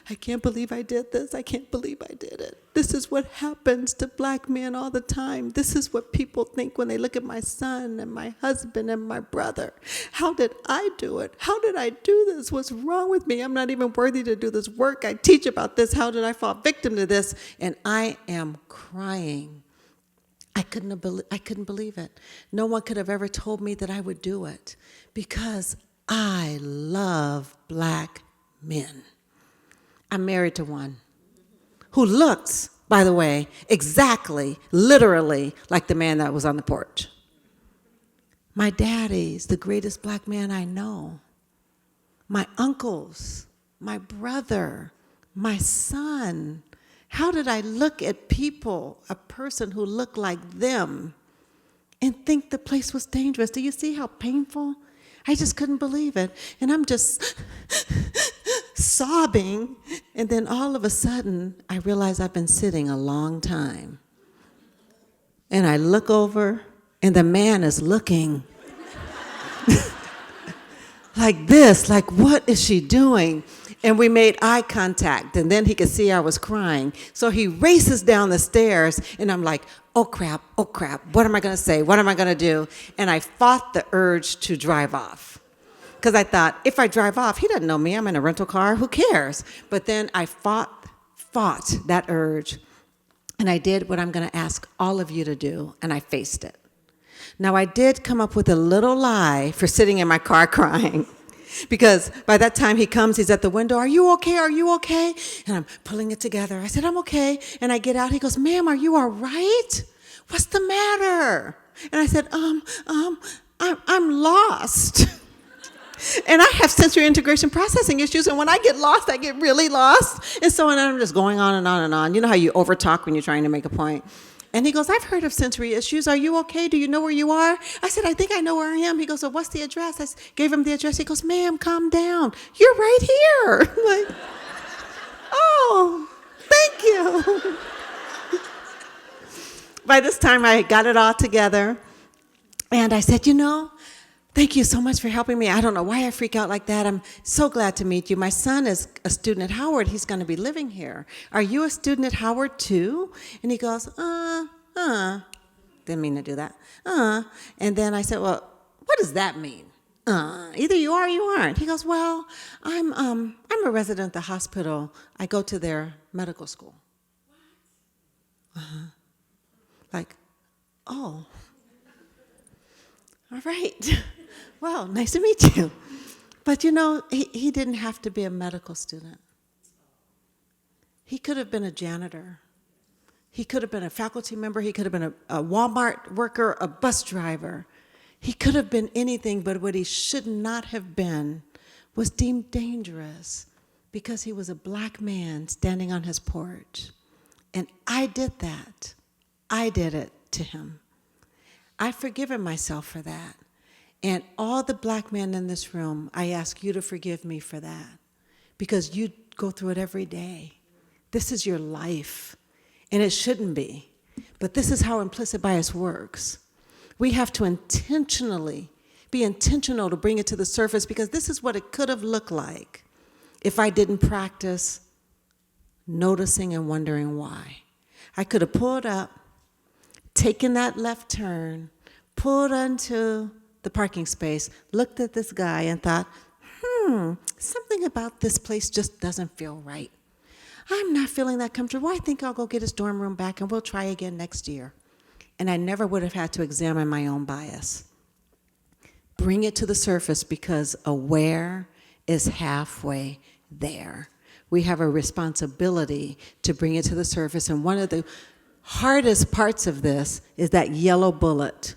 I can't believe I did this. I can't believe I did it. This is what happens to black men all the time. This is what people think when they look at my son and my husband and my brother. How did I do it? How did I do this? What's wrong with me? I'm not even worthy to do this work. I teach about this. How did I fall victim to this? And I am crying. I couldn't believe it. No one could have ever told me that I would do it because I love black men. I'm married to one who looks, by the way, exactly, literally like the man that was on the porch. My daddy's the greatest black man I know. My uncles, my brother, my son. How did I look at people, a person who looked like them, and think the place was dangerous? Do you see how painful? I just couldn't believe it. And I'm just sobbing. And then all of a sudden, I realize I've been sitting a long time. And I look over, and the man is looking like this, like, what is she doing? And we made eye contact, and then he could see I was crying. So he races down the stairs, and I'm like, oh crap, what am I gonna say? What am I gonna do? And I fought the urge to drive off. Because I thought, if I drive off, he doesn't know me, I'm in a rental car, who cares? But then I fought that urge, and I did what I'm gonna ask all of you to do, and I faced it. Now, I did come up with a little lie for sitting in my car crying, because by that time he comes, he's at the window, are you okay, are you okay? And I'm pulling it together. I said, I'm okay. And I get out, he goes, ma'am, are you all right? What's the matter? And I said, I'm lost. And I have sensory integration processing issues, and when I get lost, I get really lost. And so I'm just going on and on and on. You know how you overtalk when you're trying to make a point. And he goes, I've heard of sensory issues. Are you okay? Do you know where you are? I said, I think I know where I am. He goes, well, what's the address? I gave him the address. He goes, ma'am, calm down. You're right here. I'm like, oh, thank you. By this time, I got it all together. And I said, thank you so much for helping me. I don't know why I freak out like that. I'm so glad to meet you. My son is a student at Howard. He's going to be living here. Are you a student at Howard too? And he goes, didn't mean to do that. And then I said, well, what does that mean? Either you are or you aren't. He goes, well, I'm a resident at the hospital. I go to their medical school. Like, oh, all right. Well, nice to meet you. But he didn't have to be a medical student. He could have been a janitor. He could have been a faculty member. He could have been a Walmart worker, a bus driver. He could have been anything, but what he should not have been was deemed dangerous because he was a black man standing on his porch. And I did that. I did it to him. I've forgiven myself for that. And all the black men in this room, I ask you to forgive me for that because you go through it every day. This is your life, and it shouldn't be. But this is how implicit bias works. We have to be intentional to bring it to the surface because this is what it could have looked like if I didn't practice noticing and wondering why. I could have pulled up, taken that left turn, pulled onto the parking space, looked at this guy and thought, something about this place just doesn't feel right. I'm not feeling that comfortable. I think I'll go get his dorm room back and we'll try again next year. And I never would have had to examine my own bias. Bring it to the surface because aware is halfway there. We have a responsibility to bring it to the surface, and one of the hardest parts of this is that yellow bullet.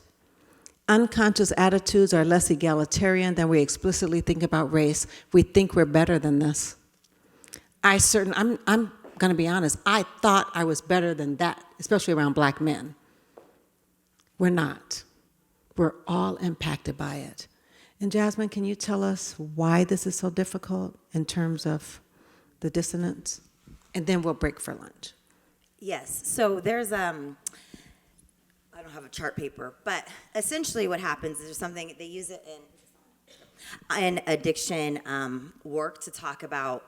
Unconscious attitudes are less egalitarian than we explicitly think about race. We think we're better than this. I'm going to be honest, I thought I was better than that, especially around black men. We're not. We're all impacted by it. And Jasmine, can you tell us why this is so difficult in terms of the dissonance? And then we'll break for lunch. Yes, so there's, I don't have a chart paper, but essentially what happens is there's something, they use it in addiction work to talk about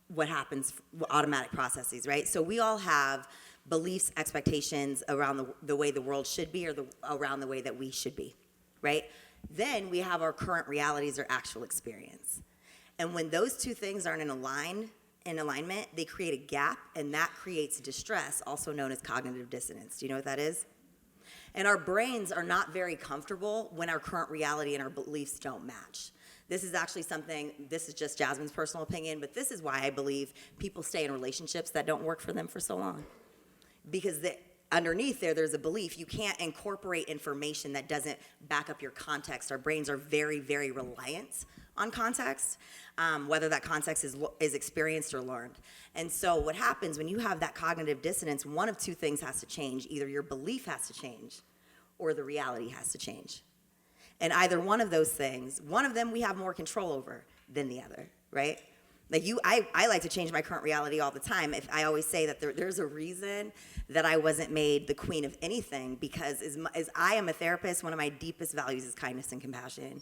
what happens, automatic processes, right? So we all have beliefs, expectations around the way the world should be or around the way that we should be, right? Then we have our current realities or actual experience. And when those two things aren't in alignment, they create a gap, and that creates distress, also known as cognitive dissonance. Do you know what that is? And our brains are not very comfortable when our current reality and our beliefs don't match. This is actually something, this is just Jasmine's personal opinion, but this is why I believe people stay in relationships that don't work for them for so long. Because underneath there's a belief. You can't incorporate information that doesn't back up your context. Our brains are very, very reliant on context, whether that context is experienced or learned. And so what happens when you have that cognitive dissonance, one of two things has to change. Either your belief has to change or the reality has to change. And either one of those things, one of them we have more control over than the other, right? Like I like to change my current reality all the time. If I always say that there's a reason that I wasn't made the queen of anything, because as I am a therapist, one of my deepest values is kindness and compassion.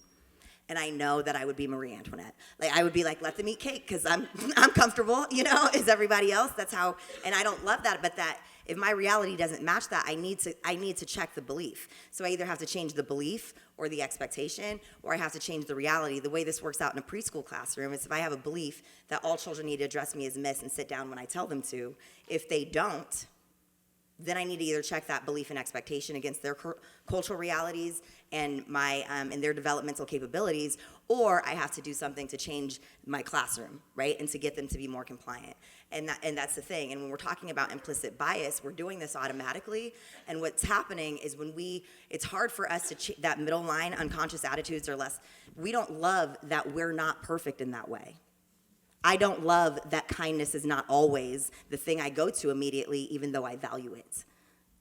And I know that I would be Marie Antoinette. Like I would be like, let them eat cake because I'm comfortable, as everybody else. That's how, and I don't love that, but that if my reality doesn't match that, I need to check the belief. So I either have to change the belief or the expectation, or I have to change the reality. The way this works out in a preschool classroom is if I have a belief that all children need to address me as miss and sit down when I tell them to, if they don't, then I need to either check that belief and expectation against their cultural realities and and their developmental capabilities, or I have to do something to change my classroom, right, and to get them to be more compliant. And that's the thing. And when we're talking about implicit bias, we're doing this automatically. And what's happening is it's hard for us to that middle line, unconscious attitudes or less. We don't love that we're not perfect in that way. I don't love that kindness is not always the thing I go to immediately, even though I value it.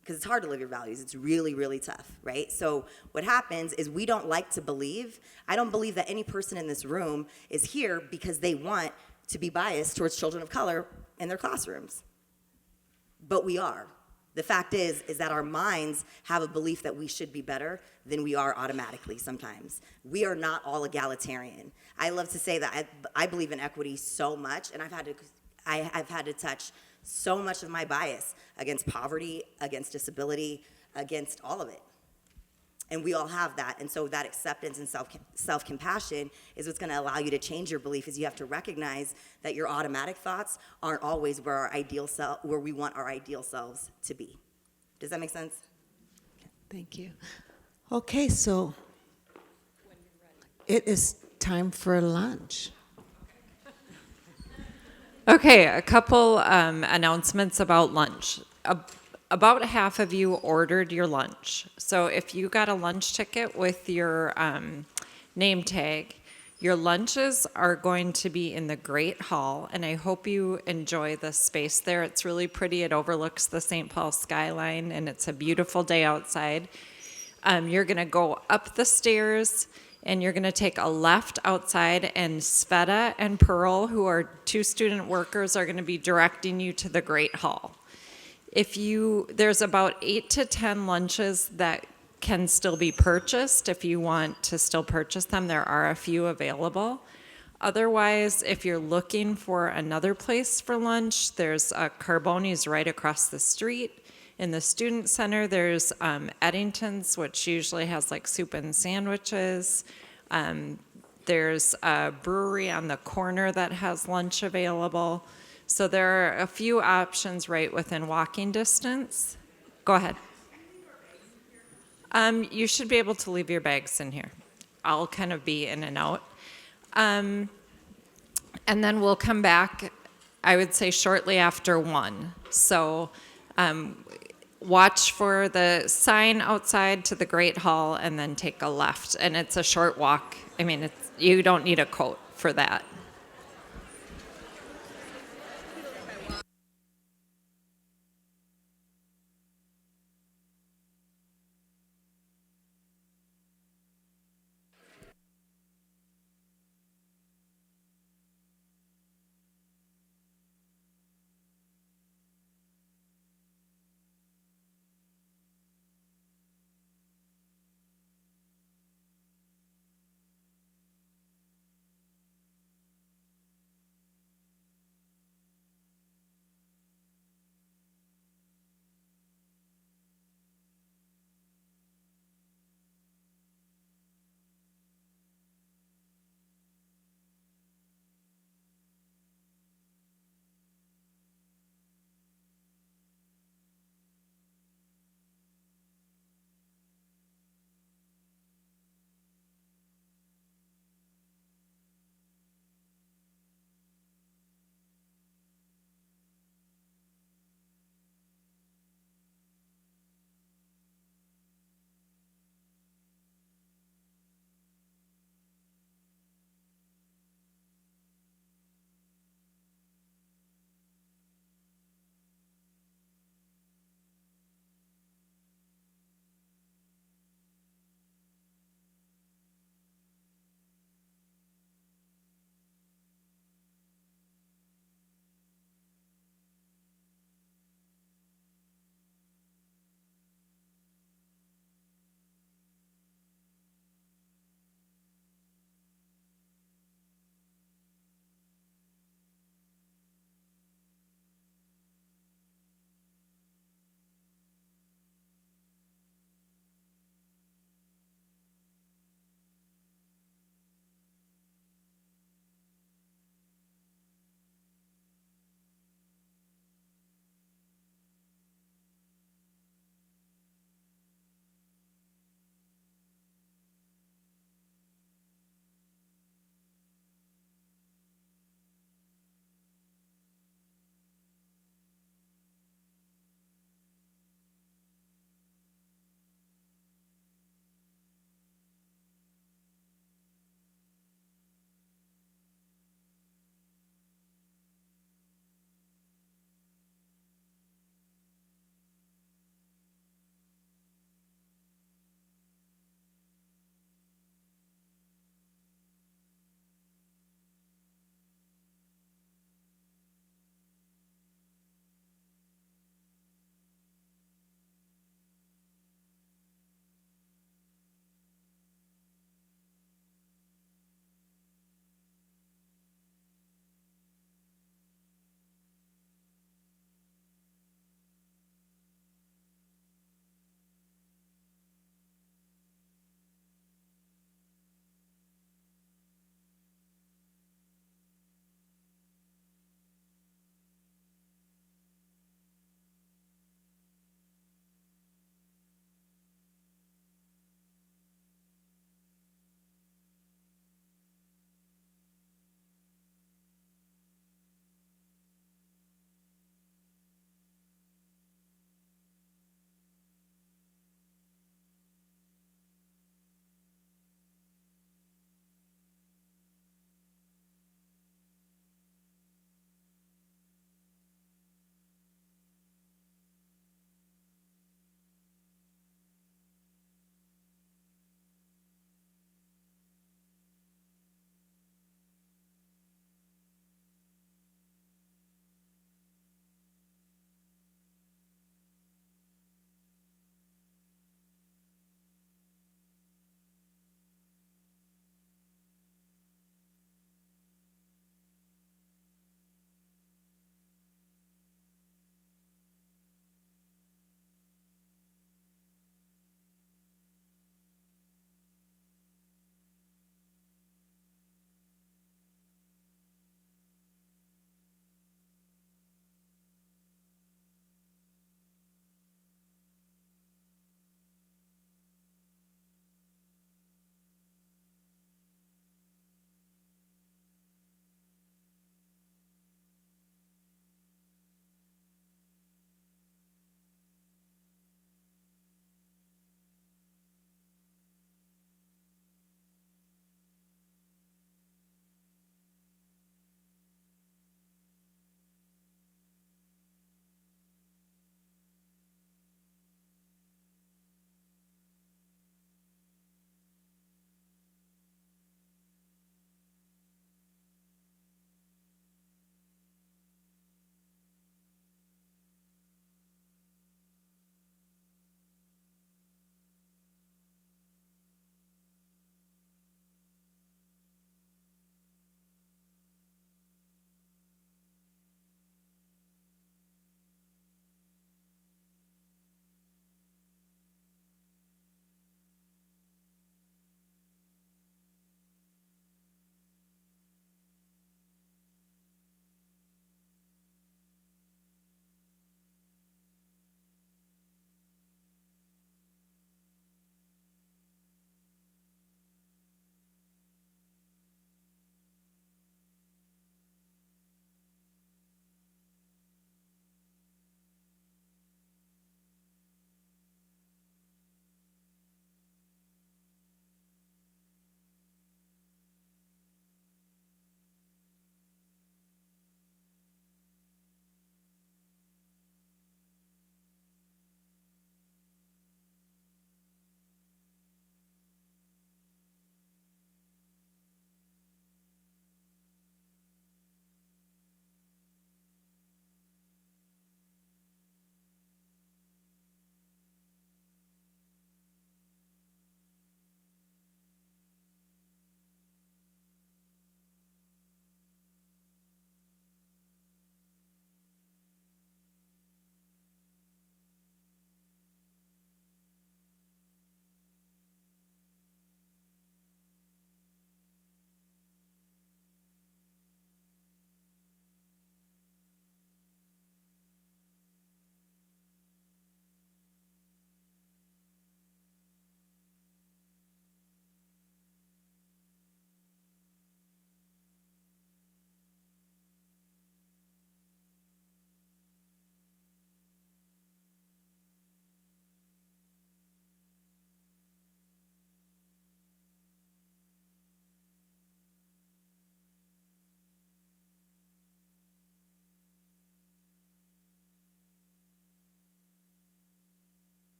Because it's hard to live your values. It's really, really tough, right? So what happens is we don't like to believe. I don't believe that any person in this room is here because they want to be biased towards children of color in their classrooms. But we are. The fact is that our minds have a belief that we should be better than we are automatically sometimes. We are not all egalitarian. I love to say that I believe in equity so much, and I've had to touch so much of my bias against poverty, against disability, against all of it. And we all have that. And so that acceptance and self-compassion is what's going to allow you to change your belief, is you have to recognize that your automatic thoughts aren't always where we want our ideal selves to be. Does that make sense? Thank you. Okay, so it is time for lunch. Okay, a couple announcements about lunch. About half of you ordered your lunch. So if you got a lunch ticket with your name tag, your lunches are going to be in the Great Hall, and I hope you enjoy the space there. It's really pretty. It overlooks the St. Paul skyline, and it's a beautiful day outside. You're going to go up the stairs, and you're going to take a left outside, and Sveta and Pearl, who are two student workers, are going to be directing you to the Great Hall. There's about 8 to 10 lunches that can still be purchased. If you want to still purchase them, there are a few available. Otherwise, if you're looking for another place for lunch, there's Carboni's right across the street. In the student center, there's Eddington's, which usually has like soup and sandwiches. There's a brewery on the corner that has lunch available. So there are a few options right within walking distance. Go ahead. You should be able to leave your bags in here. I'll kind of be in and out. And then we'll come back, I would say, shortly after 1. So watch for the sign outside to the Great Hall and then take a left. And it's a short walk. I mean, you don't need a coat for that.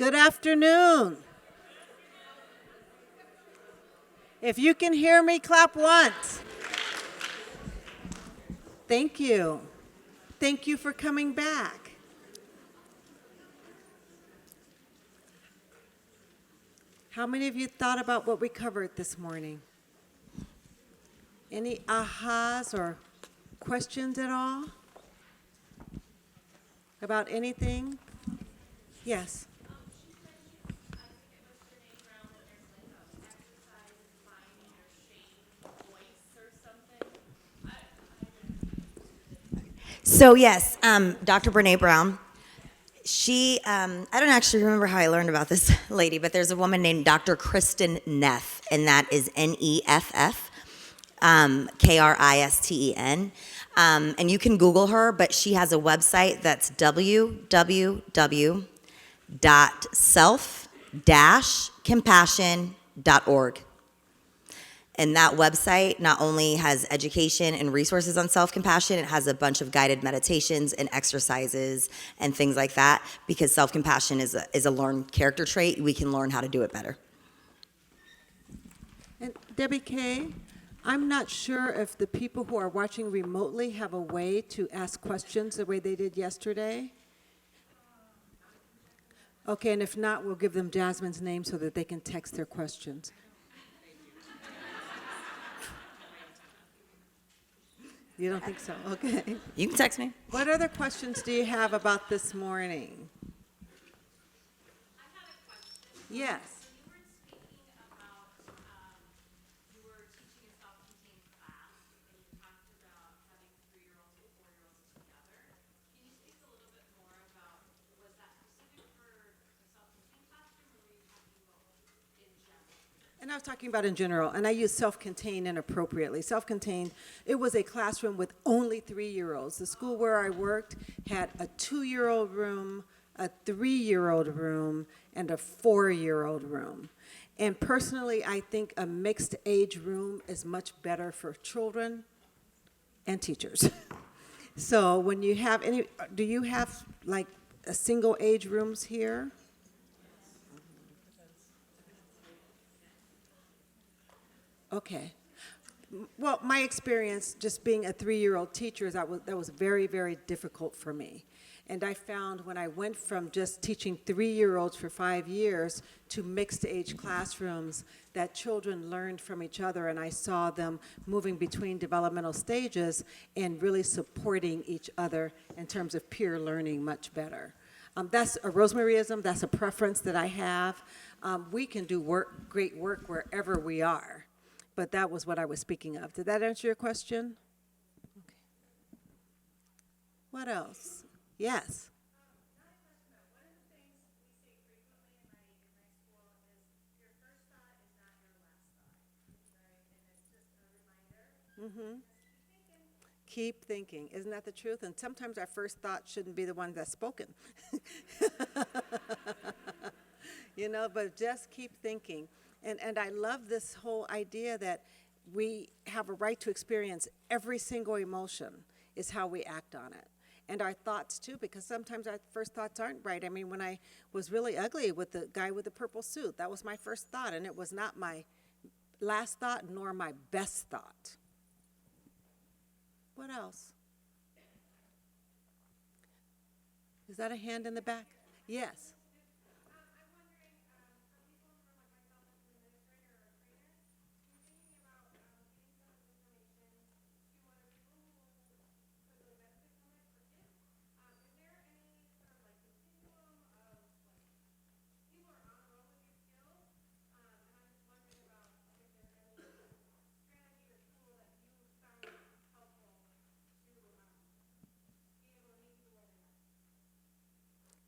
Good afternoon. If you can hear me, clap once. Thank you. Thank you for coming back. How many of you thought about what we covered this morning? Any ahas or questions at all? About anything? Yes. So yes, Dr. Brene Brown. She, I don't actually remember how I learned about this lady, but there's a woman named Dr. Kristen Neff, and that is Neff, Kristen. And you can Google her, but she has a website that's www.self-compassion.org. And that website not only has education and resources on self-compassion, it has a bunch of guided meditations and exercises and things like that, because self-compassion is a learned character trait. We can learn how to do it better. And Debbie Kay, I'm not sure if the people who are watching remotely have a way to ask questions the way they did yesterday. Okay, and if not, we'll give them Jasmine's name so that they can text their questions. You don't think so? Okay. You can text me. What other questions do you have about this morning? Yes. And I was talking about in general, and I use self-contained inappropriately. Self-contained, it was a classroom with only 3-year-olds. The school where I worked had a 2-year-old room, a 3-year-old room, and a 4-year-old room. And personally, I think a mixed age room is much better for children and teachers. So when you have any, do you have like a single age rooms here? Okay. Well, my experience just being a 3-year-old teacher is that was very, very difficult for me. And I found when I went from just teaching 3-year-olds for 5 years to mixed age classrooms that children learned from each other, and I saw them moving between developmental stages and really supporting each other in terms of peer learning much better. That's a RoseMarieism, that's a preference that I have. We can do great work wherever we are. But that was what I was speaking of. Did that answer your question? Okay. What else? Yes. Mm-hmm. Keep thinking. Isn't that the truth? And sometimes our first thought shouldn't be the one that's spoken. You know, but just keep thinking. And I love this whole idea that we have a right to experience every single emotion is how we act on it. And our thoughts too, because sometimes our first thoughts aren't right. I mean, when I was really ugly with the guy with the purple suit, that was my first thought, and it was not my last thought nor my best thought. What else? Is that a hand in the back? Yes.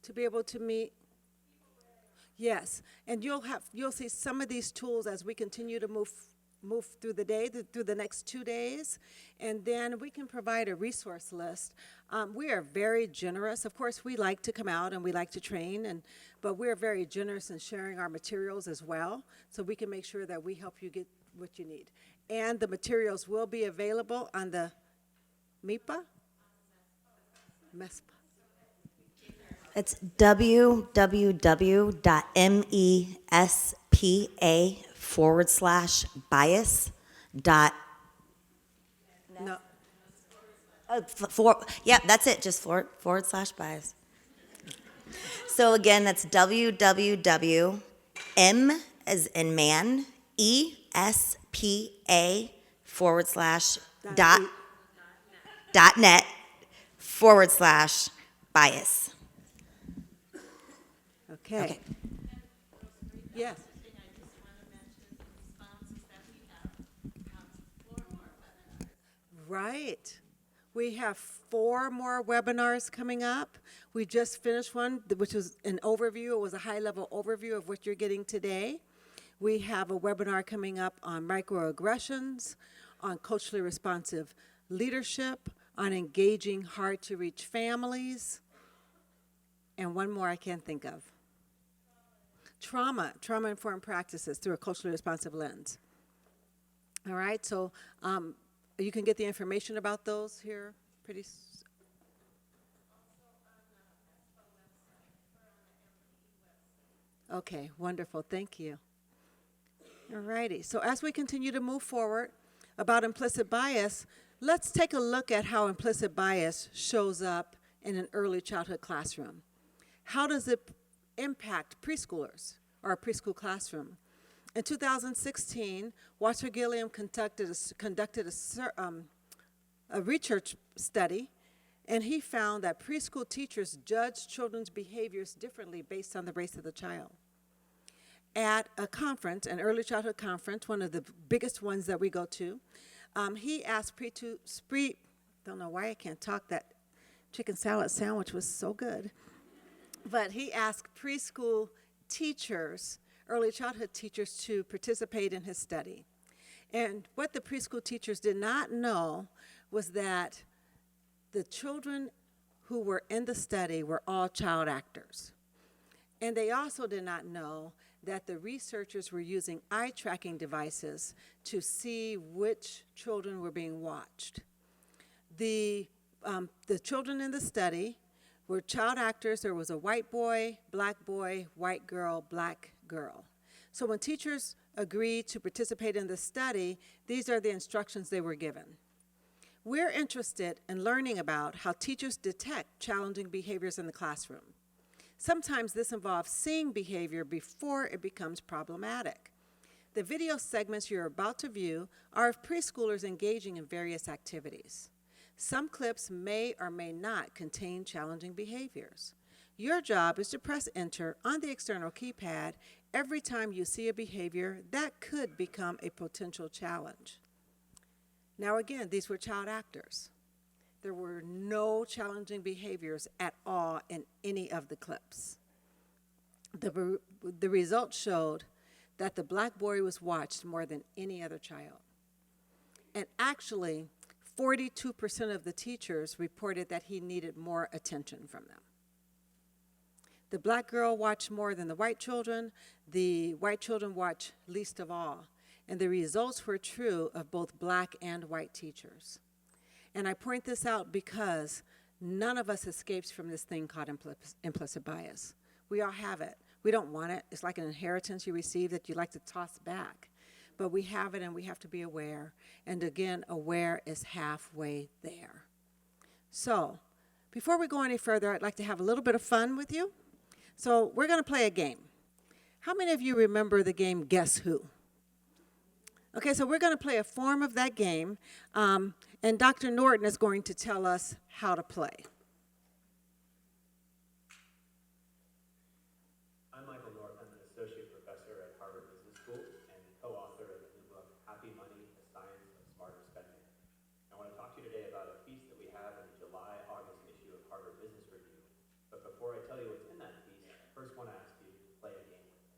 To be able to meet, yes, and you'll see some of these tools as we continue to move through the day, through the next 2 days, and then we can provide a resource list. We are very generous. Of course, we like to come out and we like to train, but we're very generous in sharing our materials as well, so we can make sure that we help you get what you need. And the materials will be available on the MESPA? It's www.mespa/bias dot No, yeah, that's it, just /bias. So again, that's www.m as in man, ESPA / .net/bias. okay. Okay. Yes. Right. We have 4 more webinars coming up. We just finished one, which was an overview. It was a high-level overview of what you're getting today. We have a webinar coming up on microaggressions, on culturally responsive leadership, on engaging hard-to-reach families, and one more I can't think of. Trauma-informed practices through a culturally responsive lens. All right, so you can get the information about those here pretty. Okay, wonderful, thank you. All righty, so as we continue to move forward about implicit bias, let's take a look at how implicit bias shows up in an early childhood classroom. How does it impact preschoolers or a preschool classroom? In 2016, Walter Gilliam conducted a research study, and he found that preschool teachers judge children's behaviors differently based on the race of the child. At a conference, an early childhood conference, one of the biggest ones that we go to, he asked don't know why I can't talk, that chicken salad sandwich was so good, but he asked preschool teachers, early childhood teachers, to participate in his study. And what the preschool teachers did not know was that the children who were in the study were all child actors. And they also did not know that the researchers were using eye tracking devices to see which children were being watched. The children in the study were child actors. There was a white boy, white girl, black girl. So when teachers agreed to participate in the study, these are the instructions they were given. We're interested in learning about how teachers detect challenging behaviors in the classroom. Sometimes this involves seeing behavior before it becomes problematic. The video segments you're about to view are of preschoolers engaging in various activities. Some clips may or may not contain challenging behaviors. Your job is to press enter on the external keypad every time you see a behavior that could become a potential challenge. Now again, these were child actors. There were no challenging behaviors at all in any of the clips. The results showed that the black boy was watched more than any other child. And actually, 42% of the teachers reported that he needed more attention from them. The black girl watched more than the white children. The white children watched least of all. And the results were true of both black and white teachers. And I point this out because none of us escapes from this thing called implicit bias. We all have it. We don't want it. It's like an inheritance you receive that you like to toss back. But we have it, and we have to be aware. And again, aware is halfway there. So before we go any further, I'd like to have a little bit of fun with you. So we're going to play a game. How many of you remember the game Guess Who? Okay, so we're going to play a form of that game, and Dr. Norton is going to tell us how to play. I'm Michael Norton. I'm an associate professor at Harvard Business School and co-author of the new book, Happy Money, The Science of Smarter Spending. I want to talk to you today about a piece that we have in the July-August issue of Harvard Business Review. But before I tell you what's in that piece, I first want to ask you to play a game with me.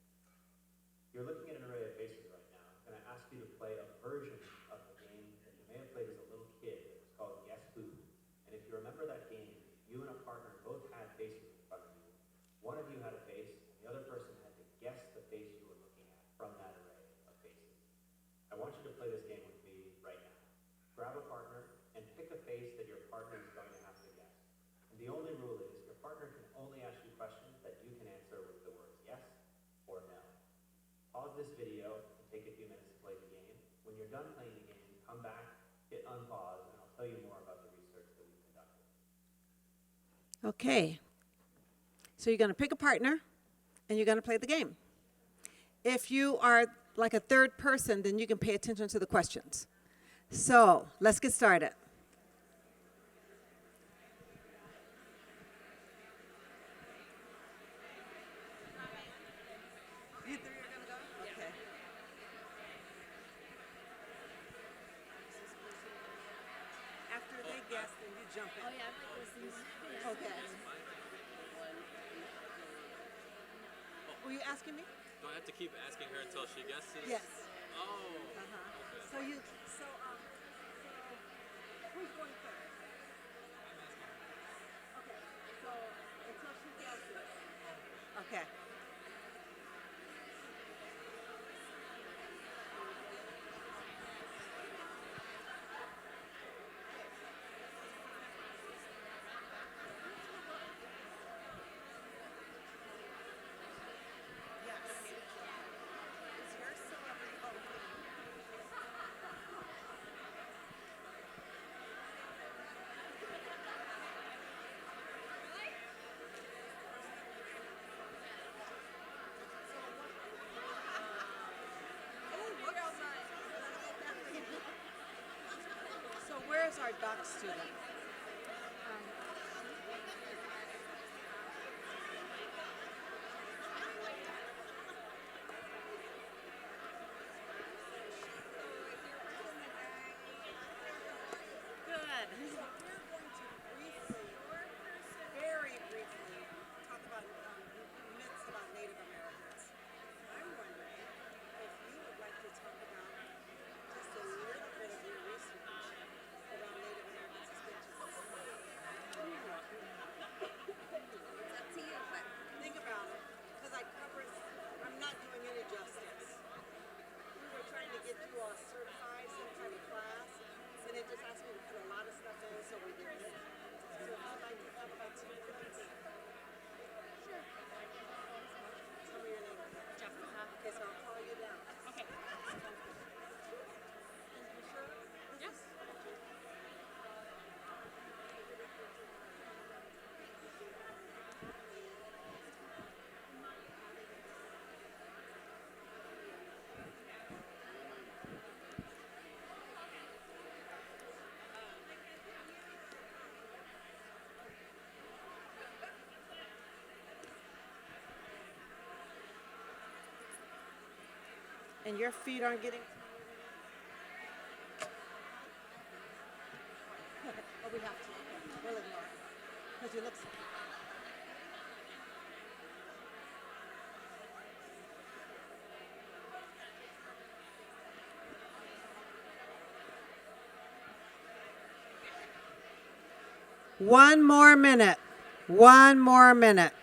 You're looking at an array of faces right now. I'm going to ask you to play a version of the game that you may have played as a little kid. It was called Guess Who. And if you remember that game, you and a partner both had faces in front of you. One of you had a face, and the other person had to guess the face you were looking at from that array of faces. I want you to play this game with me right now. Grab a partner and pick a face that your partner is going to have to guess. And the only rule is your partner can only ask you off this video and take a few minutes to play the game. When you're done playing the game, come back, hit unpause, and I'll tell you more about the research that we've conducted. Okay. So you're going to pick a partner, and you're going to play the game. If you are like a third person, then you can pay attention to the questions. So let's get started. You three are going to go? Okay. After they guess, then you jump in. Oh, yeah, I'm like listening. Okay. Were you asking me? Do I have to keep asking her until she guesses? Yes. Oh. Okay. So who's going first? Okay. So until she guesses. Okay. So where's our doc student? Good. So we're going to very briefly, talk about myths about Native Americans. I'm wondering if you would like to talk about just a little bit of your research around Native American suspensions. It's up to you, but think about it, because I'm not doing any justice. We were trying to get you all certified, some kind of class, and it just asked me to put a lot of stuff in, so we did it. So if you'd like to have about 2 minutes. Sure. Tell me your name. Jessica. Okay, so I'll call you down. Okay. You sure? Yes. And your feet aren't getting. Oh, we have to. We'll ignore it. Because you look. One more minute. One more minute.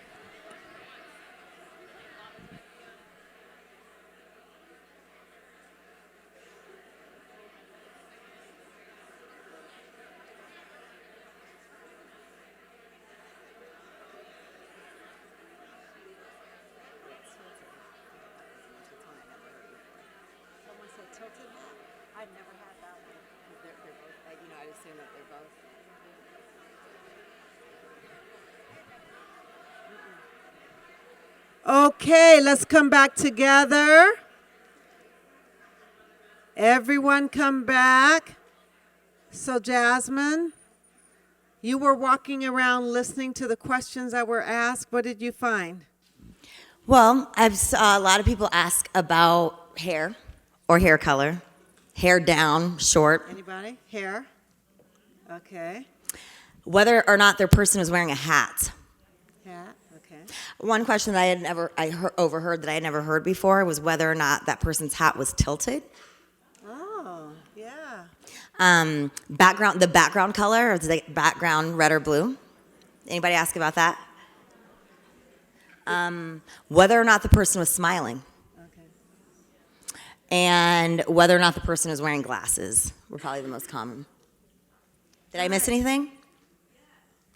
Someone said tilted hat? I've never had that one. They're both, I'd assume that they're both. Okay, let's come back together. Everyone come back. So Jasmine, you were walking around listening to the questions that were asked. What did you find? Well, I've saw a lot of people ask about hair or hair color, hair down, short, Anybody? Hair? Okay. whether or not their person was wearing a hat. Hat? Okay. One question that overheard that I had never heard before was whether or not that person's hat was tilted. Oh, yeah. The background color, or is the background red or blue? Anybody ask about that? Whether or not the person was smiling. Okay. And whether or not the person was wearing glasses were probably the most common. Did I miss anything?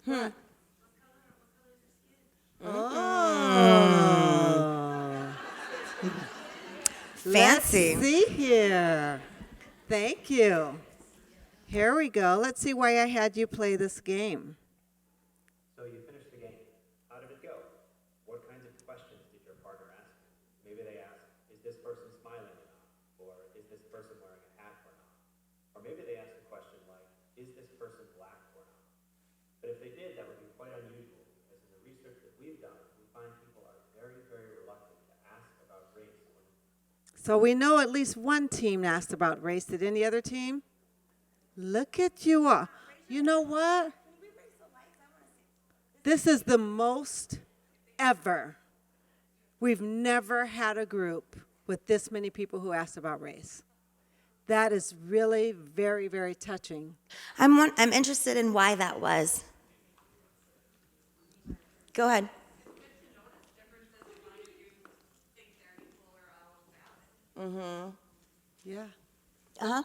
Oh. fancy. Let's see here. Thank you. Here we go. Let's see why I had you play this game. So you finished the game. How did it go? What kinds of questions did your partner ask you? Maybe they asked, is this person smiling or not? Or is this person wearing a hat or not? Or maybe they asked a question like, is this person black or not? But if they did, that would be quite unusual, because in the research that we've done, we find people are very, very reluctant to ask about race. So we know at least one team asked about race. Did any other team? Look at you all. You know what? This is the most ever. We've never had a group with this many people who asked about race. That is really very, very touching. I'm interested in why that was. Go ahead. Mm-hmm. Yeah. Uh-huh.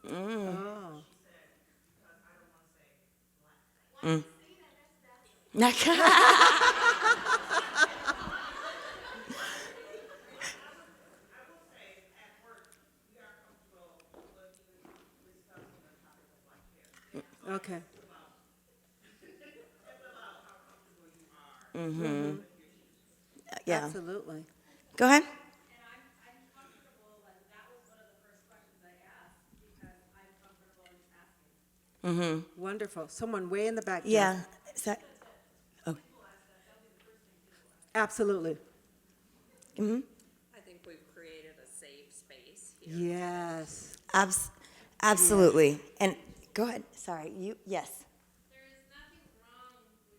Mm. Mm. Okay. Mm-hmm. Yeah. Absolutely. Go ahead. Mm-hmm. Wonderful. Someone way in the back. Jeff. Yeah. Is that, oh. Absolutely. Mm-hmm. I think we've created a safe space here. Yes. Absolutely. And go ahead. Sorry. Yes. There is nothing wrong with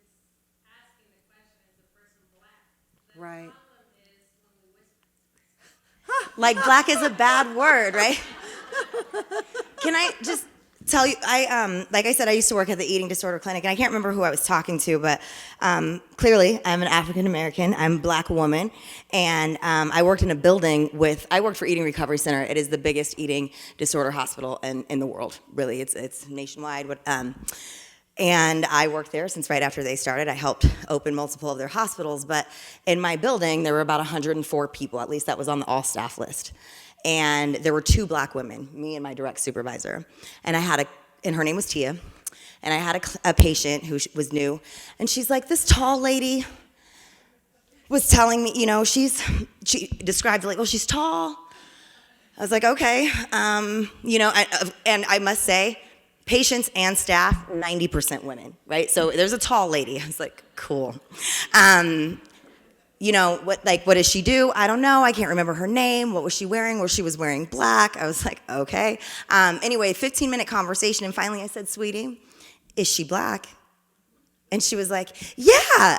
asking the question, is the person black? The Right. problem is when we whisper. Like black is a bad word, right? Can I just tell you, like I said, I used to work at the eating disorder clinic, and I can't remember who I was talking to, but clearly I'm an African American, I'm a black woman, and I worked in a building I worked for Eating Recovery Center. It is the biggest eating disorder hospital in the world, really. It's nationwide. And I worked there since right after they started. I helped open multiple of their hospitals, but in my building, there were about 104 people, at least that was on the all staff list. And there were 2 black women, me and my direct supervisor. And and her name was Tia. And I had a patient who was new, and she's like, this tall lady was telling me, she described it like, oh, she's tall. I was like, okay. And I must say, patients and staff, 90% women, right? So there's a tall lady. I was like, cool. What does she do? I don't know. I can't remember her name. What was she wearing? Well, she was wearing black. I was like, okay. Anyway, 15-minute conversation, and finally I said, sweetie, is she black? And she was like, yeah.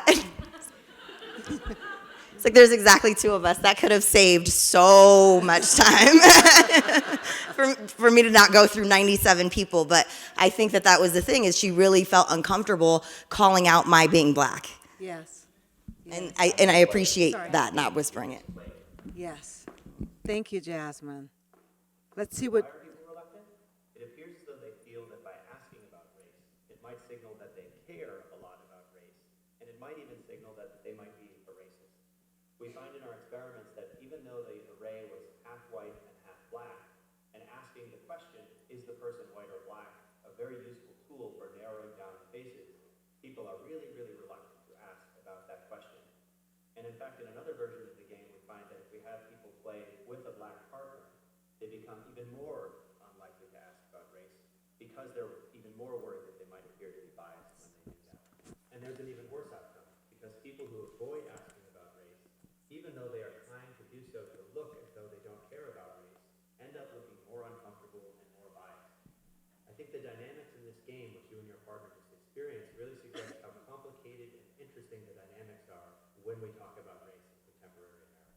It's like there's exactly 2 of us. That could have saved so much time for me to not go through 97 people. But I think that was the thing, is she really felt uncomfortable calling out my being black. Yes. And I appreciate that, not whispering it. Yes. Thank you, Jasmine. Let's see what. Why are people reluctant? It appears as though they feel that by asking about race, it might signal that they care a lot about race, and it might even signal that they might be a racist. We find in our experiments that even though the array was half white and half black, and asking the question, is the person white or black, a very useful tool for narrowing down faces, people are really, really reluctant to ask about that question. And in fact, in another version of the game, we find that if we have people play with a black partner, they become even more unlikely to ask about race because they're even more worried that they might appear to be biased when they do that. And there's an even worse outcome, because people who avoid asking about race, even though they are trying to do so to look as though they don't care about race, end up looking more uncomfortable and more biased. I think the dynamics in this game, which you and your partner just experienced, really suggest how complicated and interesting the dynamics are when we talk about race in contemporary America.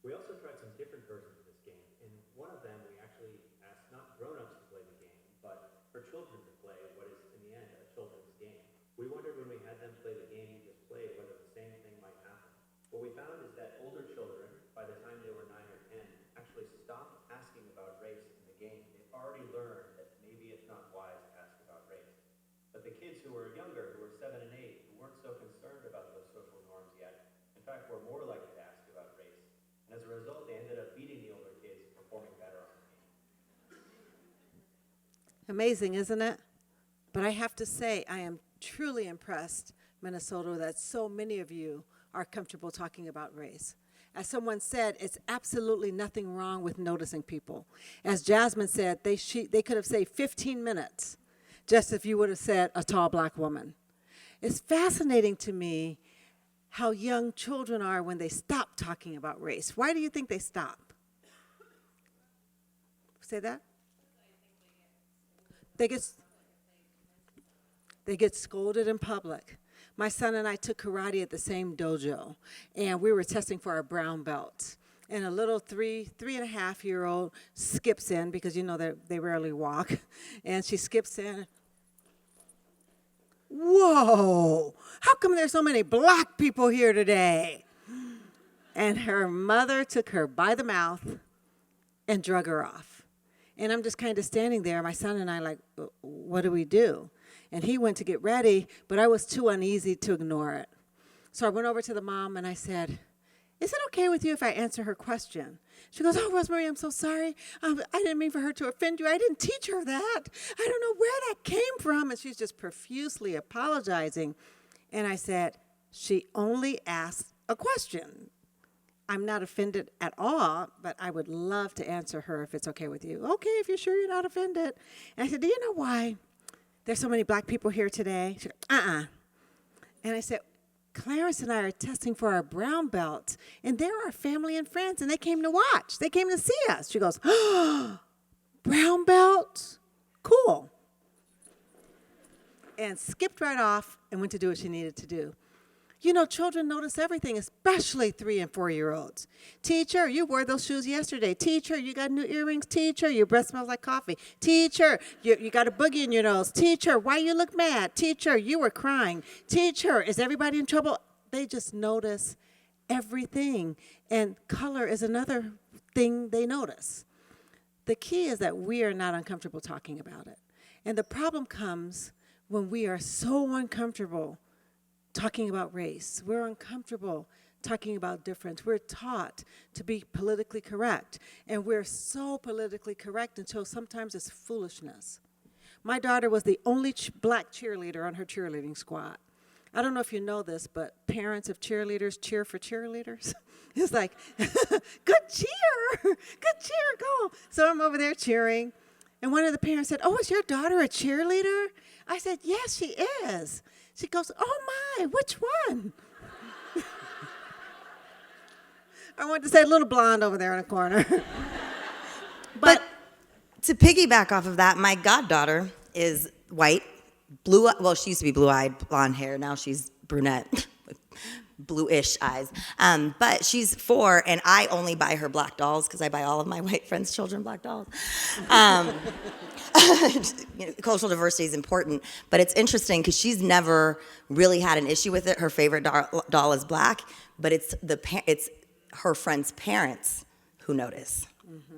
We also tried some different versions of this game. In one of them, we actually asked not grown-ups to play the game, but for children to play what is, in the end, a children's game. We wondered when we had them play the game you just played whether the same thing might happen. What we found is that older children, by the time they were 9 or 10, actually stopped asking about race in the game. They've already learned that maybe it's not wise to ask about race. But the kids who were younger, who were 7 and 8, who weren't so concerned In fact, were more likely to ask about race. And as a result, they ended up beating the older kids, performing better on the team. Amazing, isn't it? But I have to say, I am truly impressed, Minnesota, that so many of you are comfortable talking about race. As someone said, it's absolutely nothing wrong with noticing people. As Jasmine said, they could have saved 15 minutes just if you would have said a tall black woman. It's fascinating to me how young children are when they stop talking about race. Why do you think they stop? Say that? They get scolded in public. My son and I took karate at the same dojo, and we were testing for our brown belts. And a little three and a half year old skips in, because you know they rarely walk, and she skips in. Whoa, how come there's so many black people here today? And her mother took her by the mouth and drug her off. And I'm just kind of standing there, my son and I like, what do we do? And he went to get ready, but I was too uneasy to ignore it. So I went over to the mom and I said, is it okay with you if I answer her question? She goes, oh, RoseMarie, I'm so sorry. I didn't mean for her to offend you. I didn't teach her that. I don't know where that came from. And she's just profusely apologizing. And I said, she only asked a question. I'm not offended at all, but I would love to answer her if it's okay with you. Okay, if you're sure you're not offended. And I said, do you know why there's so many black people here today? She goes, And I said, Clarence and I are testing for our brown belts, and they're our family and friends, and they came to watch. They came to see us. She goes, oh, brown belts? Cool. And skipped right off and went to do what she needed to do. You know, children notice everything, especially 3 and 4-year-olds. Teacher, you wore those shoes yesterday. Teacher, you got new earrings. Teacher, your breath smells like coffee. Teacher, you got a boogie in your nose. Teacher, why you look mad? Teacher, you were crying. Teacher, is everybody in trouble? They just notice everything. And color is another thing they notice. The key is that we are not uncomfortable talking about it. And the problem comes when we are so uncomfortable talking about race. We're uncomfortable talking about difference. We're taught to be politically correct, and we're so politically correct until sometimes it's foolishness. My daughter was the only black cheerleader on her cheerleading squad. I don't know if you know this, but parents of cheerleaders cheer for cheerleaders. It's like, good cheer, go. So I'm over there cheering, and one of the parents said, oh, is your daughter a cheerleader? I said, yes, she is. She goes, oh my, which one? I wanted to say little blonde over there in the corner. But to piggyback off of that, my goddaughter is white, well, she used to be blue-eyed, blonde hair. Now she's brunette, with bluish eyes. But she's 4, and I only buy her black dolls because I buy all of my white friends' children black dolls. You know, cultural diversity is important, but it's interesting because she's never really had an issue with it. Her favorite doll is black, but it's her friends' parents who notice. Mm-hmm.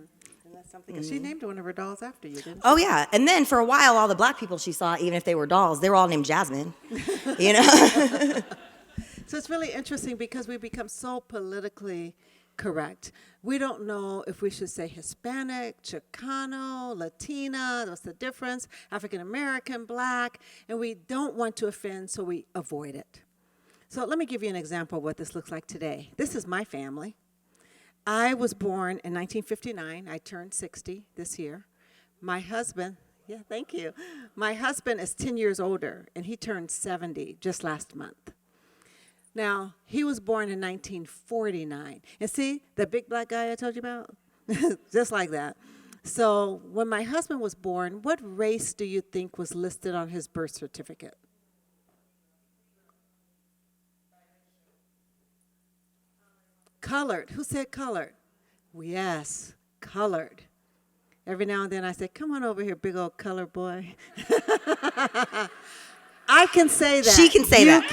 And that's something, because she named one of her dolls after you, didn't she? Oh, yeah. And then for a while, all the black people she saw, even if they were dolls, they were all named Jasmine, you know? So it's really interesting because we become so politically correct. We don't know if we should say Hispanic, Chicano, Latina, what's the difference, African American, black, and we don't want to offend, so we avoid it. So let me give you an example of what this looks like today. This is my family. I was born in 1959. I turned 60 this year. My husband, yeah, thank you. My husband is 10 years older, and he turned 70 just last month. Now, he was born in 1949. And see, the big black guy I told you about? Just like that. So when my husband was born, what race do you think was listed on his birth certificate? Colored. Who said colored? Yes, colored. Every now and then I say, come on over here, big old colored boy. I can say that. She can say you that.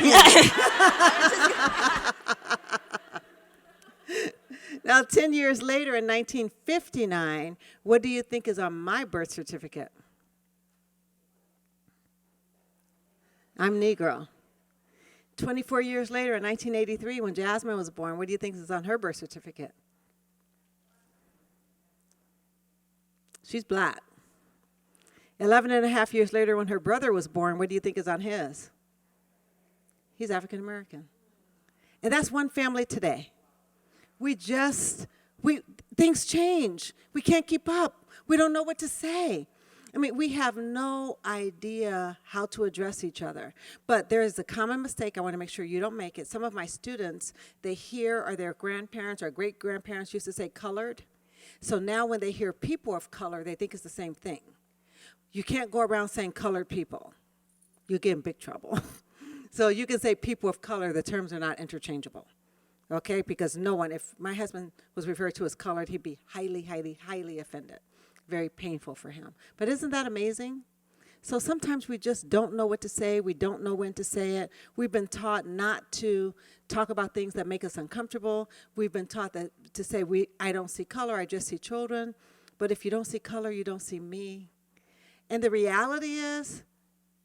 Now, 10 years later, in 1959, what do you think is on my birth certificate? I'm Negro. 24 years later, in 1983, when Jasmine was born, what do you think is on her birth certificate? She's black. 11 and a half years later, when her brother was born, what do you think is on his? He's African American. And that's one family today. Things change. We can't keep up. We don't know what to say. I mean, we have no idea how to address each other. But there is a common mistake I want to make sure you don't make it. Some of my students, they hear, or their grandparents or great-grandparents used to say colored. So now when they hear people of color, they think it's the same thing. You can't go around saying colored people. You get in big trouble. So you can say people of color, the terms are not interchangeable. Okay, because no one, if my husband was referred to as colored, he'd be highly, highly, highly offended. Very painful for him. But isn't that amazing? So sometimes we just don't know what to say. We don't know when to say it. We've been taught not to talk about things that make us uncomfortable. We've been taught to say, I don't see color, I just see children. But if you don't see color, you don't see me. And the reality is,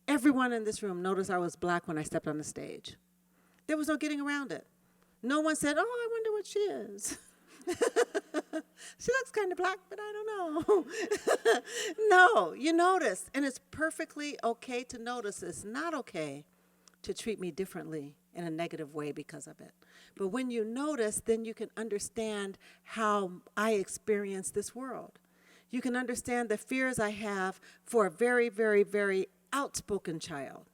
everyone in this room noticed I was black when I stepped on the stage. There was no getting around it. No one said, oh, I wonder what she is. She looks kind of black, but I don't know. No, you notice. And it's perfectly okay to notice. It's not okay to treat me differently in a negative way because of it. But when you notice, then you can understand how I experience this world. You can understand the fears I have for a very, very, very outspoken child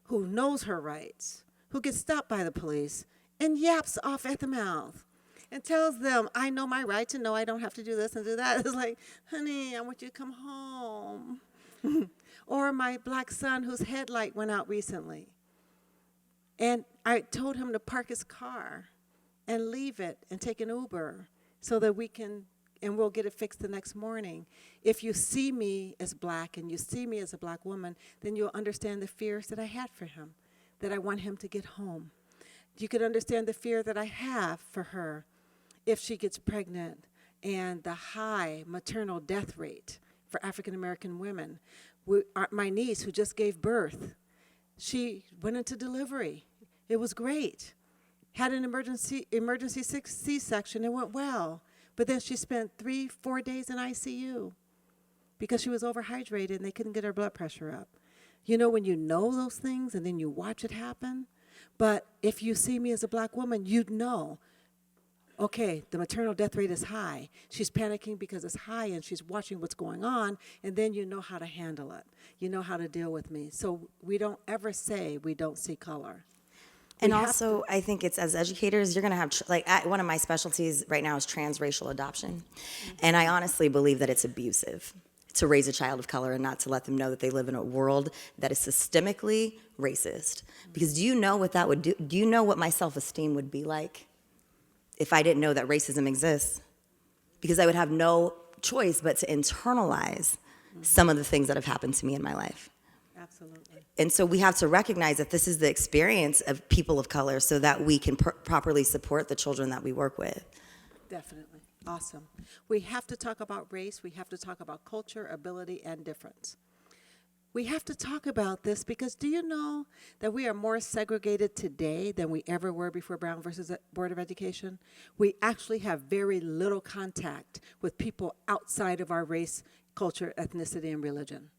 who knows her rights, who gets stopped by the police and yaps off at the mouth and tells them, I know my rights and no, I don't have to do this and do that. It's like, honey, I want you to come home. Or my black son whose headlight went out recently. And I told him to park his car and leave it and take an Uber so that we'll get it fixed the next morning. If you see me as black and you see me as a black woman, then you'll understand the fears that I had for him, that I want him to get home. You could understand the fear that I have for her if she gets pregnant and the high maternal death rate for African American women. My niece who just gave birth, she went into delivery. It was great. Had an emergency C-section. It went well. But then she spent 3-4 days in ICU because she was overhydrated and they couldn't get her blood pressure up. You know, when you know those things and then you watch it happen. But if you see me as a black woman, you'd know, okay, the maternal death rate is high. She's panicking because it's high and she's watching what's going on, and then you know how to handle it. You know how to deal with me. So we don't ever say we don't see color. And also, I think it's as educators, you're going to have, one of my specialties right now is transracial adoption. And I honestly believe that it's abusive to raise a child of color and not to let them know that they live in a world that is systemically racist. Because do you know what that would do? Do you know what my self-esteem would be like if I didn't know that racism exists? Because I would have no choice but to internalize some of the things that have happened to me in my life. Absolutely. And so we have to recognize that this is the experience of people of color so that we can properly support the children that we work with. Definitely. Awesome. We have to talk about race. We have to talk about culture, ability, and difference. We have to talk about this because do you know that we are more segregated today than we ever were before Brown versus Board of Education? We actually have very little contact with people outside of our race, culture, ethnicity, and religion.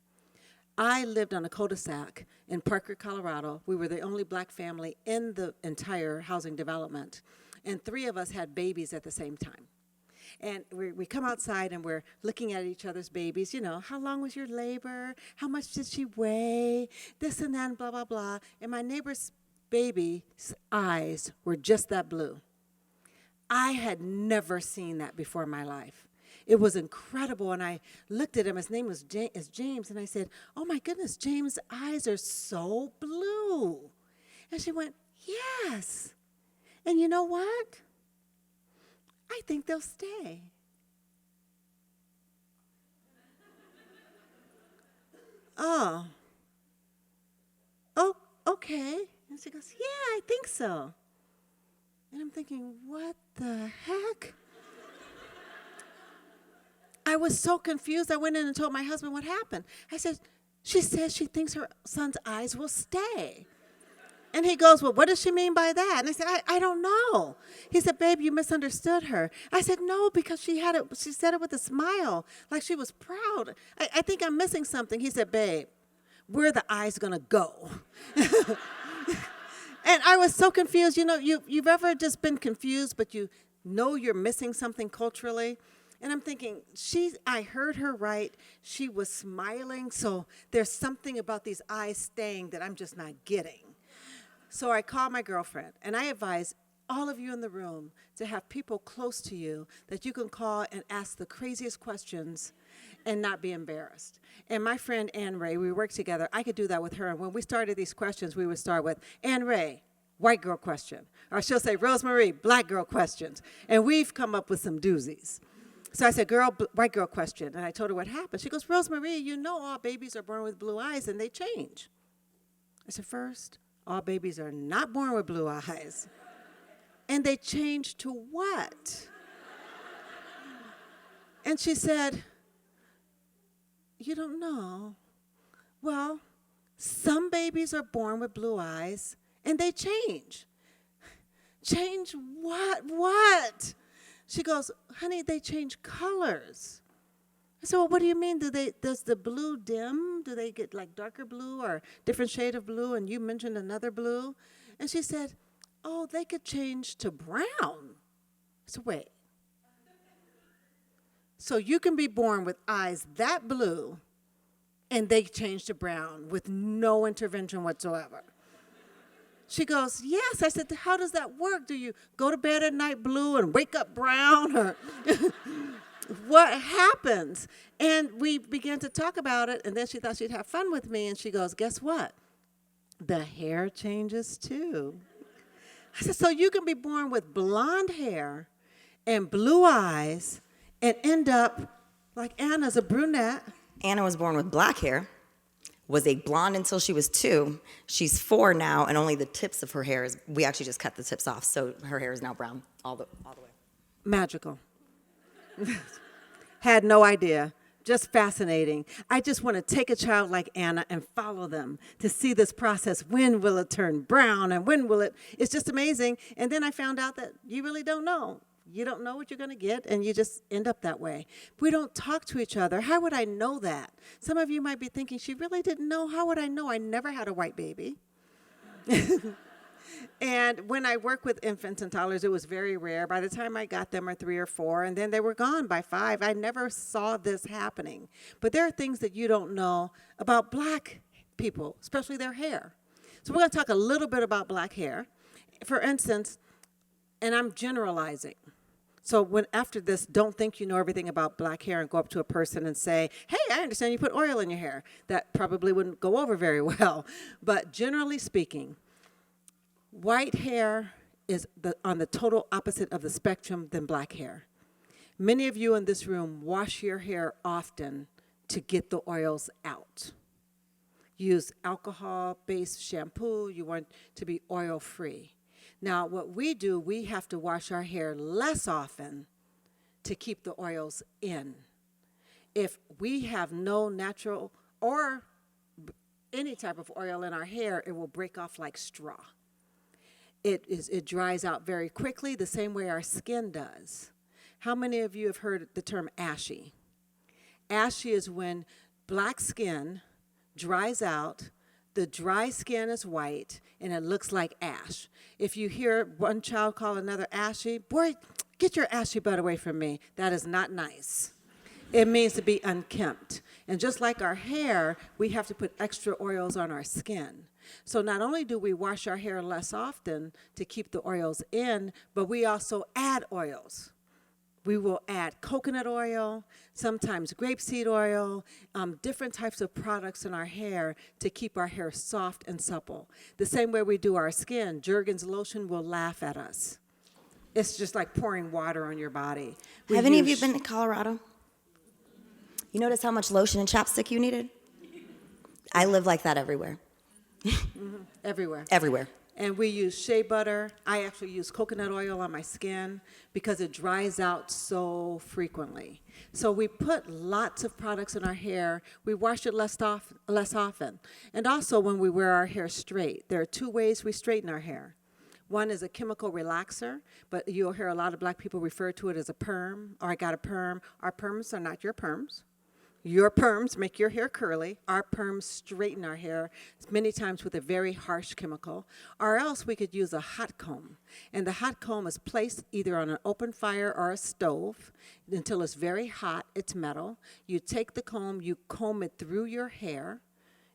I lived on a cul-de-sac in Parker, Colorado. We were the only black family in the entire housing development, and 3 of us had babies at the same time. And we come outside and we're looking at each other's babies. You know, how long was your labor? How much did she weigh? This and that and blah, blah, blah. And my neighbor's baby's eyes were just that blue. I had never seen that before in my life. It was incredible. And I looked at him. His name was James. And I said, oh, my goodness, James' eyes are so blue. And she went, yes. And you know what? I think they'll stay. Oh, okay. And she goes, yeah, I think so. And I'm thinking, what the heck? I was so confused. I went in and told my husband what happened. I said, she says she thinks her son's eyes will stay. And he goes, well, what does she mean by that? And I said, I don't know. He said, babe, you misunderstood her. I said, no, because she said it with a smile, like she was proud. I think I'm missing something. He said, babe, where are the eyes going to go? And I was so confused. You know, you've ever just been confused, but you know you're missing something culturally? And I'm thinking, I heard her right. She was smiling, so there's something about these eyes staying that I'm just not getting. So I called my girlfriend, and I advise all of you in the room to have people close to you that you can call and ask the craziest questions and not be embarrassed. And my friend Ann Ray, we worked together. I could do that with her. And when we started these questions, we would start with, Ann Ray, white girl question. Or she'll say, RoseMarie, black girl questions. And we've come up with some doozies. So I said, white girl question. And I told her what happened. She goes, RoseMarie, you know all babies are born with blue eyes and they change. I said, first, all babies are not born with blue eyes. And they change to what? And she said, you don't know. Well, some babies are born with blue eyes and they change. Change what? What? She goes, honey, they change colors. I said, well, what do you mean? Does the blue dim? Do they get like darker blue or different shade of blue? And you mentioned another blue. And she said, oh, they could change to brown. I said, wait. So you can be born with eyes that blue and they change to brown with no intervention whatsoever. She goes, yes. I said, how does that work? Do you go to bed at night blue and wake up brown? Or what happens? And we began to talk about it, and then she thought she'd have fun with me, and she goes, guess what? The hair changes too. I said, so you can be born with blonde hair and blue eyes and end up like Anna's a brunette. Anna was born with black hair, was a blonde until she was 2. She's 4 now, and only the tips of her hair we actually just cut the tips off, so her hair is now brown all the way. Magical. Had no idea. Just fascinating. I just want to take a child like Anna and follow them to see this process. When will it turn brown and when will it? It's just amazing. And then I found out that you really don't know. You don't know what you're going to get, and you just end up that way. We don't talk to each other. How would I know that? Some of you might be thinking, she really didn't know. How would I know? I never had a white baby. And when I work with infants and toddlers, it was very rare. By the time I got them, are 3 or 4, and then they were gone by 5. I never saw this happening. But there are things that you don't know about black people, especially their hair. So we're going to talk a little bit about black hair. For instance, and I'm generalizing. So after this, don't think you know everything about black hair and go up to a person and say, hey, I understand you put oil in your hair. That probably wouldn't go over very well. But generally speaking, white hair is on the total opposite of the spectrum than black hair. Many of you in this room wash your hair often to get the oils out. Use alcohol-based shampoo. You want to be oil-free. Now, what we do, we have to wash our hair less often to keep the oils in. If we have no natural or any type of oil in our hair, it will break off like straw. It dries out very quickly, the same way our skin does. How many of you have heard the term ashy? Ashy is when black skin dries out, the dry skin is white, and it looks like ash. If you hear one child call another ashy, boy, get your ashy butt away from me. That is not nice. It means to be unkempt. And just like our hair, we have to put extra oils on our skin. So not only do we wash our hair less often to keep the oils in, but we also add oils. We will add coconut oil, sometimes grapeseed oil, different types of products in our hair to keep our hair soft and supple. The same way we do our skin, Jergens lotion will laugh at us. It's just like pouring water on your body. Have any of you been to Colorado? You notice how much lotion and chapstick you needed? I live like that everywhere. Everywhere. Everywhere. And we use shea butter. I actually use coconut oil on my skin because it dries out so frequently. So we put lots of products in our hair. We wash it less often. And also when we wear our hair straight, there are 2 ways we straighten our hair. One is a chemical relaxer, but you'll hear a lot of black people refer to it as a perm, or I got a perm. Our perms are not your perms. Your perms make your hair curly. Our perms straighten our hair, many times with a very harsh chemical. Or else we could use a hot comb. And the hot comb is placed either on an open fire or a stove until it's very hot. It's metal. You take the comb, you comb it through your hair.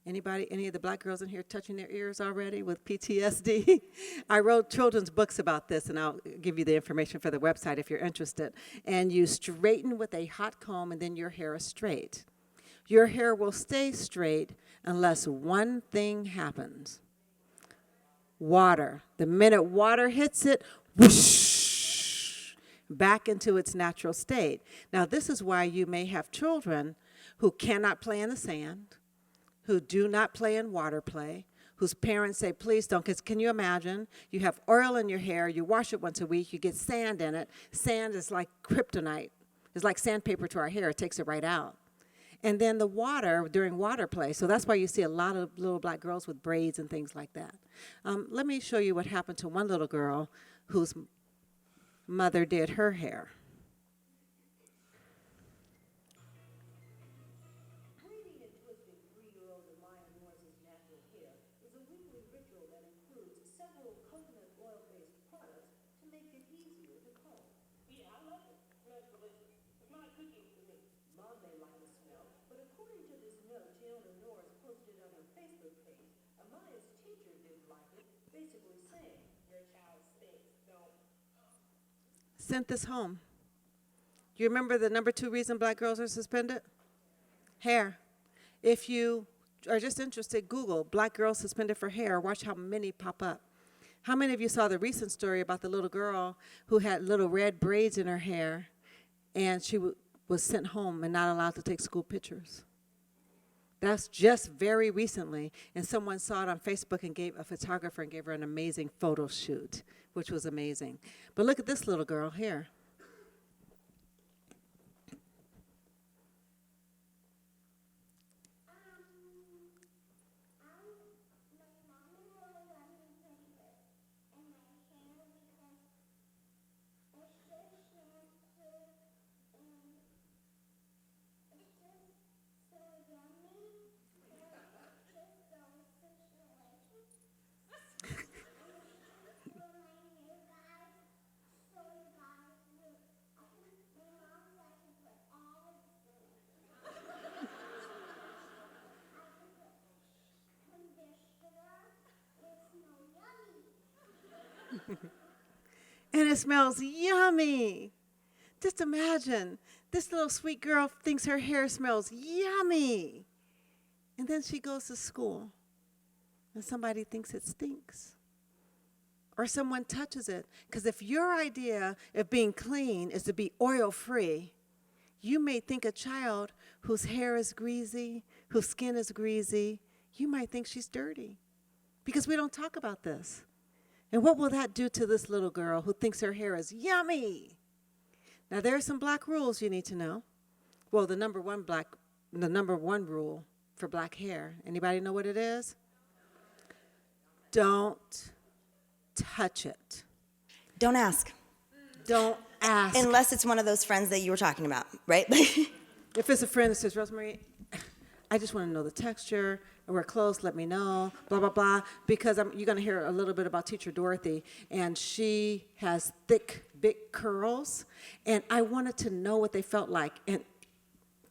Anybody, any of the black girls in here touching their ears already with PTSD? I wrote children's books about this, and I'll give you the information for the website if you're interested. And you straighten with a hot comb, and then your hair is straight. Your hair will stay straight unless one thing happens. Water. The minute water hits it, whoosh, back into its natural state. Now, this is why you may have children who cannot play in the sand, who do not play in water play, whose parents say, please don't, because can you imagine? You have oil in your hair, you wash it once a week, you get sand in it. Sand is like kryptonite. It's like sandpaper to our hair, it takes it right out. And then the water during water play, so that's why you see a lot of little black girls with braids and things like that. Let me show you what happened to one little girl whose mother did her hair. Sent this home. Do you remember the number 2 reason black girls are suspended? Hair. If you are just interested, Google black girls suspended for hair. Watch how many pop up. How many of you saw the recent story about the little girl who had little red braids in her hair, and she was sent home and not allowed to take school pictures? That's just very recently, and someone saw it on Facebook and gave a photographer and gave her an amazing photo shoot, which was amazing. But look at this little girl here. And it smells yummy. Just imagine, this little sweet girl thinks her hair smells yummy. And then she goes to school, and somebody thinks it stinks. Or someone touches it. Because if your idea of being clean is to be oil-free, you may think a child whose hair is greasy, whose skin is greasy, you might think she's dirty. Because we don't talk about this. And what will that do to this little girl who thinks her hair is yummy? Now, there are some black rules you need to know. Well, the number one rule for black hair, anybody know what it is? Don't touch it. Don't ask. Don't ask. Unless it's one of those friends that you were talking about, right? If it's a friend that says, RoseMarie, I just want to know the texture, and we're close, let me know, blah, blah, blah. Because you're going to hear a little bit about Teacher Dorothy, and she has thick, big curls, and I wanted to know what they felt like. And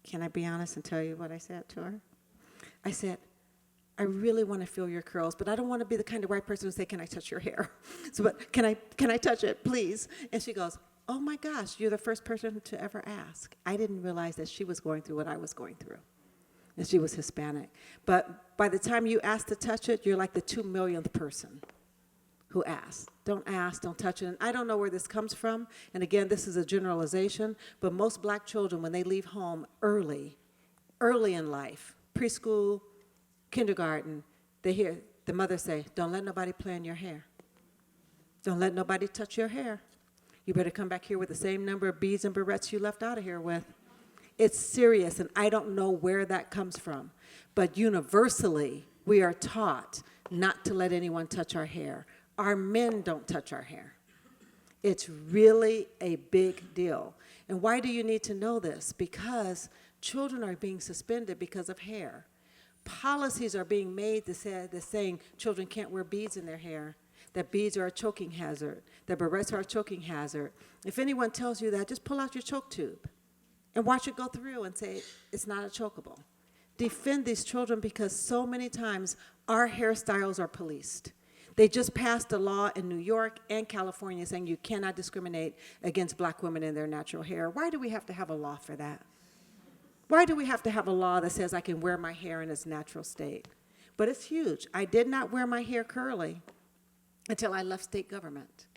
can I be honest and tell you what I said to her? I said, I really want to feel your curls, but I don't want to be the kind of white person who say, can I touch your hair? So, but can I touch it, please? And she goes, oh my gosh, you're the first person to ever ask. I didn't realize that she was going through what I was going through. And she was Hispanic. But by the time you ask to touch it, you're like the 2 millionth person who asked. Don't ask, don't touch it. And I don't know where this comes from. And again, this is a generalization, but most black children, when they leave home early in life, preschool, kindergarten, they hear, the mother say, don't let nobody play in your hair. Don't let nobody touch your hair. You better come back here with the same number of beads and barrettes you left out of here with. It's serious, and I don't know where that comes from. But universally, we are taught not to let anyone touch our hair. Our men don't touch our hair. It's really a big deal. And why do you need to know this? Because children are being suspended because of hair. Policies are being made that saying children can't wear beads in their hair, that beads are a choking hazard, that barrettes are a choking hazard. If anyone tells you that, just pull out your choke tube and watch it go through and say, it's not a chokeable. Defend these children because so many times our hairstyles are policed. They just passed a law in New York and California saying you cannot discriminate against black women in their natural hair. Why do we have to have a law for that? Why do we have to have a law that says I can wear my hair in its natural state? But it's huge. I did not wear my hair curly until I left state government.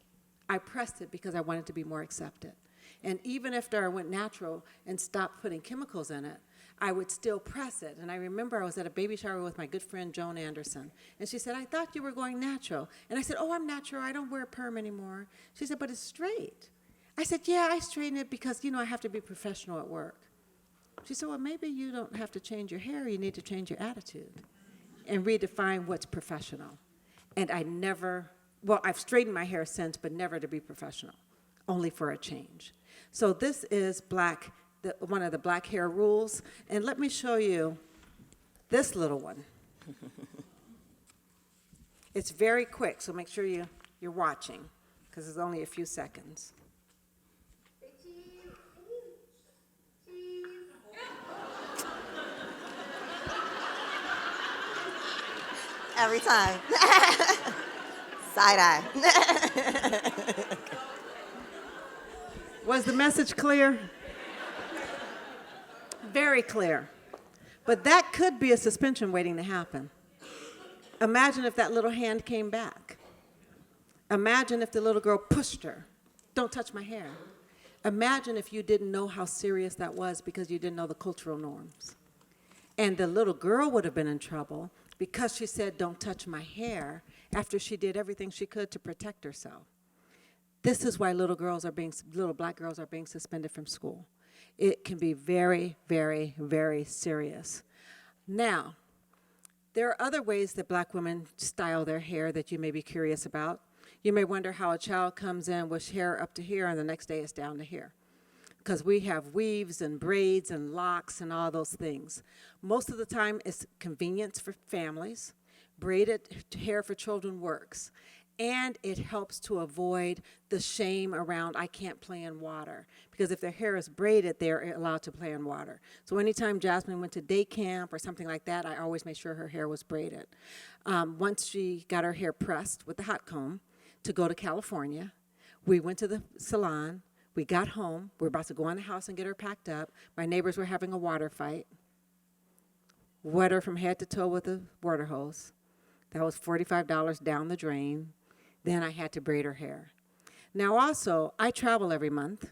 I pressed it because I wanted to be more accepted. And even after I went natural and stopped putting chemicals in it, I would still press it. And I remember I was at a baby shower with my good friend Joan Anderson. And she said, I thought you were going natural. And I said, oh, I'm natural. I don't wear a perm anymore. She said, but it's straight. I said, yeah, I straighten it because, I have to be professional at work. She said, well, maybe you don't have to change your hair. You need to change your attitude and redefine what's professional. And I've straightened my hair since, but never to be professional, only for a change. So this is one of the black hair rules. And let me show you this little one. It's very quick, so make sure you're watching, because it's only a few seconds. Every time. Side eye. Was the message clear? Very clear. But that could be a suspension waiting to happen. Imagine if that little hand came back. Imagine if the little girl pushed her. Don't touch my hair. Imagine if you didn't know how serious that was because you didn't know the cultural norms. And the little girl would have been in trouble because she said, don't touch my hair, after she did everything she could to protect herself. This is why little black girls are being suspended from school. It can be very, very, very serious. Now, there are other ways that black women style their hair that you may be curious about. You may wonder how a child comes in with hair up to here and the next day it's down to here. Because we have weaves and braids and locks and all those things. Most of the time it's convenience for families. Braided hair for children works. And it helps to avoid the shame around I can't play in water. Because if their hair is braided, they're allowed to play in water. So anytime Jasmine went to day camp or something like that, I always made sure her hair was braided. Once she got her hair pressed with the hot comb to go to California, we went to the salon. We got home. We were about to go in the house and get her packed up. My neighbors were having a water fight. Wet her from head to toe with a water hose. That was $45 down the drain. Then I had to braid her hair. Now also, I travel every month.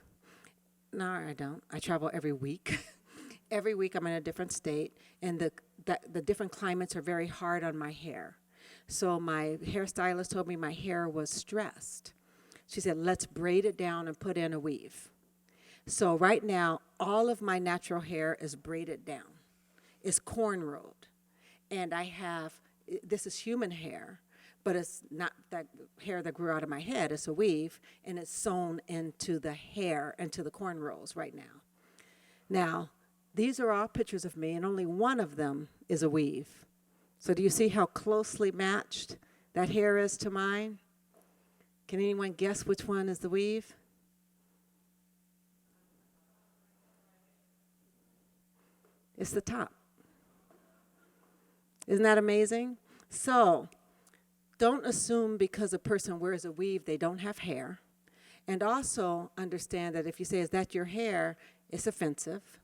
No, I don't. I travel every week. Every week I'm in a different state, and the different climates are very hard on my hair. So my hairstylist told me my hair was stressed. She said, let's braid it down and put in a weave. So right now, all of my natural hair is braided down. It's cornrowed. And this is human hair, but it's not that hair that grew out of my head. It's a weave, and it's sewn into the hair, into the cornrows right now. Now, these are all pictures of me, and only one of them is a weave. So do you see how closely matched that hair is to mine? Can anyone guess which one is the weave? It's the top. Isn't that amazing? So don't assume because a person wears a weave they don't have hair. And also understand that if you say, is that your hair, it's offensive.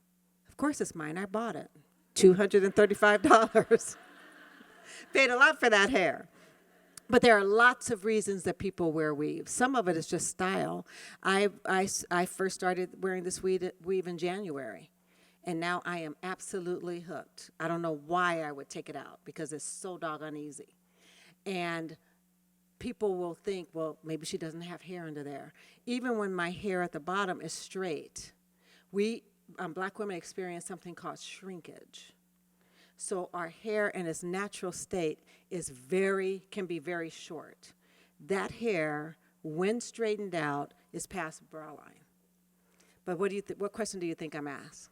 Of course it's mine. I bought it. $235. Paid a lot for that hair. But there are lots of reasons that people wear weaves. Some of it is just style. I first started wearing this weave in January, and now I am absolutely hooked. I don't know why I would take it out because it's so doggone easy. And people will think, well, maybe she doesn't have hair under there. Even when my hair at the bottom is straight, we, black women experience something called shrinkage. So our hair in its natural state can be very short. That hair, when straightened out, is past brow line. But what question do you think I'm asked?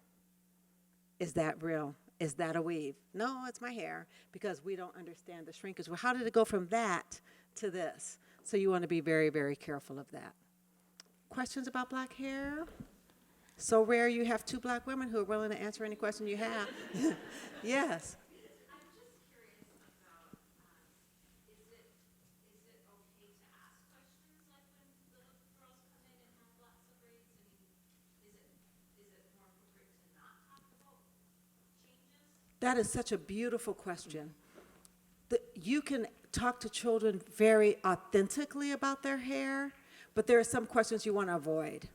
Is that real? Is that a weave? No, it's my hair, because we don't understand the shrinkage. Well, how did it go from that to this? So you want to be very, very careful of that. Questions about black hair? So rare you have two black women who are willing to answer any question you have. Yes. That is such a beautiful question. You can talk to children very authentically about their hair, but there are some questions you want to avoid.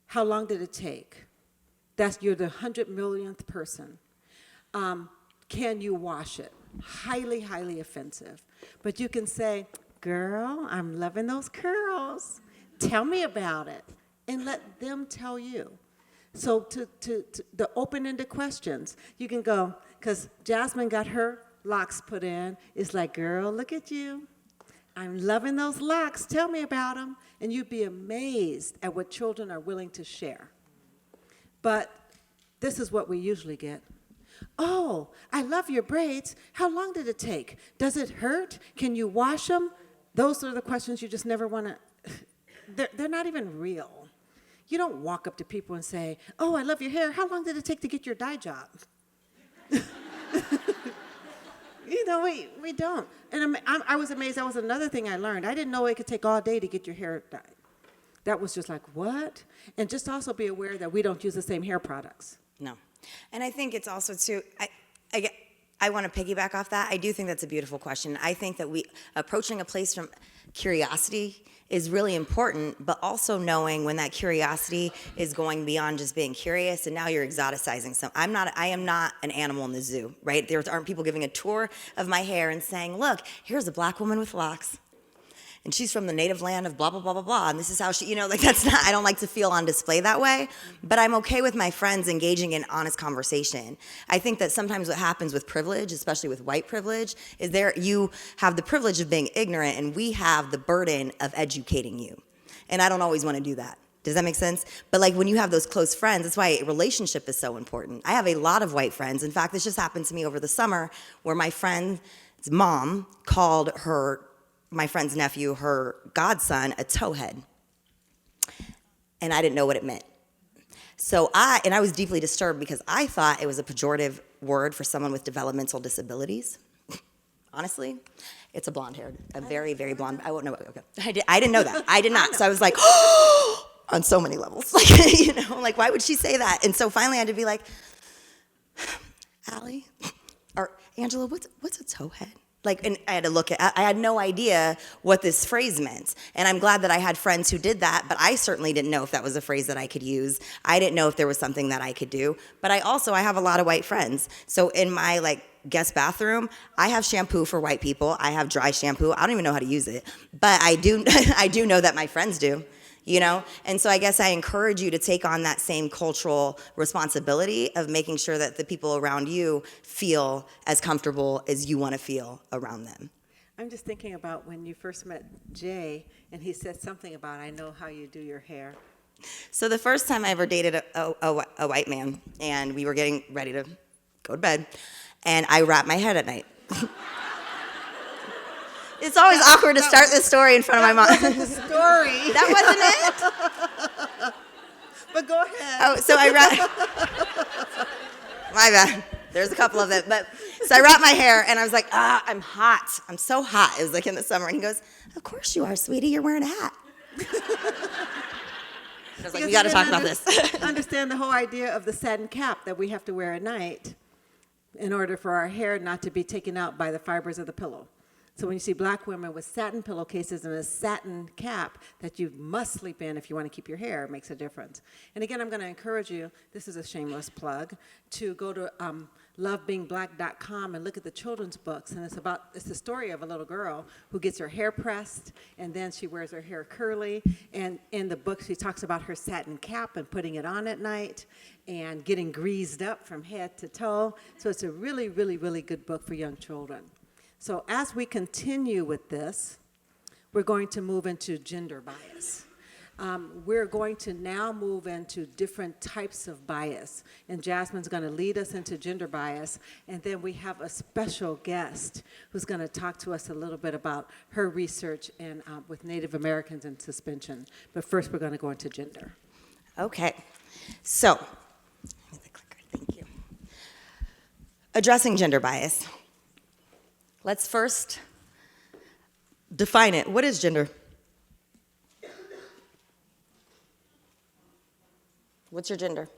How long did it take? You're the 100 millionth person. Can you wash it? Highly, highly offensive. But you can say, girl, I'm loving those curls. Tell me about it. And let them tell you. So to the open-ended questions, you can go, because Jasmine got her locks put in. It's like, girl, look at you. I'm loving those locks. Tell me about them. And you'd be amazed at what children are willing to share. But this is what we usually get. Oh, I love your braids. How long did it take? Does it hurt? Can you wash them? Those are the questions you just never want to, they're not even real. You don't walk up to people and say, oh, I love your hair. How long did it take to get your dye job? You know, we don't. And I was amazed. That was another thing I learned. I didn't know it could take all day to get your hair dyed. That was just like, what? And just also be aware that we don't use the same hair products. No. And I think it's also, too, I want to piggyback off that. I do think that's a beautiful question. I think that approaching a place from curiosity is really important, but also knowing when that curiosity is going beyond just being curious, and now you're exoticizing some. I am not an animal in the zoo, right? There aren't people giving a tour of my hair and saying, look, here's a black woman with locks, and she's from the native land of blah, blah, blah, blah, blah, and this is how she, that's not, I don't like to feel on display that way, but I'm okay with my friends engaging in honest conversation. I think that sometimes what happens with privilege, especially with white privilege, is you have the privilege of being ignorant, and we have the burden of educating you. And I don't always want to do that. Does that make sense? But like when you have those close friends, that's why a relationship is so important. I have a lot of white friends. In fact, this just happened to me over the summer, where my friend's mom called my friend's nephew, her godson, a towhead. And I didn't know what it meant. So I was deeply disturbed, because I thought it was a pejorative word for someone with developmental disabilities. Honestly, it's a blonde-haired, a very, very blonde. I won't know. Okay, I didn't know that. I did not. So I was like, oh, on so many levels. Like, why would she say that? And so finally I had to be like, Allie, or Angela, what's a towhead? And I had to I had no idea what this phrase meant. And I'm glad that I had friends who did that, but I certainly didn't know if that was a phrase that I could use. I didn't know if there was something that I could do. But I have a lot of white friends. So in my guest bathroom, I have shampoo for white people. I have dry shampoo. I don't even know how to use it. But I do I do know that my friends do. And so I guess I encourage you to take on that same cultural responsibility of making sure that the people around you feel as comfortable as you want to feel around them. I'm just thinking about when you first met Jay, and he said something about, I know how you do your hair. So the first time I ever dated a white man, and we were getting ready to go to bed, and I wrapped my head at night. It's always awkward to start this story in front of my mom. That wasn't the story. That wasn't it? But go ahead. Oh, so I my bad. There's a couple of it. So I wrapped my hair, and I was like, I'm hot. I'm so hot. It was in the summer. And he goes, of course you are, sweetie. You're wearing a hat. I was like, we got to talk about this. Understand the whole idea of the satin cap that we have to wear at night in order for our hair not to be taken out by the fibers of the pillow. So when you see black women with satin pillowcases and a satin cap that you must sleep in if you want to keep your hair, it makes a difference. And again, I'm going to encourage you, this is a shameless plug, to go to lovebeingBlack.com and look at the children's books. And it's the story of a little girl who gets her hair pressed, and then she wears her hair curly. And in the book, she talks about her satin cap and putting it on at night and getting greased up from head to toe. So it's a really, really, really good book for young children. So as we continue with this, we're going to move into gender bias. We're going to now move into different types of bias. And Jasmine's going to lead us into gender bias. And then we have a special guest who's going to talk to us a little bit about her research and with Native Americans in suspension. But first, we're going to go into gender. Okay, so, thank you. Addressing gender bias. Let's first define it. What is gender? What's your gender?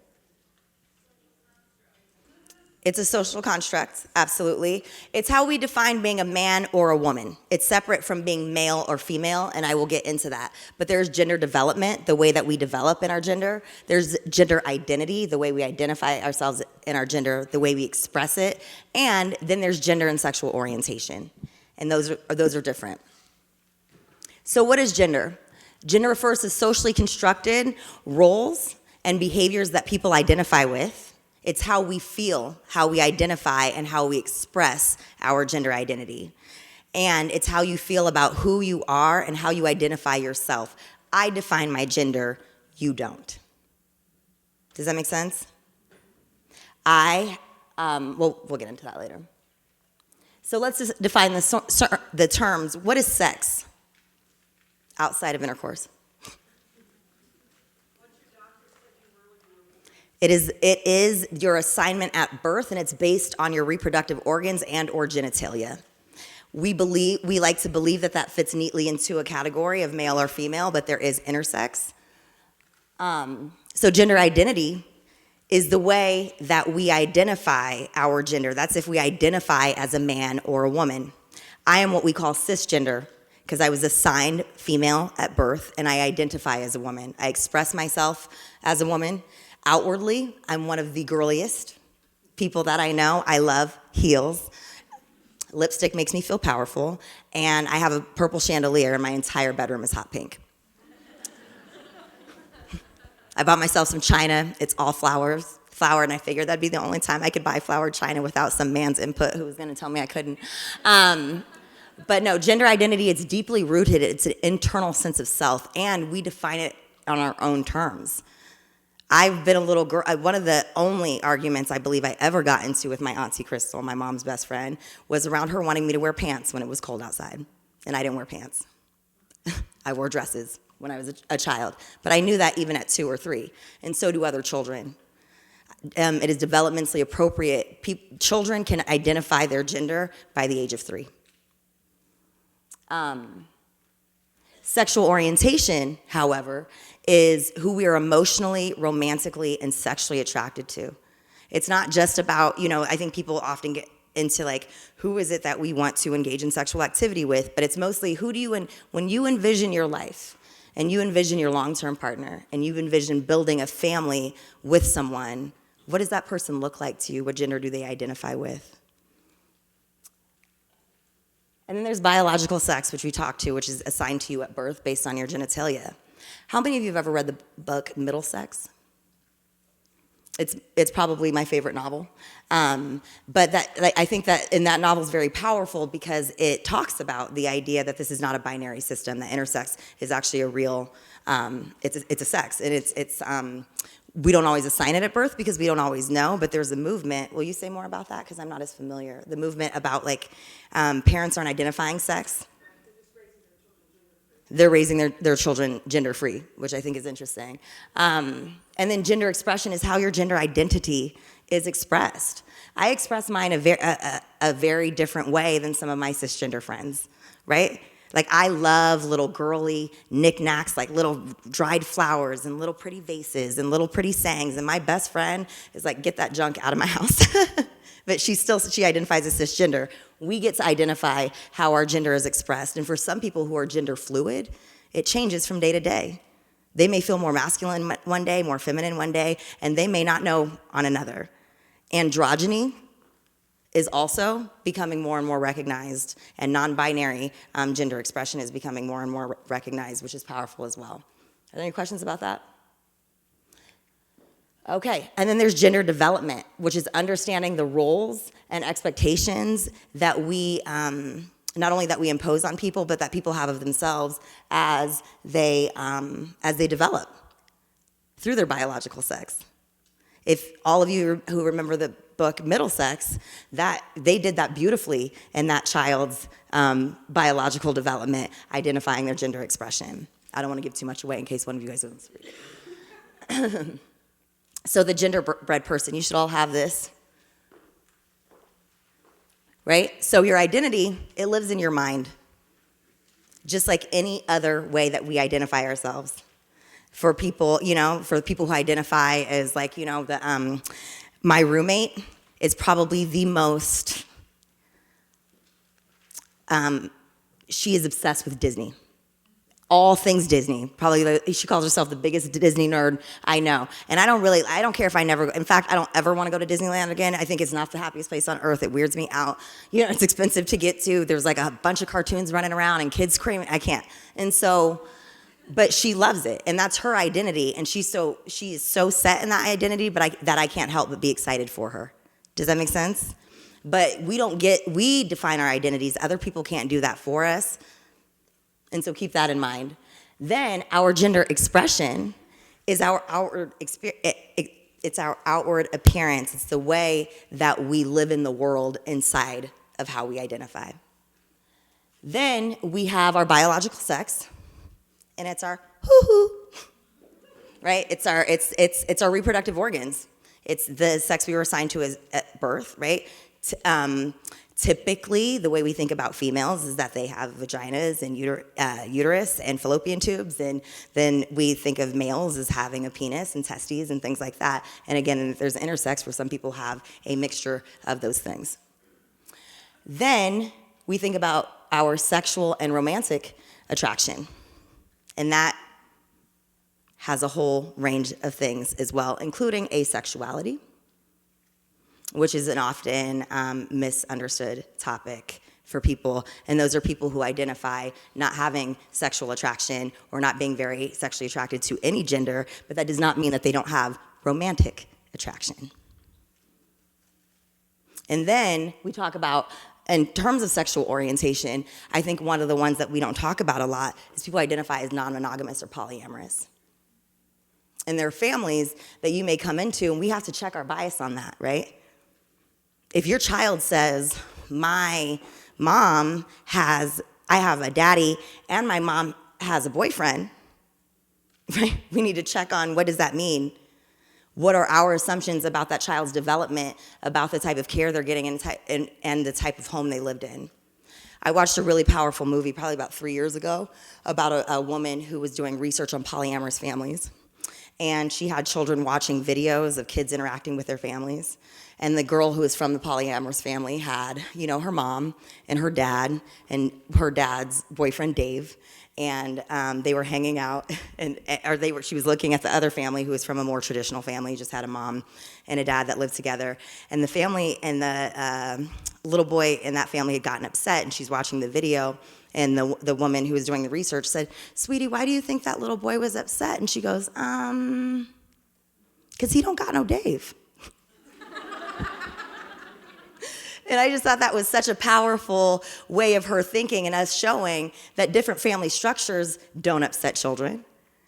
It's a social construct, absolutely. It's how we define being a man or a woman. It's separate from being male or female, and I will get into that. But there's gender development, the way that we develop in our gender. There's gender identity, the way we identify ourselves in our gender, the way we express it. And then there's gender and sexual orientation. And those are different. So what is gender? Gender refers to socially constructed roles and behaviors that people identify with. It's how we feel, how we identify, and how we express our gender identity. And it's how you feel about who you are and how you identify yourself. I define my gender, you don't. Does that make sense? We'll get into that later. So let's just define the terms. What is sex outside of intercourse? It is your assignment at birth, and it's based on your reproductive organs and or genitalia. We like to believe that fits neatly into a category of male or female, but there is intersex. So gender identity is the way that we identify our gender. That's if we identify as a man or a woman. I am what we call cisgender because I was assigned female at birth, and I identify as a woman. I express myself as a woman. Outwardly, I'm one of the girliest people that I know. I love heels. Lipstick makes me feel powerful. And I have a purple chandelier, and my entire bedroom is hot pink. I bought myself some china. It's all flower, and I figured that'd be the only time I could buy flowered china without some man's input who was going to tell me I couldn't. But no, gender identity, it's deeply rooted. It's an internal sense of self, and we define it on our own terms. I've been a little girl. One of the only arguments I believe I ever got into with my auntie Crystal, my mom's best friend, was around her wanting me to wear pants when it was cold outside. And I didn't wear pants. I wore dresses when I was a child. But I knew that even at 2 or 3. And so do other children. It is developmentally appropriate. Children can identify their gender by the age of 3. Sexual orientation, however, is who we are emotionally, romantically, and sexually attracted to. It's not just about, I think people often get into who is it that we want to engage in sexual activity with, but it's mostly when you envision your life and you envision your long-term partner and you envision building a family with someone, what does that person look like to you? What gender do they identify with? And then there's biological sex, which we talked to, which is assigned to you at birth based on your genitalia. How many of you have ever read the book Middlesex? It's probably my favorite novel. But I think that in that novel is very powerful because it talks about the idea that this is not a binary system, that intersex is actually a real, it's a sex. And we don't always assign it at birth because we don't always know, but there's a movement. Will you say more about that? Because I'm not as familiar. The movement about parents aren't identifying sex. They're raising their children gender-free, which I think is interesting. And then gender expression is how your gender identity is expressed. I express mine a very different way than some of my cisgender friends, right? I love little girly knickknacks, little dried flowers and little pretty vases and little pretty sayings. And my best friend is get that junk out of my house. But she identifies as cisgender. We get to identify how our gender is expressed. And for some people who are gender fluid, it changes from day to day. They may feel more masculine one day, more feminine one day, and they may not know on another. Androgyny is also becoming more and more recognized, and non-binary gender expression is becoming more and more recognized, which is powerful as well. Are there any questions about that? Okay, and then there's gender development, which is understanding the roles and expectations that we, not only that we impose on people, but that people have of themselves as they develop through their biological sex. If all of you who remember the book Middlesex, that they did that beautifully in that child's biological development, identifying their gender expression. I don't want to give too much away in case one of you guys wants to read it. So the genderbread person, you should all have this, right? So your identity, it lives in your mind, just like any other way that we identify ourselves. For people, for the people who identify as like, my roommate is probably the most, she is obsessed with Disney. All things Disney. Probably, she calls herself the biggest Disney nerd I know. And I don't care if I never, in fact, I don't ever want to go to Disneyland again. I think it's not the happiest place on earth. It weirds me out. It's expensive to get to. There's like a bunch of cartoons running around and kids screaming. I can't. And so, but she loves it, and that's her identity, and she is so set in that identity, but that I can't help but be excited for her. Does that make sense? But we define our identities. Other people can't do that for us. And so keep that in mind. Then our gender expression is our outward it's our outward appearance. It's the way that we live in the world inside of how we identify. Then we have our biological sex, and it's our hoo-hoo, right? It's our reproductive organs. It's the sex we were assigned to at birth, right? Typically, the way we think about females is that they have vaginas and uterus and fallopian tubes, and then we think of males as having a penis and testes and things like that. And again, there's intersex where some people have a mixture of those things. Then we think about our sexual and romantic attraction, and that has a whole range of things as well, including asexuality, which is an often misunderstood topic for people. And those are people who identify not having sexual attraction or not being very sexually attracted to any gender, but that does not mean that they don't have romantic attraction. And then we talk about, in terms of sexual orientation, I think one of the ones that we don't talk about a lot is people identify as non-monogamous or polyamorous. And there are families that you may come into, and we have to check our bias on that, right? If your child says, I have a daddy and my mom has a boyfriend, right? We need to check on what does that mean? What are our assumptions about that child's development, about the type of care they're getting and the type of home they lived in? I watched a really powerful movie probably about 3 years ago about a woman who was doing research on polyamorous families. And she had children watching videos of kids interacting with their families. And the girl who was from the polyamorous family had, her mom and her dad's boyfriend, Dave. And they were hanging out, she was looking at the other family who was from a more traditional family, just had a mom and a dad that lived together. And the family and the little boy in that family had gotten upset, and she's watching the video. And the woman who was doing the research said, "Sweetie, why do you think that little boy was upset?" And she goes, "'Cause he don't got no Dave." And I just thought that was such a powerful way of her thinking and us showing that different family structures don't upset children.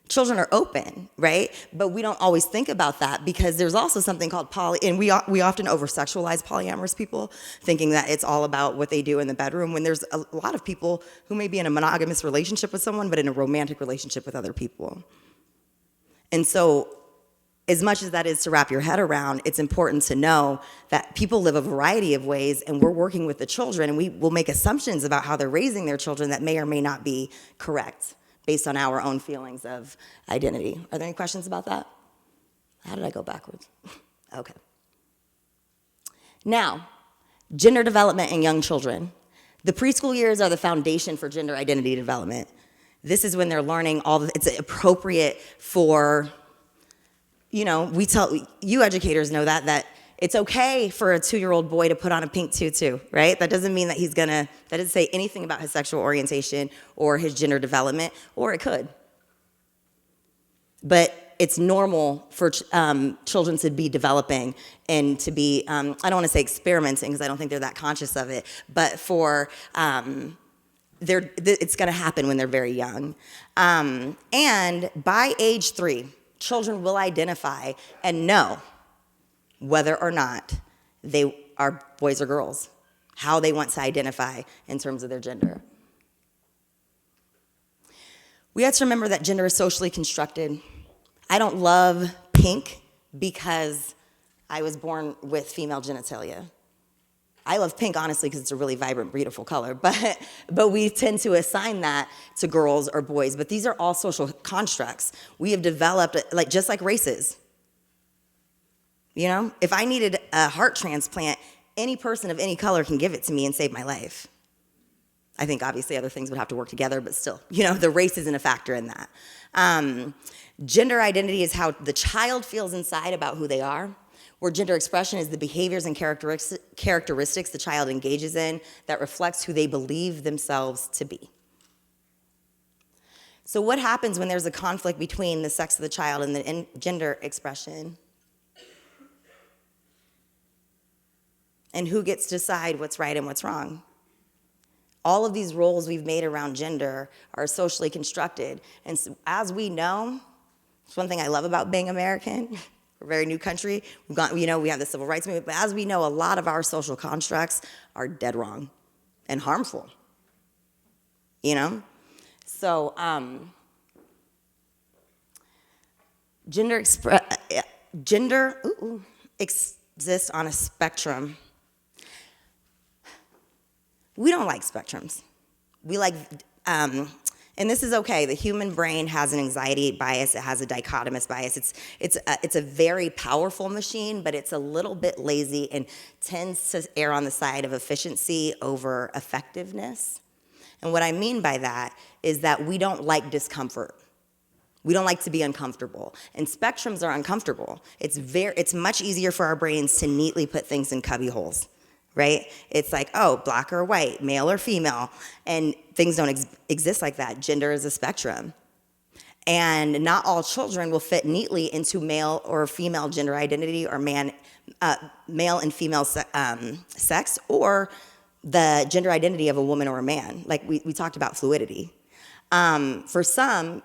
Children are open, right? But we don't always think about that because there's also something called and we often over-sexualize polyamorous people, thinking that it's all about what they do in the bedroom, when there's a lot of people who may be in a monogamous relationship with someone, but in a romantic relationship with other people. And so, as much as that is to wrap your head around, it's important to know that people live a variety of ways, and we're working with the children, and we will make assumptions about how they're raising their children that may or may not be correct based on our own feelings of identity. Are there any questions about that? How did I go backwards? Okay. Now, Gender development in young children. The preschool years are the foundation for gender identity development. This is when they're learning it's appropriate for, we tell, you educators know that it's okay for a 2-year-old boy to put on a pink tutu, right? That doesn't mean that that doesn't say anything about his sexual orientation or his gender development, or it could. But it's normal for children to be developing and to be, I don't want to say experimenting because I don't think they're that conscious of it, but it's going to happen when they're very young. And by age 3, children will identify and know whether or not they are boys or girls, how they want to identify in terms of their gender. We have to remember that gender is socially constructed. I don't love pink because I was born with female genitalia. I love pink, honestly, because it's a really vibrant, beautiful color. But we tend to assign that to girls or boys. But these are all social constructs. We have developed, just like races. If I needed a heart transplant, any person of any color can give it to me and save my life. I think obviously other things would have to work together, but still, the race isn't a factor in that. Gender identity is how the child feels inside about who they are, where gender expression is the behaviors and characteristics the child engages in that reflects who they believe themselves to be. So what happens when there's a conflict between the sex of the child and the gender expression? And who gets to decide what's right and what's wrong? All of these roles we've made around gender are socially constructed. And so, as we know, it's one thing I love about being American. We're a very new country. We have the civil rights movement, but as we know, a lot of our social constructs are dead wrong and harmful. So gender exists on a spectrum. We don't like spectrums. We like, and this is okay. The human brain has an anxiety bias. It has a dichotomous bias. It's a very powerful machine, but it's a little bit lazy and tends to err on the side of efficiency over effectiveness. And what I mean by that is that we don't like discomfort. We don't like to be uncomfortable. And spectrums are uncomfortable. It's much easier for our brains to neatly put things in cubby holes. Right? It's like, black or white, male or female, and things don't exist like that. Gender is a spectrum. And not all children will fit neatly into male or female gender identity or male and female sex or the gender identity of a woman or a man. Like we talked about fluidity. For some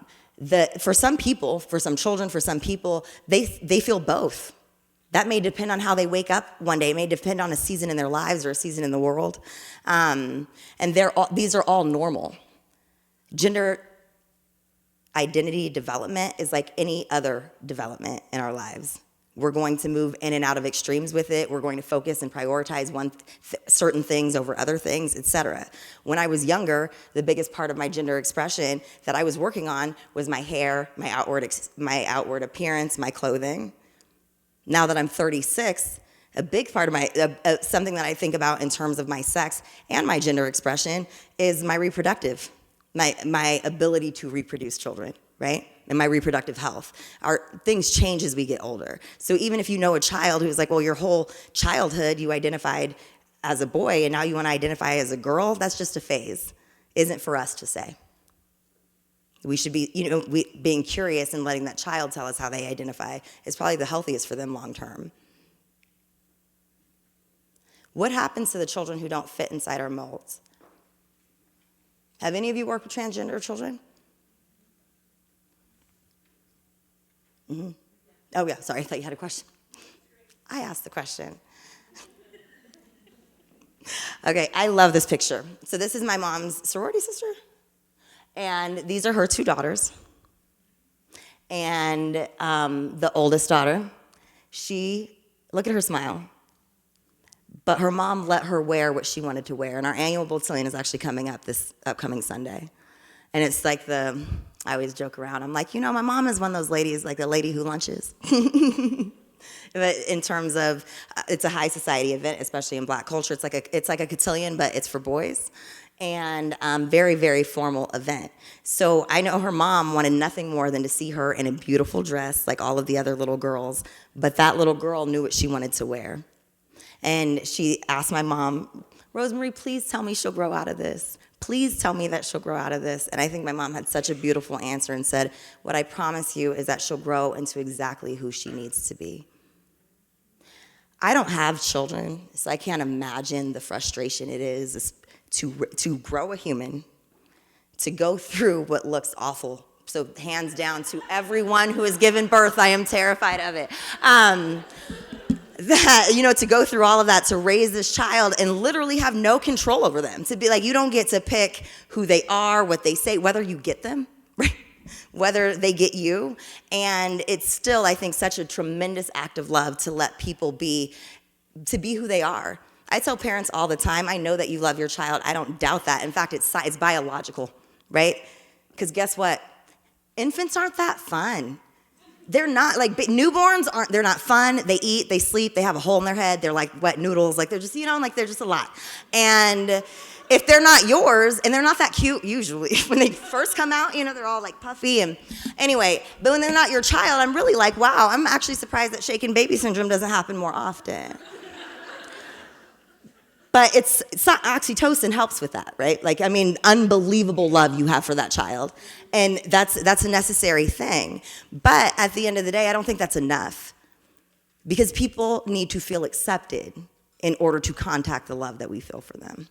people, for some children, for some people, they feel both. That may depend on how they wake up one day. It may depend on a season in their lives or a season in the world. And these are all normal. Gender identity development is like any other development in our lives. We're going to move in and out of extremes with it. We're going to focus and prioritize certain things over other things, etc. When I was younger, the biggest part of my gender expression that I was working on was my hair, my outward appearance, my clothing. Now that I'm 36, a big part of something that I think about in terms of my sex and my gender expression is my my ability to reproduce children, right? And my reproductive health. Things change as we get older. So even if you know a child who's like, well, your whole childhood you identified as a boy and now you want to identify as a girl, that's just a phase. Isn't for us to say. We should be, being curious and letting that child tell us how they identify is probably the healthiest for them long term. What happens to the children who don't fit inside our molds? Have any of you worked with transgender children? Mm-hmm. Oh, yeah, sorry, I thought you had a question. I asked the question. Okay, I love this picture. So this is my mom's sorority sister. And these are her 2 daughters. And the oldest daughter, look at her smile. But her mom let her wear what she wanted to wear. And our annual Botillion is actually coming up this upcoming Sunday. And it's like I always joke around. I'm like, my mom is one of those ladies, like the lady who lunches. But in terms of, it's a high society event, especially in Black culture. It's like a cotillion, but it's for boys, and very, very formal event. So I know her mom wanted nothing more than to see her in a beautiful dress, like all of the other little girls. But that little girl knew what she wanted to wear, and she asked my mom, "RoseMarie, please tell me she'll grow out of this. Please tell me that she'll grow out of this." And I think my mom had such a beautiful answer and said, "What I promise you is that she'll grow into exactly who she needs to be." I don't have children, so I can't imagine the frustration it is to grow a human, to go through what looks awful. So hands down to everyone who has given birth, I am terrified of it. To go through all of that, to raise this child and literally have no control over them, to be like, you don't get to pick who they are, what they say, whether you get them, right? Whether they get you. And it's still, I think, such a tremendous act of love to let people be who they are. I tell parents all the time, I know that you love your child. I don't doubt that. In fact, it's biological, right? Because guess what? Infants aren't that fun. They're not, like, newborns they're not fun. They eat, they sleep, they have a hole in their head. They're like wet noodles. Like, they're just, they're just a lot. And if they're not yours, and they're not that cute usually, when they first come out, they're all like puffy. And anyway, but when they're not your child, I'm really like, wow, I'm actually surprised that shaken baby syndrome doesn't happen more often. But it's not, oxytocin helps with that, right? Unbelievable love you have for that child. And that's a necessary thing. But at the end of the day, I don't think that's enough. Because people need to feel accepted in order to contact the love that we feel for them.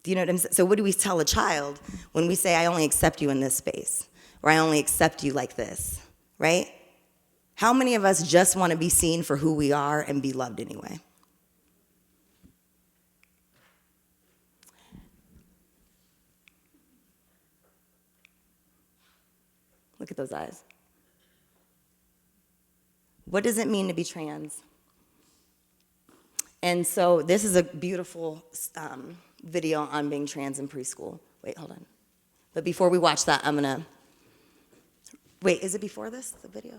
Do you know what I'm saying? So what do we tell a child when we say, I only accept you in this space, or I only accept you like this, right? How many of us just want to be seen for who we are and be loved anyway? Look at those eyes. What does it mean to be trans? And so this is a beautiful video on being trans in preschool. Wait, hold on. But before we watch that, I'm gonna, wait, is it before this, the video?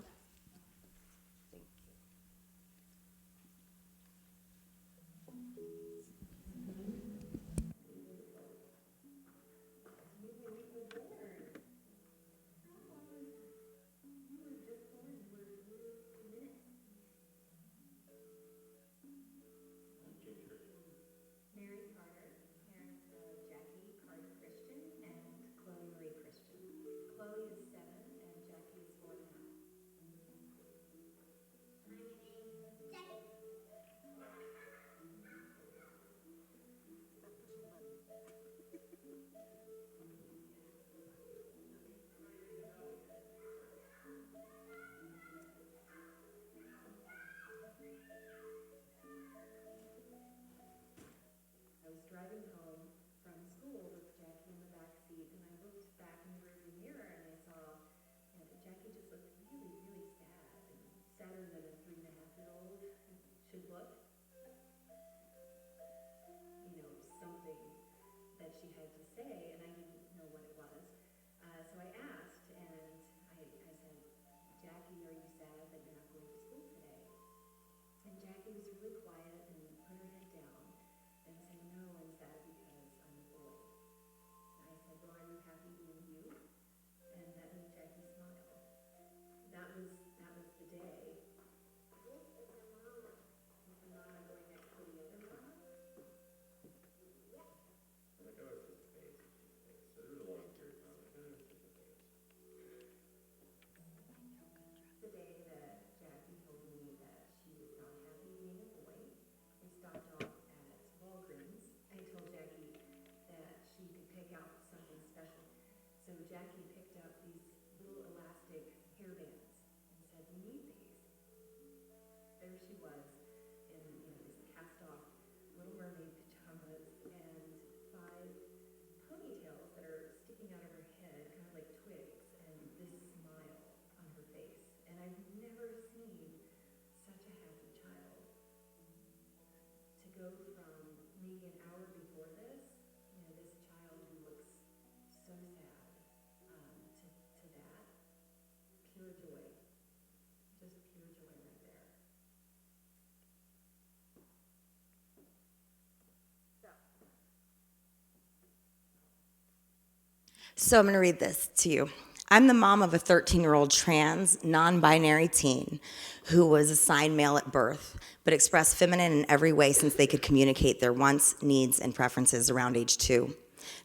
So I'm going to read this to you. I'm the mom of a 13-year-old trans, non-binary teen who was assigned male at birth, but expressed feminine in every way since they could communicate their wants, needs, and preferences around age 2.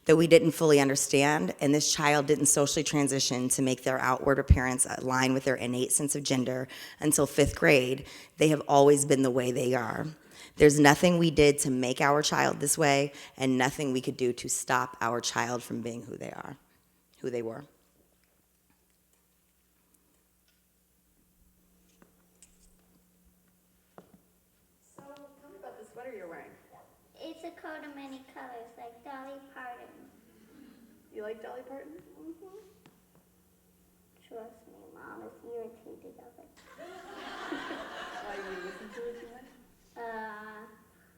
Though we didn't fully understand, and this child didn't socially transition to make their outward appearance align with their innate sense of gender until 5th grade, they have always been the way they are. There's nothing we did to make our child this way, and nothing we could do to stop our child from being who they are, who they were. So, tell me about the sweater you're wearing. It's a coat of many colors, like Dolly Parton. You like Dolly Parton? Trust me, Mom is irritated of it. Why you listen to it too much?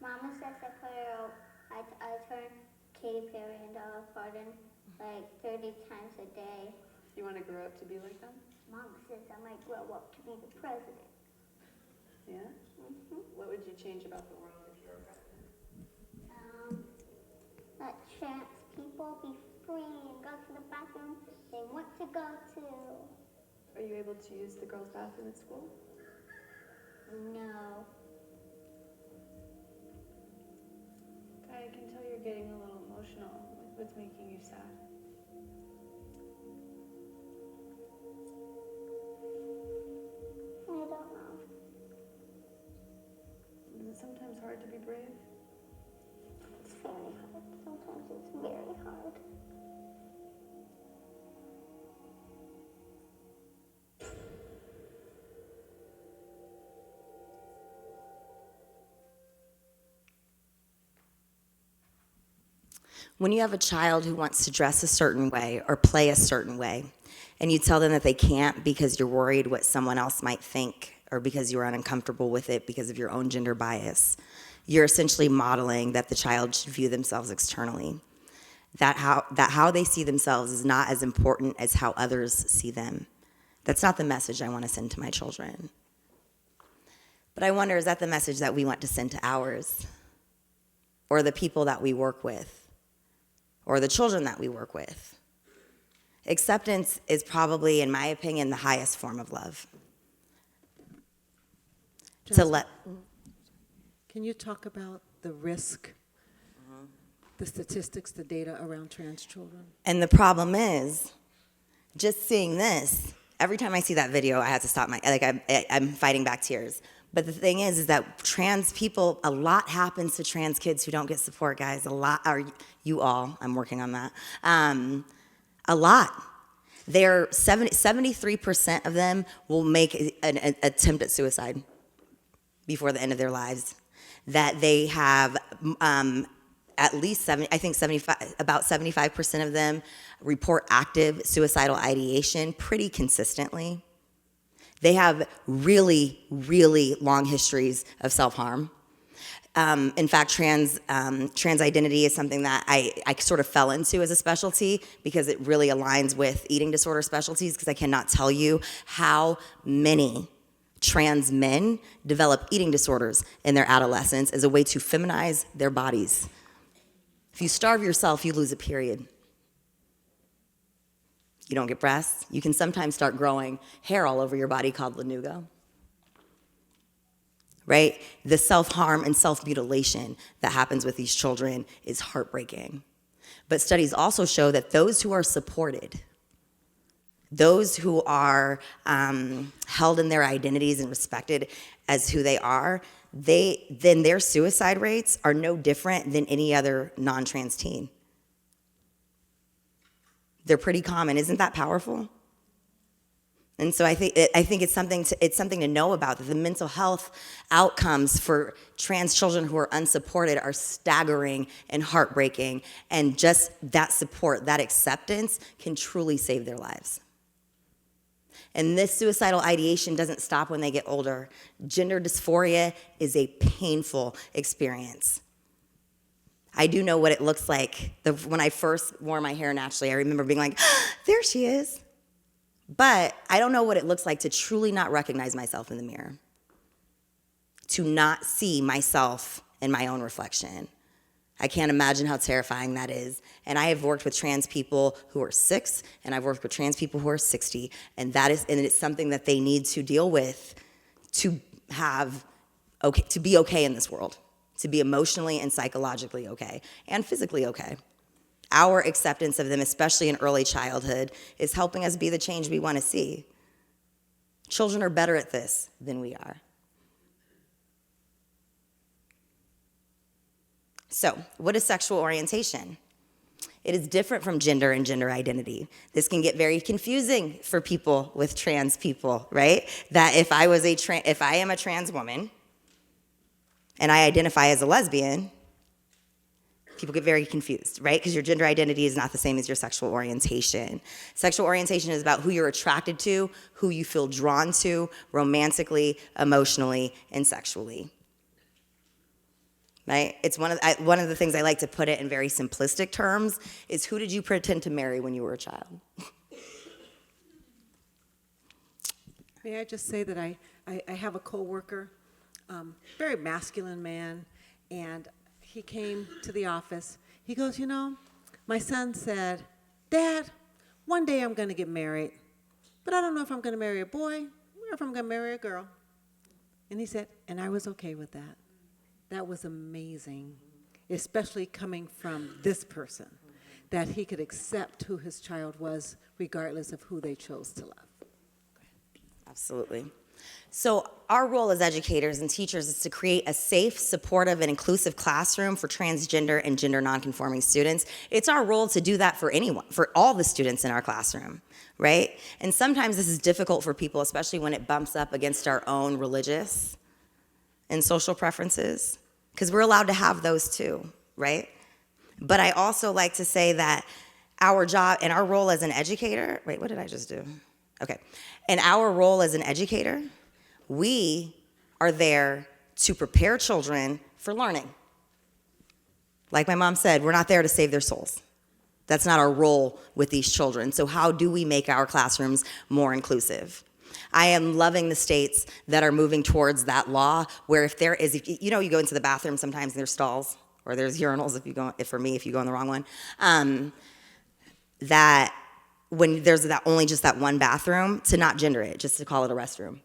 Mama says I turn Katy Perry and Dolly Parton like 30 times a day. You want to grow up to be like them? Mama says I might grow up to be the president. Yeah? What would you change about the world if you were president? Let trans people be free and go to the bathroom they want to go to. Are you able to use the girls' bathroom at school? No. I can tell you're getting a little emotional. What's making you sad? I don't know. Is it sometimes hard to be brave? It's very hard. Sometimes it's very hard. When you have a child who wants to dress a certain way or play a certain way, and you tell them that they can't because you're worried what someone else might think or because you're uncomfortable with it because of your own gender bias, you're essentially modeling that the child should view themselves externally. That how they see themselves is not as important as how others see them. That's not the message I want to send to my children. But I wonder, is that the message that we want to send to ours? Or the people that we work with? Or the children that we work with? Acceptance is probably, in my opinion, the highest form of love. Can you talk about the risk, the statistics, the data around trans children? And the problem is, just seeing this, every time I see that video, I have to stop I'm fighting back tears. But the thing is that trans people, a lot happens to trans kids who don't get support, guys. A lot, or you all, I'm working on that. A lot. 73% of them will make an attempt at suicide before the end of their lives. That they have at least about 75% of them report active suicidal ideation pretty consistently. They have really, really long histories of self-harm. In fact, trans identity is something that I sort of fell into as a specialty because it really aligns with eating disorder specialties, because I cannot tell you how many trans men develop eating disorders in their adolescence as a way to feminize their bodies. If you starve yourself, you lose a period. You don't get breasts. You can sometimes start growing hair all over your body called lanugo. Right? The self-harm and self-mutilation that happens with these children is heartbreaking. But studies also show that those who are supported, those who are held in their identities and respected as who they are, then their suicide rates are no different than any other non-trans teen. They're pretty common. Isn't that powerful? And so I think it's something to know about, that the mental health outcomes for trans children who are unsupported are staggering and heartbreaking, and just that support, that acceptance can truly save their lives. And this suicidal ideation doesn't stop when they get older. Gender dysphoria is a painful experience. I do know what it looks like. When I first wore my hair naturally, I remember being like, there she is. But I don't know what it looks like to truly not recognize myself in the mirror, to not see myself in my own reflection. I can't imagine how terrifying that is. And I have worked with trans people who are 6, and I've worked with trans people who are 60, and it's something that they need to deal with to be okay in this world, to be emotionally and psychologically okay, and physically okay. Our acceptance of them, especially in early childhood, is helping us be the change we want to see. Children are better at this than we are. So, what is sexual orientation? It is different from gender and gender identity. This can get very confusing for people with trans people, right? That if I am a trans woman and I identify as a lesbian, people get very confused, right? Because your gender identity is not the same as your sexual orientation. Sexual orientation is about who you're attracted to, who you feel drawn to romantically, emotionally, and sexually. Right? It's one of the things I like to put it in very simplistic terms is, who did you pretend to marry when you were a child? May I just say that I have a coworker, very masculine man, and he came to the office. He goes, you know, my son said, Dad, one day I'm going to get married, but I don't know if I'm going to marry a boy or if I'm going to marry a girl. And he said, and I was okay with that. That was amazing, especially coming from this person, that he could accept who his child was regardless of who they chose to love. Absolutely. So our role as educators and teachers is to create a safe, supportive, and inclusive classroom for transgender and gender nonconforming students. It's our role to do that for anyone, for all the students in our classroom, right? And sometimes this is difficult for people, especially when it bumps up against our own religious and social preferences, because we're allowed to have those too, right? But I also like to say that our job and our role as an educator, wait, what did I just do? Okay. And our role as an educator, we are there to prepare children for learning. Like my mom said, we're not there to save their souls. That's not our role with these children. So how do we make our classrooms more inclusive? I am loving the states that are moving towards that law, where if there is, you know, you go into the bathroom sometimes and there's stalls, or there's urinals if you go on the wrong one, that when there's only just that one bathroom, to not gender it, just to call it a restroom.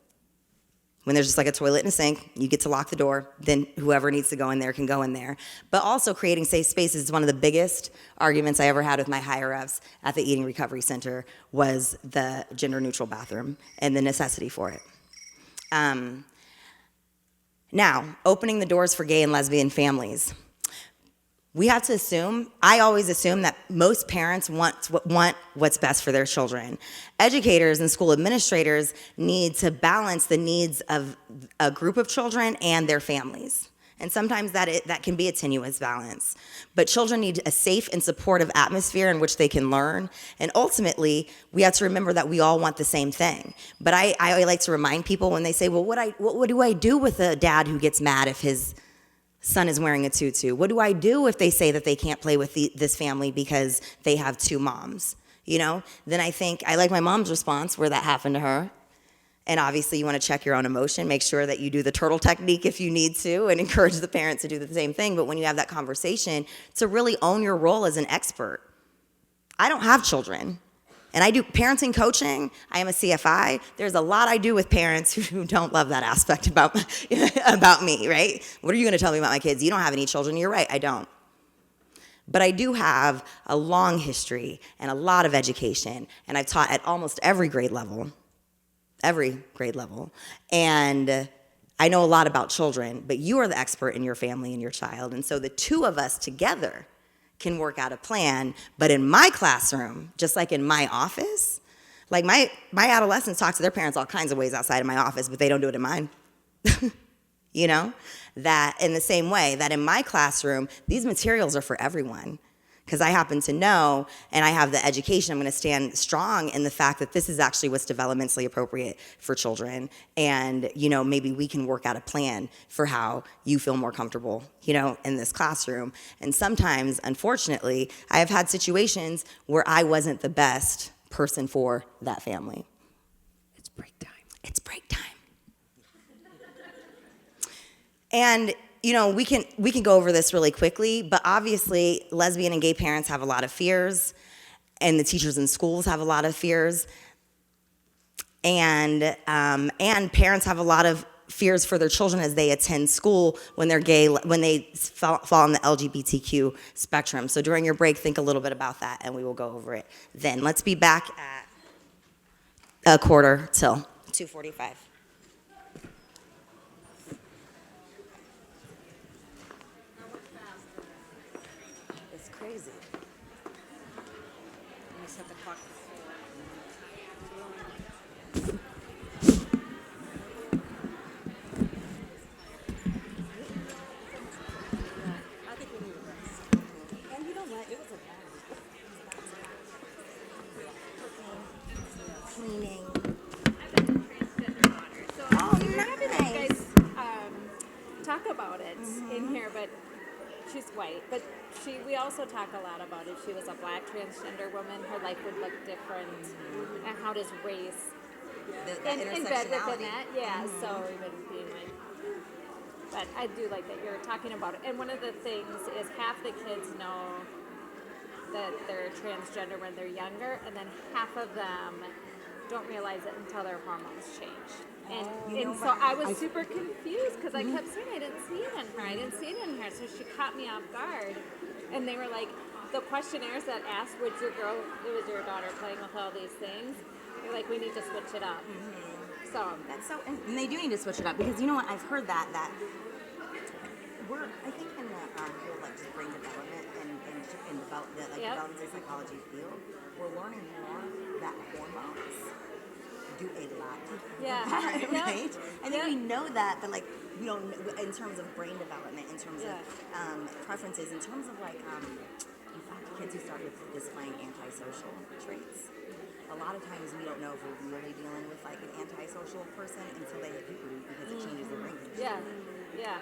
When there's just like a toilet and a sink, you get to lock the door, then whoever needs to go in there can go in there. But also creating safe spaces is one of the biggest arguments I ever had with my higher ups at the Eating Recovery Center, was the gender neutral bathroom and the necessity for it. Now, opening the doors for gay and lesbian families. We have to assume, I always assume, that most parents want what's best for their children. Educators and school administrators need to balance the needs of a group of children and their families. And sometimes that can be a tenuous balance. But children need a safe and supportive atmosphere in which they can learn. And ultimately, we have to remember that we all want the same thing. But I like to remind people when they say, well, what do I do with a dad who gets mad if his son is wearing a tutu? What do I do if they say that they can't play with this family because they have 2 moms? You know, then I like my mom's response where that happened to her. And obviously you want to check your own emotion, make sure that you do the turtle technique if you need to, and encourage the parent to do the same thing. But when you have that conversation, to really own your role as an expert. I don't have children, and I do parenting coaching. I am a CFI. There's a lot I do with parents who don't love that aspect about me, right? What are you going to tell me about my kids? You don't have any children. You're right, I don't. But I do have a long history and a lot of education, and I've taught at almost every grade level. And I know a lot about children, but you are the expert in your family and your child. And so the 2 of us together can work out a plan. But in my classroom, just like in my office, like my adolescents talk to their parents all kinds of ways outside of my office, but they don't do it in mine. You know? That in the same way that in my classroom, these materials are for everyone. Because I happen to know, and I have the education, I'm going to stand strong in the fact that this is actually what's developmentally appropriate for children. And, you know, maybe we can work out a plan for how you feel more comfortable, you know, in this classroom. And sometimes, unfortunately, I have had situations where I wasn't the best person for that family. It's break time. And you know, we can go over this really quickly, but obviously lesbian and gay parents have a lot of fears, and the teachers in schools have a lot of fears, and parents have a lot of fears for their children as they attend school when they're gay, when they fall on the LGBTQ spectrum. So during your break, think a little bit about that, and we will go over it then. Let's be back at 2:45. It's crazy. Let me set the clock. And you know what? It was a cleaning. Oh, nice. you guys talk about it in here, but she's white. But we also talk a lot about if she was a black transgender woman, her life would look different. And how does race embed within that? Yeah. So even being like, but I do like that you're talking about it. And one of the things is half the kids know that they're transgender when they're younger, and then half of them don't realize it until their hormones change. And so I was super confused because I kept saying I didn't see it in her. I didn't see it in her. So she caught me off guard. And they were like, the questionnaires that asked, it was your daughter playing with all these things? They're like, we need to switch it up. So That's so, and they do need to switch it up because you know what? I've heard that I think in the whole like just brain development and developmental psychology field, we're learning more that hormones do a lot. Yeah. Right? I think we know that, but like we don't in terms of brain development, in terms of preferences, in terms of like in fact kids who start displaying antisocial traits. A lot of times we don't know if we're really dealing with like an antisocial person until they hit puberty because it changes their brain condition. Yeah.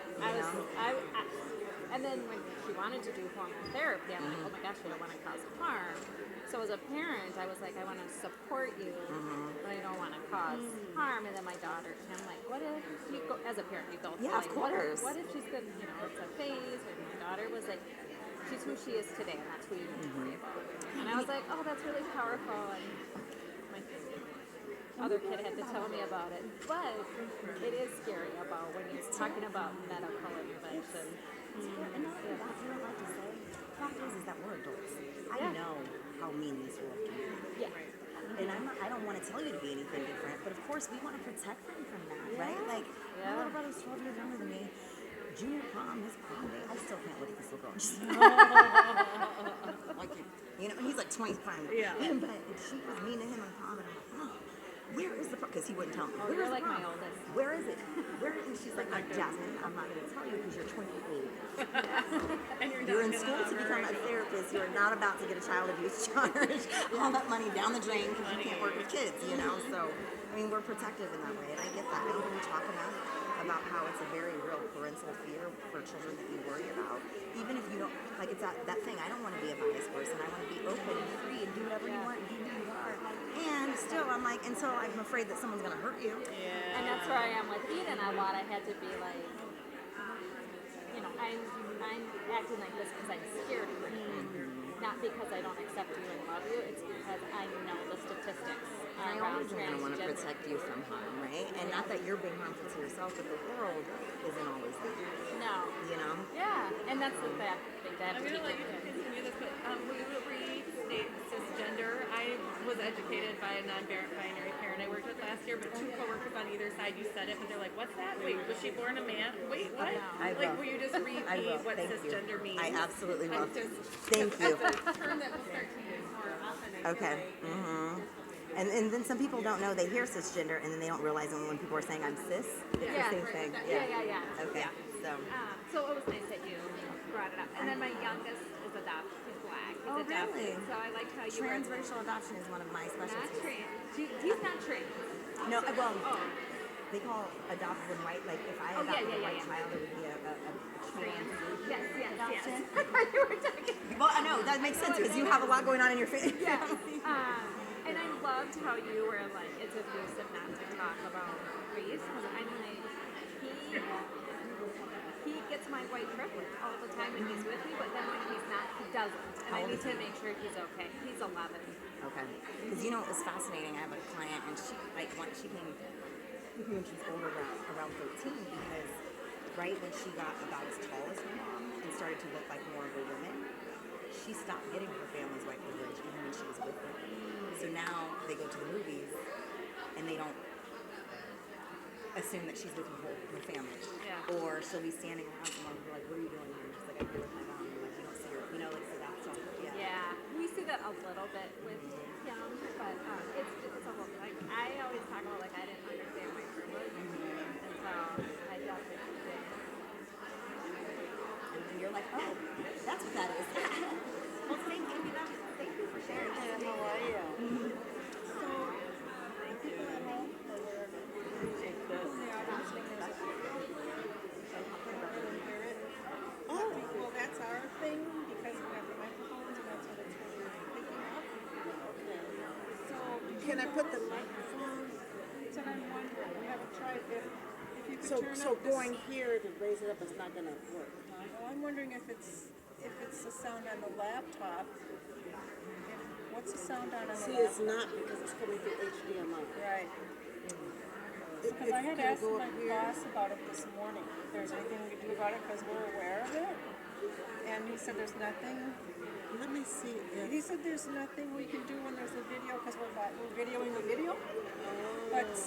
And then when she wanted to do hormone therapy, I'm like, oh my gosh, I don't want to cause harm. So as a parent, I was like, I want to support you, but I don't want to cause harm. And then my daughter, and I'm like, what if you go, as a parent, you go, Yeah, like, of course. What if she's good, it's a phase. And my daughter was like, she's who she is today, and that's who you need to worry about. And I was like, oh, that's really powerful. And my other kid had to tell me about it. But it is scary about when you're talking about medical intervention. And not only that, you know what I like to say? The fact is that we're adults. I know how mean this world can be. Yeah. And I don't want to tell you to be anything different, but of course we want to protect them from that, right? Like, my little brother's 12 years younger than me. Junior prom, his prom day, I still can't look at this little girl. Like, and he's like 25. Yeah. But she was mean to him in prom, and I'm like, oh, where is the prom? Because he wouldn't tell me. You're like my oldest. Where is it? Where is it? She's like, Jasmine, I'm not going to tell you because you're 28. And You're in school to become a therapist. You're not about to get a child abuse charge. All that money down the drain because you can't work with kids, So, I mean, we're protective in that way, and I get that. I don't really talk enough about how it's a very real parental fear for children that you worry about. Even if you don't, like, it's that thing, I don't want to be a biased person. I want to be open and free and do whatever you want and be who you are. And still, I'm like, until I'm afraid that someone's going to hurt you. Yeah. And that's where I am with Eden a lot. I had to be like, I'm acting like this because I'm scared for you. Not because I don't accept you and love you. It's because I know the statistics I always want to protect you from harm, right? And not that you're being harmful to yourself, but the world isn't always there. No. Yeah. And that's the thing that I I'm going to let you continue this, but will you restate cisgender? I was educated by a non-binary parent I worked with last year, but two coworkers on either side, you said it, but they're like, what's that? Wait, was she born a man? Wait, what? Will you just repeat what cisgender means? I absolutely will. Thank you. It's a term that we'll start to use more often. Okay. And then some people don't know, they hear cisgender and then they don't realize when people are saying I'm cis, it's the same thing. Yeah. Okay. Yeah. So it was nice that you brought it up. And then my youngest is adopted. He's black. He's adopted. Really? So I like how you Transracial adoption is one of my specialties. Not trans. He's not trans. No, well, they call adopted white, like if I adopted a white child, it would be a trans adoption. You were talking. Well, I know, that makes sense because you have a lot going on in your family. Yeah. And I loved how you were like, it's abusive not to talk about race. Because I'm like, he gets my white privilege all the time when he's with me, but then when he's not, he doesn't. And I need to make sure he's okay. He's 11. Okay. Because you know it was fascinating. I have a client, and she she came when she was older, around 13, because right when she got about as tall as her mom and started to look like more of a woman, she stopped getting her family's white privilege even when she was with them. So now they go to the movies and they don't assume that she's with her family. Yeah. Or she'll be standing around someone and be like, what are you doing here? She's like, I'm here with my mom. I'm like, you don't see her. You know, like, so that's all. Yeah. Yeah, we see that a little bit with him, but it's a little, like, I always talk about, like, I didn't understand my privilege, and so I definitely did. And you're like, oh, that's what that is. Well, thank you. Thank you for sharing. And how are you? So, the people at home, or wherever, people in the audience, when there's a hear it. Oh, well, that's our thing, because we have the microphones, and that's what it's really picking up. Okay. So, can I put the microphone? That's what I'm wondering. We haven't tried if you could turn up this. going here to raise it up is not gonna work. Well, I'm wondering if it's the sound on the laptop. What's the sound on the See, laptop? it's not because it's coming through HDMI. Right. Because I had asked my boss about it this morning. If there's anything we can do about it, because we're aware of it. And he said there's nothing. Let me see if... He said there's nothing we can do when there's a video, because we're videoing the video. But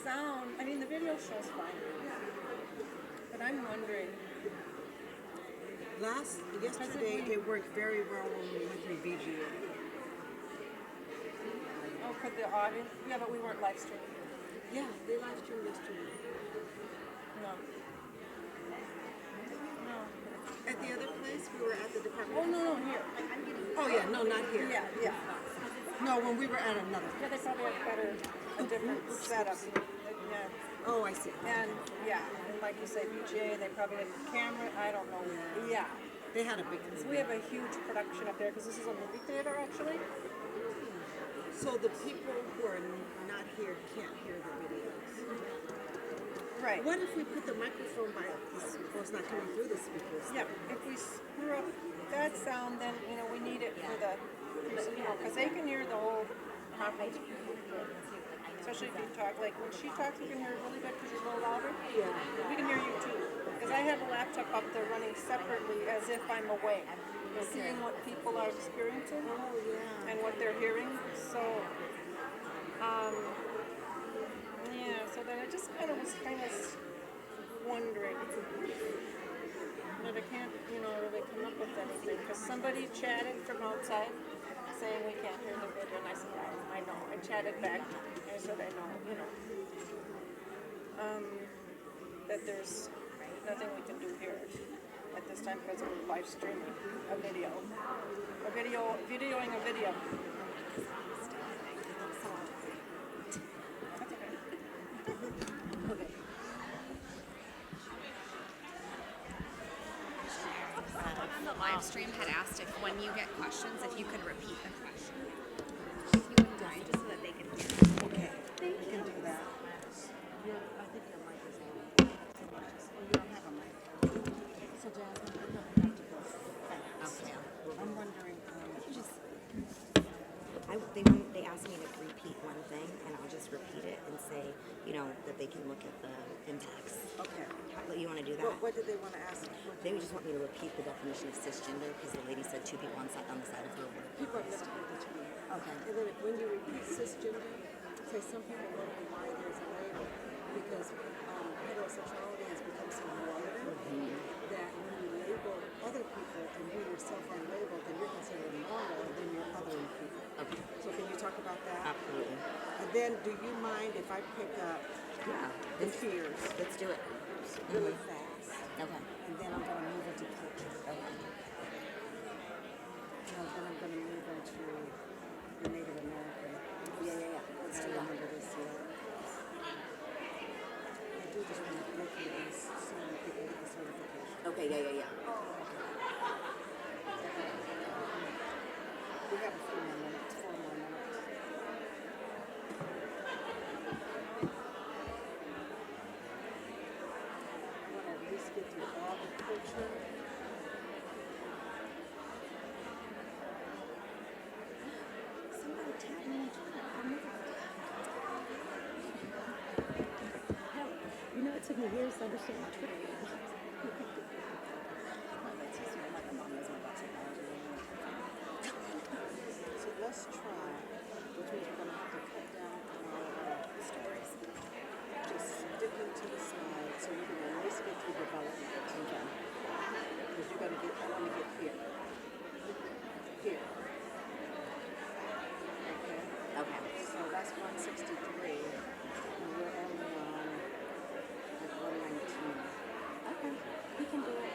sound, I mean, the video shows fine. But I'm wondering. Yesterday, it worked very well when we went through VGA. Oh, for the audience? Yeah, but we weren't live streaming. Yeah, they live streamed yesterday. No. No. At the other place, we were at the department. Oh, no, here. Oh, yeah, no, not here. Yeah, yeah. No, when we were at another. Yeah, they probably have a different setup. Yeah. Oh, I see. And, yeah, and like you say, VGA, they probably had a camera, I don't know. Yeah. They had a big... So we have a huge production up there, because this is a movie theater, actually. So the people who are not here can't hear the videos. Right. What if we put the microphone by this? Well, it's not coming through the speakers. Yeah, if we screw up that sound, then, we need it for the, because they can hear the whole conference. Especially if you talk, like when she talks, we can hear it really good because you're a little louder. Yeah. We can hear you too. Because I have a laptop up there running separately as if I'm away, seeing what people are experiencing and what they're hearing. So, so then I just kind of was wondering. But I can't, really come up with anything. Because somebody chatted from outside saying we can't hear the video, and I said, I know. I chatted back. I said, I know, that there's nothing we can do here at this time because we're live streaming a video. Videoing a video. That's okay. Okay. Someone on the live stream had asked if when you get questions, if you could repeat the question. If you wouldn't mind, just so that they can hear. Okay. Thank We can you. do that. I think your mic is on. Oh, you don't have a mic. So, Jasmine, we're going to have to go fast. Okay. I'm wondering... They asked me to repeat one thing, and I'll just repeat it and say, that they can look at the impacts. Okay. You want to do that? What did they want to ask? They would just want me to repeat the definition of cisgender because the lady said two people on the side of her work. People have never heard the term. Okay. And then when you repeat cisgender, say some people don't know why there's a label because heterosexuality has become so normative that when you label other people and you yourself are labeled, then you're considered normal and then you're othering people. Okay. So can you talk about that? Absolutely. And then do you mind if I pick up the fears? Let's do it. Really fast. Okay. And then I'm going to move into culture. Okay. And then I'm going to move into the Native American. Yeah. Let's do that. Remember this, I do just want to go through this so that people get the certification. Okay, yeah. We have a few more minutes, 4 more minutes. I want to at least get through all Here's understanding trade. So let's try, which means we're gonna have to cut down on all of our stories. Just sticking to the slide so we can at least get through development. Okay. Because you're gonna get, I wanna get here. Here. Okay? Okay. So that's 163, and we're only on like 119. Okay, we can do it.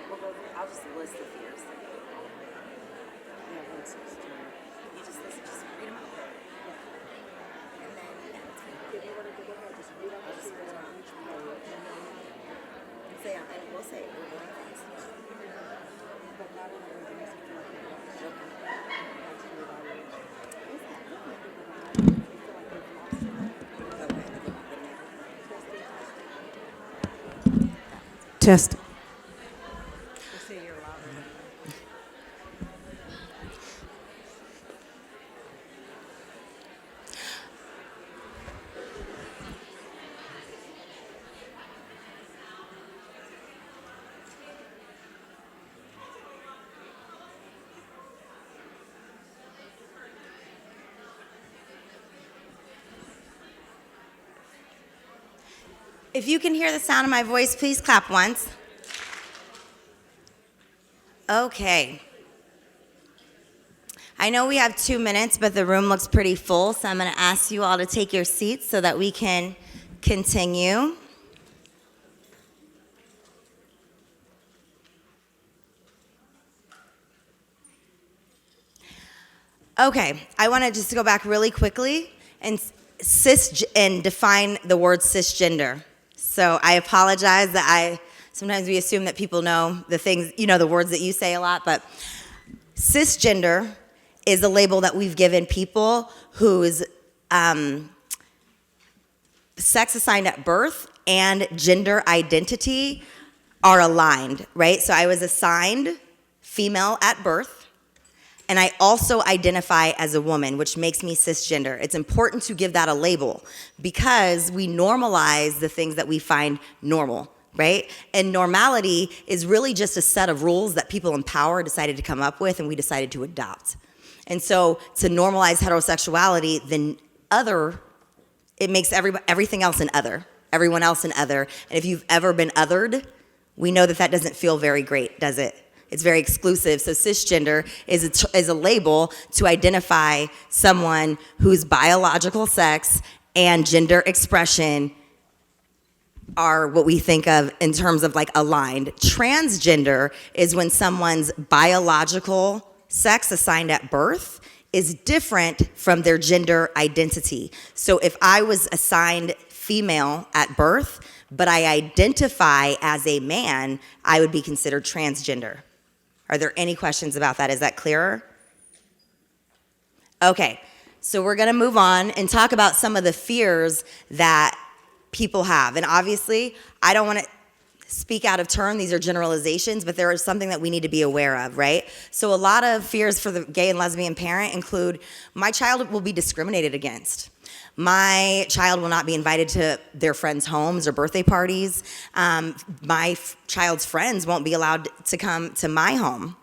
We'll go, I'll just list the fears. Yeah, 116. You just listen, just read them out. And then, yeah, it's fine. If you wanna go ahead, just read out the fears on each page. And say, and we'll say, it, we're going fast. But not in a way that makes it feel like you're lost. That's the evaluation. What's that? They feel like they've lost it. Test. They say you're louder than that. If you can hear the sound of my voice, please clap once. Okay. I know we have 2 minutes, but the room looks pretty full, so I'm going to ask you all to take your seats so that we can continue. Okay, I want to just go back really quickly and define the word cisgender. So I apologize that sometimes we assume that people know the things, the words that you say a lot, but cisgender is a label that we've given people whose sex assigned at birth and gender identity are aligned, right? So I was assigned female at birth, and I also identify as a woman, which makes me cisgender. It's important to give that a label because we normalize the things that we find normal, right? And normality is really just a set of rules that people in power decided to come up with and we decided to adopt. And so to normalize heterosexuality, then it makes everything else an other, everyone else an other. And if you've ever been othered, we know that doesn't feel very great, does it? It's very exclusive. So cisgender is a label to identify someone whose biological sex and gender expression are what we think of in terms of like aligned. Transgender is when someone's biological sex assigned at birth is different from their gender identity. So if I was assigned female at birth, but I identify as a man, I would be considered transgender. Are there any questions about that? Is that clearer? Okay, so we're gonna move on and talk about some of the fears that people have. And obviously, I don't wanna speak out of turn, these are generalizations, but there is something that we need to be aware of, right? So a lot of fears for the gay and lesbian parent include, my child will be discriminated against. My child will not be invited to their friends' homes or birthday parties. My child's friends won't be allowed to come to my home.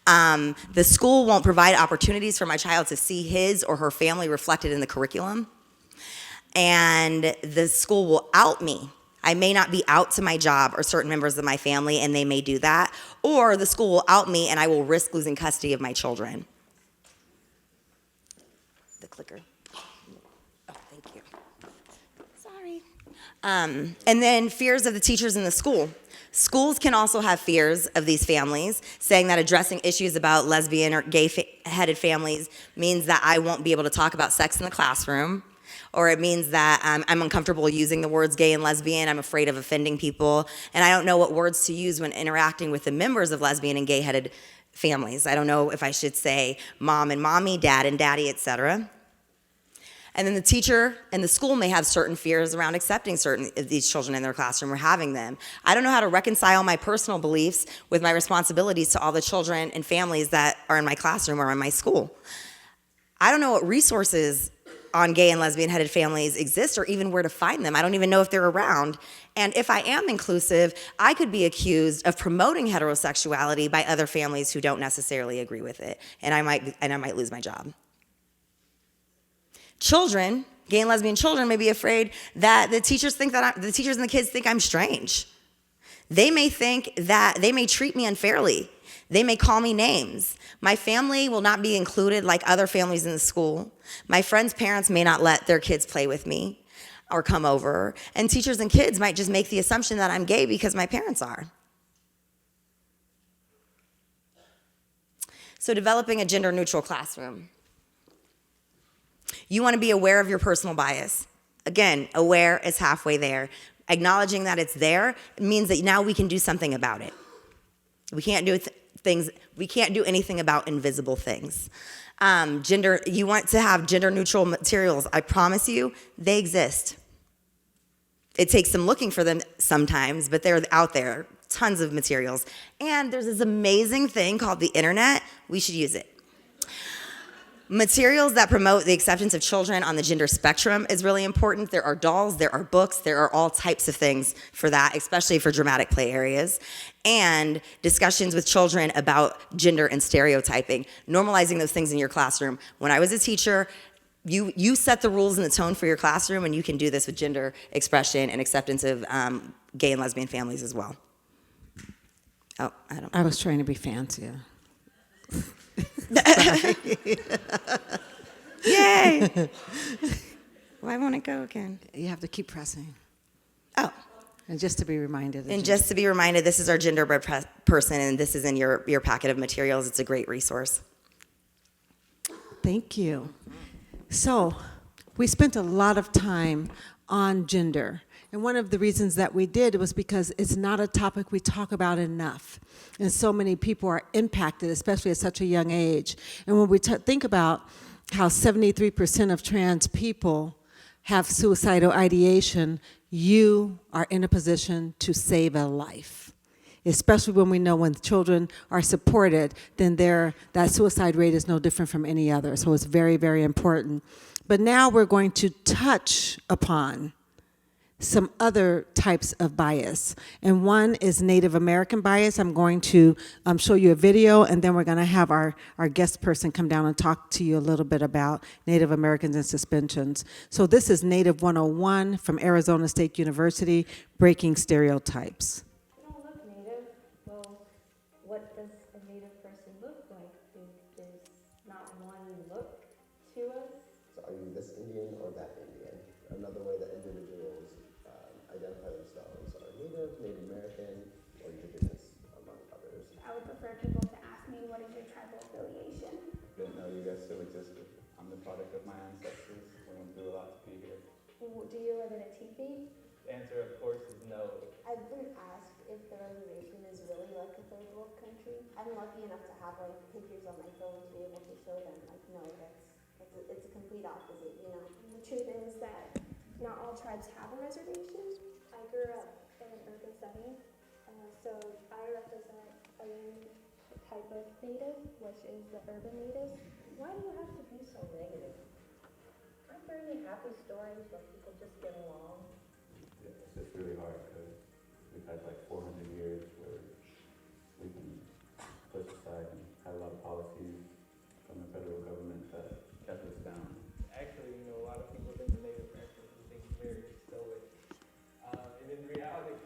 The school won't provide opportunities for my child to see his or her family reflected in the curriculum. And the school will out me. I may not be out to my job or certain members of my family, and they may do that. Or the school will out me, and I will risk losing custody of my children. The clicker. And then fears of the teachers in the school. Schools can also have fears of these families, saying that addressing issues about lesbian or gay-headed families means that I won't be able to talk about sex in the classroom, or it means that I'm uncomfortable using the words gay and lesbian, I'm afraid of offending people, and I don't know what words to use when interacting with the members of lesbian and gay-headed families. I don't know if I should say mom and mommy, dad and daddy, etc. And then the teacher and the school may have certain fears around accepting certain of these children in their classroom or having them. I don't know how to reconcile my personal beliefs with my responsibilities to all the children and families that are in my classroom or in my school. I don't know what resources on gay and lesbian headed families exist or even where to find them. I don't even know if they're around. And if I am inclusive, I could be accused of promoting heterosexuality by other families who don't necessarily agree with it, and I might lose my job. Children, gay and lesbian children, may be afraid that the teachers and the kids think I'm strange. They may think that they may treat me unfairly. They may call me names. My family will not be included like other families in the school. My friends' parents may not let their kids play with me or come over. And teachers and kids might just make the assumption that I'm gay because my parents are. So developing a gender-neutral classroom. You want to be aware of your personal bias. Again, aware is halfway there. Acknowledging that it's there means that now we can do something about it. We can't do anything about invisible things. You want to have gender-neutral materials. I promise you, they exist. It takes some looking for them sometimes, but they're out there, tons of materials. And there's this amazing thing called the internet. We should use it. Materials that promote the acceptance of children on the gender spectrum is really important. There are dolls, there are books, there are all types of things for that, especially for dramatic play areas. And discussions with children about gender and stereotyping, normalizing those things in your classroom. When I was a teacher, you set the rules and the tone for your classroom, and you can do this with gender expression and acceptance of gay and lesbian families as well. Oh, I was trying to be fancy. Yay! Why won't it go again? You have to keep pressing. Oh. And just to be reminded. And just to be reminded, this is our genderbread person, and this is in your packet of materials. It's a great resource. Thank you. So, we spent a lot of time on gender. And one of the reasons that we did was because it's not a topic we talk about enough. And so many people are impacted, especially at such a young age. And when we think about how 73% of trans people have suicidal ideation, you are in a position to save a life. Especially when we know when children are supported, then that suicide rate is no different from any other. So it's very, very important. But now we're going to touch upon some other types of bias. And one is Native American bias. I'm going to show you a video, and then we're going to have our guest person come down and talk to you a little bit about Native Americans and suspensions. So this is Native 101 from Arizona State University, Breaking Stereotypes. You don't look Native. Well, what does a Native person look like? There's not one look to us. So are you this Indian or that Indian? Another way that individuals identify themselves are Native, Native American, or Indigenous, among others. I would prefer people to ask me, what is your tribal affiliation? Didn't know you guys still existed. I'm the product of my ancestors. We went through a lot to be here. Do you live in a teepee? The answer, of course, is no. I've been asked if the reservation is really like a third world country. I'm lucky enough to have like pictures on my phone to be able to show them. Like, no, it's a complete opposite, you know. The truth is that not all tribes have a reservation. I grew up in an urban setting, so I represent a unique type of native, which is the urban native. Why do you have to be so negative? Aren't there any happy stories where people just get along? Yeah, it's just really hard because we've had like 400 years where we can push aside and had a lot of policies from the federal government that kept us down. Actually, a lot of people think the Native Americans do things very stoic. And in reality,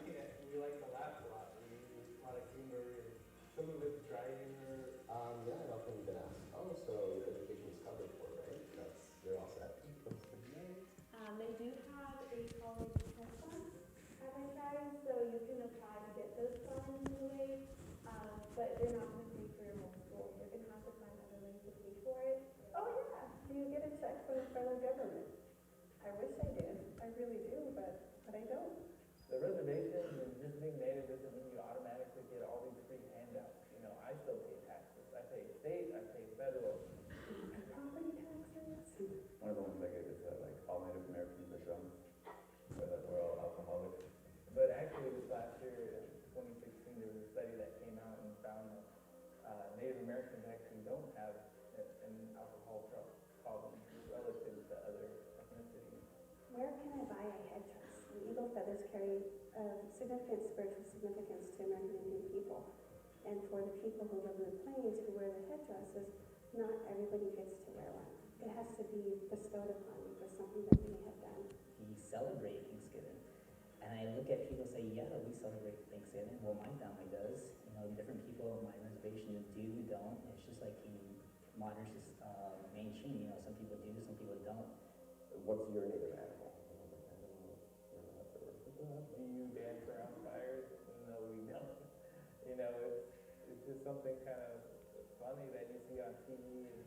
we like to laugh a lot. We use a lot of humor, and some of it's dry humor. Yeah, I've often been asked, oh, so your education is covered for, right? You're all set. They do have a college test fund at my tribe, so you can apply to get those funds in a way, but they're not going to pay for your whole school. You're going to have to find other ways to pay for it. Oh yeah, do you get a check from the federal government? I wish I did. I really do, but I don't. The reservations and just being Native doesn't mean you automatically get all these free handouts. I still pay taxes. I pay state, I pay federal. Property taxes. One of the ones I get is that all Native Americans are drunk, or that we're all alcoholics. But actually, this last year, in 2016, there was a study that came out and found that Native Americans actually don't have an alcohol problem relative to other eagle feathers carry significant spiritual significance to American Indian people. And for the people who live in the plains who wear the headdresses, not everybody gets to wear one. It has to be bestowed upon you for something that you have done. We celebrate Thanksgiving. And I look at people and say, yeah, we celebrate Thanksgiving. Well, my family does. You know, different people on my reservation do, don't. It's just like in modern mainstream, you know, some people do, some people don't. What's your native animal? Do you dance around fires? No, we don't. You know, it's just something kind of funny that you see on TV and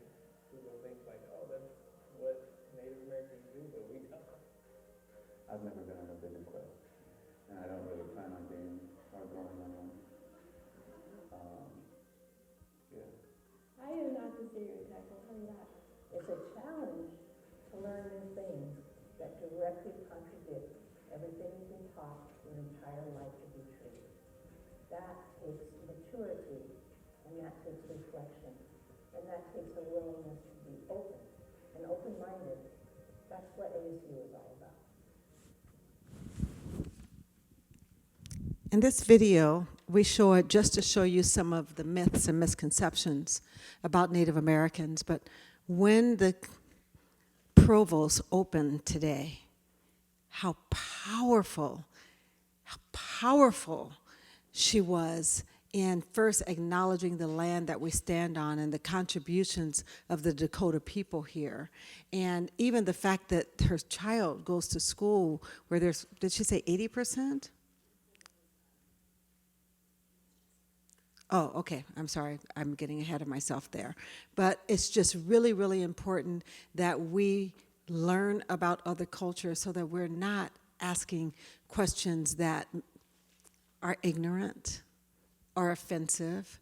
people think like, oh, that's what Native Americans do, but we don't. I've never been on a vision quest, and I don't really plan on being or going on one. Yeah. I am not the stereotype, I'll tell you that. It's a challenge to learn new things that directly contradict everything you've been taught your entire life to be true. That takes maturity, and that takes reflection, and that takes a willingness to be open and open-minded. That's what ASU is all about. In this video, we show it just to show you some of the myths and misconceptions about Native Americans. But when the provost opened today, how powerful she was in first acknowledging the land that we stand on and the contributions of the Dakota people here. And even the fact that her child goes to school where there's, did she say 80%? Oh, okay, I'm sorry, I'm getting ahead of myself there. But it's just really, really important that we learn about other cultures so that we're not asking questions that are ignorant or offensive,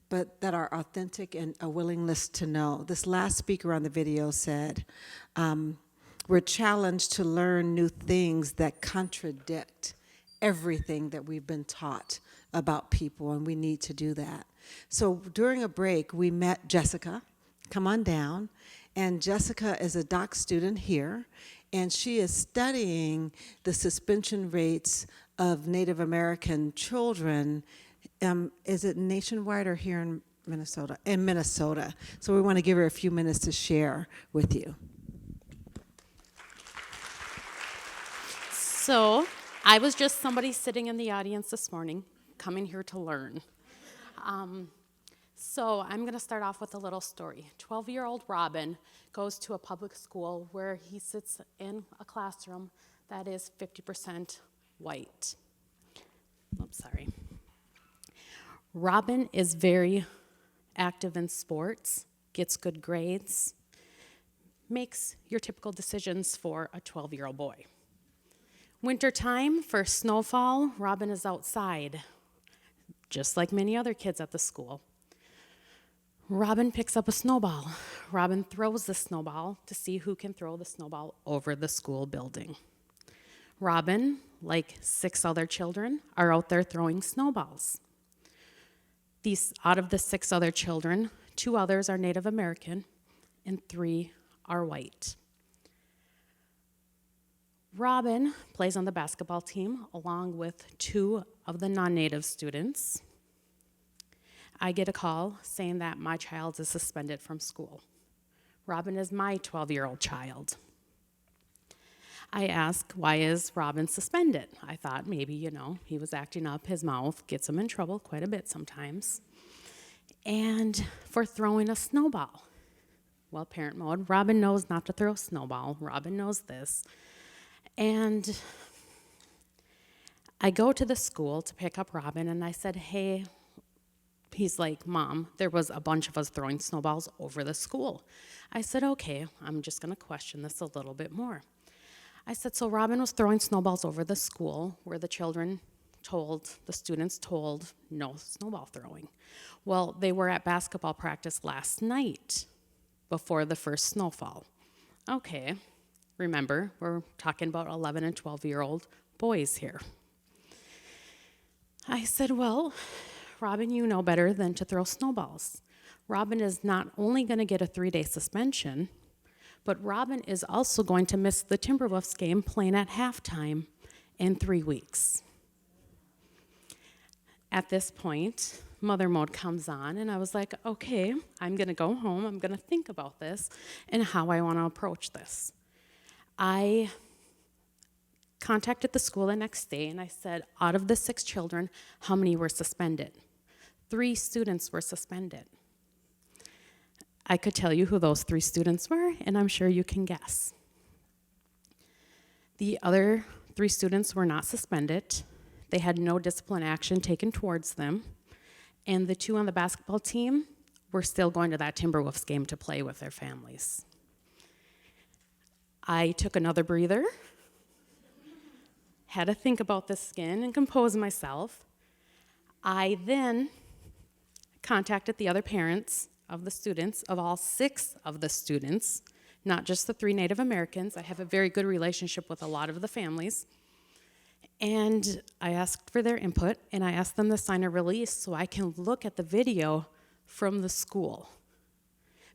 but that are authentic and a willingness to know. This last speaker on the video said, we're challenged to learn new things that contradict everything that we've been taught about people, and we need to do that. So during a break, we met Jessica. Come on down. And Jessica is a doc student here, and she is studying the suspension rates of Native American children. Is it nationwide or here in Minnesota? In Minnesota. So we want to give her a few minutes to share with you. So I was just somebody sitting in the audience this morning, coming here to learn. So I'm going to start off with a little story. 12-year-old Robin goes to a public school where he sits in a classroom that is 50% white. Oops, sorry. Robin is very active in sports, gets good grades, makes your typical decisions for a 12-year-old boy. Wintertime, for snowfall, Robin is outside, just like many other kids at the school. Robin picks up a snowball. Robin throws the snowball to see who can throw the snowball over the school building. Robin, like 6 other children, are out there throwing snowballs. Out of the 6 other children, 2 others are Native American and 3 are white. Robin plays on the basketball team along with 2 of the non-Native students. I get a call saying that my child is suspended from school. Robin is my 12-year-old child. I ask, why is Robin suspended? I thought maybe, he was acting up, his mouth gets him in trouble quite a bit sometimes. And for throwing a snowball. Well, parent mode, Robin knows not to throw a snowball. Robin knows this. And I go to the school to pick up Robin, and I said, hey, he's like, Mom, there was a bunch of us throwing snowballs over the school. I said, okay, I'm just going to question this a little bit more. I said, so Robin was throwing snowballs over the school where the students told no snowball throwing. Well, they were at basketball practice last night before the first snowfall. Okay, remember, we're talking about 11 and 12-year-old boys here. I said, well, Robin, you know better than to throw snowballs. Robin is not only going to get a 3-day suspension, but Robin is also going to miss the Timberwolves game playing at halftime in 3 weeks. At this point, mother mode comes on, and I was like, okay, I'm gonna go home, I'm gonna think about this and how I wanna approach this. I contacted the school the next day and I said, out of the 6 children, how many were suspended? 3 students were suspended. I could tell you who those 3 students were, and I'm sure you can guess. The other 3 students were not suspended. They had no discipline action taken towards them. And the 2 on the basketball team were still going to that Timberwolves game to play with their families. I took another breather, had to think about this again and compose myself. I then contacted the other parents of the students, of all 6 of the students, not just the 3 Native Americans. I have a very good relationship with a lot of the families. And I asked for their input, and I asked them to sign a release so I can look at the video from the school.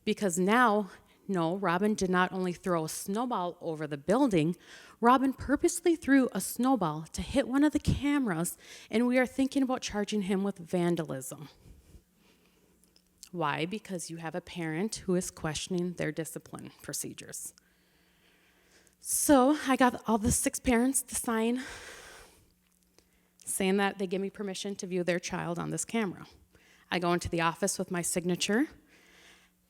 Because now, no, Robin did not only throw a snowball over the building, Robin purposely threw a snowball to hit one of the cameras, and we are thinking about charging him with vandalism. Why? Because you have a parent who is questioning their discipline procedures. So I got all the 6 parents to sign saying that they give me permission to view their child on this camera. I go into the office with my signature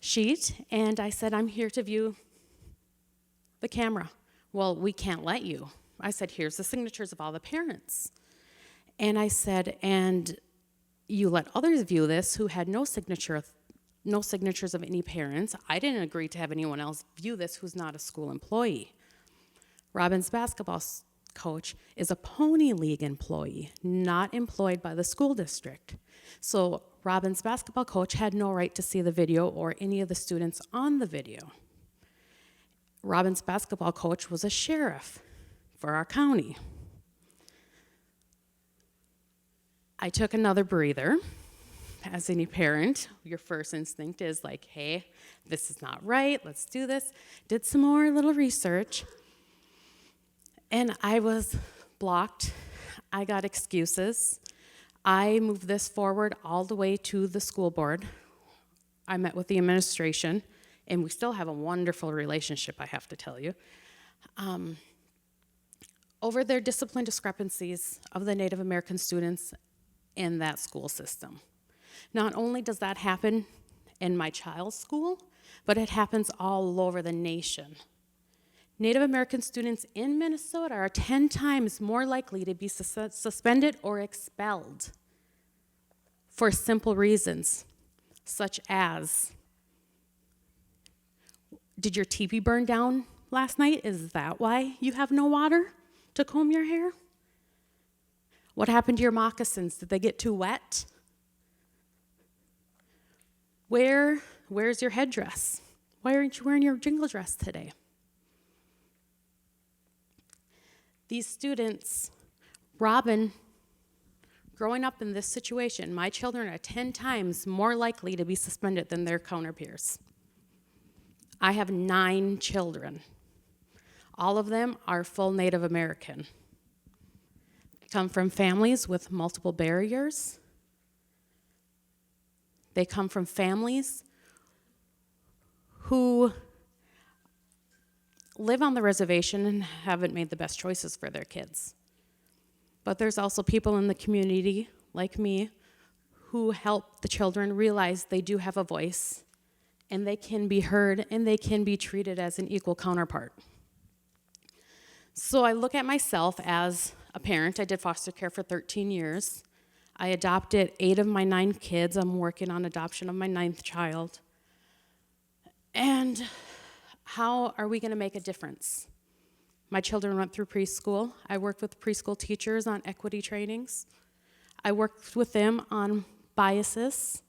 sheet, and I said, I'm here to view the camera. Well, we can't let you. I said, here's the signatures of all the parents. And I said, and you let others view this who had no signatures of any parents. I didn't agree to have anyone else view this who's not a school employee. Robin's basketball coach is a Pony League employee, not employed by the school district. So Robin's basketball coach had no right to see the video or any of the students on the video. Robin's basketball coach was a sheriff for our county. I took another breather. As any parent, your first instinct is like, hey, this is not right, let's do this. Did some more little research, and I was blocked. I got excuses. I moved this forward all the way to the school board. I met with the administration, and we still have a wonderful relationship, I have to tell you, over their discipline discrepancies of the Native American students in that school system. Not only does that happen in my child's school, but it happens all over the nation. Native American students in Minnesota are 10 times more likely to be suspended or expelled for simple reasons, such as, did your teepee burn down last night? Is that why you have no water to comb your hair? What happened to your moccasins? Did they get too wet? Where's your headdress? Why aren't you wearing your jingle dress today? These students, Robin, growing up in this situation, my children are 10 times more likely to be suspended than their counterpeers. I have 9 children. All of them are full Native American. They come from families with multiple barriers. They come from families who live on the reservation and haven't made the best choices for their kids. But there's also people in the community, like me, who help the children realize they do have a voice, and they can be heard, and they can be treated as an equal counterpart. So I look at myself as a parent. I did foster care for 13 years. I adopted 8 of my 9 kids. I'm working on adoption of my 9th child. And how are we going to make a difference? My children went through preschool. I worked with preschool teachers on equity trainings. I worked with them on biases.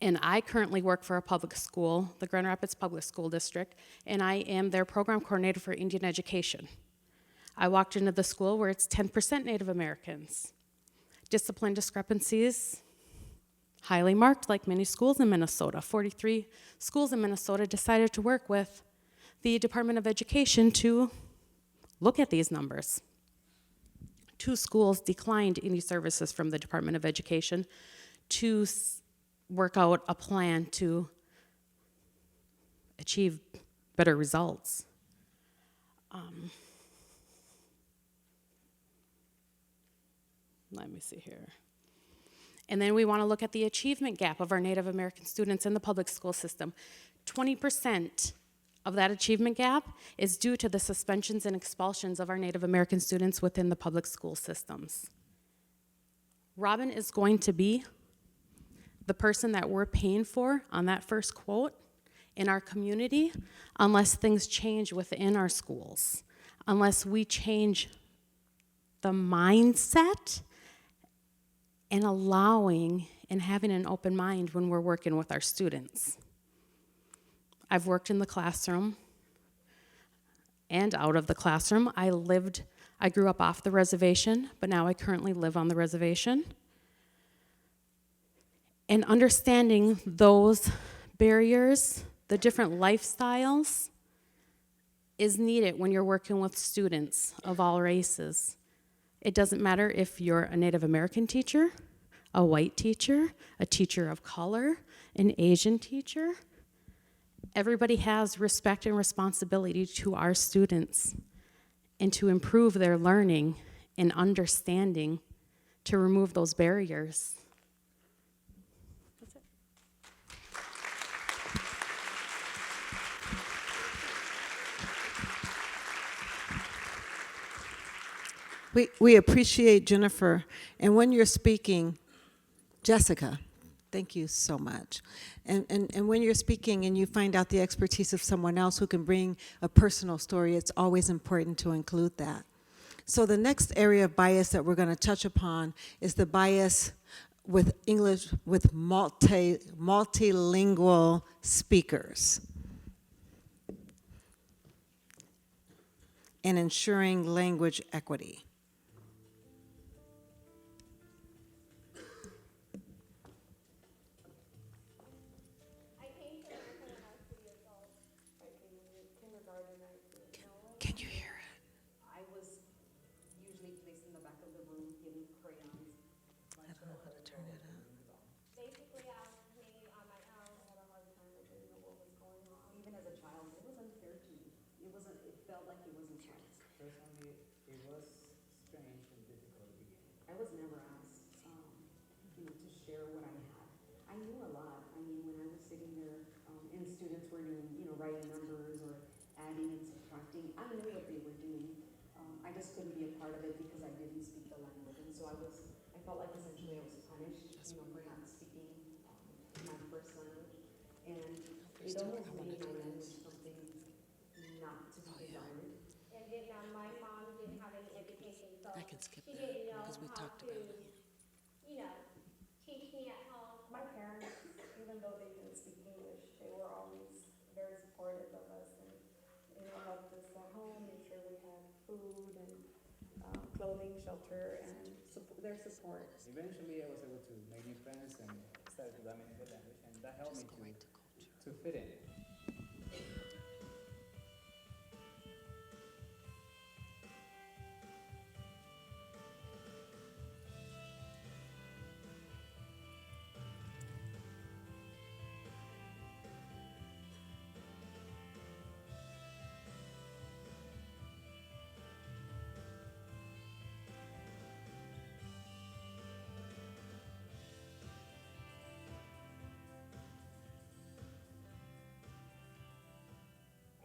And I currently work for a public school, the Grand Rapids Public School District, and I am their program coordinator for Indian education. I walked into the school where it's 10% Native Americans. Discipline discrepancies, highly marked, like many schools in Minnesota. 43 schools in Minnesota decided to work with the Department of Education to look at these numbers. 2 schools declined any services from the Department of Education to work out a plan to achieve better results. Let me see here. And then we want to look at the achievement gap of our Native American students in the public school system. 20% of that achievement gap is due to the suspensions and expulsions of our Native American students within the public school systems. Robin is going to be the person that we're paying for on that first quote in our community unless things change within our schools, unless we change the mindset and allowing and having an open mind when we're working with our students. I've worked in the classroom and out of the classroom. I grew up off the reservation, but now I currently live on the reservation. And understanding those barriers, the different lifestyles, is needed when you're working with students of all races. It doesn't matter if you're a Native American teacher, a white teacher, a teacher of color, an Asian teacher. Everybody has respect and responsibility to our students and to improve their learning and understanding to remove those barriers. That's it. We appreciate Jennifer. And when you're speaking, Jessica, thank you so much. And when you're speaking and you find out the expertise of someone else who can bring a personal story, it's always important to include that. So the next area of bias that we're going to touch upon is the bias with English, with multilingual speakers and ensuring language equity. Can you hear it? I was usually placed in the back of the room getting crayons. I don't know how to turn it up. Basically, I was playing on my own. I had a hard time. I didn't know what was going on. Even as a child, it was unfair to me. It felt like it wasn't right. Personally, it was strange and difficult to begin. I was never asked, to share what I had. I knew a lot. I mean, when I was sitting there, and students were doing, writing numbers or adding and subtracting, I knew what they were doing. I just couldn't be a part of it because I didn't speak the language, and so I felt like essentially I was punished, for not speaking my first language, and it almost made my language something not to be desired. In Vietnam, my mom didn't have any education, so I can skip she that didn't know because we how talked to, about it. Teach me at home. My parents, even though they didn't speak English, they were always very supportive of us and, helped us at home, made sure we had food and clothing, shelter, and their support. Eventually, I was able to make new friends and started to dominate the language, and that helped me to fit in.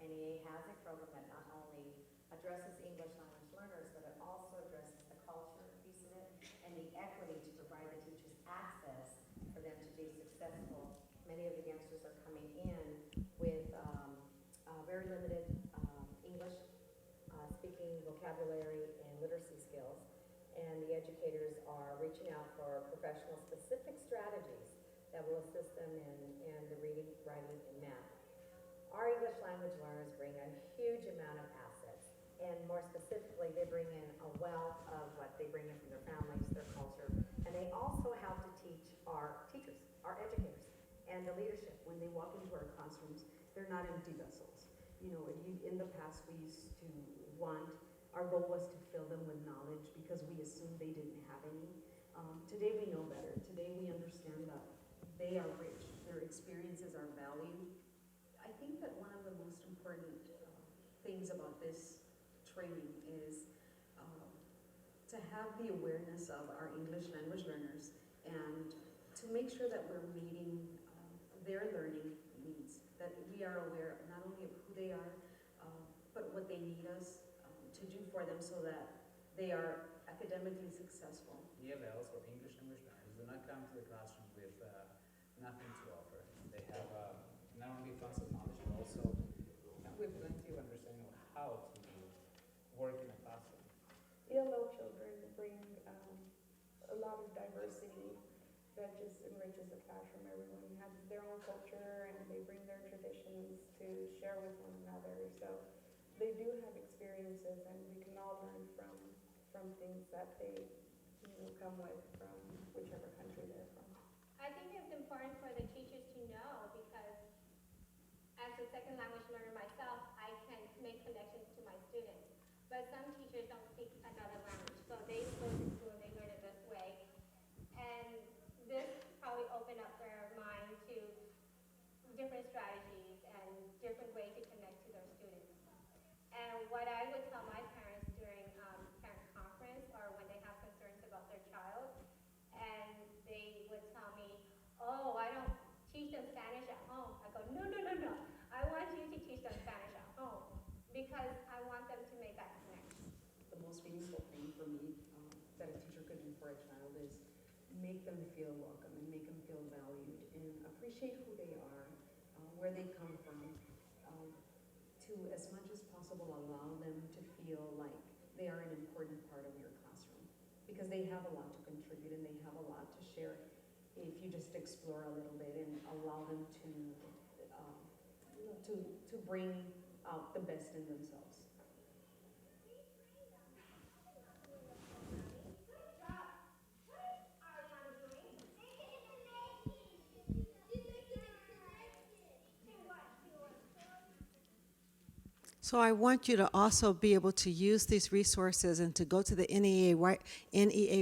MDE has a program that not only addresses English language learners, but it also addresses the culture piece of it and the equity to provide the teachers access for them to be successful. Many of the youngsters are coming in with very limited English speaking vocabulary and literacy skills, and the educators are reaching out for professional specific strategies that will assist them in the reading, writing, and math. Our English language learners bring a huge amount of assets, and more specifically, they bring in a wealth of what they bring in from their families, their culture, and they also help to teach our teachers, our educators, and the leadership. When they walk into our classrooms, they're not empty vessels. In the past, we used to want our goal was to fill them with knowledge because we assumed they didn't have any. Today we know better. Today we understand that they are rich. Their experiences are valued. I think that one of the most important things about this training is to have the awareness of our English language learners and to make sure that we're meeting their learning needs, that we are aware not only of who they are, but what they need us to do for them so that they are academically successful. ELLs or English language learners do not come to the classroom with nothing to offer. They have not only tons of knowledge, but also with plenty of understanding of how to work in a classroom. ELL children bring a lot of diversity that just enriches the classroom. Everyone has their own culture and they bring their traditions to share with one another. So they do have experiences and we can all learn from things that they come with from whichever country they're from. I think it's important for the teachers to know because as a second language learner myself, I can make connections to my students. But some teachers don't speak another language, so they go to school and they learn it this way. And this probably opened up their mind to different strategies and different ways to connect to their students. And what I would tell my parents during parent conference or when they have concerns about their child, and they would tell me, oh, I don't teach them Spanish at home. I go, no. I want you to teach them Spanish at home because I want them to make that connection. The most meaningful thing for me that a teacher could do for a child is make them feel welcome and make them feel valued and appreciate who they are, where they come from, to as much as possible allow them to feel like they are an important part of your classroom because they have a lot to contribute and they have a lot to share if you just explore a little bit and allow them to bring out the best in themselves. So I want you to also be able to use these resources and to go to the NEA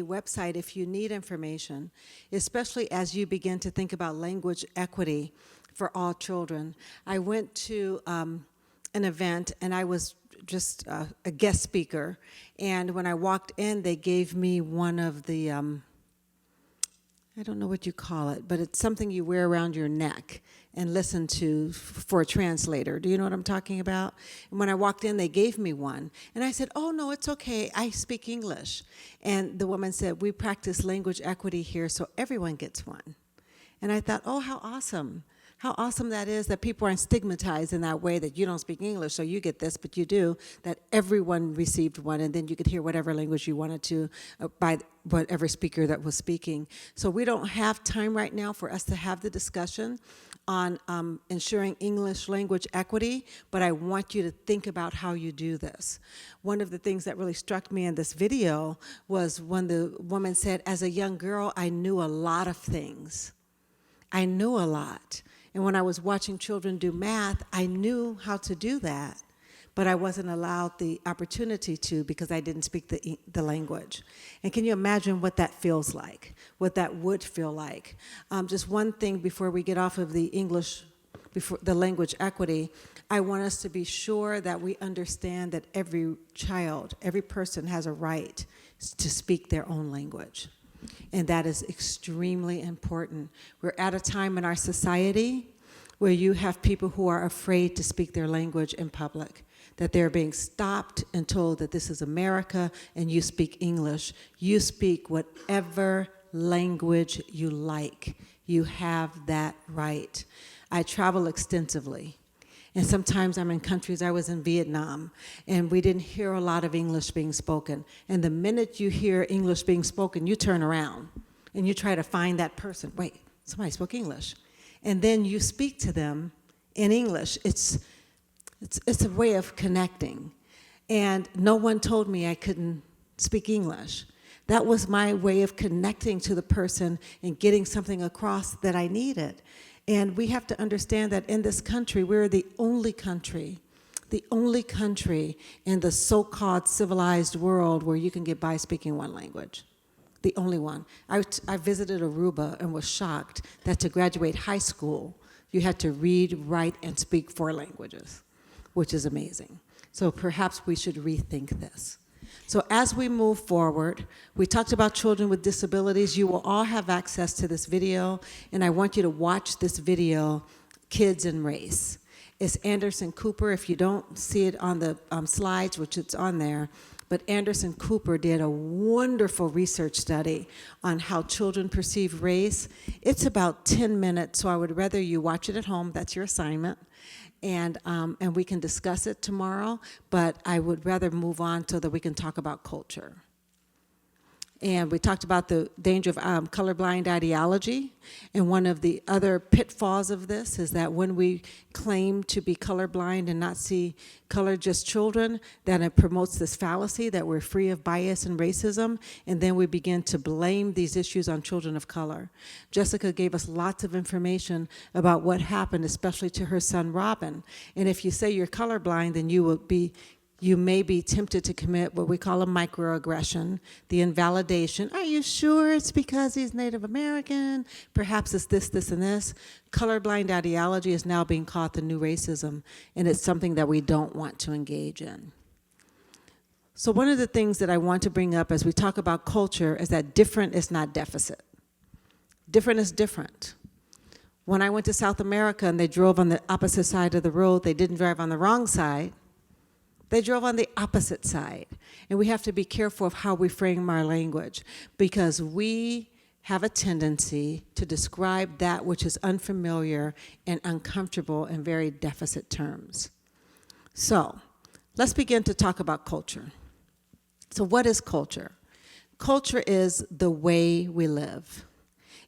website if you need information, especially as you begin to think about language equity for all children. I went to an event and I was just a guest speaker, and when I walked in, they gave me one of the, I don't know what you call it, but it's something you wear around your neck and listen to for a translator. Do you know what I'm talking about? And when I walked in, they gave me one. And I said, oh, no, it's okay. I speak English. And the woman said, we practice language equity here, so everyone gets one. And I thought, oh, how awesome. How awesome that is that people aren't stigmatized in that way that you don't speak English, so you get this, but you do, that everyone received one, and then you could hear whatever language you wanted to by whatever speaker that was speaking. So we don't have time right now for us to have the discussion on ensuring English language equity, but I want you to think about how you do this. One of the things that really struck me in this video was when the woman said, as a young girl, I knew a lot of things. I knew a lot. And when I was watching children do math, I knew how to do that, but I wasn't allowed the opportunity to because I didn't speak the language. And can you imagine what that feels like, what that would feel like? Just one thing before we get off of the English, before the language equity, I want us to be sure that we understand that every child, every person has a right to speak their own language. And that is extremely important. We're at a time in our society where you have people who are afraid to speak their language in public, that they're being stopped and told that this is America and you speak English. You speak whatever language you like. You have that right. I travel extensively. And sometimes I'm in countries, I was in Vietnam, and we didn't hear a lot of English being spoken. And the minute you hear English being spoken, you turn around and you try to find that person. Wait, somebody spoke English. And then you speak to them in English. It's a way of connecting. And no one told me I couldn't speak English. That was my way of connecting to the person and getting something across that I needed. And we have to understand that in this country, we're the only country The only country in the so-called civilized world where you can get by speaking one language. The only one. I visited Aruba and was shocked that to graduate high school, you had to read, write, and speak 4 languages, which is amazing. So perhaps we should rethink this. So as we move forward, we talked about children with disabilities. You will all have access to this video, and I want you to watch this video, Kids and Race. It's Anderson Cooper. If you don't see it on the slides, which it's on there, but Anderson Cooper did a wonderful research study on how children perceive race. It's about 10 minutes, so I would rather you watch it at home. That's your assignment. And we can discuss it tomorrow, but I would rather move on so that we can talk about culture. And we talked about the danger of colorblind ideology. And one of the other pitfalls of this is that when we claim to be colorblind and not see color just children, then it promotes this fallacy that we're free of bias and racism, and then we begin to blame these issues on children of color. Jessica gave us lots of information about what happened, especially to her son Robin. And if you say you're colorblind, then you may be tempted to commit what we call a microaggression, the invalidation. Are you sure it's because he's Native American? Perhaps it's this, this, and this. Colorblind ideology is now being called the new racism, and it's something that we don't want to engage in. So one of the things that I want to bring up as we talk about culture is that different is not deficit. Different is different. When I went to South America and they drove on the opposite side of the road, they didn't drive on the wrong side. They drove on the opposite side. And we have to be careful of how we frame our language, because we have a tendency to describe that which is unfamiliar and uncomfortable in very deficit terms. So let's begin to talk about culture. So what is culture? Culture is the way we live.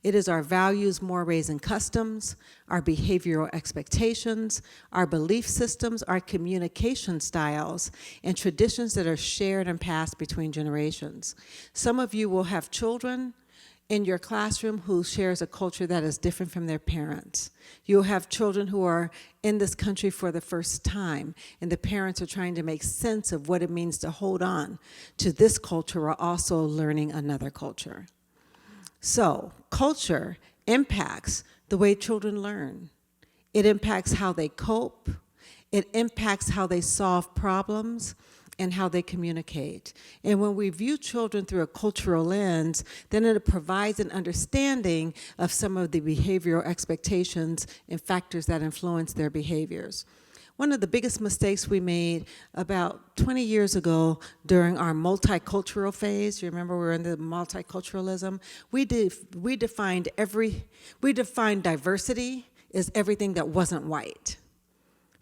It is our values, mores, and customs, our behavioral expectations, our belief systems, our communication styles, and traditions that are shared and passed between generations. Some of you will have children in your classroom who shares a culture that is different from their parents. You'll have children who are in this country for the first time, and the parents are trying to make sense of what it means to hold on to this culture while also learning another culture. So, culture impacts the way children learn. It impacts how they cope. It impacts how they solve problems and how they communicate. And when we view children through a cultural lens, then it provides an understanding of some of the behavioral expectations and factors that influence their behaviors. One of the biggest mistakes we made about 20 years ago during our multicultural phase, you remember we were in the multiculturalism, we defined diversity as everything that wasn't white.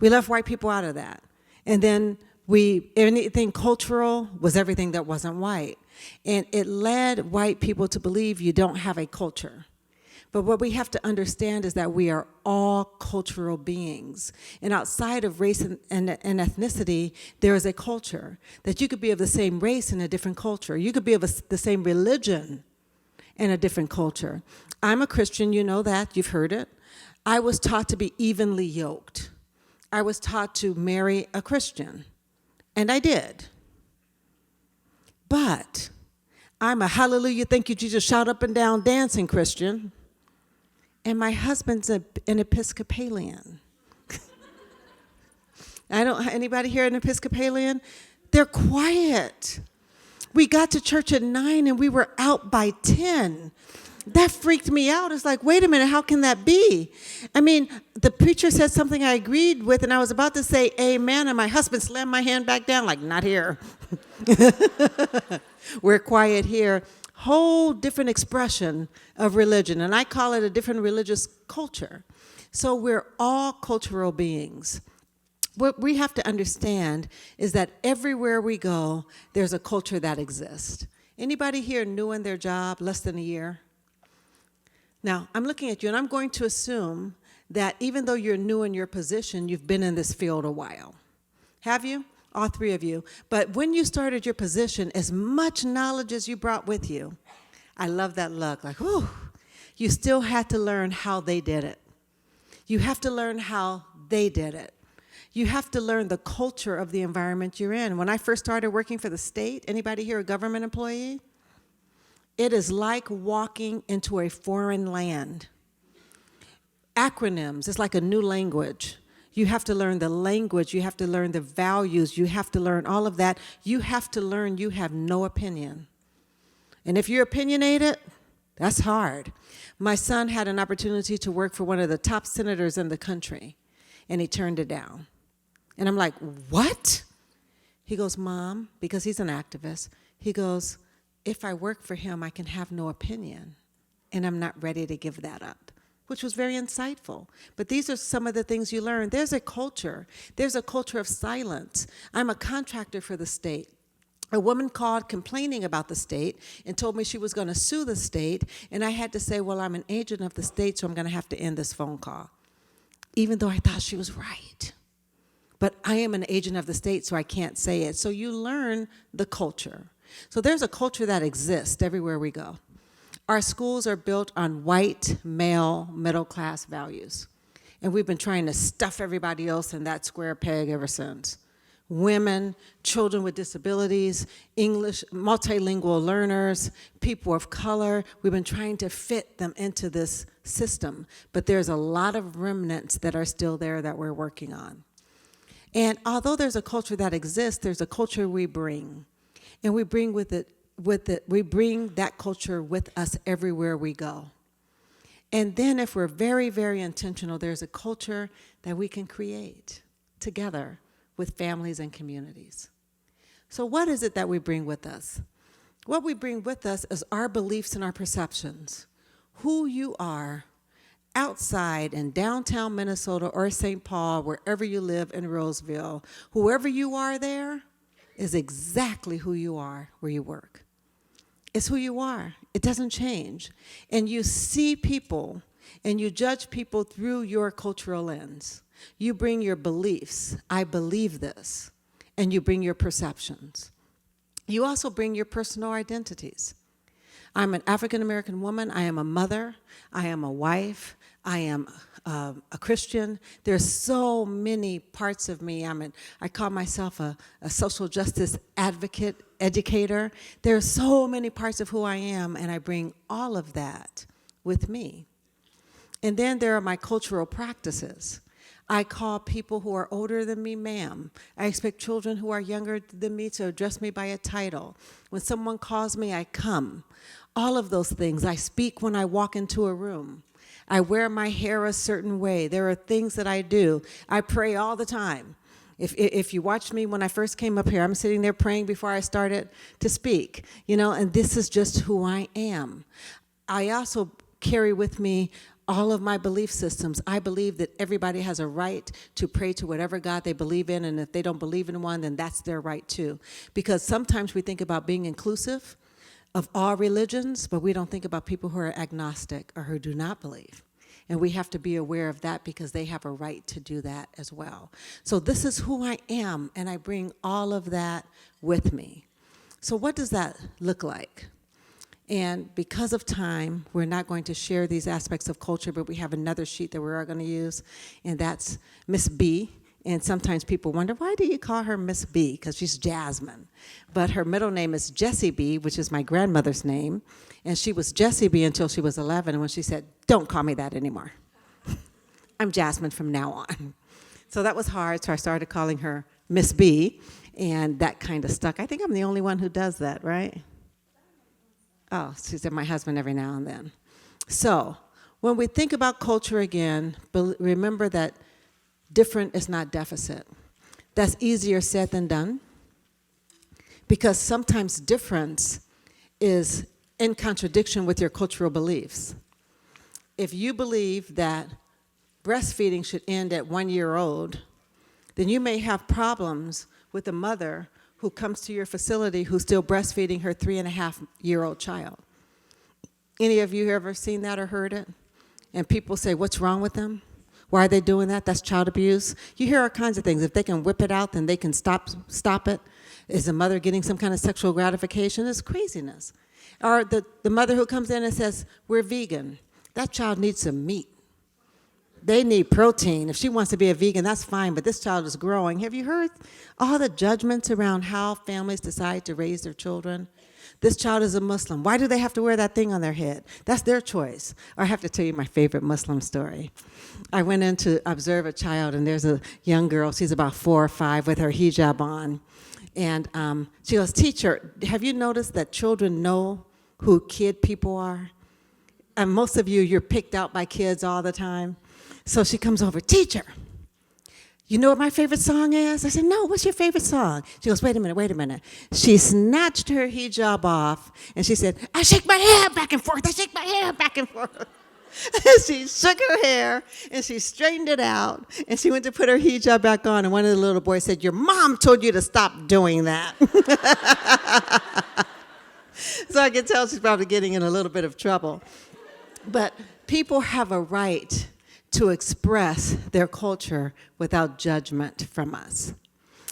We left white people out of that. And then anything cultural was everything that wasn't white. And it led white people to believe you don't have a culture. But what we have to understand is that we are all cultural beings. And outside of race and ethnicity, there is a culture. That you could be of the same race in a different culture. You could be of the same religion in a different culture. I'm a Christian, you know that, you've heard it. I was taught to be evenly yoked. I was taught to marry a Christian, and I did. But I'm a hallelujah, thank you, Jesus, shout up and down dancing Christian. And my husband's an Episcopalian. Anybody here an Episcopalian? They're quiet. We got to church at 9 and we were out by 10. That freaked me out. It's like, wait a minute, how can that be? I mean, the preacher said something I agreed with, and I was about to say amen, and my husband slammed my hand back down, like, not here. We're quiet here. Whole different expression of religion, and I call it a different religious culture. So we're all cultural beings. What we have to understand is that everywhere we go, there's a culture that exists. Anybody here new in their job, less than a year? Now, I'm looking at you, and I'm going to assume that even though you're new in your position, you've been in this field a while. Have you? All 3 of you. But when you started your position, as much knowledge as you brought with you, I love that look, like, whew, you still had to learn how they did it. You have to learn how they did it. You have to learn the culture of the environment you're in. When I first started working for the state, anybody here a government employee? It is like walking into a foreign land. Acronyms, it's like a new language. You have to learn the language, you have to learn the values, you have to learn all of that. You have to learn you have no opinion. And if you're opinionated, that's hard. My son had an opportunity to work for one of the top senators in the country, and he turned it down. And I'm like, what? He goes, Mom, because he's an activist, he goes, if I work for him, I can have no opinion, and I'm not ready to give that up, which was very insightful. But these are some of the things you learn. There's a culture. There's a culture of silence. I'm a contractor for the state. A woman called complaining about the state and told me she was going to sue the state, and I had to say, well, I'm an agent of the state, so I'm going to have to end this phone call, even though I thought she was right. But I am an agent of the state, so I can't say it. So you learn the culture. So there's a culture that exists everywhere we go. Our schools are built on white, male, middle-class values, and we've been trying to stuff everybody else in that square peg ever since. Women, children with disabilities, English, multilingual learners, people of color. We've been trying to fit them into this system, but there's a lot of remnants that are still there that we're working on. And although there's a culture that exists, there's a culture we bring, and we bring we bring that culture with us everywhere we go. And then if we're very, very intentional, there's a culture that we can create together with families and communities. So what is it that we bring with us? What we bring with us is our beliefs and our perceptions. Who you are outside in downtown Minnesota or St. Paul, wherever you live in Roseville, whoever you are there is exactly who you are where you work. It's who you are. It doesn't change. And you see people and you judge people through your cultural lens. You bring your beliefs, I believe this, and you bring your perceptions. You also bring your personal identities. I'm an African-American woman, I am a mother, I am a wife, I am a Christian. There's so many parts of me. I call myself a social justice advocate, educator. There are so many parts of who I am, and I bring all of that with me. And then there are my cultural practices. I call people who are older than me, ma'am. I expect children who are younger than me to address me by a title. When someone calls me, I come. All of those things. I speak when I walk into a room. I wear my hair a certain way. There are things that I do. I pray all the time. If you watched me when I first came up here, I'm sitting there praying before I started to speak, and this is just who I am. I also carry with me all of my belief systems. I believe that everybody has a right to pray to whatever God they believe in, and if they don't believe in one, then that's their right too. Because sometimes we think about being inclusive of all religions, but we don't think about people who are agnostic or who do not believe. And we have to be aware of that because they have a right to do that as well. So this is who I am, and I bring all of that with me. So what does that look like? And because of time, we're not going to share these aspects of culture, but we have another sheet that we are going to use, and that's Miss B. And sometimes people wonder, why do you call her Miss B? Because she's Jasmine. But her middle name is Jessie B., which is my grandmother's name. And she was Jessie B. until she was 11, when she said, don't call me that anymore. I'm Jasmine from now on. So that was hard, so I started calling her Miss B, and that kind of stuck. I think I'm the only one who does that, right? Oh, she said my husband every now and then. So when we think about culture again, remember that different is not deficit. That's easier said than done, because sometimes difference is in contradiction with your cultural beliefs. If you believe that breastfeeding should end at 1 year old, then you may have problems with a mother who comes to your facility who's still breastfeeding her 3.5-year-old child. Any of you ever seen that or heard it? And people say, what's wrong with them? Why are they doing that? That's child abuse. You hear all kinds of things. If they can whip it out, then they can stop it. Is the mother getting some kind of sexual gratification? It's craziness. Or the mother who comes in and says, we're vegan. That child needs some meat. They need protein. If she wants to be a vegan, that's fine, but this child is growing. Have you heard all the judgments around how families decide to raise their children? This child is a Muslim. Why do they have to wear that thing on their head? That's their choice. Or I have to tell you my favorite Muslim story. I went in to observe a child, and there's a young girl. She's about 4 or 5 with her hijab on. And she goes, teacher, have you noticed that children know who kid people are? And most of you, you're picked out by kids all the time. So she comes over, teacher, you know what my favorite song is? I said, no, what's your favorite song? She goes, wait a minute. She snatched her hijab off, and she said, I shake my hair back and forth, I shake my hair back and forth. And she shook her hair, and she straightened it out, and she went to put her hijab back on, and one of the little boys said, your mom told you to stop doing that. So I can tell she's probably getting in a little bit of trouble. But people have a right to express their culture without judgment from us.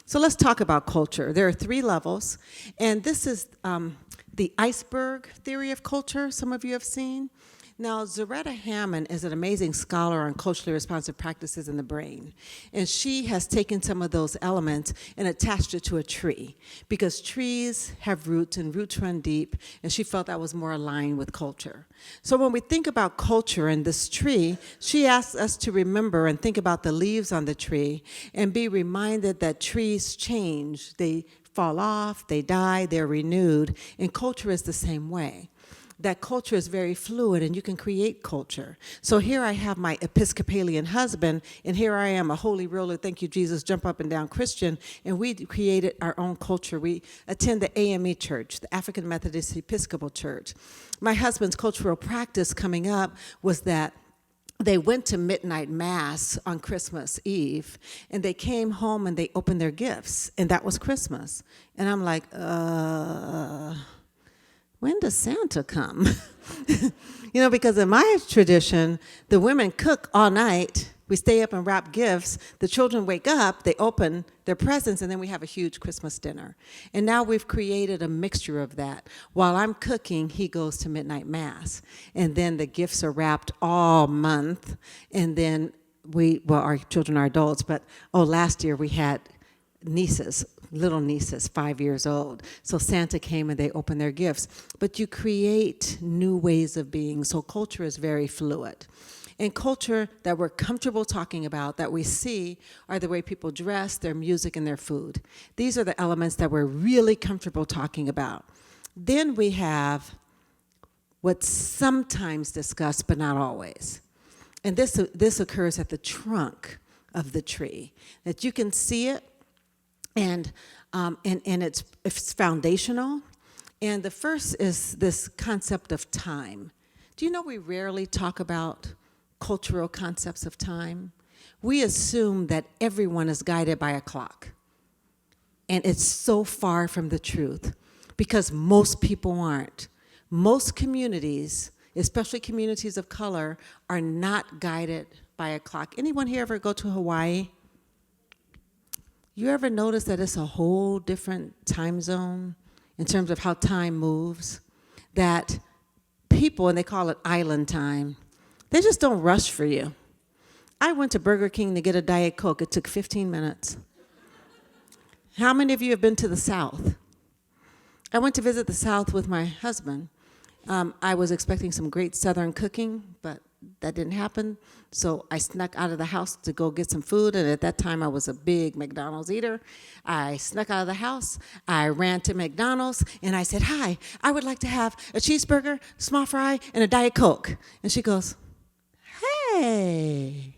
So let's talk about culture. There are 3 levels, and this is the iceberg theory of culture some of you have seen. Now, Zaretta Hammond is an amazing scholar on culturally responsive practices in the brain, and she has taken some of those elements and attached it to a tree, because trees have roots, and roots run deep, and she felt that was more aligned with culture. So when we think about culture in this tree, she asks us to remember and think about the leaves on the tree and be reminded that trees change. They fall off, they die, they're renewed, and culture is the same way. That culture is very fluid, and you can create culture. So here I have my Episcopalian husband, and here I am, a holy roller, thank you, Jesus, jump up and down Christian, and we created our own culture. We attend the AME Church, the African Methodist Episcopal Church. My husband's cultural practice coming up was that they went to midnight mass on Christmas Eve, and they came home and they opened their gifts, and that was Christmas. And I'm like, when does Santa come? You know, because in my tradition, the women cook all night. We stay up and wrap gifts. The children wake up, they open their presents, and then we have a huge Christmas dinner. And now we've created a mixture of that. While I'm cooking, he goes to midnight mass. And then the gifts are wrapped all month. And then our children are adults, but last year we had nieces, little nieces, 5 years old. So Santa came and they opened their gifts. But you create new ways of being, so culture is very fluid. And culture that we're comfortable talking about, that we see, are the way people dress, their music, and their food. These are the elements that we're really comfortable talking about. Then we have what's sometimes discussed, but not always. And this occurs at the trunk of the tree, that you can see it, and it's foundational. And the first is this concept of time. Do you know we rarely talk about cultural concepts of time? We assume that everyone is guided by a clock. And it's so far from the truth, because most people aren't. Most communities, especially communities of color, are not guided by a clock. Anyone here ever go to Hawaii? You ever notice that it's a whole different time zone in terms of how time moves? That people, and they call it island time, they just don't rush for you. I went to Burger King to get a Diet Coke. It took 15 minutes. How many of you have been to the South? I went to visit the South with my husband. I was expecting some great Southern cooking, but that didn't happen. So I snuck out of the house to go get some food, and at that time I was a big McDonald's eater. I snuck out of the house, I ran to McDonald's, and I said, hi, I would like to have a cheeseburger, small fry, and a Diet Coke. And she goes, hey,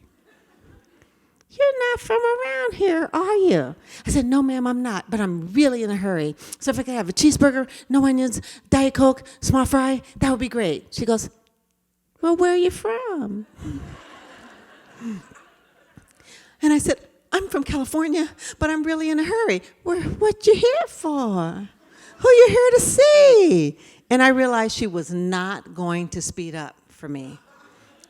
you're not from around here, are you? I said, no, ma'am, I'm not, but I'm really in a hurry. So if I could have a cheeseburger, no onions, Diet Coke, small fry, that would be great. She goes, well, where are you from? And I said, I'm from California, but I'm really in a hurry. What you here for? Who you here to see? And I realized she was not going to speed up for me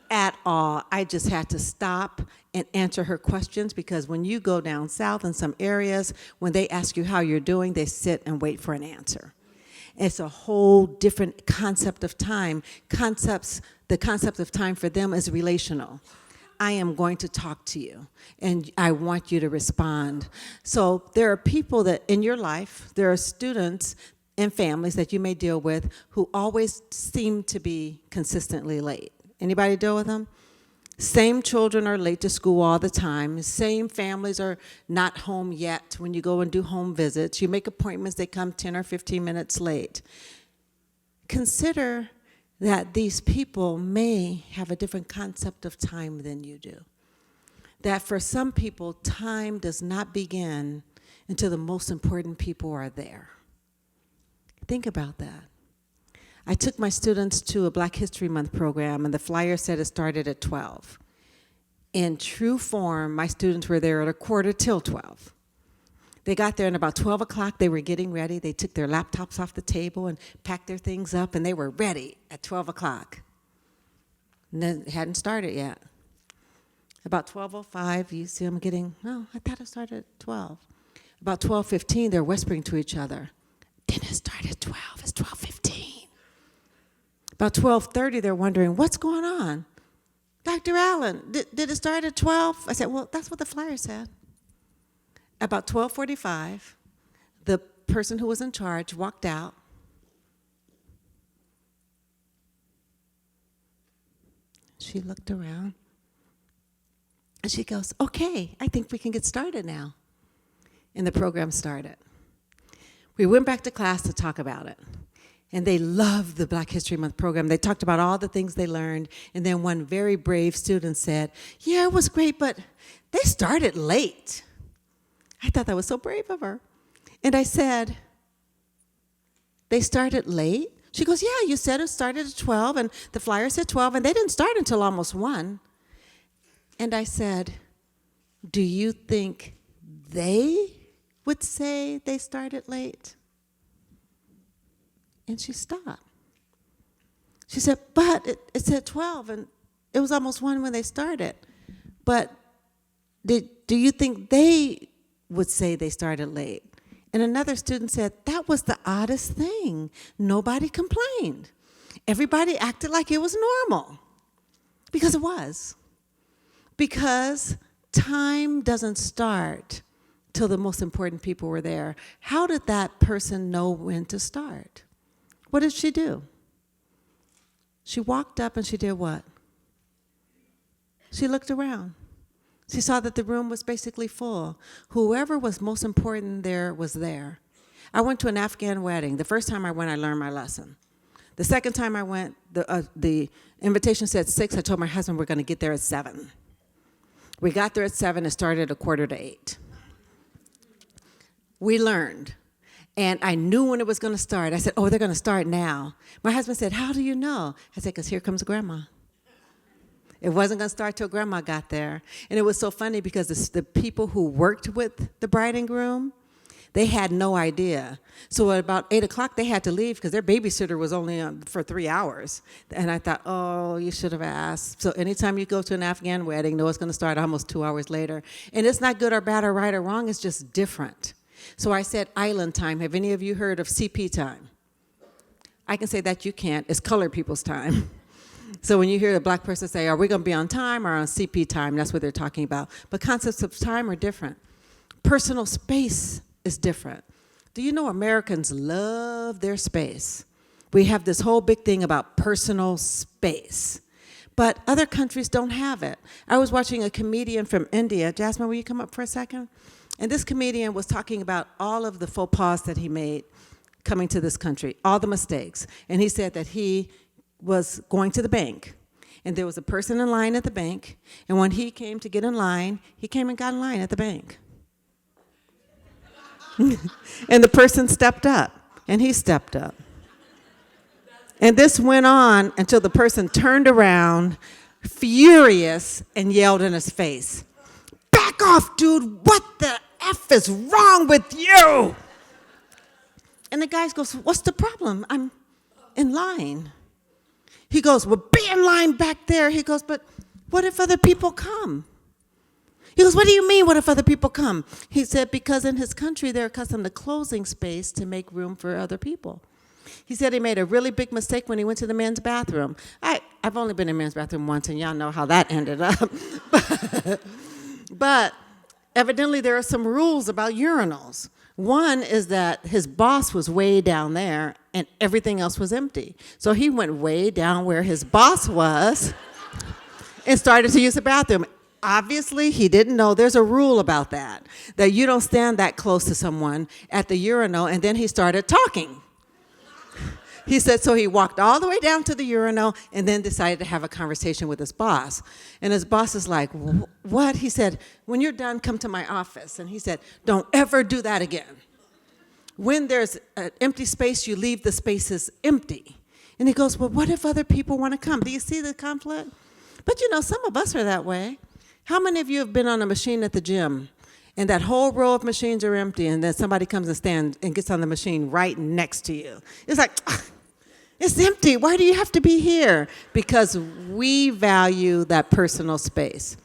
at all. I just had to stop and answer her questions, because when you go down south in some areas, when they ask you how you're doing, they sit and wait for an answer. It's a whole different concept of time. The concept of time for them is relational. I am going to talk to you, and I want you to respond. So there are people that in your life, there are students and families that you may deal with who always seem to be consistently late. Anybody deal with them? Same children are late to school all the time. Same families are not home yet when you go and do home visits. You make appointments, they come 10 or 15 minutes late. Consider that these people may have a different concept of time than you do. That for some people, time does not begin until the most important people are there. Think about that. I took my students to a Black History Month program, and the flyer said it started at 12. In true form, my students were there at 11:45. They got there, and about 12 o'clock, they were getting ready. They took their laptops off the table and packed their things up, and they were ready at 12 o'clock. And then it hadn't started yet. About 12:05, you see them getting, oh, I thought it started at 12. About 12:15, they're whispering to each other. Didn't it start at 12? It's 12:15. About 12:30, they're wondering, what's going on? Dr. Allen, did it start at 12? I said, well, that's what the flyer said. About 12:45, the person who was in charge walked out. She looked around, and she goes, okay, I think we can get started now. And the program started. We went back to class to talk about it. And they loved the Black History Month program. They talked about all the things they learned. And then one very brave student said, yeah, it was great, but they started late. I thought that was so brave of her. And I said, they started late? She goes, yeah, you said it started at 12, and the flyer said 12, and they didn't start until almost 1. And I said, do you think they would say they started late? And she stopped. She said, but it said 12, and it was almost 1 when they started. But do you think they would say they started late? And another student said, that was the oddest thing. Nobody complained. Everybody acted like it was normal. Because it was. Because time doesn't start till the most important people were there. How did that person know when to start? What did she do? She walked up and she did what? She looked around. She saw that the room was basically full. Whoever was most important there was there. I went to an Afghan wedding. The first time I went, I learned my lesson. The second time I went, the invitation said 6. I told my husband we're going to get there at 7. We got there at 7. It started at 7:45. We learned. And I knew when it was going to start. I said, oh, they're going to start now. My husband said, how do you know? I said, because here comes Grandma. It wasn't going to start till Grandma got there. And it was so funny because the people who worked with the bride and groom, they had no idea. So at about 8 o'clock, they had to leave because their babysitter was only for 3 hours. And I thought, oh, you should have asked. So anytime you go to an Afghan wedding, know it's going to start almost 2 hours later. And it's not good or bad or right or wrong. It's just different. So I said island time. Have any of you heard of CP time? I can say that you can't. It's colored people's time. So when you hear a black person say, are we going to be on time or on CP time, that's what they're talking about. But concepts of time are different. Personal space is different. Do you know Americans love their space? We have this whole big thing about personal space. But other countries don't have it. I was watching a comedian from India. Jasmine, will you come up for a second? And this comedian was talking about all of the faux pas that he made coming to this country, all the mistakes. And he said that he was going to the bank, and there was a person in line at the bank, and when he came to get in line, he came and got in line at the bank. And the person stepped up, and he stepped up. And this went on until the person turned around, furious, and yelled in his face, back off, dude, what the F is wrong with you? And the guy goes, what's the problem? I'm in line. He goes, well, be in line back there. He goes, but what if other people come? He goes, what do you mean, what if other people come? He said, because in his country, they're accustomed to closing space to make room for other people. He said he made a really big mistake when he went to the men's bathroom. I've only been in the men's bathroom once, and y'all know how that ended up. But evidently there are some rules about urinals. One is that his boss was way down there, and everything else was empty. So he went way down where his boss was and started to use the bathroom. Obviously, he didn't know there's a rule about that you don't stand that close to someone at the urinal, and then he started talking. He said, so he walked all the way down to the urinal and then decided to have a conversation with his boss. And his boss is like, what? He said, when you're done, come to my office. And he said, don't ever do that again. When there's an empty space, you leave the spaces empty. And he goes, well, what if other people want to come? Do you see the conflict? But you know, some of us are that way. How many of you have been on a machine at the gym and that whole row of machines are empty and then somebody comes and stands and gets on the machine right next to you? It's like, it's empty. Why do you have to be here? Because we value that personal space.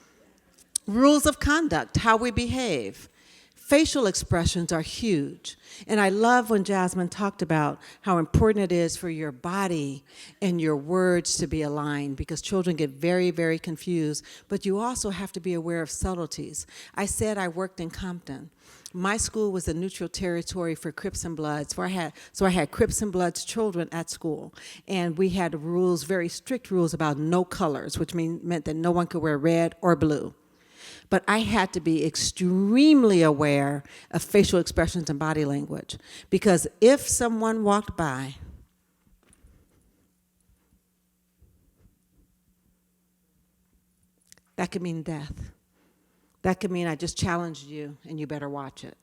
Rules of conduct, how we behave. Facial expressions are huge. And I love when Jasmine talked about how important it is for your body and your words to be aligned, because children get very, very confused. But you also have to be aware of subtleties. I said I worked in Compton. My school was a neutral territory for Crips and Bloods. So I had Crips and Bloods children at school. And we had rules, very strict rules about no colors, which meant that no one could wear red or blue. But I had to be extremely aware of facial expressions and body language. Because if someone walked by that could mean death. That could mean I just challenged you and you better watch it.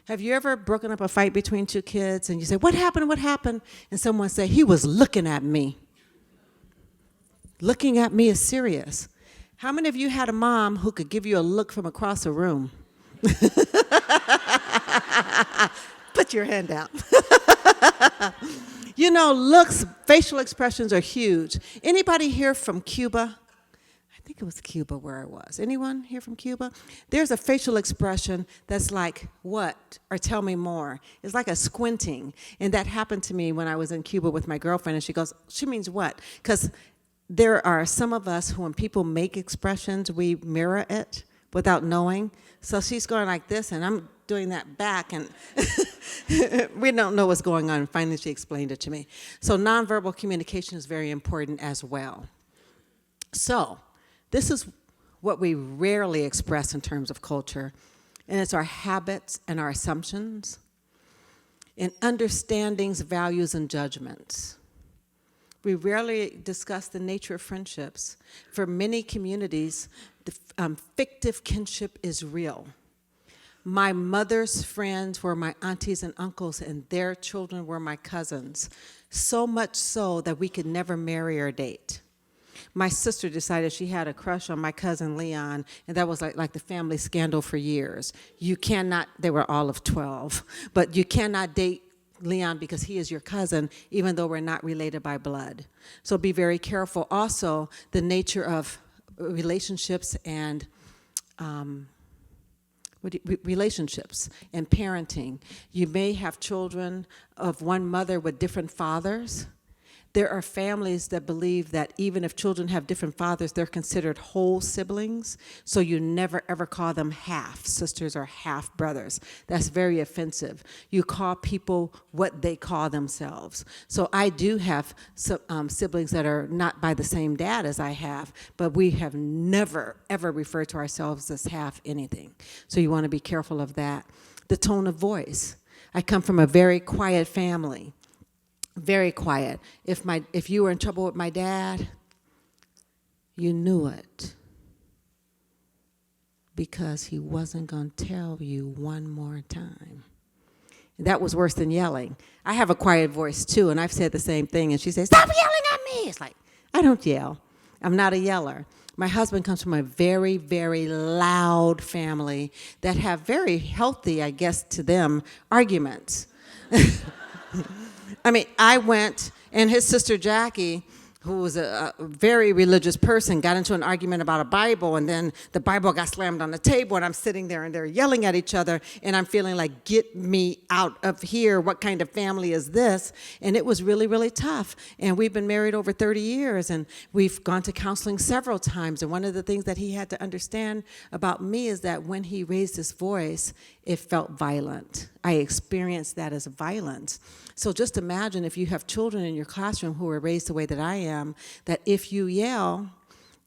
Have you ever broken up a fight between two kids and you say, what happened, what happened? And someone say, he was looking at me. Looking at me is serious. How many of you had a mom who could give you a look from across a room? Put your hand out. You know, looks, facial expressions are huge. Anybody here from Cuba? I think it was Cuba where I was. Anyone here from Cuba? There's a facial expression that's like, what? Or tell me more. It's like a squinting. And that happened to me when I was in Cuba with my girlfriend. And she goes, she means what? Because there are some of us who, when people make expressions, we mirror it without knowing. So she's going like this, and I'm doing that back, and we don't know what's going on. And finally, she explained it to me. So nonverbal communication is very important as well. So this is what we rarely express in terms of culture, and it's our habits and our assumptions, and understandings, values, and judgments. We rarely discuss the nature of friendships. For many communities, the fictive kinship is real. My mother's friends were my aunties and uncles, and their children were my cousins, so much so that we could never marry or date. My sister decided she had a crush on my cousin Leon, and that was like the family scandal for years. You cannot, they were all of 12, but you cannot date Leon because he is your cousin, even though we're not related by blood. So be very careful. Also, the nature of relationships and relationships and parenting. You may have children of one mother with different fathers. There are families that believe that even if children have different fathers, they're considered whole siblings, so you never ever call them half sisters or half brothers. That's very offensive. You call people what they call themselves. So I do have siblings that are not by the same dad as I have, but we have never ever referred to ourselves as half anything. So you want to be careful of that. The tone of voice. I come from a very quiet family. Very quiet. If you were in trouble with my dad, you knew it, because he wasn't going to tell you one more time. That was worse than yelling. I have a quiet voice too, and I've said the same thing, and she says, stop yelling at me. It's like, I don't yell. I'm not a yeller. My husband comes from a very, very loud family that have very healthy, I guess to them, arguments. I mean, I went, and his sister Jackie, who was a very religious person, got into an argument about a Bible, and then the Bible got slammed on the table, and I'm sitting there, and they're yelling at each other, and I'm feeling like, get me out of here. What kind of family is this? And it was really, really tough. And we've been married over 30 years, and we've gone to counseling several times. And one of the things that he had to understand about me is that when he raised his voice, it felt violent. I experienced that as violence. So just imagine if you have children in your classroom who are raised the way that I am, that if you yell,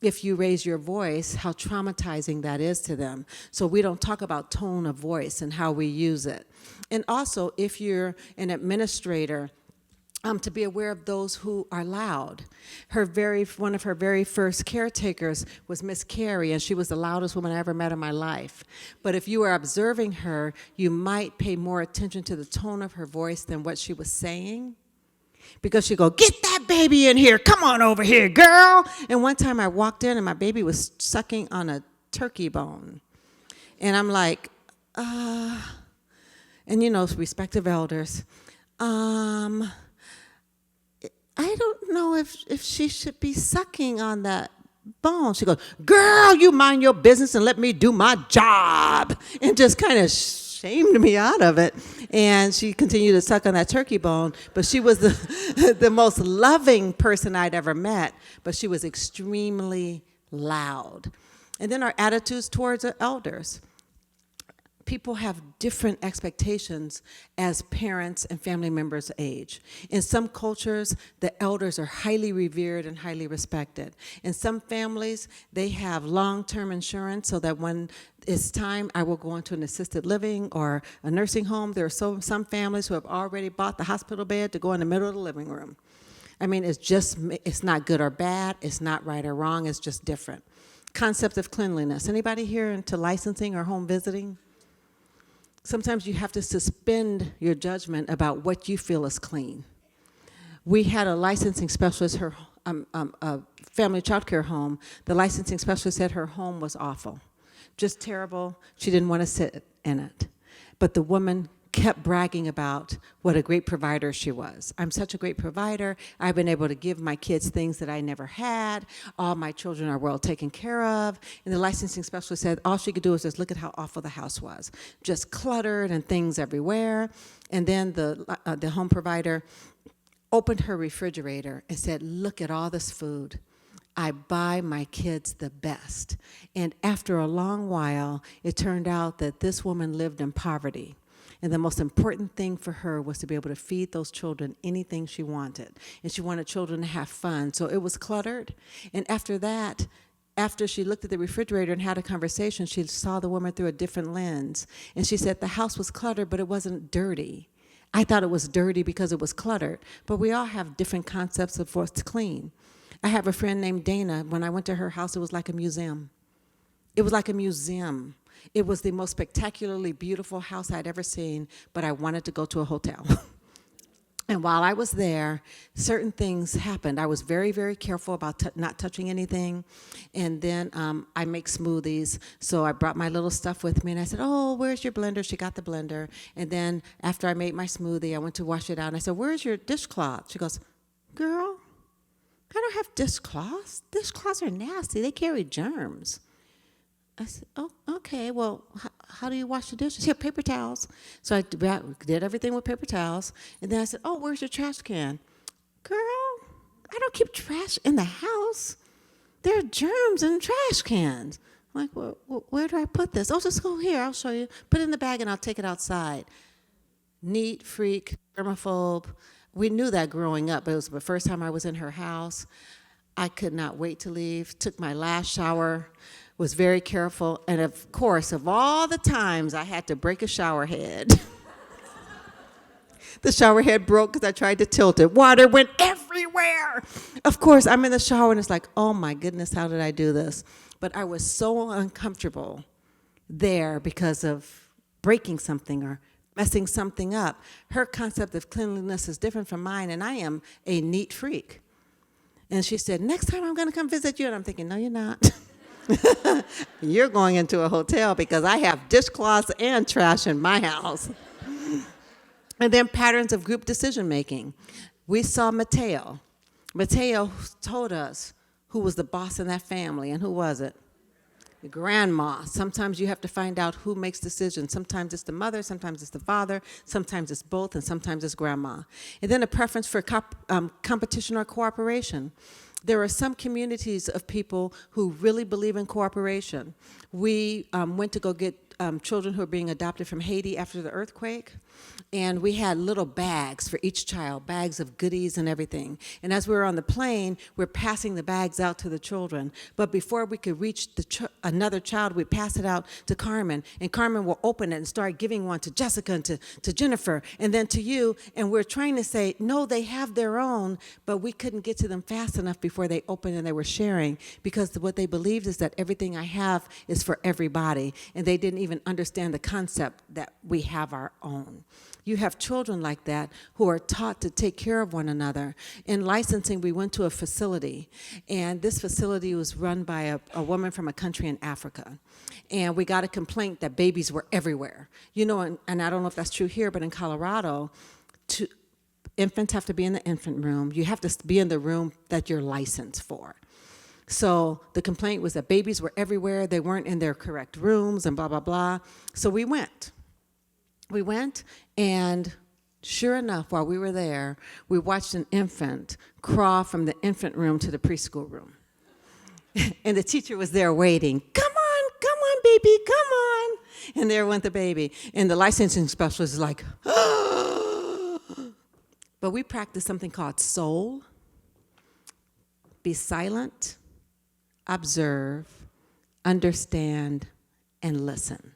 if you raise your voice, how traumatizing that is to them. So we don't talk about tone of voice and how we use it. And also, if you're an administrator, to be aware of those who are loud. One of her very first caretakers was Miss Carrie, and she was the loudest woman I ever met in my life. But if you are observing her, you might pay more attention to the tone of her voice than what she was saying. Because she'd go, get that baby in here, come on over here, girl. And one time I walked in and my baby was sucking on a turkey bone. And I'm like, and you know, respective elders, I don't know if she should be sucking on that bone. She goes, girl, you mind your business and let me do my job. And just kind of shamed me out of it. And she continued to suck on that turkey bone. But she was the most loving person I'd ever met. But she was extremely loud. And then our attitudes towards the elders. People have different expectations as parents and family members age. In some cultures, the elders are highly revered and highly respected. In some families, they have long-term insurance so that when it's time, I will go into an assisted living or a nursing home. There are some families who have already bought the hospital bed to go in the middle of the living room. I mean, it's not good or bad, it's not right or wrong, it's just different. Concept of cleanliness. Anybody here into licensing or home visiting? Sometimes you have to suspend your judgment about what you feel is clean. We had a licensing specialist, a family child care home. The licensing specialist said her home was awful, just terrible. She didn't want to sit in it. But the woman kept bragging about what a great provider she was. I'm such a great provider. I've been able to give my kids things that I never had. All my children are well taken care of. And the licensing specialist said all she could do was just look at how awful the house was. Just cluttered and things everywhere. And then the home provider opened her refrigerator and said, look at all this food. I buy my kids the best. And after a long while, it turned out that this woman lived in poverty. And the most important thing for her was to be able to feed those children anything she wanted. And she wanted children to have fun. So it was cluttered. And after that, after she looked at the refrigerator and had a conversation, she saw the woman through a different lens. And she said the house was cluttered, but it wasn't dirty. I thought it was dirty because it was cluttered. But we all have different concepts of what's clean. I have a friend named Dana. When I went to her house, it was like a museum. It was like a museum. It was the most spectacularly beautiful house I'd ever seen, but I wanted to go to a hotel. And while I was there, certain things happened. I was very, very careful about not touching anything. And then I make smoothies, so I brought my little stuff with me, and I said, oh, where's your blender? She got the blender. And then after I made my smoothie, I went to wash it out, and I said, where's your dishcloth? She goes, girl, I don't have dishcloths. Dishcloths are nasty. They carry germs. I said, oh, okay, well, how do you wash the dishes? Here, paper towels. So I did everything with paper towels. And then I said, oh, where's your trash can? Girl, I don't keep trash in the house. There are germs in trash cans. I'm like, well, where do I put this? Oh, just go here. I'll show you. Put it in the bag and I'll take it outside. Neat freak, germaphobe. We knew that growing up, but it was the first time I was in her house. I could not wait to leave. Took my last shower. Was very careful, and of course, of all the times I had to break a shower head, the shower head broke because I tried to tilt it. Water went everywhere. Of course, I'm in the shower, and it's like, oh my goodness, how did I do this? But I was so uncomfortable there because of breaking something or messing something up. Her concept of cleanliness is different from mine, and I am a neat freak. And she said, next time I'm going to come visit you, and I'm thinking, no, you're not. You're going into a hotel because I have dishcloths and trash in my house. And then patterns of group decision making. We saw Mateo. Mateo told us who was the boss in that family, and who was it? The grandma. Sometimes you have to find out who makes decisions. Sometimes it's the mother, sometimes it's the father, sometimes it's both, and sometimes it's grandma. And then a preference for competition or cooperation. There are some communities of people who really believe in cooperation. We went to go get children who are being adopted from Haiti after the earthquake, and we had little bags for each child, bags of goodies and everything. And as we were on the plane, we're passing the bags out to the children. But before we could reach another child, we'd pass it out to Carmen, and Carmen will open it and start giving one to Jessica and to Jennifer, and then to you. And we're trying to say, no, they have their own, but we couldn't get to them fast enough before they opened and they were sharing, because what they believed is that everything I have is for everybody, and they didn't even understand the concept that we have our own. You have children like that who are taught to take care of one another. In licensing, we went to a facility, and this facility was run by a woman from a country in Africa. And we got a complaint that babies were everywhere. You know, and I don't know if that's true here, but in Colorado, infants have to be in the infant room. You have to be in the room that you're licensed for. So the complaint was that babies were everywhere, they weren't in their correct rooms, and blah, blah, blah. So we went. And sure enough, while we were there, we watched an infant crawl from the infant room to the preschool room. And the teacher was there waiting. Come on, baby, come on. And there went the baby. And the licensing specialist is like, oh. But we practiced something called SOUL. Be silent, observe, understand, and listen.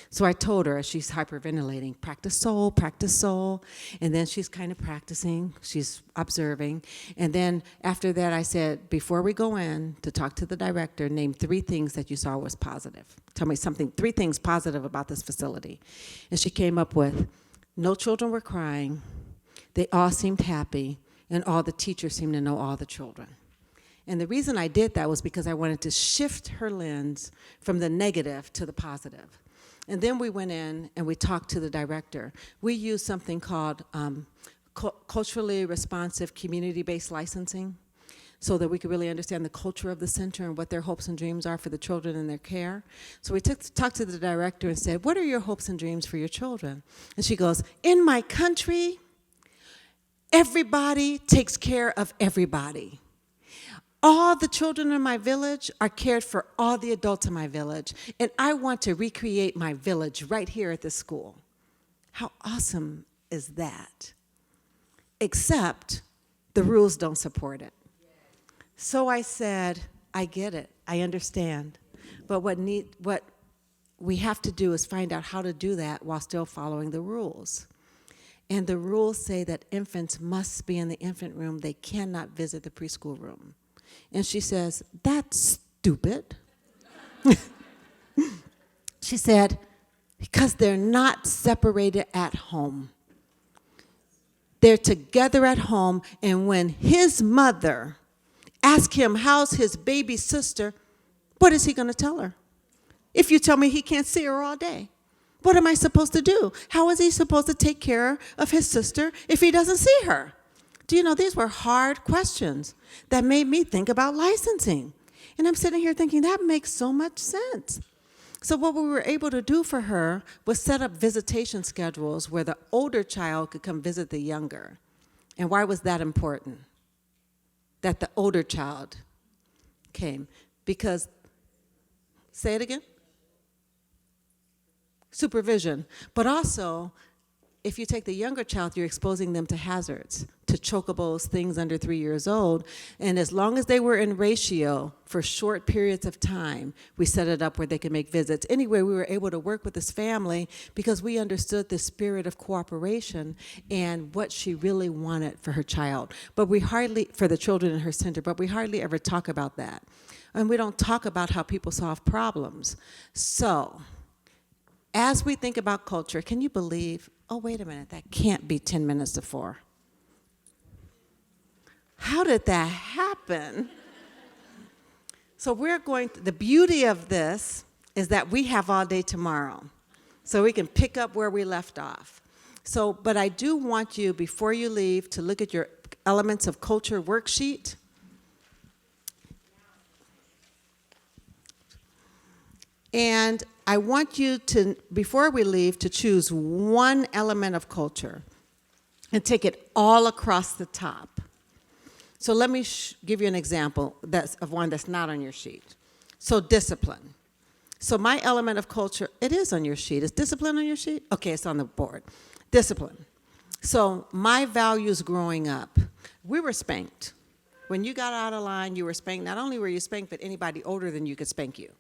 So I told her, as she's hyperventilating, practice soul, and then she's kind of practicing, she's observing, and then after that I said, before we go in to talk to the director, name 3 things that you saw was positive. Tell me 3 things positive about this facility. And she came up with, no children were crying, they all seemed happy, and all the teachers seemed to know all the children. And the reason I did that was because I wanted to shift her lens from the negative to the positive. And then we went in and we talked to the director. We used something called culturally responsive community-based licensing, so that we could really understand the culture of the center and what their hopes and dreams are for the children and their care. So we talked to the director and said, what are your hopes and dreams for your children? And she goes, in my country, everybody takes care of everybody. All the children in my village are cared for all the adults in my village, and I want to recreate my village right here at this school. How awesome is that? Except the rules don't support it. So I said, I get it, I understand, but what we have to do is find out how to do that while still following the rules. And the rules say that infants must be in the infant room, they cannot visit the preschool room. And she says, that's stupid. She said, because they're not separated at home. They're together at home, and when his mother asks him, how's his baby sister, what is he going to tell her? If you tell me he can't see her all day, what am I supposed to do? How is he supposed to take care of his sister if he doesn't see her? Do you know, these were hard questions that made me think about licensing. And I'm sitting here thinking, that makes so much sense. So what we were able to do for her was set up visitation schedules where the older child could come visit the younger. And why was that important? That the older child came. Because, say it again? Supervision. But also, if you take the younger child, you're exposing them to hazards, to chokables, things under 3 years old. And as long as they were in ratio for short periods of time, we set it up where they could make visits. Anyway, we were able to work with this family because we understood the spirit of cooperation and what she really wanted for her child. But we hardly, for the children in her center, but we hardly ever talk about that. And we don't talk about how people solve problems. So, as we think about culture, can you believe, oh, wait a minute, that can't be 10 minutes to 4. How did that happen? So the beauty of this is that we have all day tomorrow. So we can pick up where we left off. So, but I do want you, before you leave, to look at your Elements of Culture worksheet. And I want you to, before we leave, to choose one element of culture and take it all across the top. So let me give you an example of one that's not on your sheet. So discipline. So my element of culture, it is on your sheet. Is discipline on your sheet? Okay, it's on the board. Discipline. So my values growing up, we were spanked. When you got out of line, you were spanked. Not only were you spanked, but anybody older than you could spank you.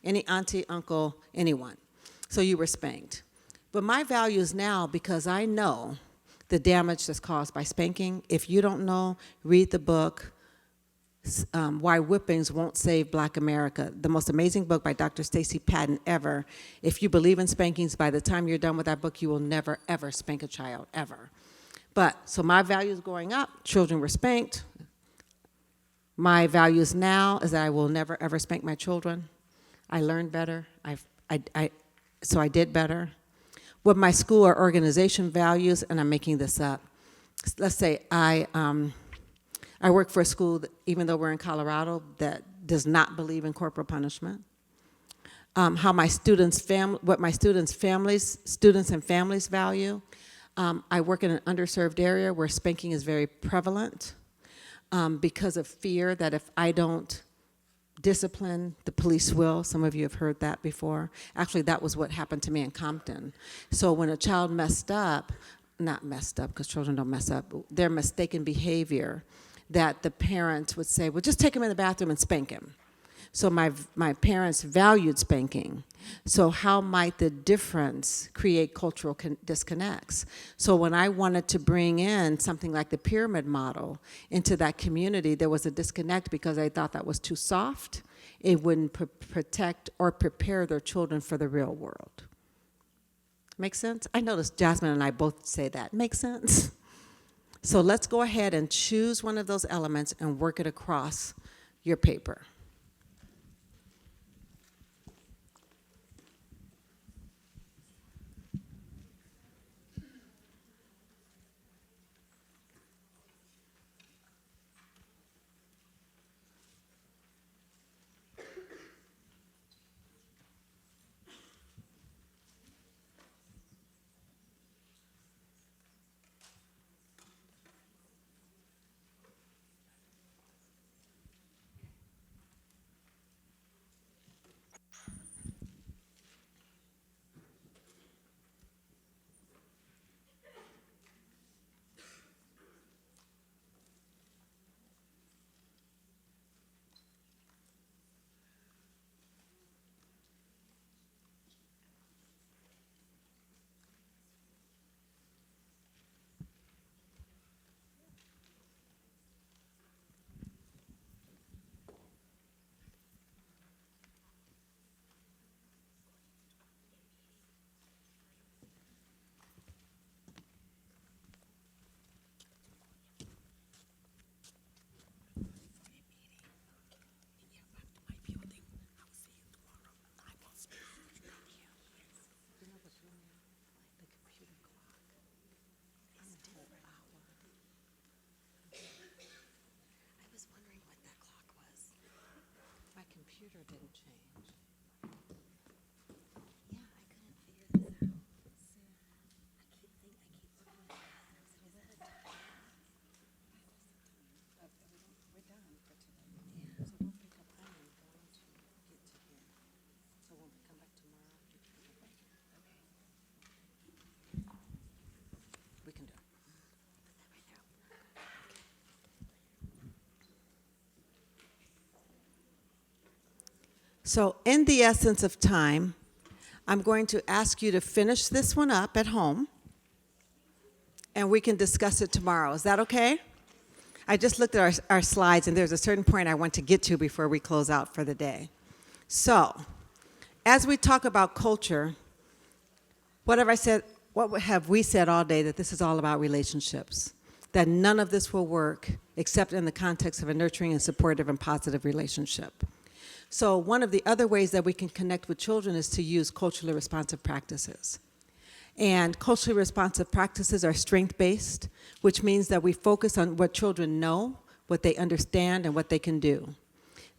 Any auntie, uncle, anyone. So you were spanked. But my values now, because I know the damage that's caused by spanking. If you don't know, read the book, Why Whippings Won't Save Black America, the most amazing book by Dr. Stacy Patton ever. If you believe in spankings, by the time you're done with that book, you will never, ever spank a child, ever. But, so my values growing up, children were spanked. My values now is that I will never, ever spank my children. I learned better, so I did better. What my school or organization values, and I'm making this up. Let's say I work for a school, that, even though we're in Colorado, that does not believe in corporal punishment. How my students' what my students' and families value. I work in an underserved area where spanking is very prevalent because of fear that if I don't discipline, the police will. Some of you have heard that before. Actually, that was what happened to me in Compton. So when a child messed up, not messed up, because children don't mess up, their mistaken behavior, that the parents would say, well, just take him in the bathroom and spank him. So my parents valued spanking. So how might the difference create cultural disconnects? So when I wanted to bring in something like the pyramid model into that community, there was a disconnect because I thought that was too soft. It wouldn't protect or prepare their children for the real world. Make sense? I noticed Jasmine and I both say that. Make sense? So let's go ahead and choose one of those elements and work it across your paper. Computer didn't change. Yeah, I couldn't figure this out. I keep looking at that. Is it a tie? We're done for today. Yeah. So we'll pick up. I'm going to get to here. So when we come back tomorrow, we can pick up right here. Okay. We can do it. Put that right there. So in the essence of time, I'm going to ask you to finish this one up at home, and we can discuss it tomorrow. Is that okay? I just looked at our slides, and there's a certain point I want to get to before we close out for the day. So, as we talk about culture, what have we said all day? That this is all about relationships, that none of this will work except in the context of a nurturing and supportive and positive relationship. So one of the other ways that we can connect with children is to use culturally responsive practices. And culturally responsive practices are strength-based, which means that we focus on what children know, what they understand, and what they can do.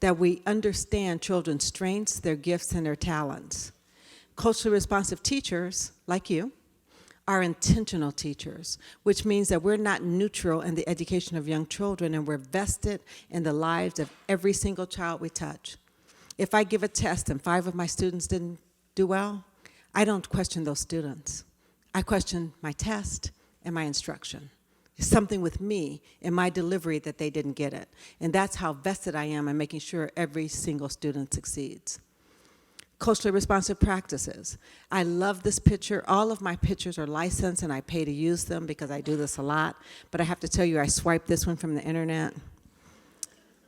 That we understand children's strengths, their gifts, and their talents. Culturally responsive teachers, like you, are intentional teachers, which means that we're not neutral in the education of young children, and we're vested in the lives of every single child we touch. If I give a test and 5 of my students didn't do well, I don't question those students. I question my test and my instruction. It's something with me in my delivery that they didn't get it. And that's how vested I am in making sure every single student succeeds. Culturally responsive practices. I love this picture. All of my pictures are licensed and I pay to use them because I do this a lot. But I have to tell you, I swiped this one from the internet.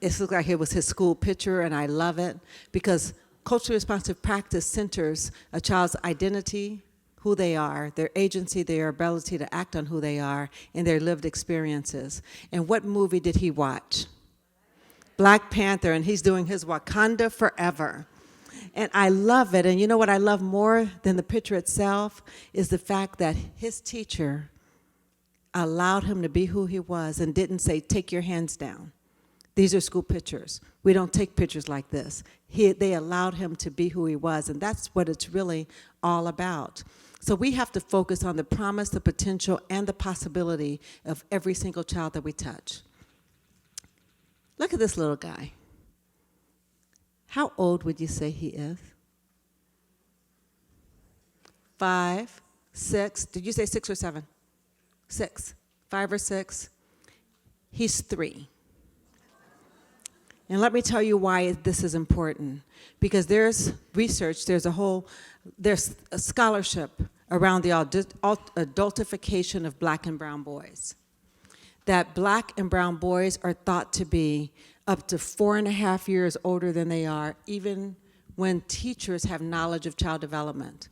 It looks like it was his school picture, and I love it because culturally responsive practice centers a child's identity, who they are, their agency, their ability to act on who they are, and their lived experiences. And what movie did he watch? Black Panther, and he's doing his Wakanda Forever. And I love it, and you know what I love more than the picture itself is the fact that his teacher allowed him to be who he was and didn't say, take your hands down. These are school pictures. We don't take pictures like this. They allowed him to be who he was, and that's what it's really all about. So we have to focus on the promise, the potential, and the possibility of every single child that we touch. Look at this little guy. How old would you say he is? 5, 6. Did you say 6 or 7? 6. 5 or 6. He's 3. And let me tell you why this is important. Because there's research, there's a scholarship around the adultification of black and brown boys. That black and brown boys are thought to be up to 4.5 years older than they are, even when teachers have knowledge of child development.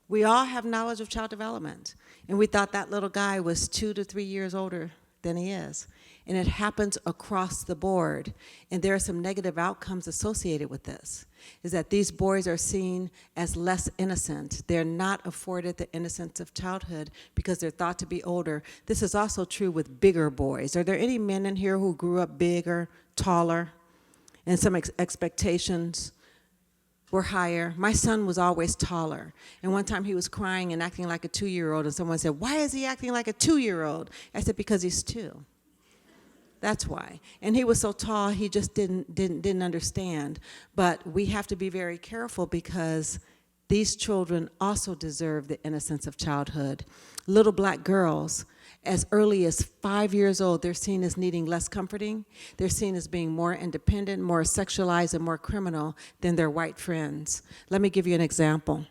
We all have knowledge of child development. And we thought that little guy was 2 to 3 years older than he is. And it happens across the board. And there are some negative outcomes associated with this, is that these boys are seen as less innocent. They're not afforded the innocence of childhood because they're thought to be older. This is also true with bigger boys. Are there any men in here who grew up bigger, taller, and some expectations were higher? My son was always taller. And one time he was crying and acting like a 2-year-old, and someone said, why is he acting like a 2-year-old? I said, because he's 2. That's why. And he was so tall, he just didn't understand. But we have to be very careful because these children also deserve the innocence of childhood. Little black girls, as early as 5 years old, they're seen as needing less comforting. They're seen as being more independent, more sexualized, and more criminal than their white friends. Let me give you an example.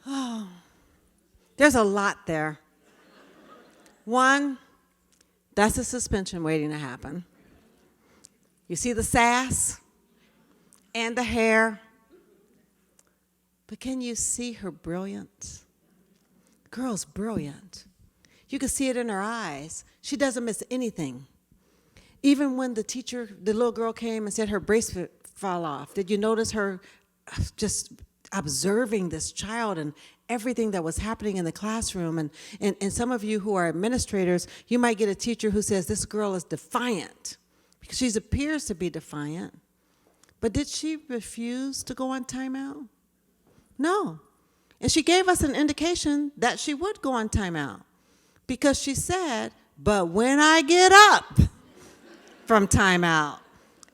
Oh, there's a lot there. One, that's a suspension waiting to happen. You see the sass and the hair, but can you see her brilliance? Girl's brilliant. You could see it in her eyes. She doesn't miss anything. Even when the little girl came and said her bracelet fell off, did you notice her just observing this child and everything that was happening in the classroom? And some of you who are administrators, you might get a teacher who says, this girl is defiant, because she appears to be defiant. But did she refuse to go on timeout? No. And she gave us an indication that she would go on timeout, because she said, but when I get up from timeout,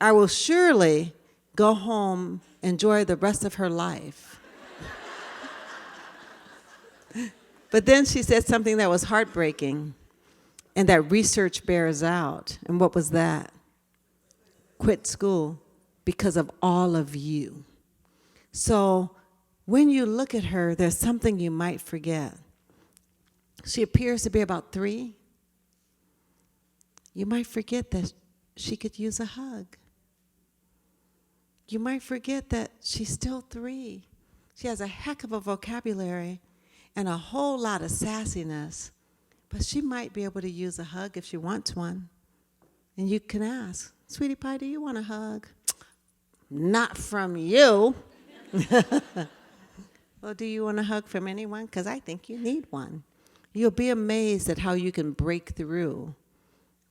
I will surely go home, enjoy the rest of her life. But then she said something that was heartbreaking and that research bears out. And what was that? Quit school because of all of you. So when you look at her, there's something you might forget. She appears to be about 3. You might forget that she could use a hug. You might forget that she's still 3. She has a heck of a vocabulary and a whole lot of sassiness, but she might be able to use a hug if she wants one. And you can ask, sweetie pie, do you want a hug? Not from you. Well, do you want a hug from anyone? Because I think you need one. You'll be amazed at how you can break through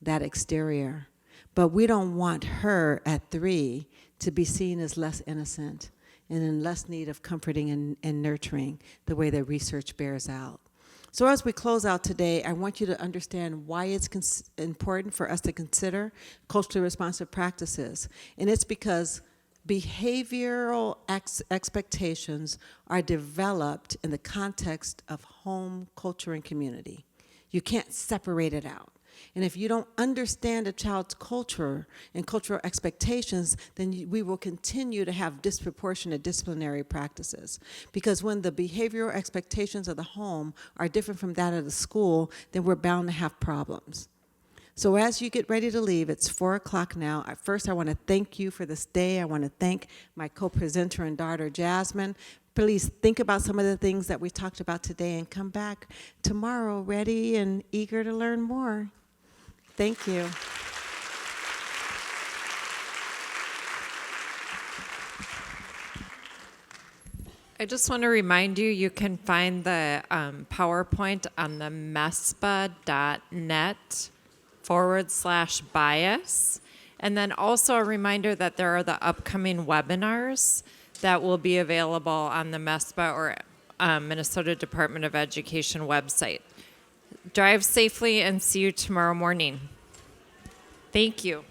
that exterior. But we don't want her at 3 to be seen as less innocent and in less need of comforting and nurturing, the way that research bears out. So as we close out today, I want you to understand why it's important for us to consider culturally responsive practices. And it's because behavioral expectations are developed in the context of home, culture, and community. You can't separate it out. And if you don't understand a child's culture and cultural expectations, then we will continue to have disproportionate disciplinary practices. Because when the behavioral expectations of the home are different from that of the school, then we're bound to have problems. So as you get ready to leave, it's 4 o'clock now. First, I want to thank you for this day. I want to thank my co-presenter and daughter, Jasmine. Please think about some of the things that we talked about today and come back tomorrow ready and eager to learn more. Thank you. I just want to remind you, you can find the PowerPoint on the mespa.net/bias. And then also a reminder that there are the upcoming webinars that will be available on the MESPA or Minnesota Department of Education website. Drive safely and see you tomorrow morning. Thank you.